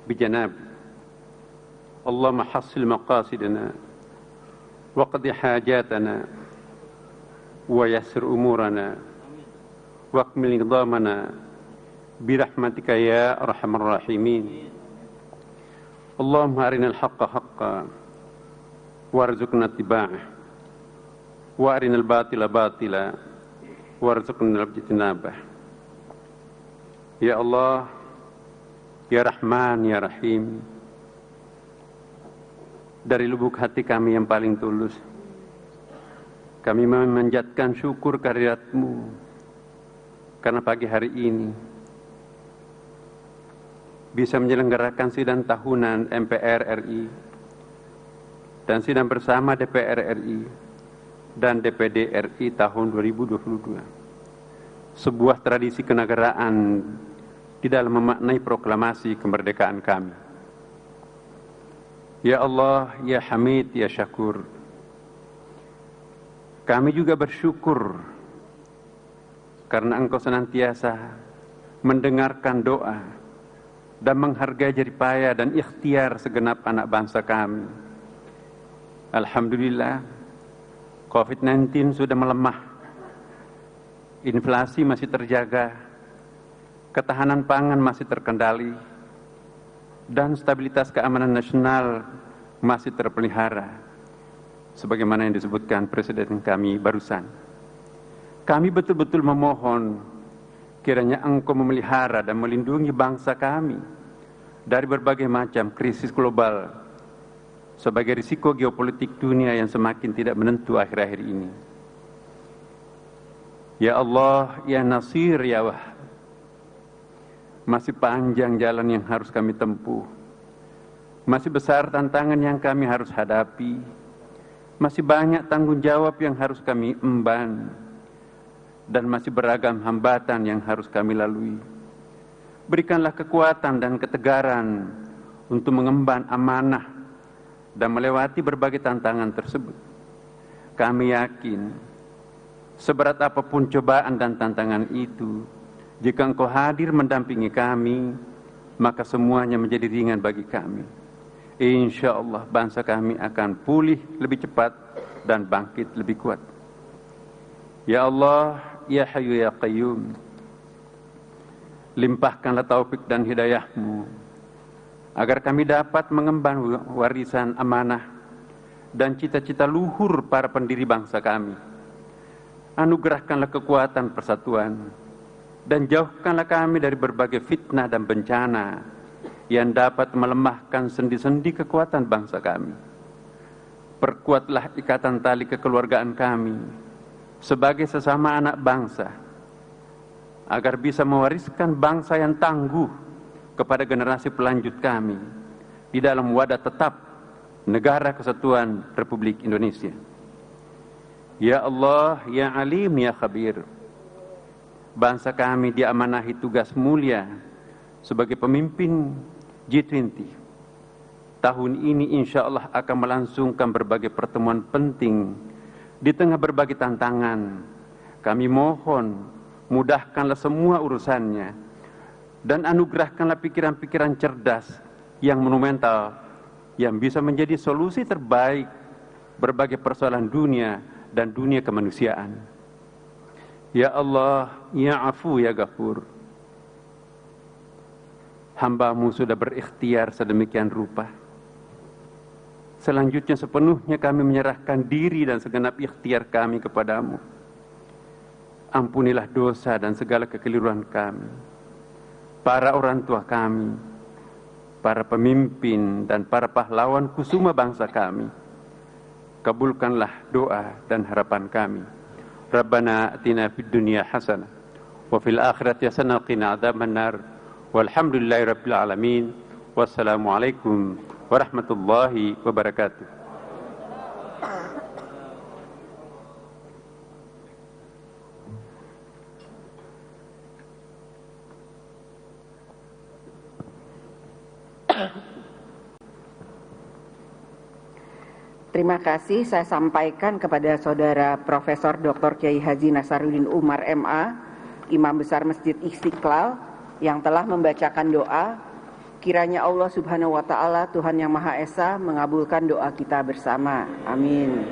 bi janab. Allahumma hassil maqasidana wa qadi hajatana wa yassir umurana wa akmil nidamana birahmatika ya arhamar rahimin. Allahumma arinal haqqa haqqa warzuqna ittiba'ah wa arinal batila batila warzuqna ijtinabah. Ya Allah, ya Rahman, ya Rahim, dari lubuk hati kami yang paling tulus, kami memanjatkan syukur kehadirat-Mu karena pagi hari ini bisa menyelenggarakan sidang tahunan MPR RI dan sidang bersama DPR RI dan DPD RI tahun 2022. Sebuah tradisi kenegaraan di dalam memaknai proklamasi kemerdekaan kami. Ya Allah, ya Hamid, ya Syakur, kami juga bersyukur karena Engkau senantiasa mendengarkan doa dan menghargai jeripaya dan ikhtiar segenap anak bangsa kami. Alhamdulillah, COVID-19 sudah melemah, inflasi masih terjaga, ketahanan pangan masih terkendali, dan stabilitas keamanan nasional masih terpelihara, sebagaimana yang disebutkan Presiden kami barusan. Kami betul-betul memohon kiranya Engkau memelihara dan melindungi bangsa kami dari berbagai macam krisis global sebagai risiko geopolitik dunia yang semakin tidak menentu akhir-akhir ini. Ya Allah, ya Nasir, ya Wahhab, masih panjang jalan yang harus kami tempuh, masih besar tantangan yang kami harus hadapi, masih banyak tanggung jawab yang harus kami emban, dan masih beragam hambatan yang harus kami lalui. Berikanlah kekuatan dan ketegaran untuk mengemban amanah dan melewati berbagai tantangan tersebut. Kami yakin, seberat apapun cobaan dan tantangan itu, jika Engkau hadir mendampingi kami, maka semuanya menjadi ringan bagi kami. Insya Allah bangsa kami akan pulih lebih cepat dan bangkit lebih kuat. Ya Allah, ya Hayyu ya Qayyum, limpahkanlah taufik dan hidayah-Mu agar kami dapat mengemban warisan amanah dan cita-cita luhur para pendiri bangsa kami. Anugerahkanlah kekuatan persatuan dan jauhkanlah kami dari berbagai fitnah dan bencana yang dapat melemahkan sendi-sendi kekuatan bangsa kami. Perkuatlah ikatan tali kekeluargaan kami sebagai sesama anak bangsa, agar bisa mewariskan bangsa yang tangguh kepada generasi pelanjut kami di dalam wadah tetap Negara Kesatuan Republik Indonesia. Ya Allah, ya Alim, ya Khabir, bangsa kami diamanahi tugas mulia sebagai pemimpin G20. Tahun ini insya Allah akan melangsungkan berbagai pertemuan penting. Di tengah berbagai tantangan, kami mohon mudahkanlah semua urusannya dan anugerahkanlah pikiran-pikiran cerdas yang monumental yang bisa menjadi solusi terbaik berbagai persoalan dunia dan dunia kemanusiaan. Ya Allah, ya Afu, ya Ghafur, hamba-Mu sudah berikhtiar sedemikian rupa. Selanjutnya sepenuhnya kami menyerahkan diri dan segenap ikhtiar kami kepadamu. Ampunilah dosa dan segala kekeliruan kami, para orang tua kami, para pemimpin dan para pahlawan kusuma bangsa kami. Kabulkanlah doa dan harapan kami. Rabbana atina fid dunya hasanah wa fil akhirati hasanah wa qina adzabannar. Walhamdulillahi rabbil alamin. Wassalamualaikum warahmatullahi wabarakatuh. Terima kasih saya sampaikan kepada Saudara Profesor Dr. Kiai Haji Nasaruddin Umar MA, Imam Besar Masjid Istiqlal, yang telah membacakan doa. Kiranya Allah Subhanahu wa Ta'ala, Tuhan Yang Maha Esa, mengabulkan doa kita bersama. Amin.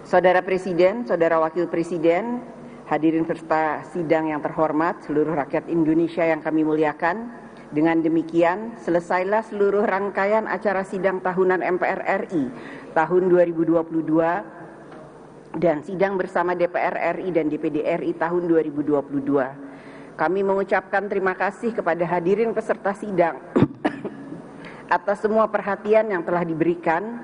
Saudara Presiden, Saudara Wakil Presiden, hadirin peserta sidang yang terhormat, seluruh rakyat Indonesia yang kami muliakan, Dengan demikian, selesailah seluruh rangkaian acara sidang tahunan MPR RI tahun 2022 dan sidang bersama DPR RI dan DPD RI tahun 2022. Kami mengucapkan terima kasih kepada hadirin peserta sidang atas semua perhatian yang telah diberikan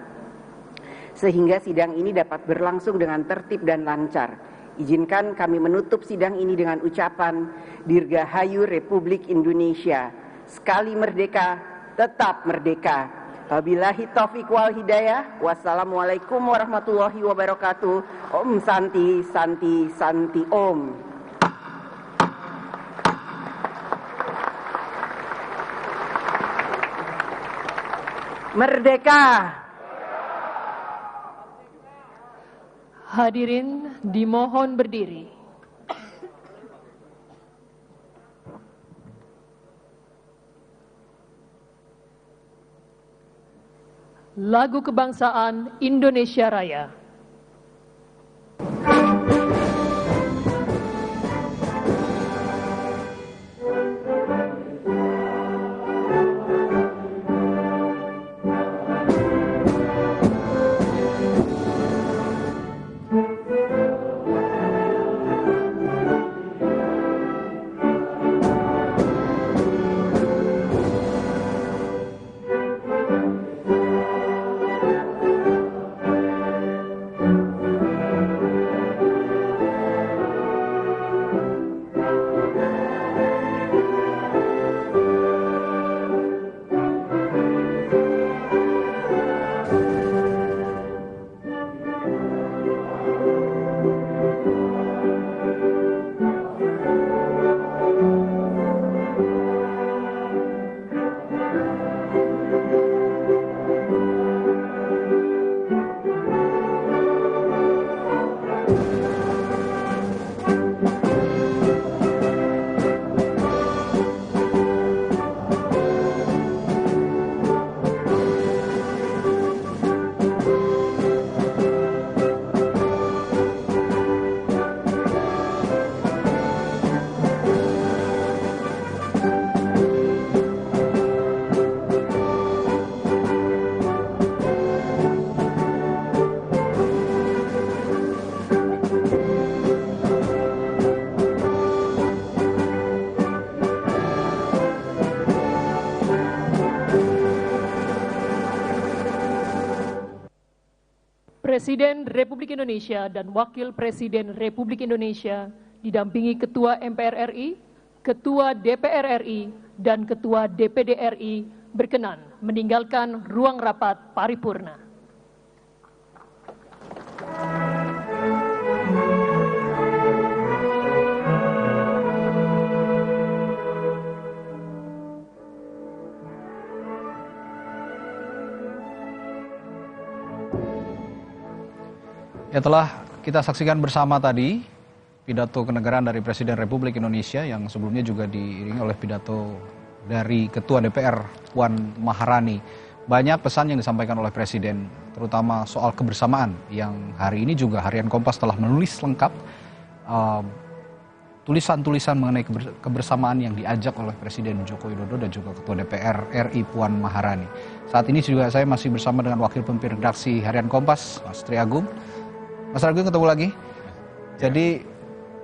sehingga sidang ini dapat berlangsung dengan tertib dan lancar. Izinkan kami menutup sidang ini dengan ucapan Dirgahayu Republik Indonesia. Sekali merdeka, tetap merdeka. Wabillahi taufiq wal hidayah. Wassalamualaikum warahmatullahi wabarakatuh. Om Santi, Santi, Santi Om. Merdeka. Hadirin dimohon berdiri. Lagu Kebangsaan Indonesia Raya. Presiden Republik Indonesia dan Wakil Presiden Republik Indonesia didampingi Ketua MPR RI, Ketua DPR RI, dan Ketua DPD RI berkenan meninggalkan ruang rapat paripurna. Ya, telah kita saksikan bersama tadi pidato kenegaraan dari Presiden Republik Indonesia yang sebelumnya juga diiringi oleh pidato dari Ketua DPR Puan Maharani. Banyak pesan yang disampaikan oleh Presiden, terutama soal kebersamaan yang hari ini juga Harian Kompas telah menulis lengkap tulisan-tulisan mengenai kebersamaan yang diajak oleh Presiden Joko Widodo dan juga Ketua DPR RI Puan Maharani. Saat ini juga saya masih bersama dengan Wakil Pemimpin Redaksi Harian Kompas, Mas Tri Agung. Mas Agung, ketemu lagi. Jadi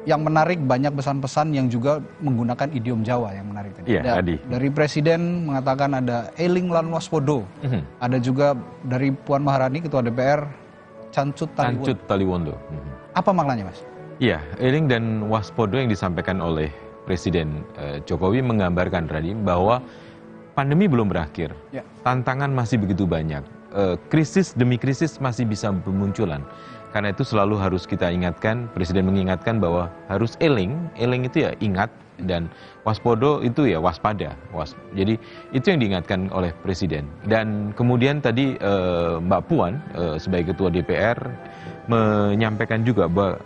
yang menarik banyak pesan-pesan yang juga menggunakan idiom Jawa yang menarik tadi. Iya, Adi. Dari Presiden mengatakan ada eling lan waspodo. Ada juga dari Puan Maharani Ketua DPR Cancut Taliwondo. Apa maknanya, Mas? Iya, eling dan waspodo yang disampaikan oleh Presiden Jokowi menggambarkan tadi bahwa pandemi belum berakhir. Ya. Tantangan masih begitu banyak. Krisis demi krisis masih bisa bermunculan. Karena itu selalu harus kita ingatkan, Presiden mengingatkan bahwa harus eling itu ya ingat, dan waspodo itu ya waspada. Jadi itu yang diingatkan oleh Presiden. Dan kemudian tadi Mbak Puan sebagai Ketua DPR menyampaikan juga bahwa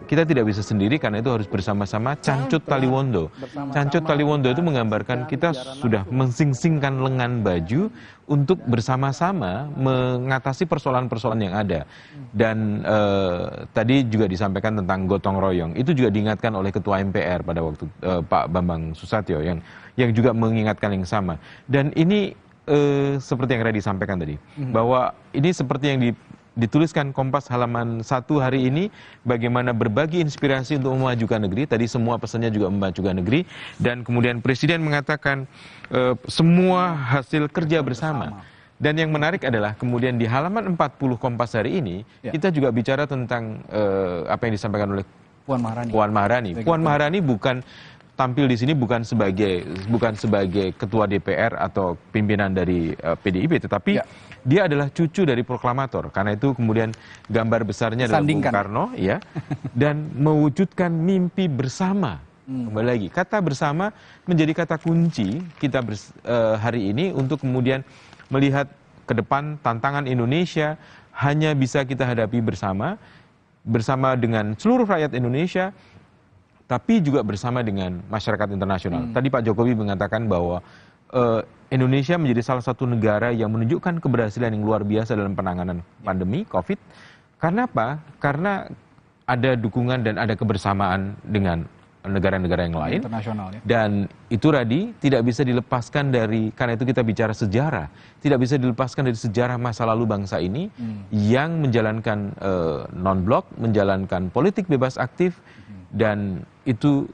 kita tidak bisa sendiri karena itu harus bersama-sama cancut taliwondo. Cancut taliwondo itu menggambarkan kita sudah mensingsingkan lengan baju untuk bersama-sama mengatasi persoalan-persoalan yang ada. Dan tadi juga disampaikan tentang gotong royong. Itu juga diingatkan oleh Ketua MPR pada waktu Pak Bambang Susatyo yang juga mengingatkan yang sama. Dan ini seperti yang Radhi sampaikan tadi, bahwa ini seperti yang dituliskan Kompas halaman 1 hari ini, bagaimana berbagi inspirasi untuk memajukan negeri. Tadi semua pesannya juga memajukan negeri. Dan kemudian Presiden mengatakan semua hasil kerja bersama. Dan yang menarik adalah kemudian di halaman 40 Kompas hari ini, kita juga bicara tentang apa yang disampaikan oleh Puan Maharani. Puan Maharani bukan tampil di sini bukan sebagai ketua DPR atau pimpinan dari PDIP, tetapi dia adalah cucu dari proklamator. Karena itu kemudian gambar besarnya adalah Bung Karno, ya, dan mewujudkan mimpi bersama. Kembali lagi, kata bersama menjadi kata kunci kita hari ini untuk kemudian melihat ke depan tantangan Indonesia hanya bisa kita hadapi bersama dengan seluruh rakyat Indonesia, tapi juga bersama dengan masyarakat internasional. Tadi Pak Jokowi mengatakan bahwa Indonesia menjadi salah satu negara yang menunjukkan keberhasilan yang luar biasa dalam penanganan pandemi COVID. Karena apa? Karena ada dukungan dan ada kebersamaan dengan negara-negara yang lain. Internasional, ya. Dan itu Radhi tidak bisa dilepaskan dari, karena itu kita bicara sejarah, tidak bisa dilepaskan dari sejarah masa lalu bangsa ini yang menjalankan non-blok, menjalankan politik bebas aktif, dan itu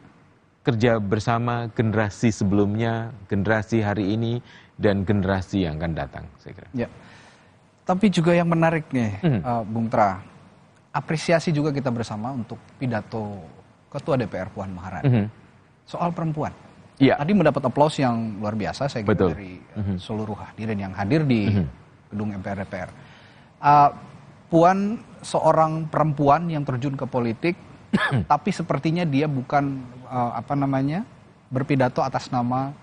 kerja bersama generasi sebelumnya, generasi hari ini, dan generasi yang akan datang, saya kira. Ya. Tapi juga yang menarik nih, Bung Tra, apresiasi juga kita bersama untuk pidato Ketua DPR Puan Maharani soal perempuan. Ya. Tadi mendapat aplaus yang luar biasa, saya kira, dari seluruh hadirin yang hadir di gedung MPR DPR. Puan seorang perempuan yang terjun ke politik, tapi sepertinya dia bukan berpidato atas nama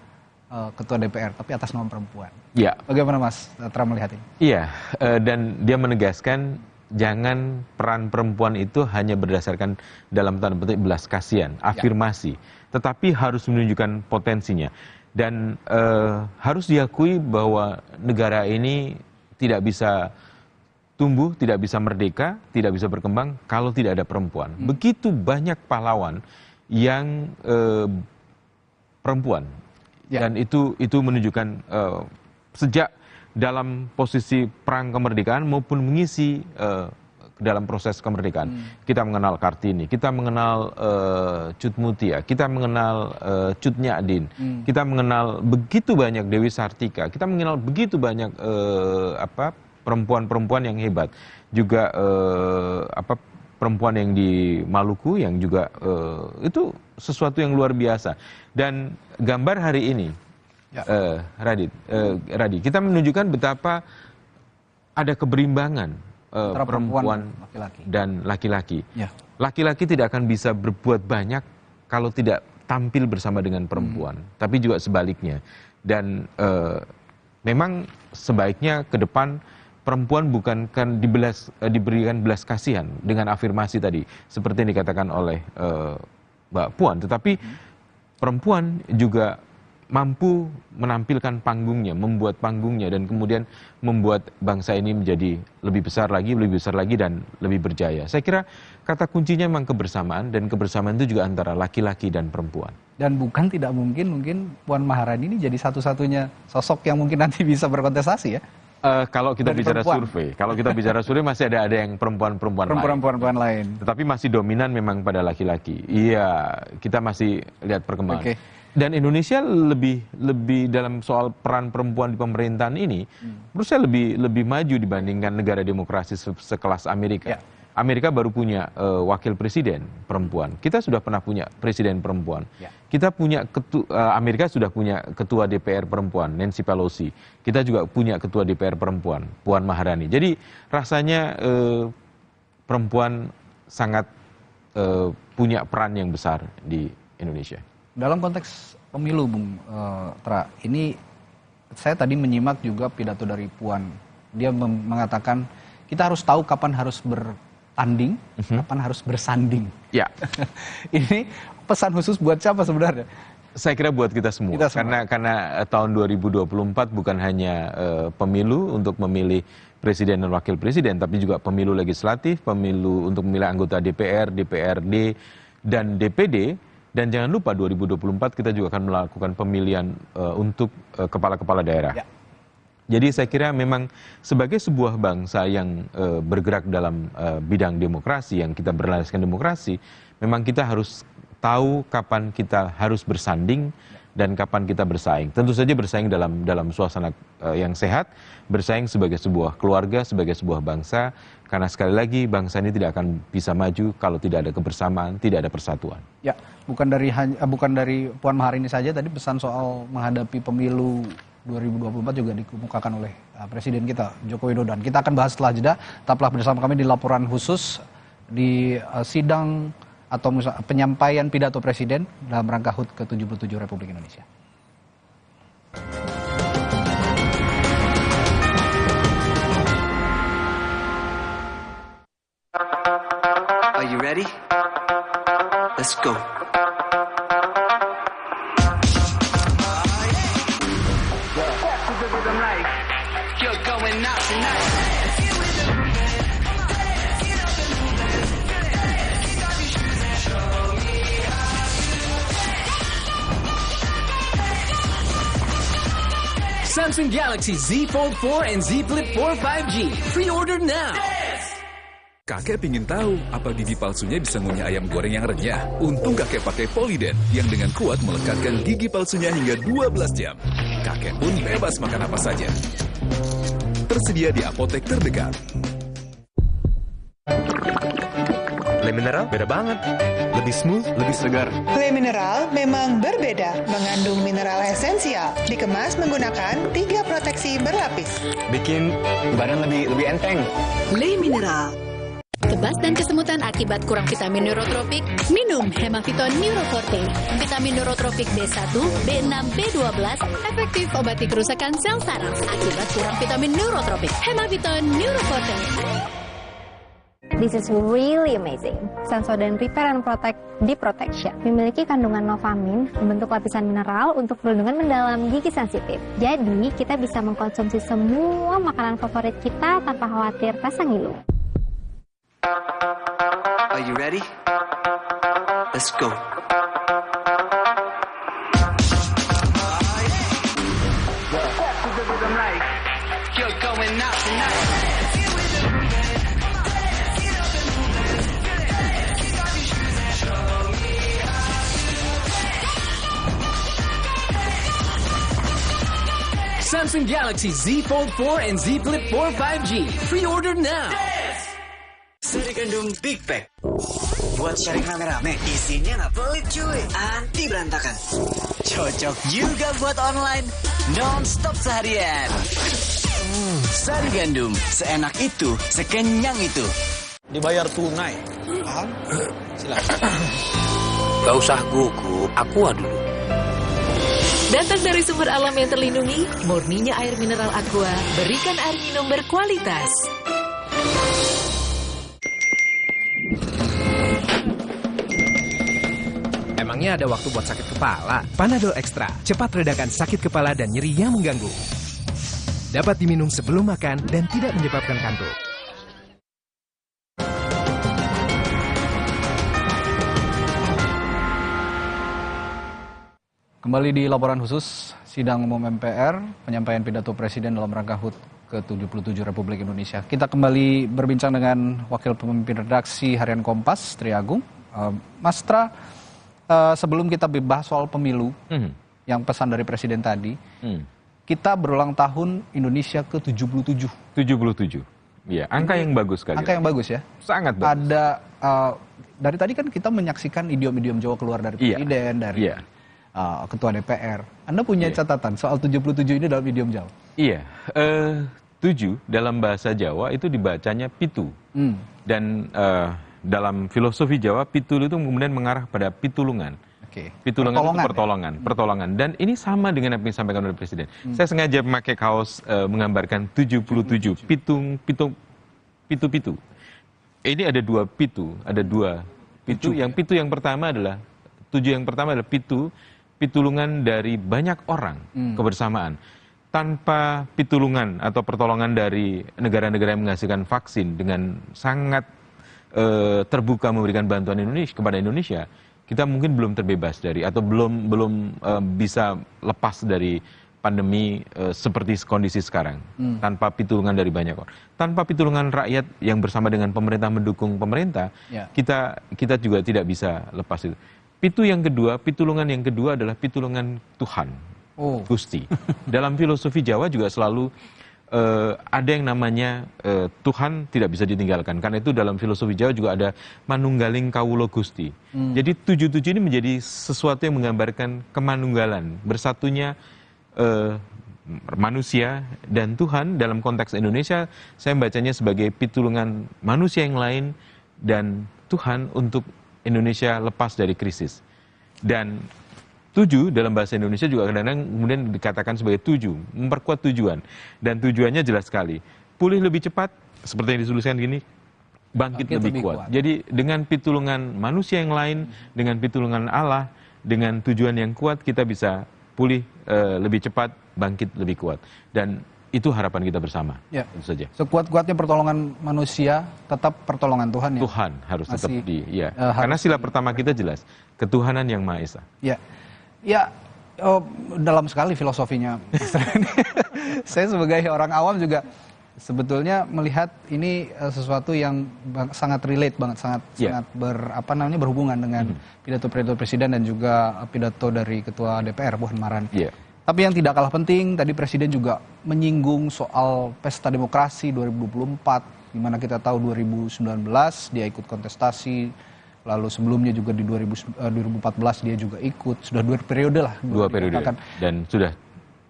Ketua DPR, tapi atas nama perempuan. Ya. Bagaimana Mas Tra melihat ini? Iya, dan dia menegaskan jangan peran perempuan itu hanya berdasarkan dalam tanda petik belas kasihan, afirmasi, tetapi harus menunjukkan potensinya. Dan harus diakui bahwa negara ini tidak bisa tumbuh, tidak bisa merdeka, tidak bisa berkembang kalau tidak ada perempuan. Begitu banyak pahlawan yang perempuan, dan itu menunjukkan sejak dalam posisi perang kemerdekaan maupun mengisi dalam proses kemerdekaan. Kita mengenal Kartini, kita mengenal Cut Mutia, kita mengenal Cut Nyadin, kita mengenal begitu banyak Dewi Sartika, kita mengenal begitu banyak perempuan-perempuan yang hebat. Juga perempuan yang di Maluku yang juga itu sesuatu yang luar biasa. Dan gambar hari ini, Radhi, kita menunjukkan betapa ada keberimbangan perempuan dan laki-laki. Laki-laki tidak akan bisa berbuat banyak kalau tidak tampil bersama dengan perempuan, tapi juga sebaliknya. Dan memang sebaiknya ke depan perempuan bukan kan diberikan belas kasihan dengan afirmasi tadi, seperti yang dikatakan oleh Mbak Puan, tetapi perempuan juga mampu menampilkan panggungnya, membuat panggungnya, dan kemudian membuat bangsa ini menjadi lebih besar lagi, dan lebih berjaya. Saya kira kata kuncinya memang kebersamaan, dan kebersamaan itu juga antara laki-laki dan perempuan. Dan bukan tidak mungkin Puan Maharani ini jadi satu-satunya sosok yang mungkin nanti bisa berkontestasi, ya? Kalau kita bicara survei, masih ada yang perempuan lain. Tetapi masih dominan memang pada laki-laki. Iya, kita masih lihat perkembangan. Dan Indonesia lebih dalam soal peran perempuan di pemerintahan ini, menurut saya lebih maju dibandingkan negara demokrasi sekelas Amerika. Amerika baru punya wakil presiden perempuan. Kita sudah pernah punya presiden perempuan. Kita punya Amerika sudah punya ketua DPR perempuan, Nancy Pelosi. Kita juga punya ketua DPR perempuan, Puan Maharani. Jadi rasanya perempuan sangat punya peran yang besar di Indonesia. Dalam konteks pemilu, Bung Tra, ini saya tadi menyimak juga pidato dari Puan. Dia mengatakan kita harus tahu kapan harus tanding, kapan harus bersanding. Ya. Ini pesan khusus buat siapa sebenarnya? Saya kira buat kita semua. Karena tahun 2024 bukan hanya pemilu untuk memilih presiden dan wakil presiden, tapi juga pemilu legislatif, pemilu untuk memilih anggota DPR, DPRD, dan DPD. Dan jangan lupa 2024 kita juga akan melakukan pemilihan untuk kepala-kepala daerah. Ya. Jadi saya kira memang sebagai sebuah bangsa yang bergerak dalam bidang demokrasi, yang kita berlandaskan demokrasi, memang kita harus tahu kapan kita harus bersanding dan kapan kita bersaing. Tentu saja bersaing dalam suasana yang sehat, bersaing sebagai sebuah keluarga, sebagai sebuah bangsa, karena sekali lagi bangsa ini tidak akan bisa maju kalau tidak ada kebersamaan, tidak ada persatuan. Ya, bukan dari Puan Maharani saja, tadi pesan soal menghadapi pemilu 2024 juga dikemukakan oleh Presiden kita, Joko Widodo. Dan kita akan bahas setelah jeda. Tetaplah bersama kami di laporan khusus di sidang atau penyampaian pidato Presiden dalam rangka HUT ke-77 Republik Indonesia. Are you ready? Let's go. You're going out tonight. Samsung Galaxy Z Fold 4 and Z Flip 4 5G. Pre-order now. Kakek pingin tahu apa gigi palsunya bisa ngunyah ayam goreng yang renyah. Untung kakek pakai Polydent yang dengan kuat melekatkan gigi palsunya hingga 12 jam. Kakek pun bebas makan apa saja. Tersedia di apotek terdekat. Le Mineral beda banget. Lebih smooth, lebih segar. Le Mineral memang berbeda, mengandung mineral esensial, dikemas menggunakan 3 proteksi berlapis. Bikin badan lebih enteng. Le Mineral. Kebas dan kesemutan akibat kurang vitamin neurotropik? Minum Hemaviton Neuroforte. Vitamin neurotropik B1, B6, B12 efektif obati kerusakan sel saraf akibat kurang vitamin neurotropik. Hemaviton Neuroforte. This is really amazing. Sensodyne Repair and Protect Deep Protection memiliki kandungan novamin, membentuk lapisan mineral untuk perlindungan mendalam gigi sensitif. Jadi, kita bisa mengkonsumsi semua makanan favorit kita tanpa khawatir rasa ngilu. Are you ready? Let's go. You're going out tonight. Samsung Galaxy Z Fold 4 and Z Flip 4 5G. Pre-order now. Seri Gandum Big Pack. Buat sharing rame-rame. Isinya nggak pelit cuy. Anti berantakan. Cocok juga buat online. Non-stop seharian. Sari Gandum. Seenak itu, sekenyang itu. Dibayar tunai. Paham? Silakan. Gak usah gugup. Aqua dulu. Datang dari sumber alam yang terlindungi, murninya air mineral Aqua, berikan air minum berkualitas. Emangnya ada waktu buat sakit kepala? Panadol Extra, cepat redakan sakit kepala dan nyeri yang mengganggu. Dapat diminum sebelum makan dan tidak menyebabkan kantuk. Kembali di laporan khusus sidang umum MPR, penyampaian pidato Presiden dalam rangka HUT ke-77 Republik Indonesia. Kita kembali berbincang dengan Wakil Pemimpin Redaksi Harian Kompas, Tri Agung. Mas Tra, sebelum kita bahas soal pemilu, yang pesan dari Presiden tadi, kita berulang tahun Indonesia ke-77. 77. Iya, angka yang bagus sekali. Angka yang bagus ya? Sangat bagus. Ada, dari tadi kan kita menyaksikan idiom-idiom Jawa keluar dari Presiden, dari Ketua DPR. Anda punya catatan soal 77 ini dalam idiom Jawa? Iya, 7 dalam bahasa Jawa itu dibacanya pitu. Dan dalam filosofi Jawa, pitul itu kemudian mengarah pada pitulungan. Pitulungan itu pertolongan. Dan ini sama dengan apa yang disampaikan oleh Presiden. Saya sengaja memakai kaos menggambarkan 77, pitu-pitu. Ini ada dua pitu, Pitu yang pertama adalah pitulungan dari banyak orang kebersamaan. Tanpa pitulungan atau pertolongan dari negara-negara yang menghasilkan vaksin dengan sangat terbuka memberikan bantuan kepada Indonesia, kita mungkin belum terbebas dari atau belum bisa lepas dari pandemi seperti kondisi sekarang. Tanpa pitulungan dari banyak orang, tanpa pitulungan rakyat yang bersama dengan pemerintah mendukung pemerintah, kita juga tidak bisa lepas itu. Pitulungan yang kedua adalah pitulungan Tuhan. Gusti. Dalam filosofi Jawa juga selalu ada yang namanya Tuhan tidak bisa ditinggalkan. Karena itu dalam filosofi Jawa juga ada manunggaling kawula Gusti. Jadi 7-7 ini menjadi sesuatu yang menggambarkan kemanunggalan, bersatunya manusia dan Tuhan. Dalam konteks Indonesia, saya membacanya sebagai pitulungan manusia yang lain dan Tuhan untuk Indonesia lepas dari krisis. Dan 7 dalam bahasa Indonesia juga kadang-kadang kemudian dikatakan sebagai 7, memperkuat tujuan. Dan tujuannya jelas sekali. Pulih lebih cepat, seperti yang dituliskan gini, bangkit lebih kuat. Jadi dengan pitulungan manusia yang lain, dengan pitulungan Allah, dengan tujuan yang kuat, kita bisa pulih lebih cepat, bangkit lebih kuat. Dan itu harapan kita bersama. Ya. Tentu saja. Sekuat-kuatnya pertolongan manusia, tetap pertolongan Tuhan. Ya? Tuhan harus tetap karena sila pertama kita jelas, ketuhanan yang Maha Esa. Ya, dalam sekali filosofinya. Saya sebagai orang awam juga sebetulnya melihat ini sesuatu yang sangat relate banget, sangat berhubungan dengan pidato presiden dan juga pidato dari Ketua DPR Puan Maharani. Tapi yang tidak kalah penting, tadi Presiden juga menyinggung soal pesta demokrasi 2024, di mana kita tahu 2019 dia ikut kontestasi. Lalu sebelumnya juga di 2014 dia juga ikut, sudah 2 periode lah. 2 periode, dan sudah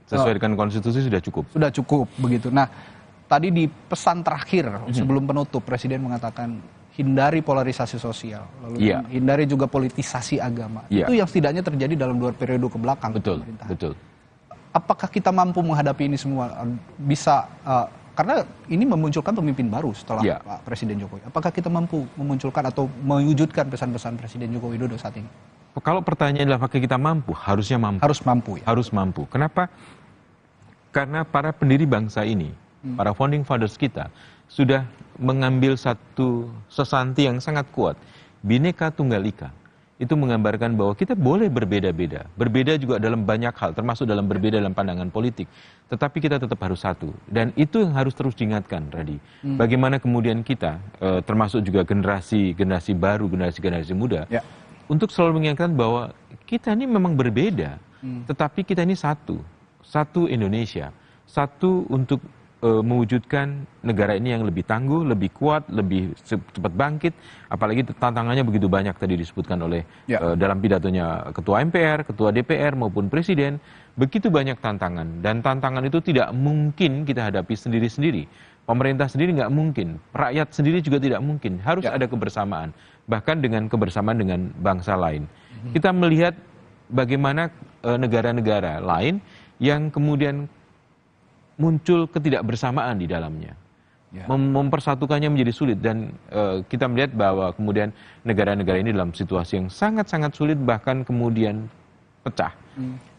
sesuai dengan konstitusi sudah cukup. Sudah cukup, begitu. Nah, tadi di pesan terakhir sebelum penutup, Presiden mengatakan hindari polarisasi sosial, lalu hindari juga politisasi agama. Itu yang setidaknya terjadi dalam 2 periode ke belakang. Betul. Apakah kita mampu menghadapi ini semua? Bisa... karena ini memunculkan pemimpin baru setelah Pak Presiden Jokowi. Apakah kita mampu memunculkan atau mewujudkan pesan-pesan Presiden Joko Widodo saat ini? Kalau pertanyaan adalah apakah kita mampu? Harusnya mampu. Harus mampu ya? Harus mampu. Kenapa? Karena para pendiri bangsa ini, para founding fathers kita, sudah mengambil satu sesanti yang sangat kuat. Bhinneka Tunggal Ika. Itu menggambarkan bahwa kita boleh berbeda-beda. Berbeda juga dalam banyak hal, termasuk dalam berbeda dalam pandangan politik. Tetapi kita tetap harus satu. Dan itu yang harus terus diingatkan, Radi. Bagaimana kemudian kita, termasuk juga generasi baru, generasi muda, untuk selalu mengingatkan bahwa kita ini memang berbeda. Tetapi kita ini satu. Satu Indonesia. Satu untuk mewujudkan negara ini yang lebih tangguh, lebih kuat, lebih cepat bangkit. Apalagi tantangannya begitu banyak tadi disebutkan oleh dalam pidatonya Ketua MPR, Ketua DPR maupun Presiden. Begitu banyak tantangan. Dan tantangan itu tidak mungkin kita hadapi sendiri-sendiri. Pemerintah sendiri nggak mungkin. Rakyat sendiri juga tidak mungkin. Harus ada kebersamaan. Bahkan dengan kebersamaan dengan bangsa lain. Kita melihat bagaimana negara-negara lain yang kemudian muncul ketidakbersamaan di dalamnya. Mempersatukannya menjadi sulit. Dan kita melihat bahwa kemudian negara-negara ini dalam situasi yang sangat-sangat sulit, bahkan kemudian pecah.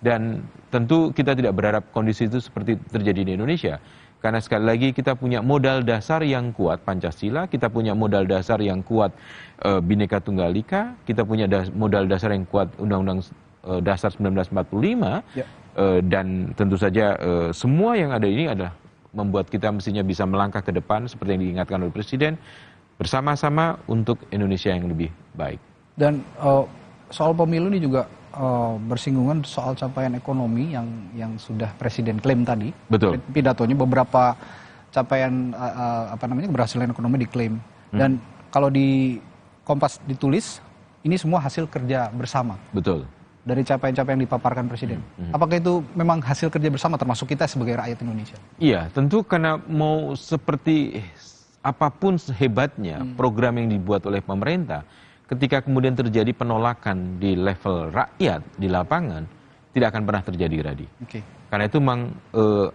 Dan tentu kita tidak berharap kondisi itu seperti terjadi di Indonesia. Karena sekali lagi kita punya modal dasar yang kuat Pancasila, kita punya modal dasar yang kuat Bhinneka Tunggal Ika, kita punya modal dasar yang kuat Undang-Undang Dasar 1945, dan tentu saja semua yang ada ini adalah membuat kita mestinya bisa melangkah ke depan seperti yang diingatkan oleh Presiden, bersama-sama untuk Indonesia yang lebih baik. Dan soal pemilu ini juga bersinggungan soal capaian ekonomi yang sudah Presiden klaim tadi. Betul. Pidatonya beberapa capaian keberhasilan ekonomi diklaim. Dan kalau di Kompas ditulis ini semua hasil kerja bersama. Betul. Dari capaian-capaian yang dipaparkan Presiden. Apakah itu memang hasil kerja bersama termasuk kita sebagai rakyat Indonesia? Iya, tentu karena mau seperti apapun hebatnya program yang dibuat oleh pemerintah, ketika kemudian terjadi penolakan di level rakyat, di lapangan, tidak akan pernah terjadi, Radi. Karena itu memang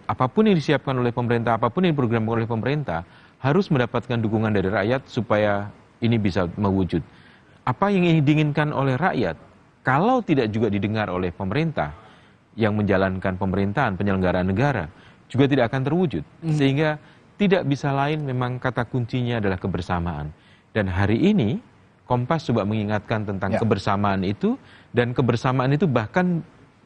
apapun yang disiapkan oleh pemerintah, apapun yang diprogramkan oleh pemerintah, harus mendapatkan dukungan dari rakyat supaya ini bisa mewujud. Apa yang diinginkan oleh rakyat, kalau tidak juga didengar oleh pemerintah yang menjalankan pemerintahan, penyelenggaraan negara, juga tidak akan terwujud. Sehingga tidak bisa lain, memang kata kuncinya adalah kebersamaan. Dan hari ini Kompas coba mengingatkan tentang kebersamaan itu, dan kebersamaan itu bahkan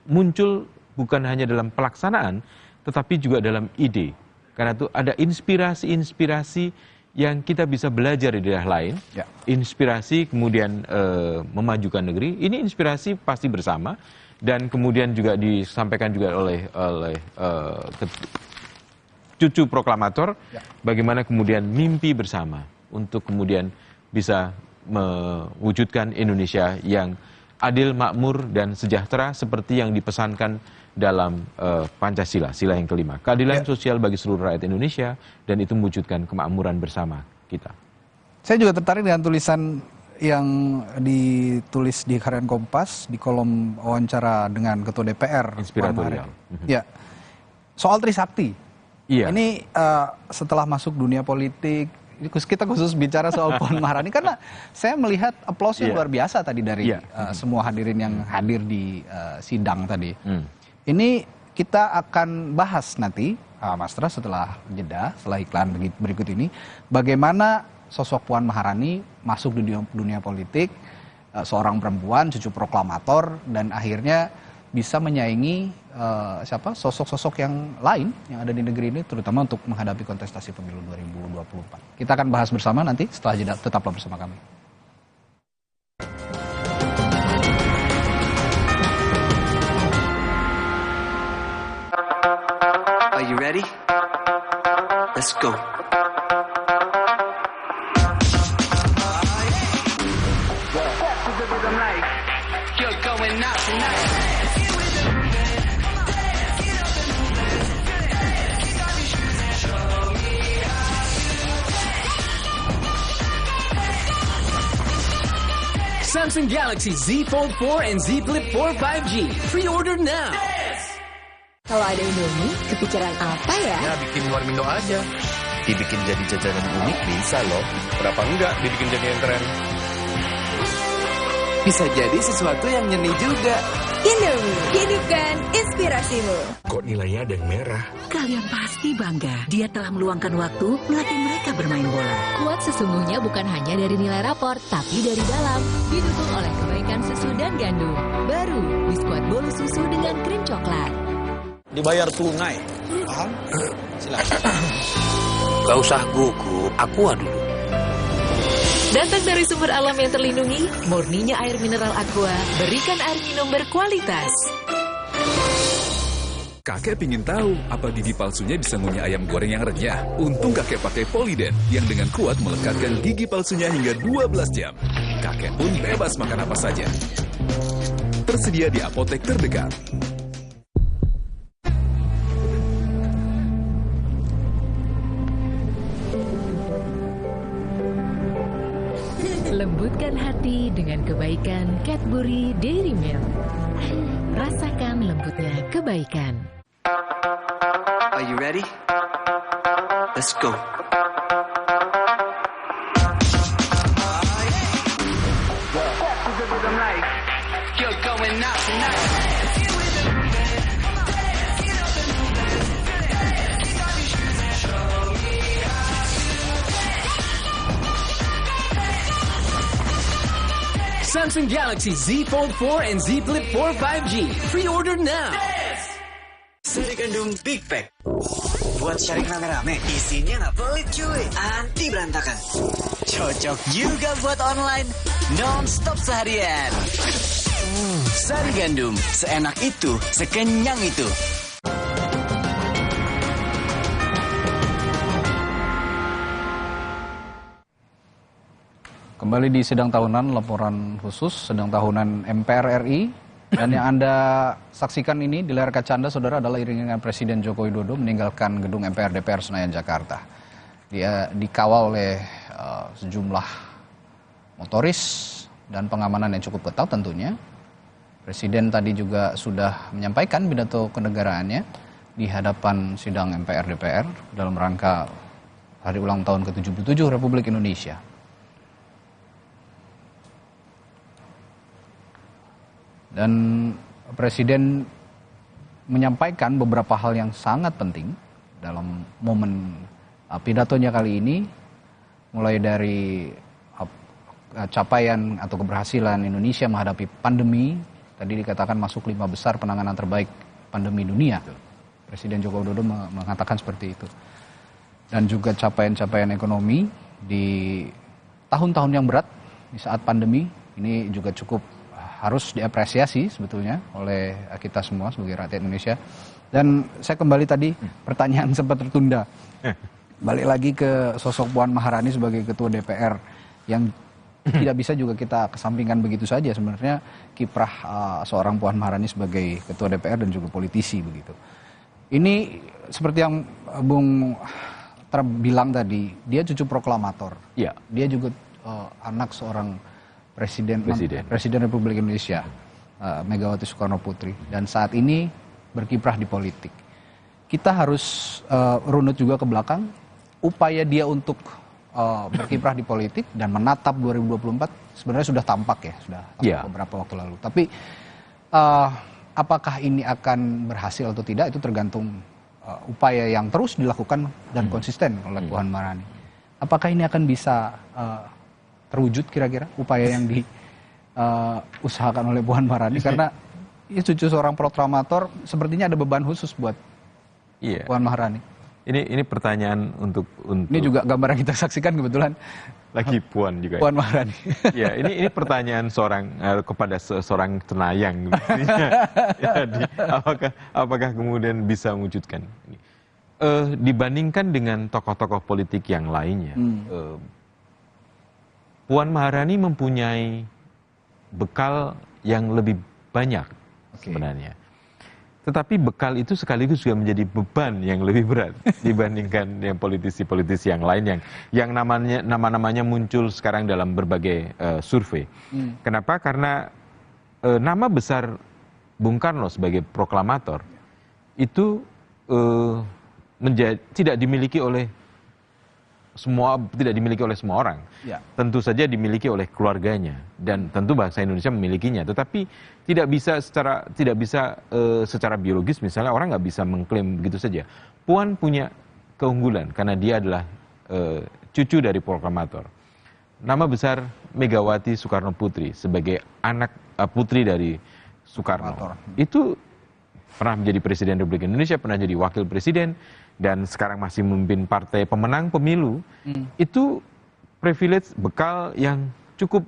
muncul bukan hanya dalam pelaksanaan, tetapi juga dalam ide. Karena itu ada inspirasi-inspirasi yang kita bisa belajar di daerah lain, inspirasi kemudian memajukan negeri, ini inspirasi pasti bersama, dan kemudian juga disampaikan juga oleh cucu proklamator, bagaimana kemudian mimpi bersama untuk kemudian bisa mewujudkan Indonesia yang adil, makmur, dan sejahtera seperti yang dipesankan dalam Pancasila, sila yang kelima. Keadilan sosial bagi seluruh rakyat Indonesia, dan itu mewujudkan kemakmuran bersama kita. Saya juga tertarik dengan tulisan yang ditulis di harian Kompas di kolom wawancara dengan Ketua DPR. Inspiratorial. Ya, soal Trisakti. Iya. Ini setelah masuk dunia politik, kita khusus bicara soal Puan Maharani karena saya melihat aplausnya luar biasa tadi dari semua hadirin yang hadir di sidang tadi. Ini kita akan bahas nanti, Mas Tras, setelah jeda, setelah iklan berikut ini, bagaimana sosok Puan Maharani masuk di dunia politik, seorang perempuan, cucu proklamator, dan akhirnya bisa menyaingi sosok-sosok yang lain yang ada di negeri ini, terutama untuk menghadapi kontestasi pemilu 2024. Kita akan bahas bersama nanti setelah jeda. Tetaplah bersama kami. Are you ready? Let's go. You're going out tonight. Samsung Galaxy Z Fold 4 and Z Flip 4 5G. Pre-order now. Kalau ada Indomie, kepikiran apa ya? Ya bikin warmindo aja. Dibikin jadi jajanan unik bisa loh. Kenapa enggak dibikin jadi yang keren? Bisa jadi sesuatu yang nyeni juga. Indomie, hidupkan inspirasimu. Kok nilainya ada yang merah? Kalian pasti bangga. Dia telah meluangkan waktu melatih mereka bermain bola. Kuat sesungguhnya bukan hanya dari nilai rapor, tapi dari dalam. Didukung oleh kebaikan susu dan gandum. Baru, biskuit bolu susu dengan krim coklat. Dibayar tunai. Paham? Silakan. Gak usah gugup, aku dulu. Datang dari sumber alam yang terlindungi, murninya air mineral Aqua, berikan air minum berkualitas. Kakek pingin tahu apa gigi palsunya bisa ngunyah ayam goreng yang renyah. Untung kakek pakai Poliden yang dengan kuat melekatkan gigi palsunya hingga 12 jam. Kakek pun bebas makan apa saja. Tersedia di apotek terdekat. Lembutkan hati dengan kebaikan Cadbury Dairy Milk. Rasakan lembutnya kebaikan. Are you ready? Let's go. You're going out tonight. Samsung Galaxy Z Fold 4 and Z Flip 4 5G. Pre-order now. Sari Gandum Big Pack. Buat sharing rame-rame. Isinya nggak pelit cuy. Anti berantakan. Cocok juga buat online. Non-stop seharian. Sari Gandum. Seenak itu, sekenyang itu. Kembali di sidang tahunan, laporan khusus sidang tahunan MPR RI. Dan yang Anda saksikan ini di layar kaca Anda, saudara, adalah iringan Presiden Joko Widodo meninggalkan gedung MPR DPR Senayan, Jakarta. Dia dikawal oleh sejumlah motoris dan pengamanan yang cukup ketat tentunya. Presiden tadi juga sudah menyampaikan pidato kenegaraannya di hadapan sidang MPR DPR dalam rangka hari ulang tahun ke-77 Republik Indonesia. Dan Presiden menyampaikan beberapa hal yang sangat penting dalam momen pidatonya kali ini, mulai dari capaian atau keberhasilan Indonesia menghadapi pandemi. Tadi dikatakan masuk 5 besar penanganan terbaik pandemi dunia. Presiden Joko Widodo mengatakan seperti itu. Dan juga capaian-capaian ekonomi di tahun-tahun yang berat di saat pandemi ini juga cukup harus diapresiasi sebetulnya oleh kita semua sebagai rakyat Indonesia. Dan saya kembali tadi, pertanyaan sempat tertunda. Balik lagi ke sosok Puan Maharani sebagai Ketua DPR yang tidak bisa juga kita kesampingkan begitu saja. Sebenarnya kiprah seorang Puan Maharani sebagai Ketua DPR dan juga politisi begitu. Ini seperti yang Bung terbilang tadi, dia cucu proklamator. Ya. Dia juga anak seorang Presiden Republik Indonesia, Megawati Soekarno Putri, dan saat ini berkiprah di politik. Kita harus runut juga ke belakang, upaya dia untuk berkiprah di politik dan menatap 2024 sebenarnya sudah tampak ya, sudah tampak beberapa waktu lalu. Tapi apakah ini akan berhasil atau tidak itu tergantung upaya yang terus dilakukan dan konsisten oleh Puan Maharani. Apakah ini akan bisa terwujud kira-kira upaya yang diusahakan oleh Puan Maharani? Karena ya, cucu seorang proklamator sepertinya ada beban khusus buat Puan Maharani. Ini pertanyaan untuk ini juga gambar yang kita saksikan kebetulan lagi Puan juga. Puan Maharani. Ya, ini pertanyaan kepada seorang cenayang. Jadi, apakah kemudian bisa mewujudkan ini? Dibandingkan dengan tokoh-tokoh politik yang lainnya, Puan Maharani mempunyai bekal yang lebih banyak sebenarnya. Tetapi bekal itu sekaligus juga menjadi beban yang lebih berat dibandingkan yang politisi-politisi yang lain yang nama-namanya muncul sekarang dalam berbagai survei. Kenapa? Karena nama besar Bung Karno sebagai proklamator itu tidak dimiliki oleh semua orang. Ya. Tentu saja dimiliki oleh keluarganya dan tentu bangsa Indonesia memilikinya. Tetapi tidak bisa secara biologis misalnya orang nggak bisa mengklaim begitu saja. Puan punya keunggulan karena dia adalah cucu dari proklamator. Nama besar Megawati Soekarno Putri sebagai anak putri dari Soekarno. Itu pernah menjadi Presiden Republik Indonesia, pernah jadi Wakil Presiden, dan sekarang masih memimpin partai pemenang pemilu. Itu privilege, bekal yang cukup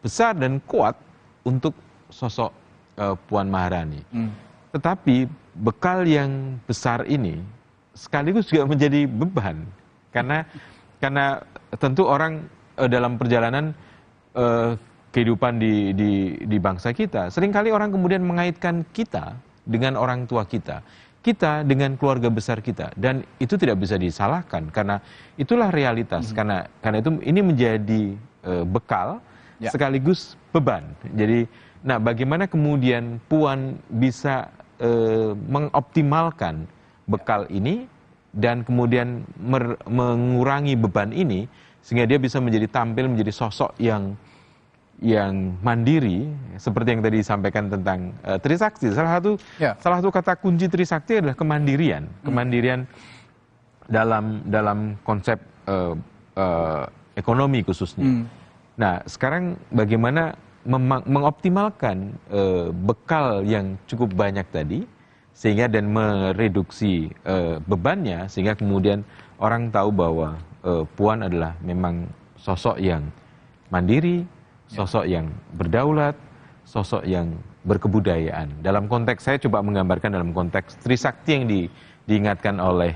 besar dan kuat untuk sosok Puan Maharani. Tetapi bekal yang besar ini sekaligus juga menjadi beban. Karena tentu orang dalam perjalanan kehidupan di bangsa kita, seringkali orang kemudian mengaitkan kita dengan orang tua kita dengan keluarga besar kita, dan itu tidak bisa disalahkan karena itulah realitas. Karena itu ini menjadi bekal sekaligus beban. Jadi, bagaimana kemudian Puan bisa mengoptimalkan bekal ini dan kemudian mengurangi beban ini sehingga dia bisa tampil menjadi sosok yang mandiri, seperti yang tadi disampaikan tentang Trisakti. Salah satu kata kunci Trisakti adalah kemandirian. Kemandirian dalam konsep ekonomi khususnya. Nah, sekarang bagaimana mengoptimalkan bekal yang cukup banyak tadi sehingga dan mereduksi bebannya sehingga kemudian orang tahu bahwa Puan adalah memang sosok yang mandiri, sosok yang berdaulat, sosok yang berkebudayaan. Dalam konteks, saya coba menggambarkan dalam konteks Trisakti yang diingatkan oleh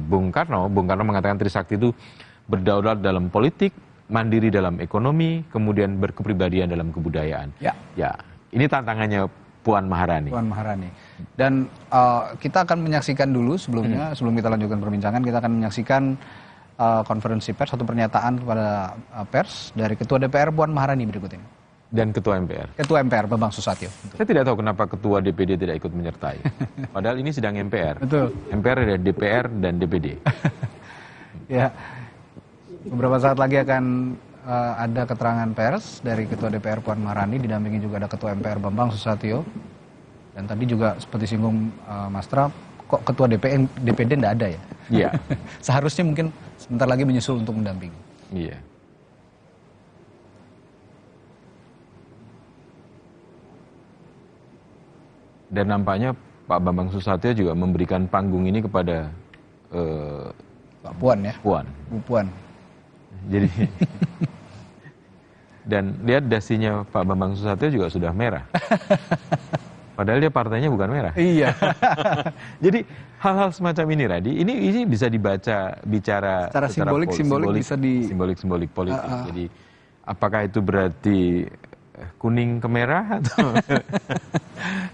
Bung Karno. Bung Karno mengatakan Trisakti itu berdaulat dalam politik, mandiri dalam ekonomi, kemudian berkepribadian dalam kebudayaan. Ya, ini tantangannya Puan Maharani. Dan kita akan menyaksikan dulu sebelumnya, sebelum kita lanjutkan perbincangan, kita akan menyaksikan konferensi pers, satu pernyataan kepada pers dari Ketua DPR Puan Maharani berikut ini. Dan Ketua MPR. Ketua MPR Bambang Susatyo. Saya tidak tahu kenapa Ketua DPD tidak ikut menyertai. Padahal ini sidang MPR. Betul. MPR ada DPR dan DPD. Ya, beberapa saat lagi akan ada keterangan pers dari Ketua DPR Puan Maharani, didampingi juga ada Ketua MPR Bambang Susatyo. Dan tadi juga seperti singgung Mas Tra, kok Ketua DPD tidak ada ya? Iya. Seharusnya mungkin sebentar lagi menyusul untuk mendampingi. Iya. Dan nampaknya Pak Bambang Susatyo juga memberikan panggung ini kepada Pak Puan ya? Puan. Bu Puan. Jadi dan lihat dasinya Pak Bambang Susatyo juga sudah merah. Padahal dia partainya bukan merah. Iya. Jadi hal-hal semacam ini, Radi, ini bisa dibaca secara simbolik bisa di simbolik politik. Jadi apakah itu berarti kuning ke merah atau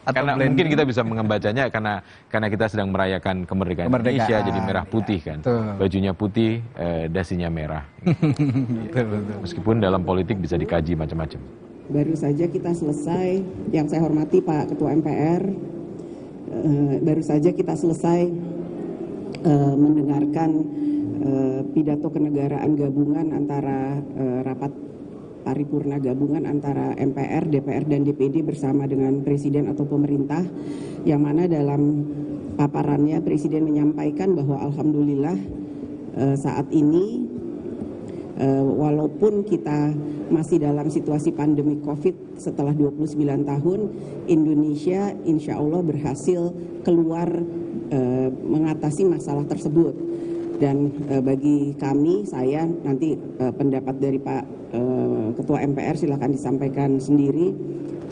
karena mungkin kita bisa membacanya karena kita sedang merayakan kemerdekaan Indonesia, jadi merah putih kan. Bajunya putih, dasinya merah. Meskipun dalam politik bisa dikaji macam-macam. Baru saja kita selesai, yang saya hormati Pak Ketua MPR, baru saja kita selesai mendengarkan pidato kenegaraan gabungan antara rapat paripurna gabungan antara MPR, DPR, dan DPD bersama dengan Presiden atau pemerintah, yang mana dalam paparannya Presiden menyampaikan bahwa alhamdulillah saat ini walaupun kita masih dalam situasi pandemi COVID setelah 29 tahun, Indonesia insya Allah berhasil keluar mengatasi masalah tersebut. Dan bagi kami, saya nanti pendapat dari Pak Ketua MPR silakan disampaikan sendiri,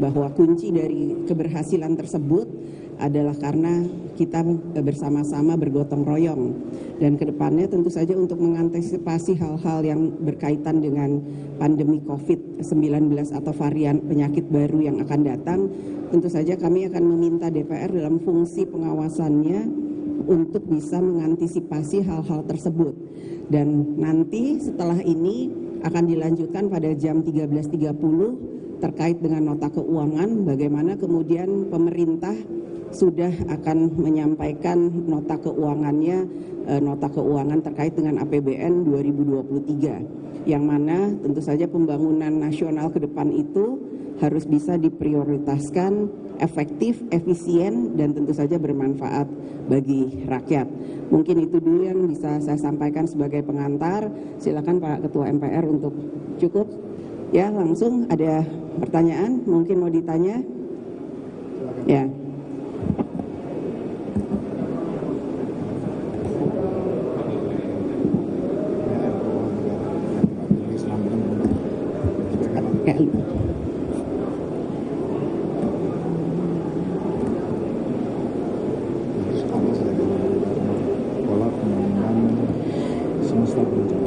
bahwa kunci dari keberhasilan tersebut adalah karena kita bersama-sama bergotong royong, dan kedepannya tentu saja untuk mengantisipasi hal-hal yang berkaitan dengan pandemi COVID-19 atau varian penyakit baru yang akan datang, tentu saja kami akan meminta DPR dalam fungsi pengawasannya untuk bisa mengantisipasi hal-hal tersebut. Dan nanti setelah ini akan dilanjutkan pada jam 13.30 terkait dengan nota keuangan, bagaimana kemudian pemerintah sudah akan menyampaikan nota keuangannya, nota keuangan terkait dengan APBN 2023, yang mana tentu saja pembangunan nasional ke depan itu harus bisa diprioritaskan, efektif, efisien, dan tentu saja bermanfaat bagi rakyat. Mungkin itu dulu yang bisa saya sampaikan sebagai pengantar. Silakan Pak Ketua MPR untuk cukup. Ya, langsung ada pertanyaan, mungkin mau ditanya? Ya.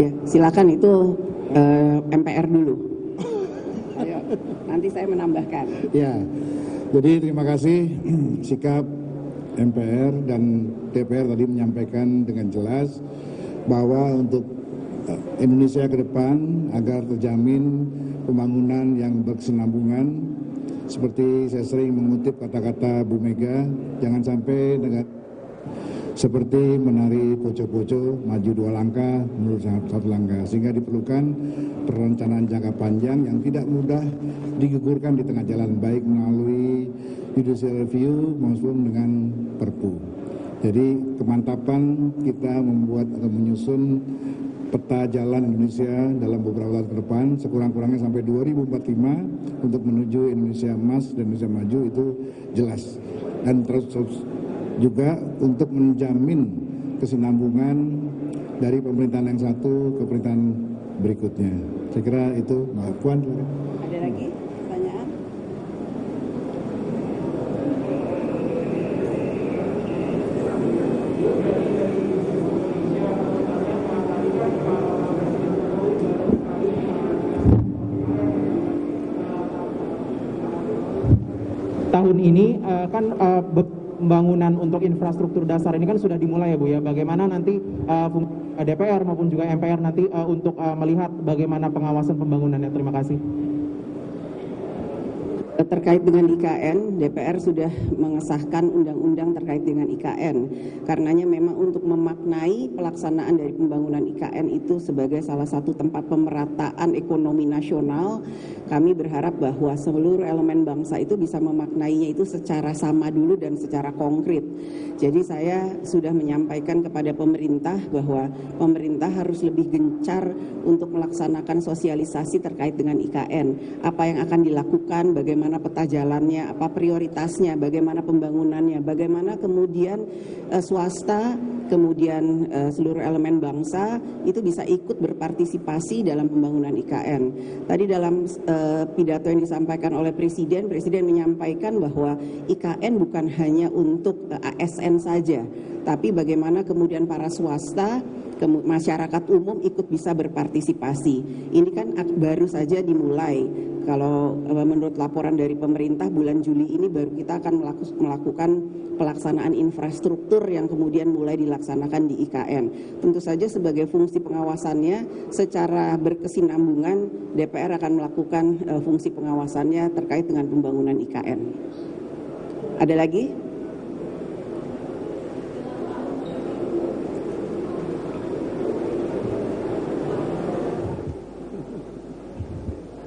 Ya, silakan itu MPR dulu. Ayo, nanti saya menambahkan. Ya, jadi terima kasih sikap MPR dan DPR tadi menyampaikan dengan jelas bahwa untuk Indonesia ke depan agar terjamin pembangunan yang berkesinambungan, seperti saya sering mengutip kata-kata Bu Mega, jangan sampai dengan seperti menari poco-poco, maju 2 langkah, mundur 1 langkah, sehingga diperlukan perencanaan jangka panjang yang tidak mudah digugurkan di tengah jalan, baik melalui judicial review maupun dengan Perpu. Jadi kemantapan kita membuat atau menyusun peta jalan Indonesia dalam beberapa tahun ke depan, sekurang-kurangnya sampai 2045 untuk menuju Indonesia emas dan Indonesia maju, itu jelas. Dan terus juga untuk menjamin kesinambungan dari pemerintahan yang satu ke pemerintahan berikutnya. Saya kira itu, Mbak Puan. Ada lagi pertanyaan? Tahun ini kan pembangunan untuk infrastruktur dasar ini kan sudah dimulai ya Bu ya. Bagaimana nanti DPR maupun juga MPR nanti untuk melihat bagaimana pengawasan pembangunannya. Terima kasih. Terkait dengan IKN, DPR sudah mengesahkan undang-undang terkait dengan IKN. Karenanya memang untuk memaknai pelaksanaan dari pembangunan IKN itu sebagai salah satu tempat pemerataan ekonomi nasional, kami berharap bahwa seluruh elemen bangsa itu bisa memaknainya itu secara sama dulu dan secara konkret. Jadi saya sudah menyampaikan kepada pemerintah bahwa pemerintah harus lebih gencar untuk melaksanakan sosialisasi terkait dengan IKN. Apa yang akan dilakukan, bagaimana peta jalannya, apa prioritasnya, bagaimana pembangunannya, bagaimana kemudian swasta, kemudian seluruh elemen bangsa itu bisa ikut berpartisipasi dalam pembangunan IKN. Tadi dalam pidato yang disampaikan oleh Presiden menyampaikan bahwa IKN bukan hanya untuk ASN saja, tapi bagaimana kemudian para swasta, masyarakat umum ikut bisa berpartisipasi. Ini kan baru saja dimulai. Kalau menurut laporan dari pemerintah bulan Juli ini baru kita akan melakukan pelaksanaan infrastruktur yang kemudian mulai dilaksanakan di IKN. Tentu saja sebagai fungsi pengawasannya secara berkesinambungan DPR akan melakukan fungsi pengawasannya terkait dengan pembangunan IKN. Ada lagi?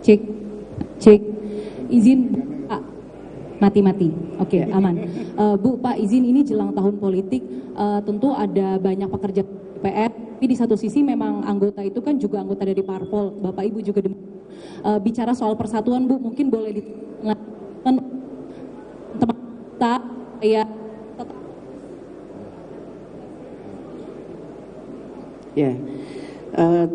Cek, izin Pak, mati. Oke, aman. Bu, Pak, izin ini jelang tahun politik, tentu ada banyak pekerja DPR, tapi di satu sisi memang anggota itu kan juga anggota dari parpol, Bapak Ibu juga bicara soal persatuan, Bu, mungkin boleh teman kita ya tetap. Ya.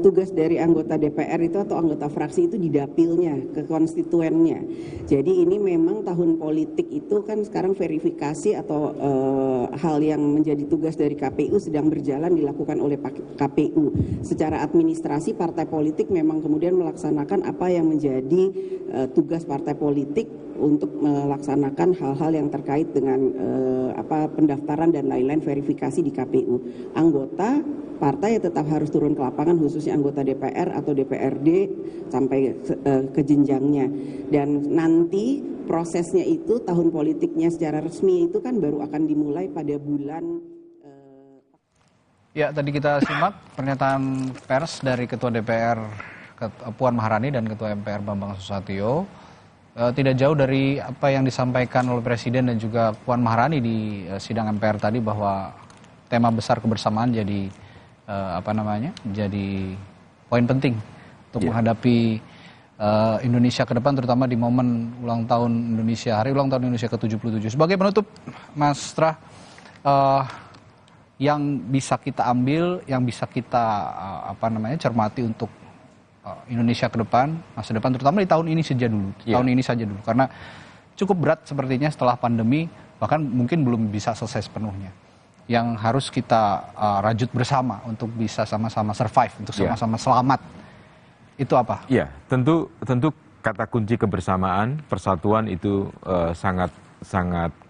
Tugas dari anggota DPR itu atau anggota fraksi itu di dapilnya, ke konstituennya. Jadi ini memang tahun politik itu kan sekarang verifikasi atau hal yang menjadi tugas dari KPU sedang berjalan dilakukan oleh KPU. Secara administrasi partai politik memang kemudian melaksanakan apa yang menjadi tugas partai politik untuk melaksanakan hal-hal yang terkait dengan pendaftaran dan lain-lain verifikasi di KPU. Anggota partai tetap harus turun ke lapangan, khususnya anggota DPR atau DPRD sampai ke jenjangnya. Dan nanti prosesnya itu tahun politiknya secara resmi itu kan baru akan dimulai pada bulan. Ya, tadi kita simak pernyataan pers dari Ketua DPR Puan Maharani dan Ketua MPR Bambang Susatyo. Tidak jauh dari apa yang disampaikan oleh Presiden dan juga Puan Maharani di sidang MPR tadi, bahwa tema besar kebersamaan jadi jadi poin penting untuk menghadapi Indonesia ke depan, terutama di momen ulang tahun Indonesia, hari ulang tahun Indonesia ke-77. Sebagai penutup, Mas Trah, yang bisa kita ambil, yang bisa kita cermati untuk Indonesia ke depan, masa depan, terutama di tahun ini saja dulu, karena cukup berat sepertinya setelah pandemi, bahkan mungkin belum bisa selesai sepenuhnya. Yang harus kita rajut bersama untuk bisa sama-sama survive, untuk sama-sama selamat. Itu apa? Ya, tentu kata kunci kebersamaan, persatuan itu sangat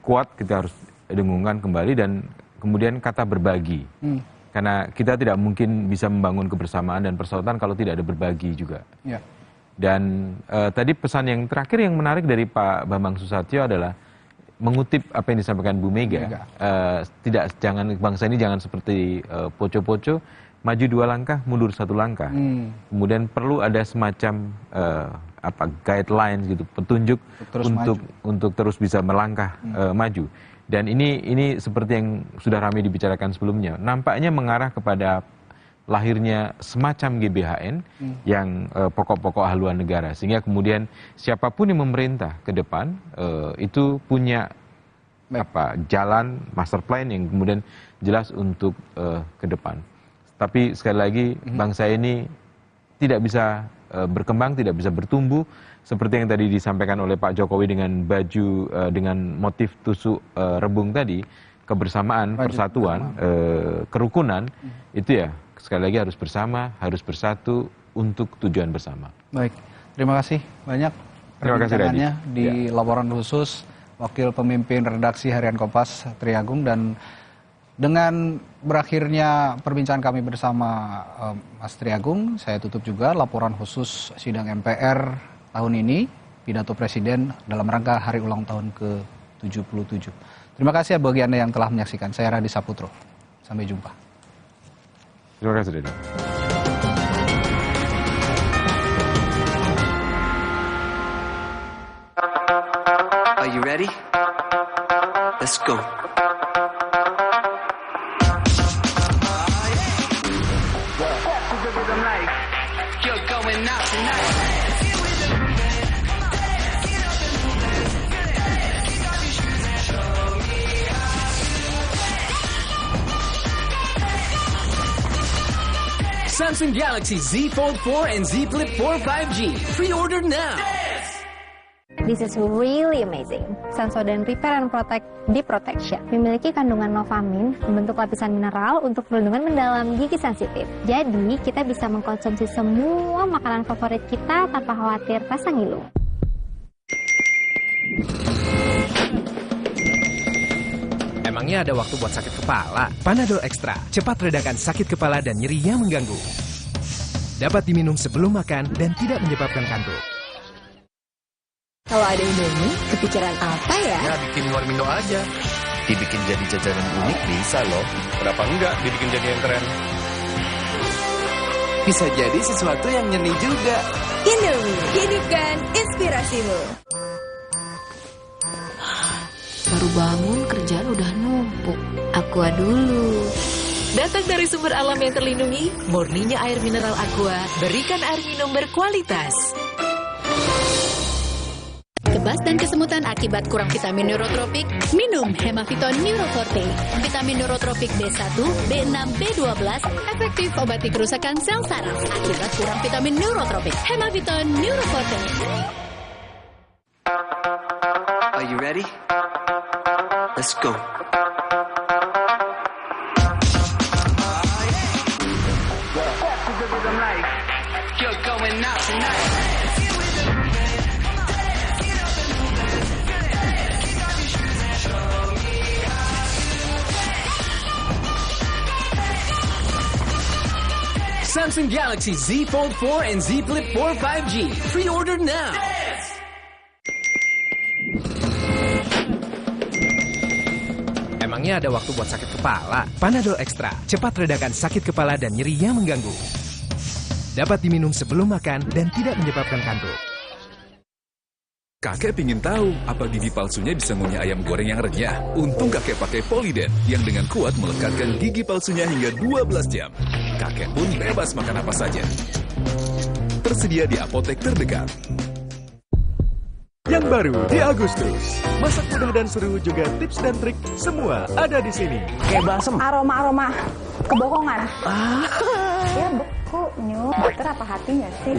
kuat, kita harus dengungkan kembali, dan kemudian kata berbagi. Karena kita tidak mungkin bisa membangun kebersamaan dan persatuan kalau tidak ada berbagi juga. Ya. Dan tadi pesan yang terakhir yang menarik dari Pak Bambang Susatyo adalah mengutip apa yang disampaikan Bu Mega. Jangan bangsa ini jangan seperti poco-poco, maju 2 langkah, mundur 1 langkah. Kemudian perlu ada semacam guidelines gitu, petunjuk untuk terus bisa melangkah maju. Dan ini seperti yang sudah ramai dibicarakan sebelumnya, nampaknya mengarah kepada lahirnya semacam GBHN yang pokok-pokok haluan negara, sehingga kemudian siapapun yang memerintah ke depan itu punya jalan master plan yang kemudian jelas untuk ke depan. Tapi sekali lagi bangsa ini tidak bisa berkembang, tidak bisa bertumbuh seperti yang tadi disampaikan oleh Pak Jokowi dengan baju dengan motif tusuk rebung tadi, kebersamaan, persatuan, kerukunan, itu ya sekali lagi harus bersama, harus bersatu untuk tujuan bersama. Baik, terima kasih banyak perbincangannya di laporan khusus Wakil Pemimpin Redaksi Harian Kompas Triagung. Dan dengan berakhirnya perbincangan kami bersama Mas Triagung, saya tutup juga laporan khusus sidang MPR tahun ini. pidato Presiden dalam rangka hari ulang tahun ke-77. Terima kasih ya bagi Anda yang telah menyaksikan. Saya Radi Saputro. Sampai jumpa. Terima kasih, Dede. Are you ready? Let's go. You're going out tonight. Samsung Galaxy Z Fold 4 and Z Flip 4 5G. Pre-order now. This is really amazing. Sensor dan Repair and Protect Deep Protection memiliki kandungan Novamin, membentuk lapisan mineral untuk perlindungan mendalam gigi sensitif. Jadi, kita bisa mengkonsumsi semua makanan favorit kita tanpa khawatir rasa ngilu. Emangnya ada waktu buat sakit kepala? Panadol Extra, cepat redakan sakit kepala dan nyeri yang mengganggu. Dapat diminum sebelum makan dan tidak menyebabkan kantuk. Kalau ada Indomie, kepikiran apa ya? Ya bikin warmindo aja. Dibikin jadi jajanan unik bisa loh. Kenapa enggak dibikin jadi yang keren? Bisa jadi sesuatu yang nyeni juga. Indomie, hidupkan inspirasimu. Baru bangun, kerjaan udah numpuk. Aqua dulu. Datang dari sumber alam yang terlindungi, murninya air mineral Aqua, berikan air minum berkualitas. Kebas dan kesemutan akibat kurang vitamin neurotropik, minum Hemaviton Neuroforte. Vitamin neurotropik B1, B6, B12 efektif obati kerusakan sel saraf akibat kurang vitamin neurotropik. Hemaviton Neuroforte. Are you ready? Let's go. You're going out tonight. Samsung Galaxy Z Fold 4 and Z Flip 4 5G. Pre-order now. Emangnya ada waktu buat sakit kepala? Panadol Extra, cepat redakan sakit kepala dan nyeri yang mengganggu. Dapat diminum sebelum makan dan tidak menyebabkan kantuk. Kakek pingin tahu apa gigi palsunya bisa ngunyah ayam goreng yang renyah. Untung kakek pakai Poliden yang dengan kuat melekatkan gigi palsunya hingga 12 jam. Kakek pun bebas makan apa saja. Tersedia di apotek terdekat. Yang baru di Agustus, masak mudah dan seru juga tips dan trik semua ada di sini. Kayak balsem. Aroma kebohongan. Ya beku, Nyu. Butter apa hatinya sih?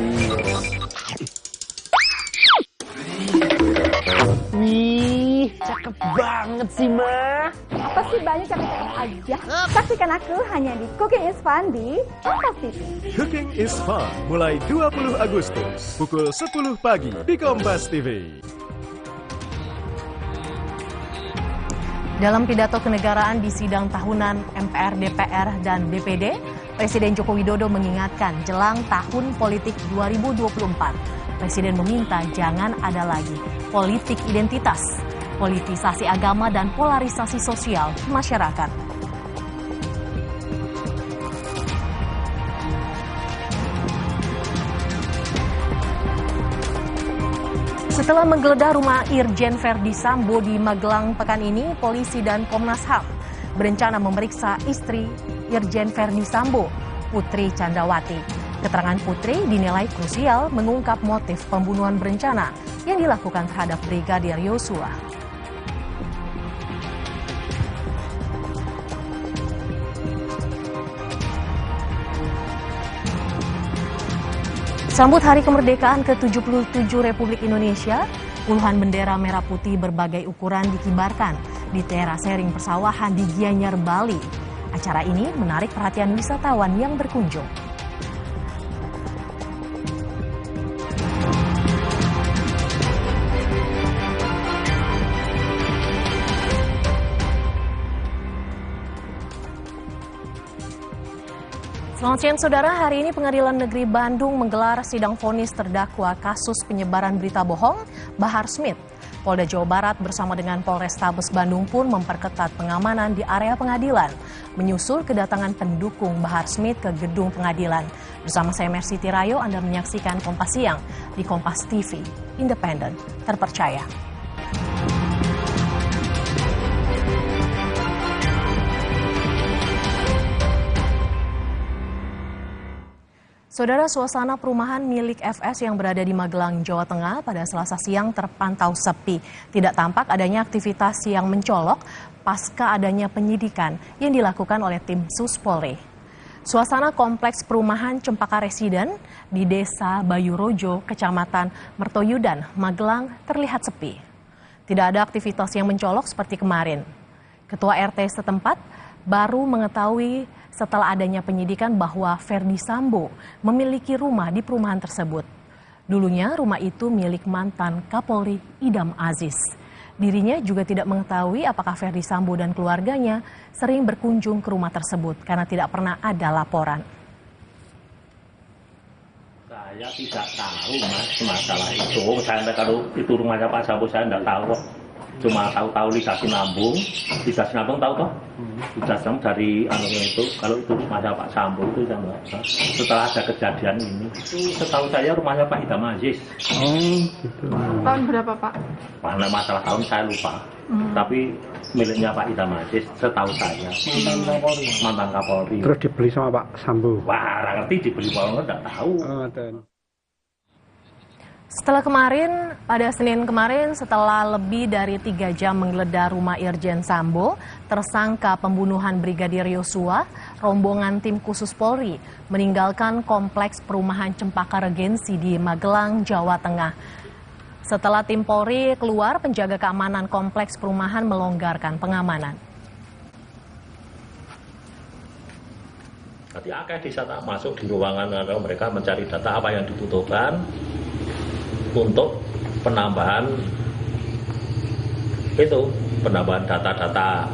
Wih, cakep banget sih, Ma. Apa sih banyak cakep-cakep aja? Saksikan aku hanya di Cooking is Fun di Kompas TV. Cooking is Fun mulai 20 Agustus pukul 10 pagi di Kompas TV. Dalam pidato kenegaraan di sidang tahunan MPR, DPR, dan DPD, Presiden Joko Widodo mengingatkan jelang tahun politik 2024. Presiden meminta jangan ada lagi politik identitas, politisasi agama, dan polarisasi sosial masyarakat. Setelah menggeledah rumah Irjen Verdi Sambo di Magelang pekan ini, polisi dan Komnas HAM berencana memeriksa istri Irjen Verdi Sambo, Putri Chandrawati. Keterangan Putri dinilai krusial mengungkap motif pembunuhan berencana yang dilakukan terhadap Brigadir Yosua. Sambut Hari Kemerdekaan ke-77 Republik Indonesia, puluhan bendera merah putih berbagai ukuran dikibarkan di terasering persawahan di Gianyar, Bali. Acara ini menarik perhatian wisatawan yang berkunjung. Selamat siang saudara, hari ini Pengadilan Negeri Bandung menggelar sidang vonis terdakwa kasus penyebaran berita bohong Bahar Smith. Polda Jawa Barat bersama dengan Polrestabes Bandung pun memperketat pengamanan di area pengadilan, menyusul kedatangan pendukung Bahar Smith ke gedung pengadilan. Bersama saya Mercy Tirayo, Anda menyaksikan Kompas Siang di Kompas TV, independen, terpercaya. Saudara, suasana perumahan milik FS yang berada di Magelang, Jawa Tengah pada Selasa siang terpantau sepi. Tidak tampak adanya aktivitas yang mencolok pasca adanya penyidikan yang dilakukan oleh tim Sus Polri. Suasana kompleks perumahan Cempaka Residen di Desa Bayurojo, Kecamatan Mertoyudan, Magelang terlihat sepi. Tidak ada aktivitas yang mencolok seperti kemarin. Ketua RT setempat baru mengetahui setelah adanya penyidikan bahwa Ferdi Sambo memiliki rumah di perumahan tersebut. Dulunya rumah itu milik mantan Kapolri Idam Aziz. Dirinya juga tidak mengetahui apakah Ferdi Sambo dan keluarganya sering berkunjung ke rumah tersebut karena tidak pernah ada laporan. Saya tidak tahu Mas masalah itu. Saya kalau itu rumahnya Pak Sambo saya tidak tahu. Cuma tahu Lisa Sinambung tahu toh? Lisa Sinambung dari anunya itu, kalau itu rumahnya Pak Sambo itu saya nggak tahu. Setelah ada kejadian ini, itu setahu saya rumahnya Pak Idam Aziz. Oh, gitu. Tahun berapa Pak? Karena masalah tahun saya lupa. Tapi miliknya Pak Idam Aziz, setahu saya. Mantan Kapolri. Terus dibeli sama Pak Sambo? Wah, ngerti dibeli Pak, nggak tahu. Setelah kemarin, pada Senin kemarin, setelah lebih dari 3 jam menggeledah rumah Irjen Sambo, tersangka pembunuhan Brigadir Yosua, rombongan tim khusus Polri meninggalkan kompleks perumahan Cempaka Regensi di Magelang, Jawa Tengah. Setelah tim Polri keluar, penjaga keamanan kompleks perumahan melonggarkan pengamanan. Tadi di saat masuk di ruangan mereka mencari data apa yang dibutuhkan untuk penambahan data-data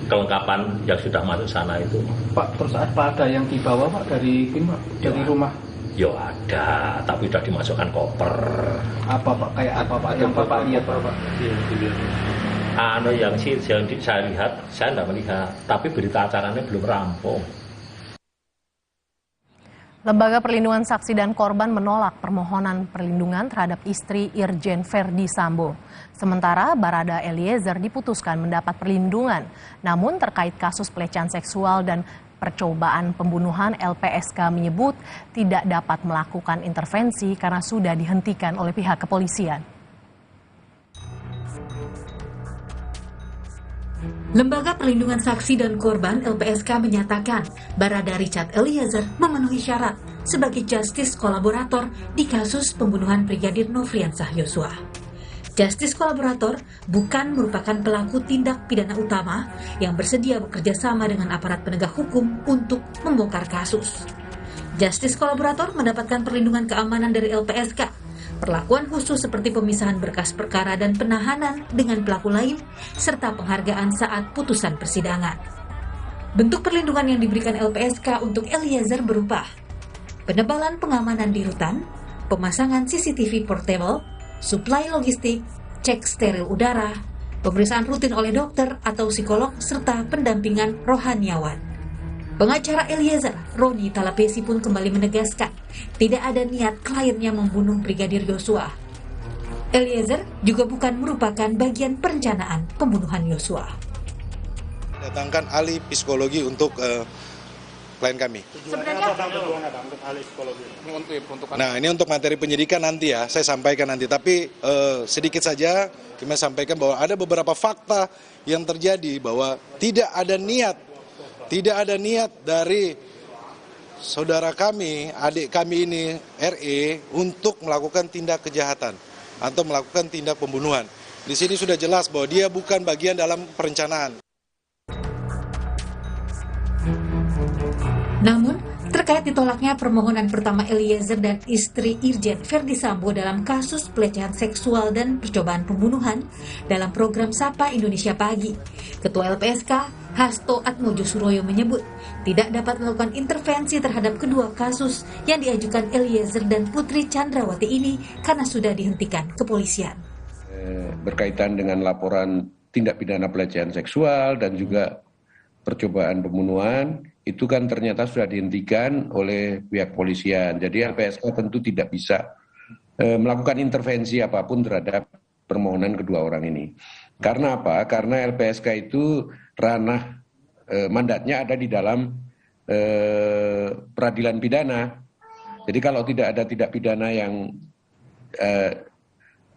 kelengkapan yang sudah masuk sana itu. Pak, terus apa ada yang dibawa Pak dari tim Pak? Dari rumah? Yo ada, tapi sudah dimasukkan koper. Apa Pak? Kayak apa Pak yang Bapak lihat Pak? Yang saya lihat, saya tidak melihat, tapi berita acaranya belum rampung. Lembaga Perlindungan Saksi dan Korban menolak permohonan perlindungan terhadap istri Irjen Ferdi Sambo. Sementara Barada Eliezer diputuskan mendapat perlindungan. Namun terkait kasus pelecehan seksual dan percobaan pembunuhan, LPSK menyebut tidak dapat melakukan intervensi karena sudah dihentikan oleh pihak kepolisian. Lembaga Perlindungan Saksi dan Korban LPSK menyatakan Barada Richard Eliezer memenuhi syarat sebagai justice kolaborator di kasus pembunuhan Brigadir Nofriansah Yosua. Justice kolaborator bukan merupakan pelaku tindak pidana utama yang bersedia bekerja sama dengan aparat penegak hukum untuk membongkar kasus. Justice kolaborator mendapatkan perlindungan keamanan dari LPSK, perlakuan khusus seperti pemisahan berkas perkara dan penahanan dengan pelaku lain, serta penghargaan saat putusan persidangan. Bentuk perlindungan yang diberikan LPSK untuk Eliezer berupa penebalan pengamanan di rutan, pemasangan CCTV portable, suplai logistik, cek steril udara, pemeriksaan rutin oleh dokter atau psikolog, serta pendampingan rohaniawan. Pengacara Eliezer, Roni Talapesi pun kembali menegaskan tidak ada niat kliennya membunuh Brigadir Yosua. Eliezer juga bukan merupakan bagian perencanaan pembunuhan Yosua. Datangkan ahli psikologi untuk klien kami. Sebenarnya apa untuk ahli psikologi? Nah, ini untuk materi penyidikan nanti ya, saya sampaikan nanti. Tapi sedikit saja kami sampaikan bahwa ada beberapa fakta yang terjadi bahwa tidak ada niat dari saudara kami, adik kami ini, RE, untuk melakukan tindak kejahatan atau melakukan tindak pembunuhan. Di sini sudah jelas bahwa dia bukan bagian dalam perencanaan. Namun, Terkait ditolaknya permohonan pertama Eliezer dan istri Irjen Verdi Sambo dalam kasus pelecehan seksual dan percobaan pembunuhan dalam program Sapa Indonesia Pagi, Ketua LPSK Hasto Atmojo Suroyo menyebut tidak dapat melakukan intervensi terhadap kedua kasus yang diajukan Eliezer dan Putri Chandrawati ini karena sudah dihentikan kepolisian. Berkaitan dengan laporan tindak pidana pelecehan seksual dan juga percobaan pembunuhan, itu kan ternyata sudah dihentikan oleh pihak polisian. Jadi LPSK tentu tidak bisa melakukan intervensi apapun terhadap permohonan kedua orang ini. Karena apa? Karena LPSK itu ranah mandatnya ada di dalam peradilan pidana. Jadi kalau tidak ada tindak pidana yang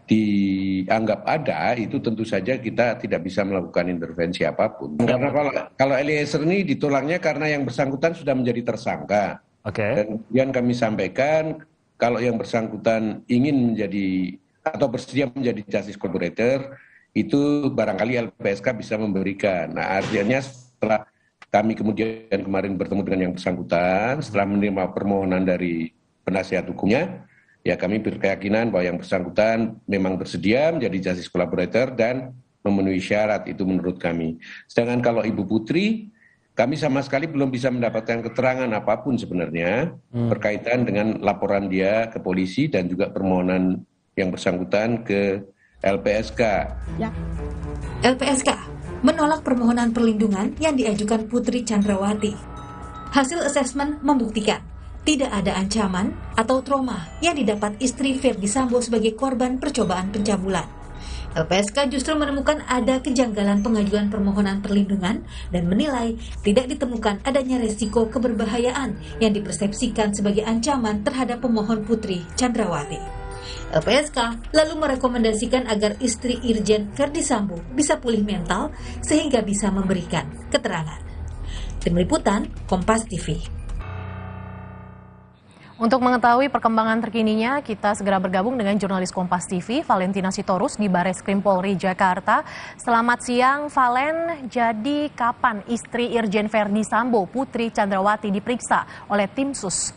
dianggap ada, itu tentu saja kita tidak bisa melakukan intervensi apapun. Karena kalau Eliezer ini ditolaknya karena yang bersangkutan sudah menjadi tersangka. Dan kemudian kami sampaikan kalau yang bersangkutan ingin menjadi atau bersedia menjadi justice collaborator, itu barangkali LPSK bisa memberikan. Nah, artinya setelah kami kemudian kemarin bertemu dengan yang bersangkutan, setelah menerima permohonan dari penasihat hukumnya, ya kami berkeyakinan bahwa yang bersangkutan memang bersedia menjadi justice collaborator dan memenuhi syarat, itu menurut kami. Sedangkan kalau Ibu Putri, kami sama sekali belum bisa mendapatkan keterangan apapun sebenarnya berkaitan dengan laporan dia ke polisi dan juga permohonan yang bersangkutan ke LPSK. Ya. LPSK menolak permohonan perlindungan yang diajukan Putri Chandrawati. Hasil asesmen membuktikan tidak ada ancaman atau trauma yang didapat istri Verdi Sambo sebagai korban percobaan pencabulan. LPSK justru menemukan ada kejanggalan pengajuan permohonan perlindungan dan menilai tidak ditemukan adanya resiko keberbahayaan yang dipersepsikan sebagai ancaman terhadap pemohon Putri Chandrawati. LPSK lalu merekomendasikan agar istri Irjen Verdi Sambo bisa pulih mental sehingga bisa memberikan keterangan. Tim Liputan, Kompas TV. Untuk mengetahui perkembangan terkininya, kita segera bergabung dengan jurnalis Kompas TV, Valentina Sitorus di Barreskrim Polri Jakarta. Selamat siang, Valen. Jadi kapan istri Irjen Verdi Sambo, Putri Chandrawati diperiksa oleh tim SUS?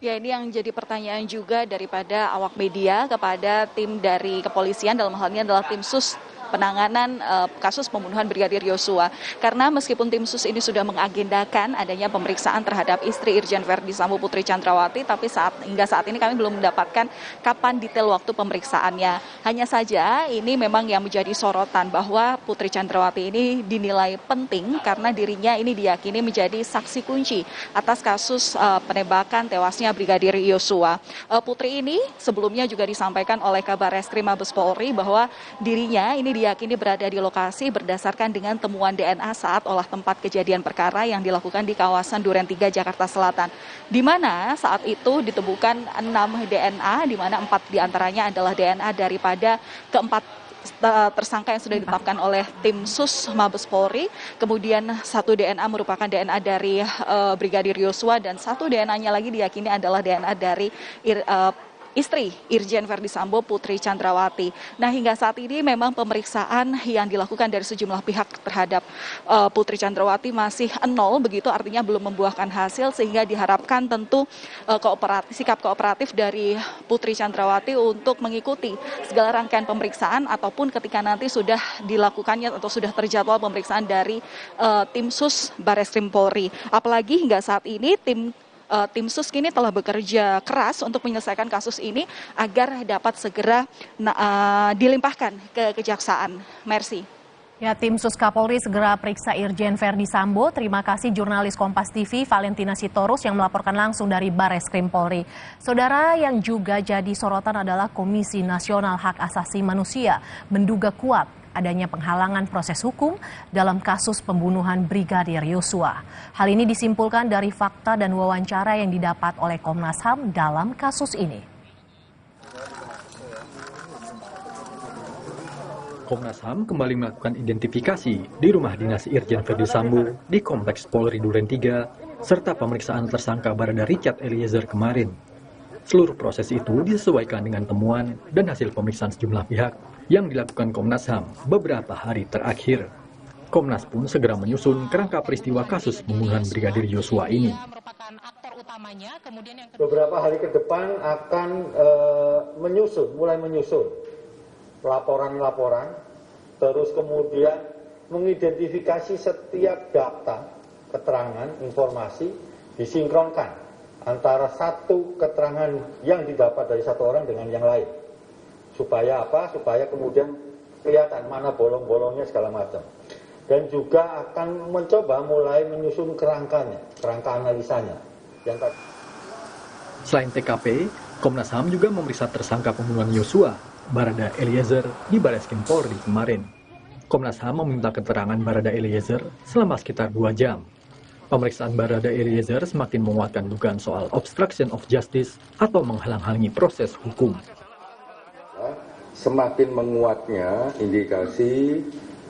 Ya, ini yang jadi pertanyaan juga daripada awak media kepada tim dari kepolisian, dalam hal ini adalah tim SUS penanganan kasus pembunuhan Brigadir Yosua. Karena meskipun tim SUS ini sudah mengagendakan adanya pemeriksaan terhadap istri Irjen Verdi Sambo Putri Chandrawati, tapi hingga saat ini kami belum mendapatkan kapan detail waktu pemeriksaannya. Hanya saja ini memang yang menjadi sorotan bahwa Putri Chandrawati ini dinilai penting karena dirinya ini diyakini menjadi saksi kunci atas kasus penembakan tewasnya Brigadir Yosua. Putri ini sebelumnya juga disampaikan oleh Kabarreskrim Mabes Polri bahwa dirinya ini diyakini berada di lokasi berdasarkan dengan temuan DNA saat olah tempat kejadian perkara yang dilakukan di kawasan Duren 3 Jakarta Selatan, di mana saat itu ditemukan 6 DNA, di mana 4 diantaranya adalah DNA daripada keempat tersangka yang sudah ditetapkan oleh tim SUS Mabes Polri. Kemudian 1 DNA merupakan DNA dari Brigadir Yosua dan 1 DNA-nya lagi diyakini adalah DNA dari istri Irjen Verdi Sambo Putri Chandrawati. Nah, hingga saat ini memang pemeriksaan yang dilakukan dari sejumlah pihak terhadap Putri Chandrawati masih 0, begitu artinya belum membuahkan hasil, sehingga diharapkan tentu sikap kooperatif dari Putri Chandrawati untuk mengikuti segala rangkaian pemeriksaan ataupun ketika nanti sudah dilakukannya atau sudah terjadwal pemeriksaan dari tim SUS Barreskrim Polri. Apalagi hingga saat ini tim SUS kini telah bekerja keras untuk menyelesaikan kasus ini agar dapat segera dilimpahkan ke kejaksaan. Mercy. Ya, tim SUS Kapolri segera periksa Irjen Verdi Sambo. Terima kasih jurnalis Kompas TV Valentina Sitorus yang melaporkan langsung dari Barreskrim Polri. Saudara, yang juga jadi sorotan adalah Komisi Nasional Hak Asasi Manusia menduga kuat adanya penghalangan proses hukum dalam kasus pembunuhan Brigadir Yosua. Hal ini disimpulkan dari fakta dan wawancara yang didapat oleh Komnas HAM dalam kasus ini. Komnas HAM kembali melakukan identifikasi di rumah dinas Irjen Verdi Sambo di Kompleks Polri Duren 3 serta pemeriksaan tersangka Barada Richard Eliezer kemarin. Seluruh proses itu disesuaikan dengan temuan dan hasil pemeriksaan sejumlah pihak yang dilakukan Komnas HAM beberapa hari terakhir. Komnas pun segera menyusun kerangka peristiwa kasus pembunuhan Brigadir Yosua ini. Beberapa hari ke depan akan mulai menyusun laporan-laporan, terus kemudian mengidentifikasi setiap data, keterangan, informasi, disinkronkan antara satu keterangan yang didapat dari satu orang dengan yang lain. Supaya apa? Supaya kemudian kelihatan mana bolong-bolongnya segala macam. Dan juga akan mencoba mulai menyusun kerangka analisanya. Selain TKP, Komnas HAM juga memeriksa tersangka pembunuhan Yosua, Barada Eliezer, di Bareskrim Polri kemarin. Komnas HAM meminta keterangan Barada Eliezer selama sekitar 2 jam. Pemeriksaan Barada Eliezer semakin menguatkan dugaan soal obstruction of justice atau menghalang-halangi proses hukum. Semakin menguatnya indikasi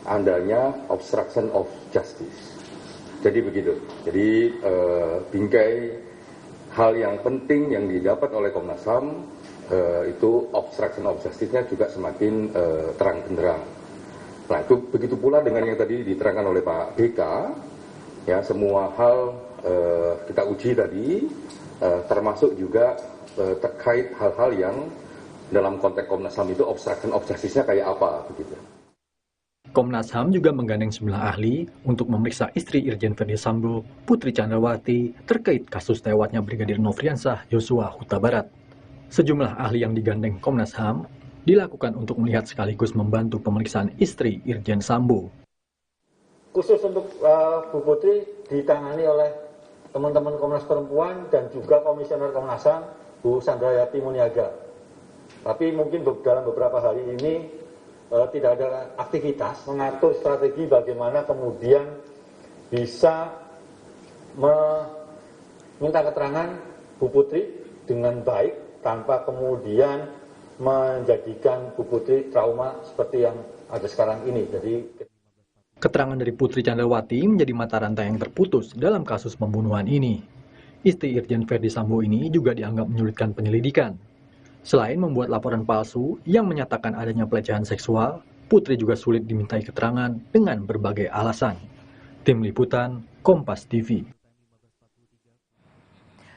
adanya obstruction of justice. Jadi begitu. Jadi bingkai hal yang penting yang didapat oleh Komnas HAM itu obstruction of justice-nya juga semakin terang benderang. Nah itu begitu pula dengan yang tadi diterangkan oleh Pak BK, ya semua hal kita uji tadi, termasuk juga terkait hal-hal yang dalam konteks Komnas HAM itu obstruction of justice-nya kayak apa begitu. Komnas HAM juga menggandeng 9 ahli untuk memeriksa istri Irjen Verdi Sambo, Putri Candrawati, terkait kasus tewasnya Brigadir Nofriansah Yosua Huta Barat. Sejumlah ahli yang digandeng Komnas HAM dilakukan untuk melihat sekaligus membantu pemeriksaan istri Irjen Sambo. Khusus untuk Bu Putri ditangani oleh teman-teman Komnas Perempuan dan juga Komisioner Komnas HAM, Bu Sandrayati Muniaga. Tapi mungkin dalam beberapa hari ini tidak ada aktivitas mengatur strategi bagaimana kemudian bisa meminta keterangan Bu Putri dengan baik tanpa kemudian menjadikan Bu Putri trauma seperti yang ada sekarang ini. Jadi keterangan dari Putri Candrawati menjadi mata rantai yang terputus dalam kasus pembunuhan ini. Istri Irjen Verdi Sambo ini juga dianggap menyulitkan penyelidikan. Selain membuat laporan palsu yang menyatakan adanya pelecehan seksual, Putri juga sulit dimintai keterangan dengan berbagai alasan. Tim Liputan, Kompas TV.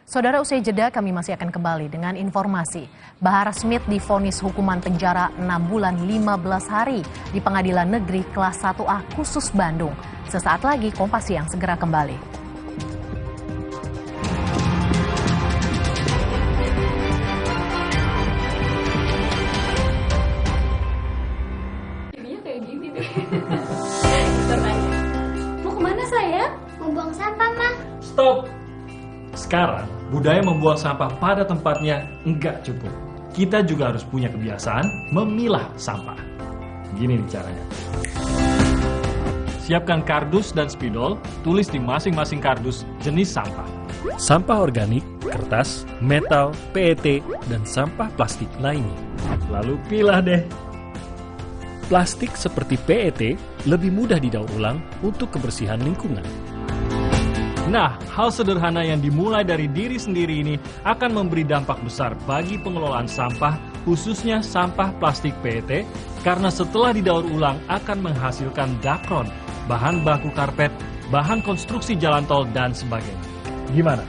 Saudara, usai jeda kami masih akan kembali dengan informasi. Bahar Smith divonis hukuman penjara 6 bulan 15 hari di Pengadilan Negeri Kelas 1A Khusus Bandung. Sesaat lagi Kompas Siang segera kembali. Stop! Sekarang, budaya membuang sampah pada tempatnya enggak cukup. Kita juga harus punya kebiasaan memilah sampah. Gini nih caranya. Siapkan kardus dan spidol, tulis di masing-masing kardus jenis sampah. Sampah organik, kertas, metal, PET, dan sampah plastik lainnya. Lalu pilah deh. Plastik seperti PET lebih mudah didaur ulang untuk kebersihan lingkungan. Nah, hal sederhana yang dimulai dari diri sendiri ini akan memberi dampak besar bagi pengelolaan sampah, khususnya sampah plastik PET, karena setelah didaur ulang akan menghasilkan dakron, bahan baku karpet, bahan konstruksi jalan tol, dan sebagainya. Gimana?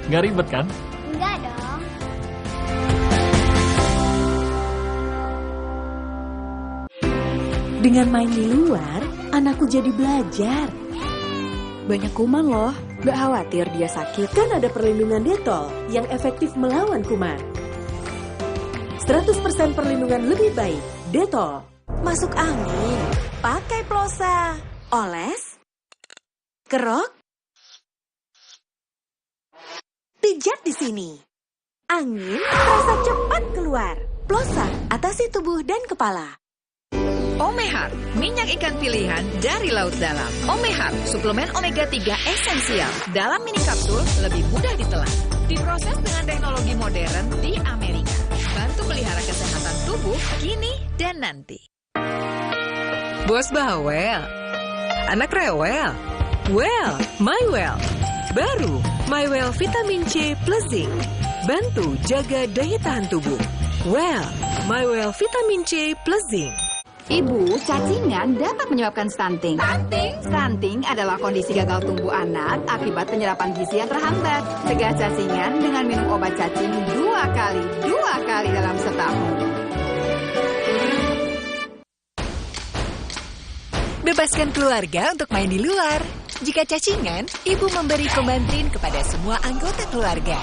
Nggak ribet kan? Enggak dong. Dengan main di luar, anakku jadi belajar. Banyak kuman loh, gak khawatir dia sakit. Kan ada perlindungan Dettol yang efektif melawan kuman. 100% perlindungan lebih baik, Dettol. Masuk angin, pakai plosa. Oles, kerok, pijat di sini. Angin terasa cepat keluar. Plosa, atasi tubuh dan kepala. Omehar, minyak ikan pilihan dari laut dalam. Omehar, suplemen omega 3 esensial. Dalam mini kapsul, lebih mudah ditelan. Diproses dengan teknologi modern di Amerika. Bantu pelihara kesehatan tubuh kini dan nanti. Bos bawel, anak rewel. Well, MyWell. Baru, MyWell Vitamin C plus Zinc. Bantu jaga daya tahan tubuh. Well, MyWell Vitamin C plus Zinc. Ibu, cacingan dapat menyebabkan stunting. Stunting adalah kondisi gagal tumbuh anak akibat penyerapan gizi yang terhambat. Cegah cacingan dengan minum obat cacing 2 kali dalam setahun. Bebaskan keluarga untuk main di luar. Jika cacingan, ibu memberi Combantrin kepada semua anggota keluarga.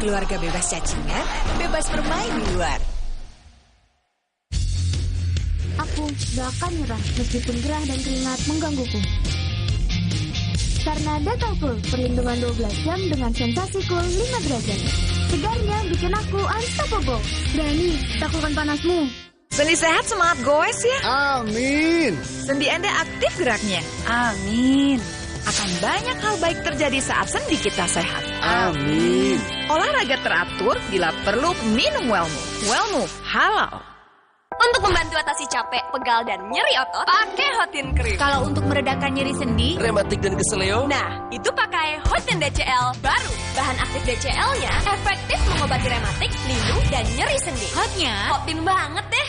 Keluarga bebas cacingan, bebas bermain di luar. Aku gak akan nyerah meskipun gerah dan keringat menggangguku. Karena Dettol Cool, perlindungan 12 jam dengan sensasi cool 5 derajat. Segarnya bikin aku unstoppable. Berani, taklukkan panasmu. Sendi sehat, semangat goes ya. Amin. Sendi Anda aktif geraknya. Amin. Akan banyak hal baik terjadi saat sendi kita sehat. Amin. Olahraga teratur, bila perlu minum Wellmove. Wellmove halal. Untuk membantu atasi capek, pegal, dan nyeri otot, pakai Hotin Cream. Kalau untuk meredakan nyeri sendi, rematik dan keseleo, nah, itu pakai Hotin DCL baru. Bahan aktif DCL-nya efektif mengobati rematik, linu, dan nyeri sendi. hotnya Hotin banget deh.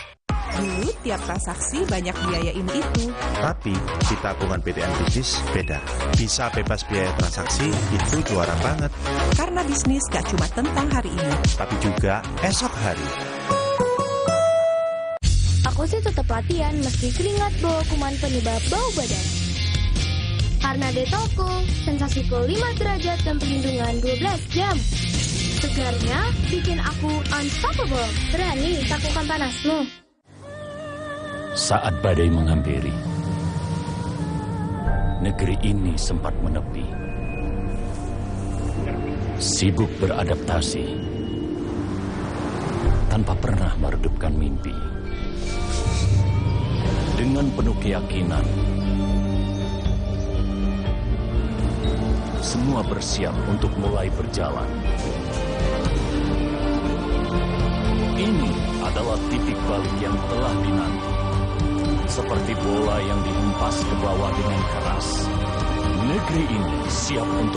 Dulu tiap transaksi banyak biaya ini itu. Tapi di tabungan BTN Bisnis beda. Bisa bebas biaya transaksi, itu juara banget. Karena bisnis gak cuma tentang hari ini, tapi juga esok hari. Aku sih tetap latihan meski keringat bawa kuman penyebab bau badan. Karena Dettol Cool, sensasi cool 5 derajat dan perlindungan 12 jam. Segarnya bikin aku unstoppable. Berani taklukkan panasmu. Saat badai menghampiri, negeri ini sempat menepi. Sibuk beradaptasi, tanpa pernah meredupkan mimpi. Dengan penuh keyakinan, semua bersiap untuk mulai berjalan. Ini adalah titik balik yang telah dinanti. Seperti bola yang dihempas ke bawah dengan keras, negeri ini siap untuk